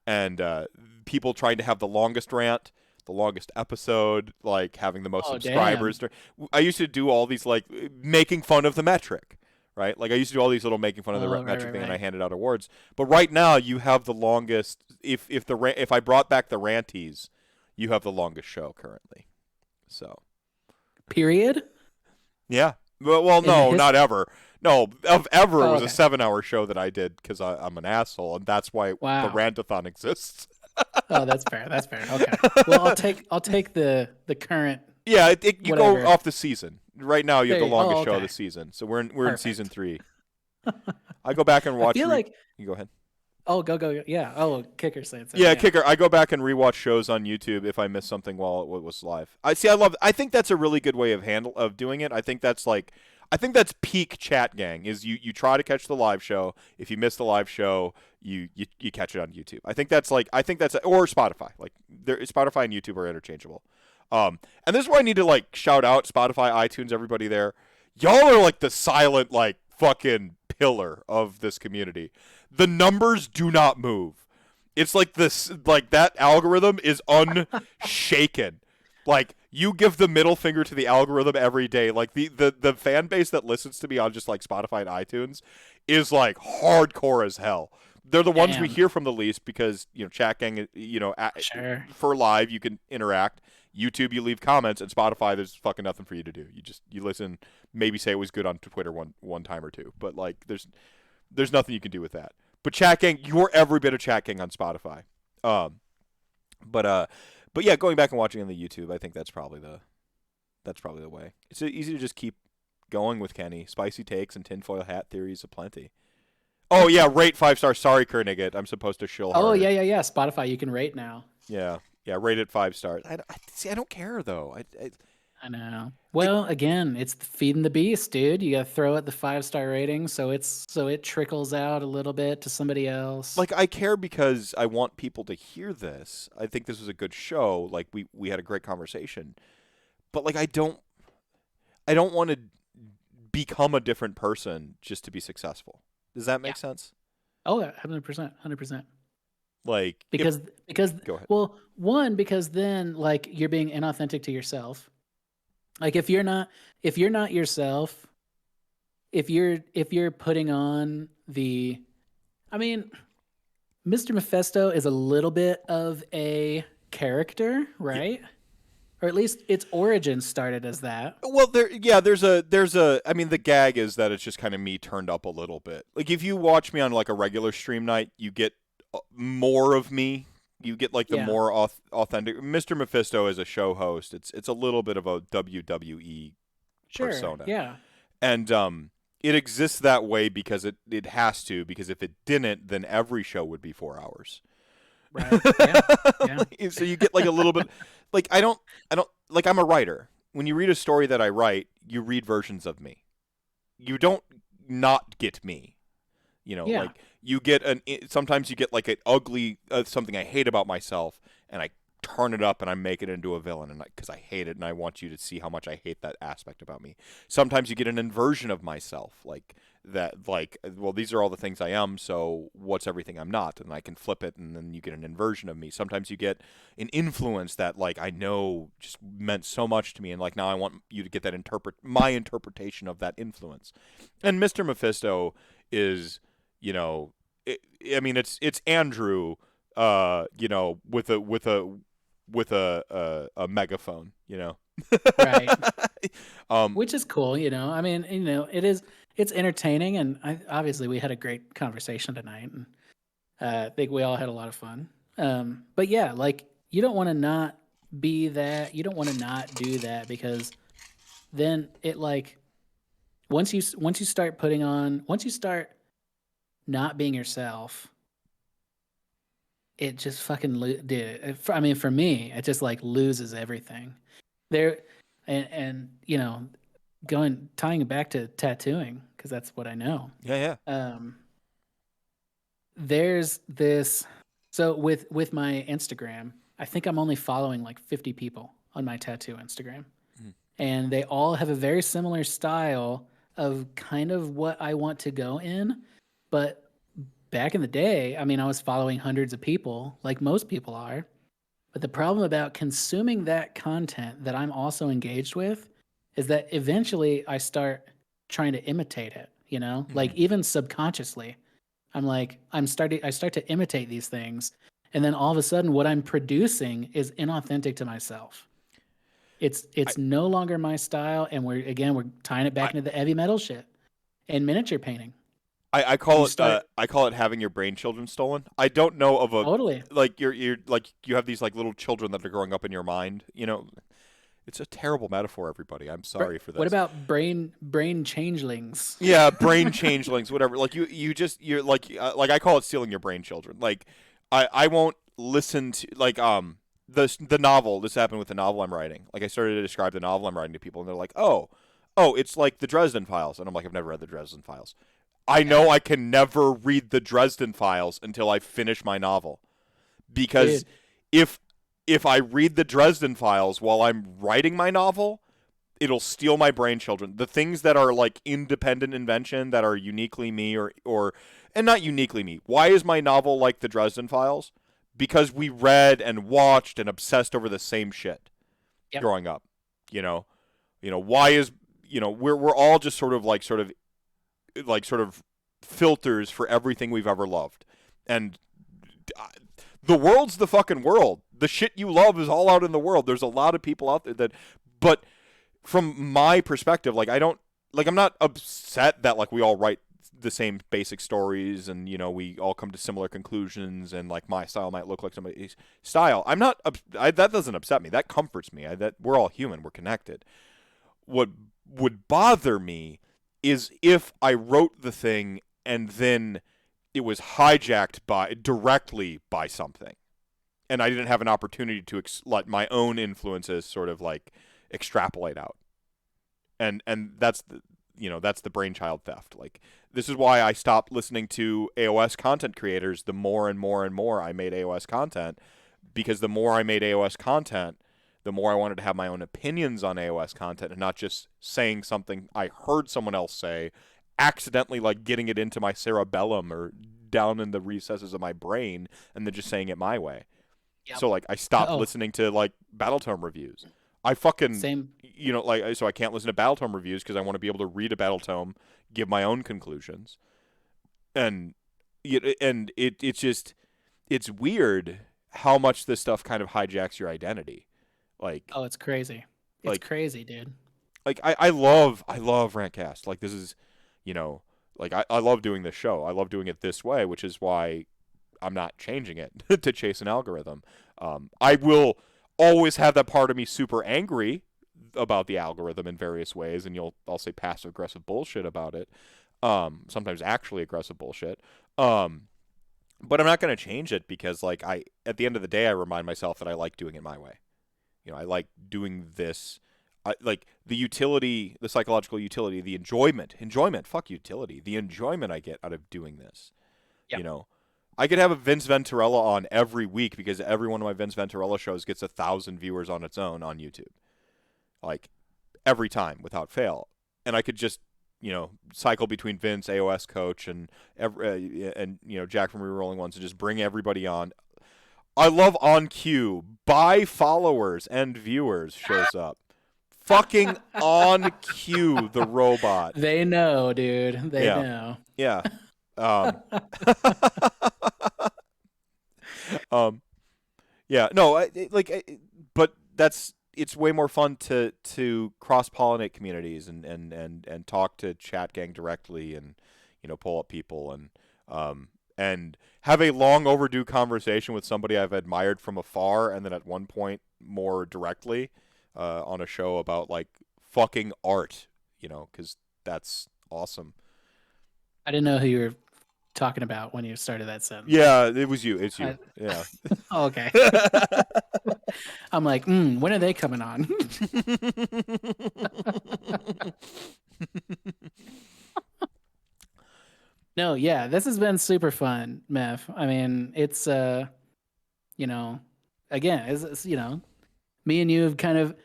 and people trying to have the longest rant, the longest episode, like having the most subscribers. Damn. I used to do all these like making fun of the metric, right? Like I used to do all these little making fun of the metric thing, and I handed out awards. But right now you have the longest. If I brought back the ranties, you have the longest show currently. So. Period. Yeah. Well, no, not ever. No, ever was okay. a 7-hour show that I did because I'm an asshole, and that's why the rantathon exists. Oh, that's fair. That's fair. Okay. Well, I'll take the current. Yeah, you go off the season. Right now, you have the longest show of the season, so we're in season 3. I go back and watch. I feel like you go ahead. Oh, go. Yeah. Oh, Kicker said so. Yeah, Kicker. I go back and rewatch shows on YouTube if I miss something while it was live. I think that's a really good way of doing it. I think that's peak chat gang. Is you try to catch the live show. If you miss the live show, you catch it on YouTube. I think that's or Spotify. Like Spotify and YouTube are interchangeable. And this is where I need to like shout out Spotify, iTunes, everybody there. Y'all are like the silent like fucking pillar of this community. The numbers do not move. It's like that algorithm is unshaken. Like you give the middle finger to the algorithm every day. Like the fan base that listens to me on just like Spotify and iTunes is like hardcore as hell. They're the ones we hear from the least because chat gang, sure. for live you can interact. YouTube, you leave comments, and Spotify, there's fucking nothing for you to do. You listen, maybe say it was good on Twitter one time or two, but like there's nothing you can do with that. But Chat Gang, you're every bit of Chat Gang on Spotify. But yeah, going back and watching on the YouTube, I think that's probably the way. It's easy to just keep going with Kenny. Spicy takes and tinfoil hat theories aplenty. Oh yeah, rate 5 stars. Sorry, Kernigat, I'm supposed to shill harder. Oh yeah. Spotify, you can rate now. Yeah, rate it 5 stars. I don't care though. I know. Well, again, it's feeding the beast, dude. You got to throw it the 5-star rating, so it trickles out a little bit to somebody else. Like, I care because I want people to hear this. I think this was a good show. Like, we had a great conversation, but like, I don't want to become a different person just to be successful. Does that make sense? Oh, 100%. Like, because go ahead. Well, one, because then like you're being inauthentic to yourself. Like if you're not yourself, if you're putting on I mean, Mr. Mephisto is a little bit of a character, right? Yeah. Or at least its origin started as that. Well, there's a. I mean, the gag is that it's just kind of me turned up a little bit. Like if you watch me on like a regular stream night, you get more of me. You get like the more authentic. Mr. Mephisto as a show host, it's a little bit of a WWE persona. Yeah. And it exists that way because it has to, because if it didn't, then every show would be 4 hours. Right. Yeah. So you get like a little bit like I don't like I'm a writer. When you read a story that I write, you read versions of me. You don't not get me. You know, like you get sometimes you get like an ugly something I hate about myself, and I turn it up and I make it into a villain, and because I hate it and I want you to see how much I hate that aspect about me. Sometimes you get an inversion of myself, like that, like, well, these are all the things I am, so what's everything I'm not, and I can flip it, and then you get an inversion of me. Sometimes you get an influence that like I know just meant so much to me, and like now I want you to get that my interpretation of that influence. And Mr. Mephisto is, you know, I mean, it's Andrew, you know, with a megaphone, you know. Right. Which is cool, you know. I mean, you know, it's entertaining, and obviously we had a great conversation tonight, and I think we all had a lot of fun. But yeah, like you don't want to not be that. You don't want to not do that, because then it like once you start not being yourself, it just fucking I mean, for me, it just like loses everything there. And you know, tying it back to tattooing, because that's what I know. Yeah. There's this. So with my Instagram, I think I'm only following like 50 people on my tattoo Instagram, and they all have a very similar style of kind of what I want to go in. But back in the day, I mean, I was following hundreds of people, like most people are. But the problem about consuming that content that I'm also engaged with is that eventually I start trying to imitate it, you know? Like even subconsciously, I start to imitate these things. And then all of a sudden what I'm producing is inauthentic to myself. It's no longer my style. And we're tying it back into the heavy metal shit and miniature painting. I call it having your brain children stolen. I don't know of a totally, like you're like you have these like little children that are growing up in your mind. You know, it's a terrible metaphor. Everybody, I'm sorry for this. What about brain changelings? Yeah, brain changelings, whatever. Like you're like I call it stealing your brain children. Like I won't listen to like the novel. This happened with the novel I'm writing. Like I started to describe the novel I'm writing to people, and they're like, oh, it's like the Dresden Files, and I'm like, I've never read the Dresden Files. I know I can never read the Dresden Files until I finish my novel, because if I read the Dresden Files while I'm writing my novel, it'll steal my brain children. The things that are like independent invention that are uniquely me or and not uniquely me. Why is my novel like the Dresden Files? Because we read and watched and obsessed over the same shit growing up. You know, why is, you know, we're all just sort of filters for everything we've ever loved. And the world's the fucking world. The shit you love is all out in the world. There's a lot of people out there that, but from my perspective, like I'm not upset that like we all write the same basic stories and we all come to similar conclusions and like my style might look like somebody's style. I'm not that doesn't upset me. That comforts me. That we're all human. We're connected. What would bother me is if I wrote the thing and then it was hijacked directly by something, and I didn't have an opportunity to let my own influences sort of like extrapolate out. And that's the brainchild theft. Like, this is why I stopped listening to AOS content creators the more and more and more I made AOS content, because the more I made AOS content, the more I wanted to have my own opinions on AOS content and not just saying something I heard someone else say, accidentally like getting it into my cerebellum or down in the recesses of my brain and then just saying it my way. Yep. So like I stopped listening to like Battletome reviews. I fucking same. So I can't listen to Battletome reviews because I want to be able to read a Battletome, give my own conclusions, and it's weird how much this stuff kind of hijacks your identity. Like, oh, it's crazy. It's crazy, dude. Like I love RantCast. Like, this is, like I love doing this show. I love doing it this way, which is why I'm not changing it to chase an algorithm. I will always have that part of me super angry about the algorithm in various ways, and I'll say passive aggressive bullshit about it. Sometimes actually aggressive bullshit. But I'm not going to change it because like at the end of the day I remind myself that I like doing it my way. I like doing this. I like the utility, the psychological utility, the enjoyment, fuck utility, the enjoyment I get out of doing this. Yep. I could have a Vince Venturella on every week because every one of my Vince Venturella shows gets 1,000 viewers on its own on YouTube. Like, every time without fail. And I could just, cycle between Vince, AOS Coach, and Jack from Rerolling Ones and just bring everybody on. I love On Cue. By followers and viewers shows up. Fucking On Cue, the robot. They know, dude. They know. Yeah. Yeah. No. But it's way more fun to cross-pollinate communities and talk to chat gang directly and pull up people and have a long overdue conversation with somebody I've admired from afar and then at one point more directly on a show about like fucking art, because that's awesome. I didn't know who you were talking about when you started that sentence. Yeah, it was you. It's you. Yeah. Oh, okay. I'm like, when are they coming on? No, yeah, this has been super fun, Meph. I mean, it's again, it's me and you have kind of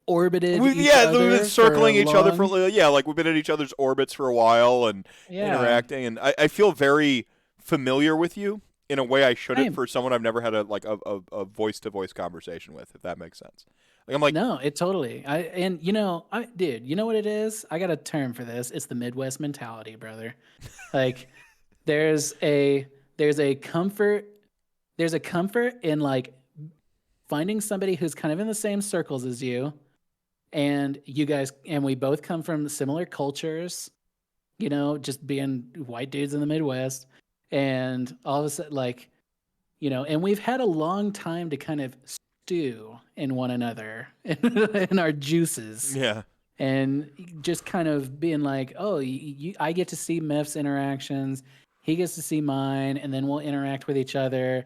orbited we've been circling each other for like we've been in each other's orbits for a while and interacting, and I feel very familiar with you in a way I shouldn't for someone I've never had a voice to voice conversation with, if that makes sense. Like, I'm like, no, it totally. Dude, you know what it is? I got a term for this. It's the Midwest mentality, brother. Like, there's a comfort in like finding somebody who's kind of in the same circles as you, and we both come from similar cultures, just being white dudes in the Midwest, and all of a sudden, like, and we've had a long time to kind of stew in one another in our juices. Yeah. And just kind of being like, oh, I get to see Meph's interactions, he gets to see mine, and then we'll interact with each other.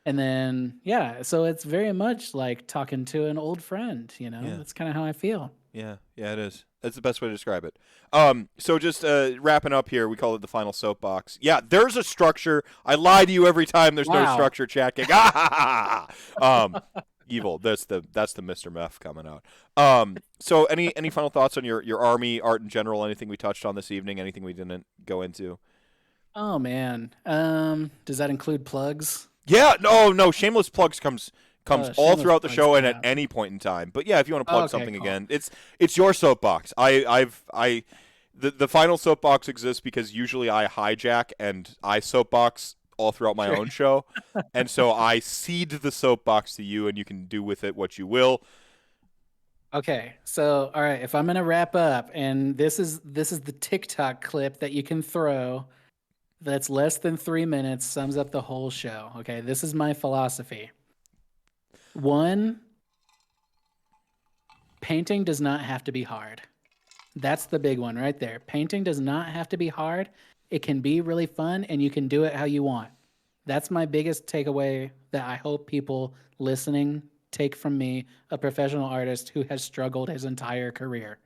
And then, so it's very much like talking to an old friend, That's kind of how I feel. Yeah, it is. That's the best way to describe it. So just wrapping up here, we call it the Final Soapbox. Yeah, there's a structure. I lie to you every time there's no structure, chat gang. Evil. That's the Mr. Meph coming out. So any final thoughts on your army, art in general, anything we touched on this evening, anything we didn't go into? Oh, man. Does that include plugs? Yeah, no, shameless plugs comes all throughout the show and at any point in time. But yeah, if you want to plug something again, it's your soapbox. The Final Soapbox exists because usually I hijack and I soapbox all throughout my Sure. own show. And so I cede the soapbox to you, and you can do with it what you will. Okay, so all right, if I'm gonna wrap up, and this is the TikTok clip that you can throw that's less than 3 minutes, sums up the whole show. Okay, this is my philosophy. 1, painting does not have to be hard. That's the big one right there. Painting does not have to be hard. It can be really fun, and you can do it how you want. That's my biggest takeaway that I hope people listening take from me, a professional artist who has struggled his entire career.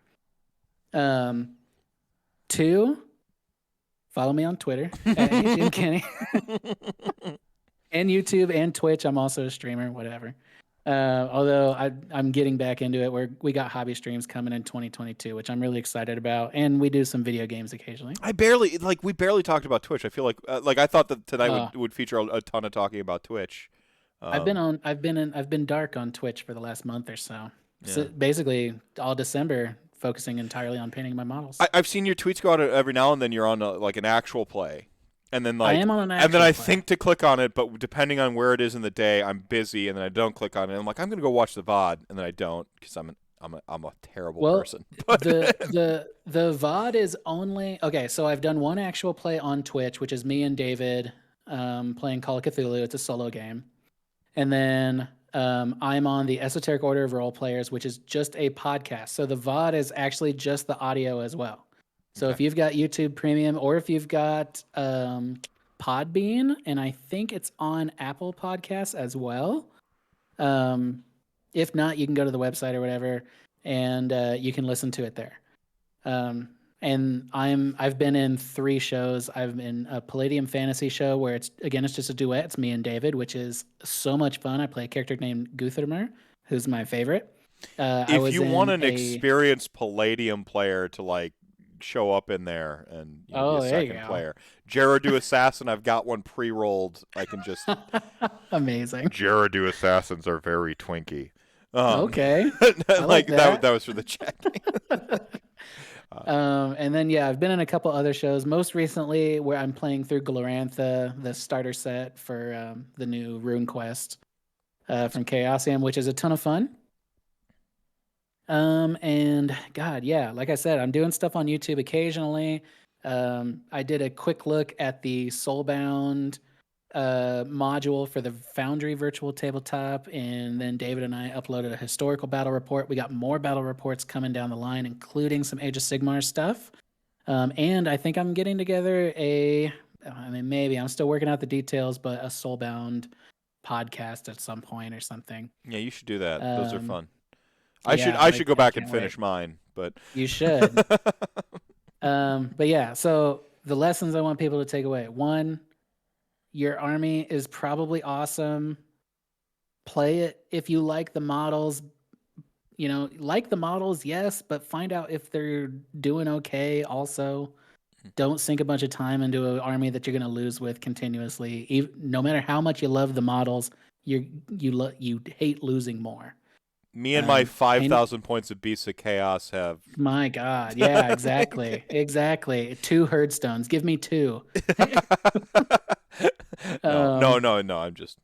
2, follow me on Twitter at HeyGMKenny and YouTube and Twitch. I'm also a streamer, whatever. Although I'm getting back into it. We got hobby streams coming in 2022, which I'm really excited about, and we do some video games occasionally. We barely talked about Twitch. I feel like I thought that tonight would feature a ton of talking about Twitch. I've been dark on Twitch for the last month or so. Yeah. So basically all December focusing entirely on painting my models. I've seen your tweets go out every now and then. You're on an actual play, and then I am on an actual and then I play. think to click on it, but depending on where it is in the day, I'm busy, and then I don't click on it. I'm like, I'm gonna go watch the VOD, and then I don't because I'm a terrible person. But the VOD is only okay. So I've done one actual play on Twitch, which is me and David playing Call of Cthulhu. It's a solo game, and then I'm on the Esoteric Order of Role Players, which is just a podcast. So the VOD is actually just the audio as well. So Okay. if you've got YouTube Premium, or if you've got Podbean, and I think it's on Apple Podcasts as well. If not, you can go to the website or whatever, and you can listen to it there. And I've been in 3 shows. I've been a Palladium Fantasy show where it's just a duet. It's me and David, which is so much fun. I play a character named Guthermer, who's my favorite. if you want an experienced Palladium player to show up in there and be a second player, Gerardo Assassin, I've got one pre-rolled. I can just amazing. Gerardo Assassins are very twinky. Okay, that was for the check. And then I've been in a couple other shows. Most recently, where I'm playing through Glorantha, the starter set for the new Rune Quest from Chaosium, which is a ton of fun. And God, like I said, I'm doing stuff on YouTube occasionally. I did a quick look at the Soulbound module for the Foundry virtual tabletop, and then David and I uploaded a historical battle report. We got more battle reports coming down the line, including some Age of Sigmar stuff. And I think I'm getting together maybe I'm still working out the details, but a Soulbound podcast at some point or something. Yeah, you should do that. Those are fun. I should go back and finish mine, but you should. But so the lessons I want people to take away: 1, your army is probably awesome. Play it if you like the models. Like the models, yes, but find out if they're doing okay. Also, don't sink a bunch of time into an army that you're going to lose with continuously. No matter how much you love the models, you hate losing more. Me and my 5,000 points of Beasts of Chaos have. My God, yeah, exactly, exactly. 2 Herdstones. Give me 2. No. I'm just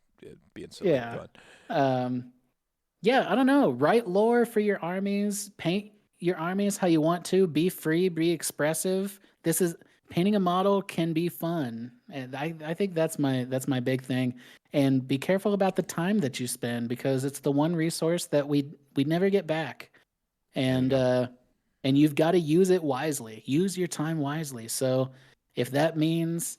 being silly. Yeah. I don't know. Write lore for your armies. Paint your armies how you want to. Be free. Be expressive. Painting a model can be fun, and I think that's my big thing. And be careful about the time that you spend, because it's the one resource that we never get back. And you've got to use it wisely. Use your time wisely. So if that means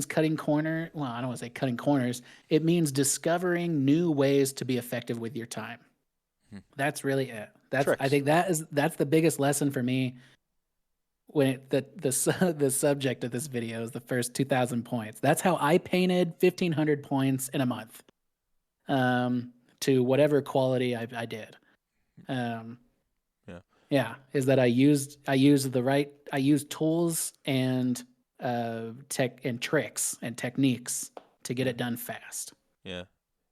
cutting corner, well, I don't want to say cutting corners. It means discovering new ways to be effective with your time. That's really it. I think that's the biggest lesson for me. When the subject of this video is the first 2,000 points. That's how I painted 1,500 points in a month, to whatever quality I did. Is that I used tools and tech and tricks and techniques to get it done fast. Yeah.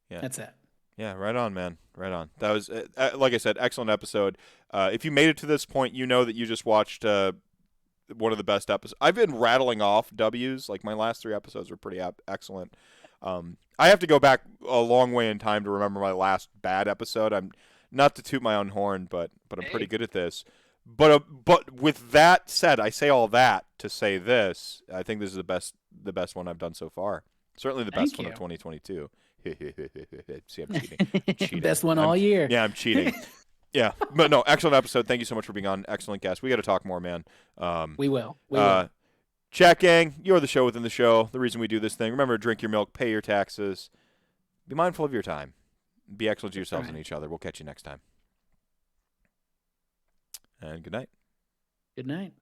That's it. Yeah, right on, man. Right on. That was, like I said, excellent episode. If you made it to this point, you know that you just watched one of the best episodes. I've been rattling off W's. Like my last 3 episodes were pretty excellent. I have to go back a long way in time to remember my last bad episode. I'm not to toot my own horn, but I'm pretty good at this. But with that said, I say all that to say this. I think this is the best one I've done so far. Certainly the best one of 2022. See, I'm cheating. Best one all year. Yeah, I'm cheating. Yeah, but no, excellent episode. Thank you so much for being on. Excellent guest. We got to talk more, man. We will. Chat gang, you're the show within the show. The reason we do this thing. Remember to drink your milk, pay your taxes, be mindful of your time, be excellent to yourselves and each other. We'll catch you next time. And good night. Good night.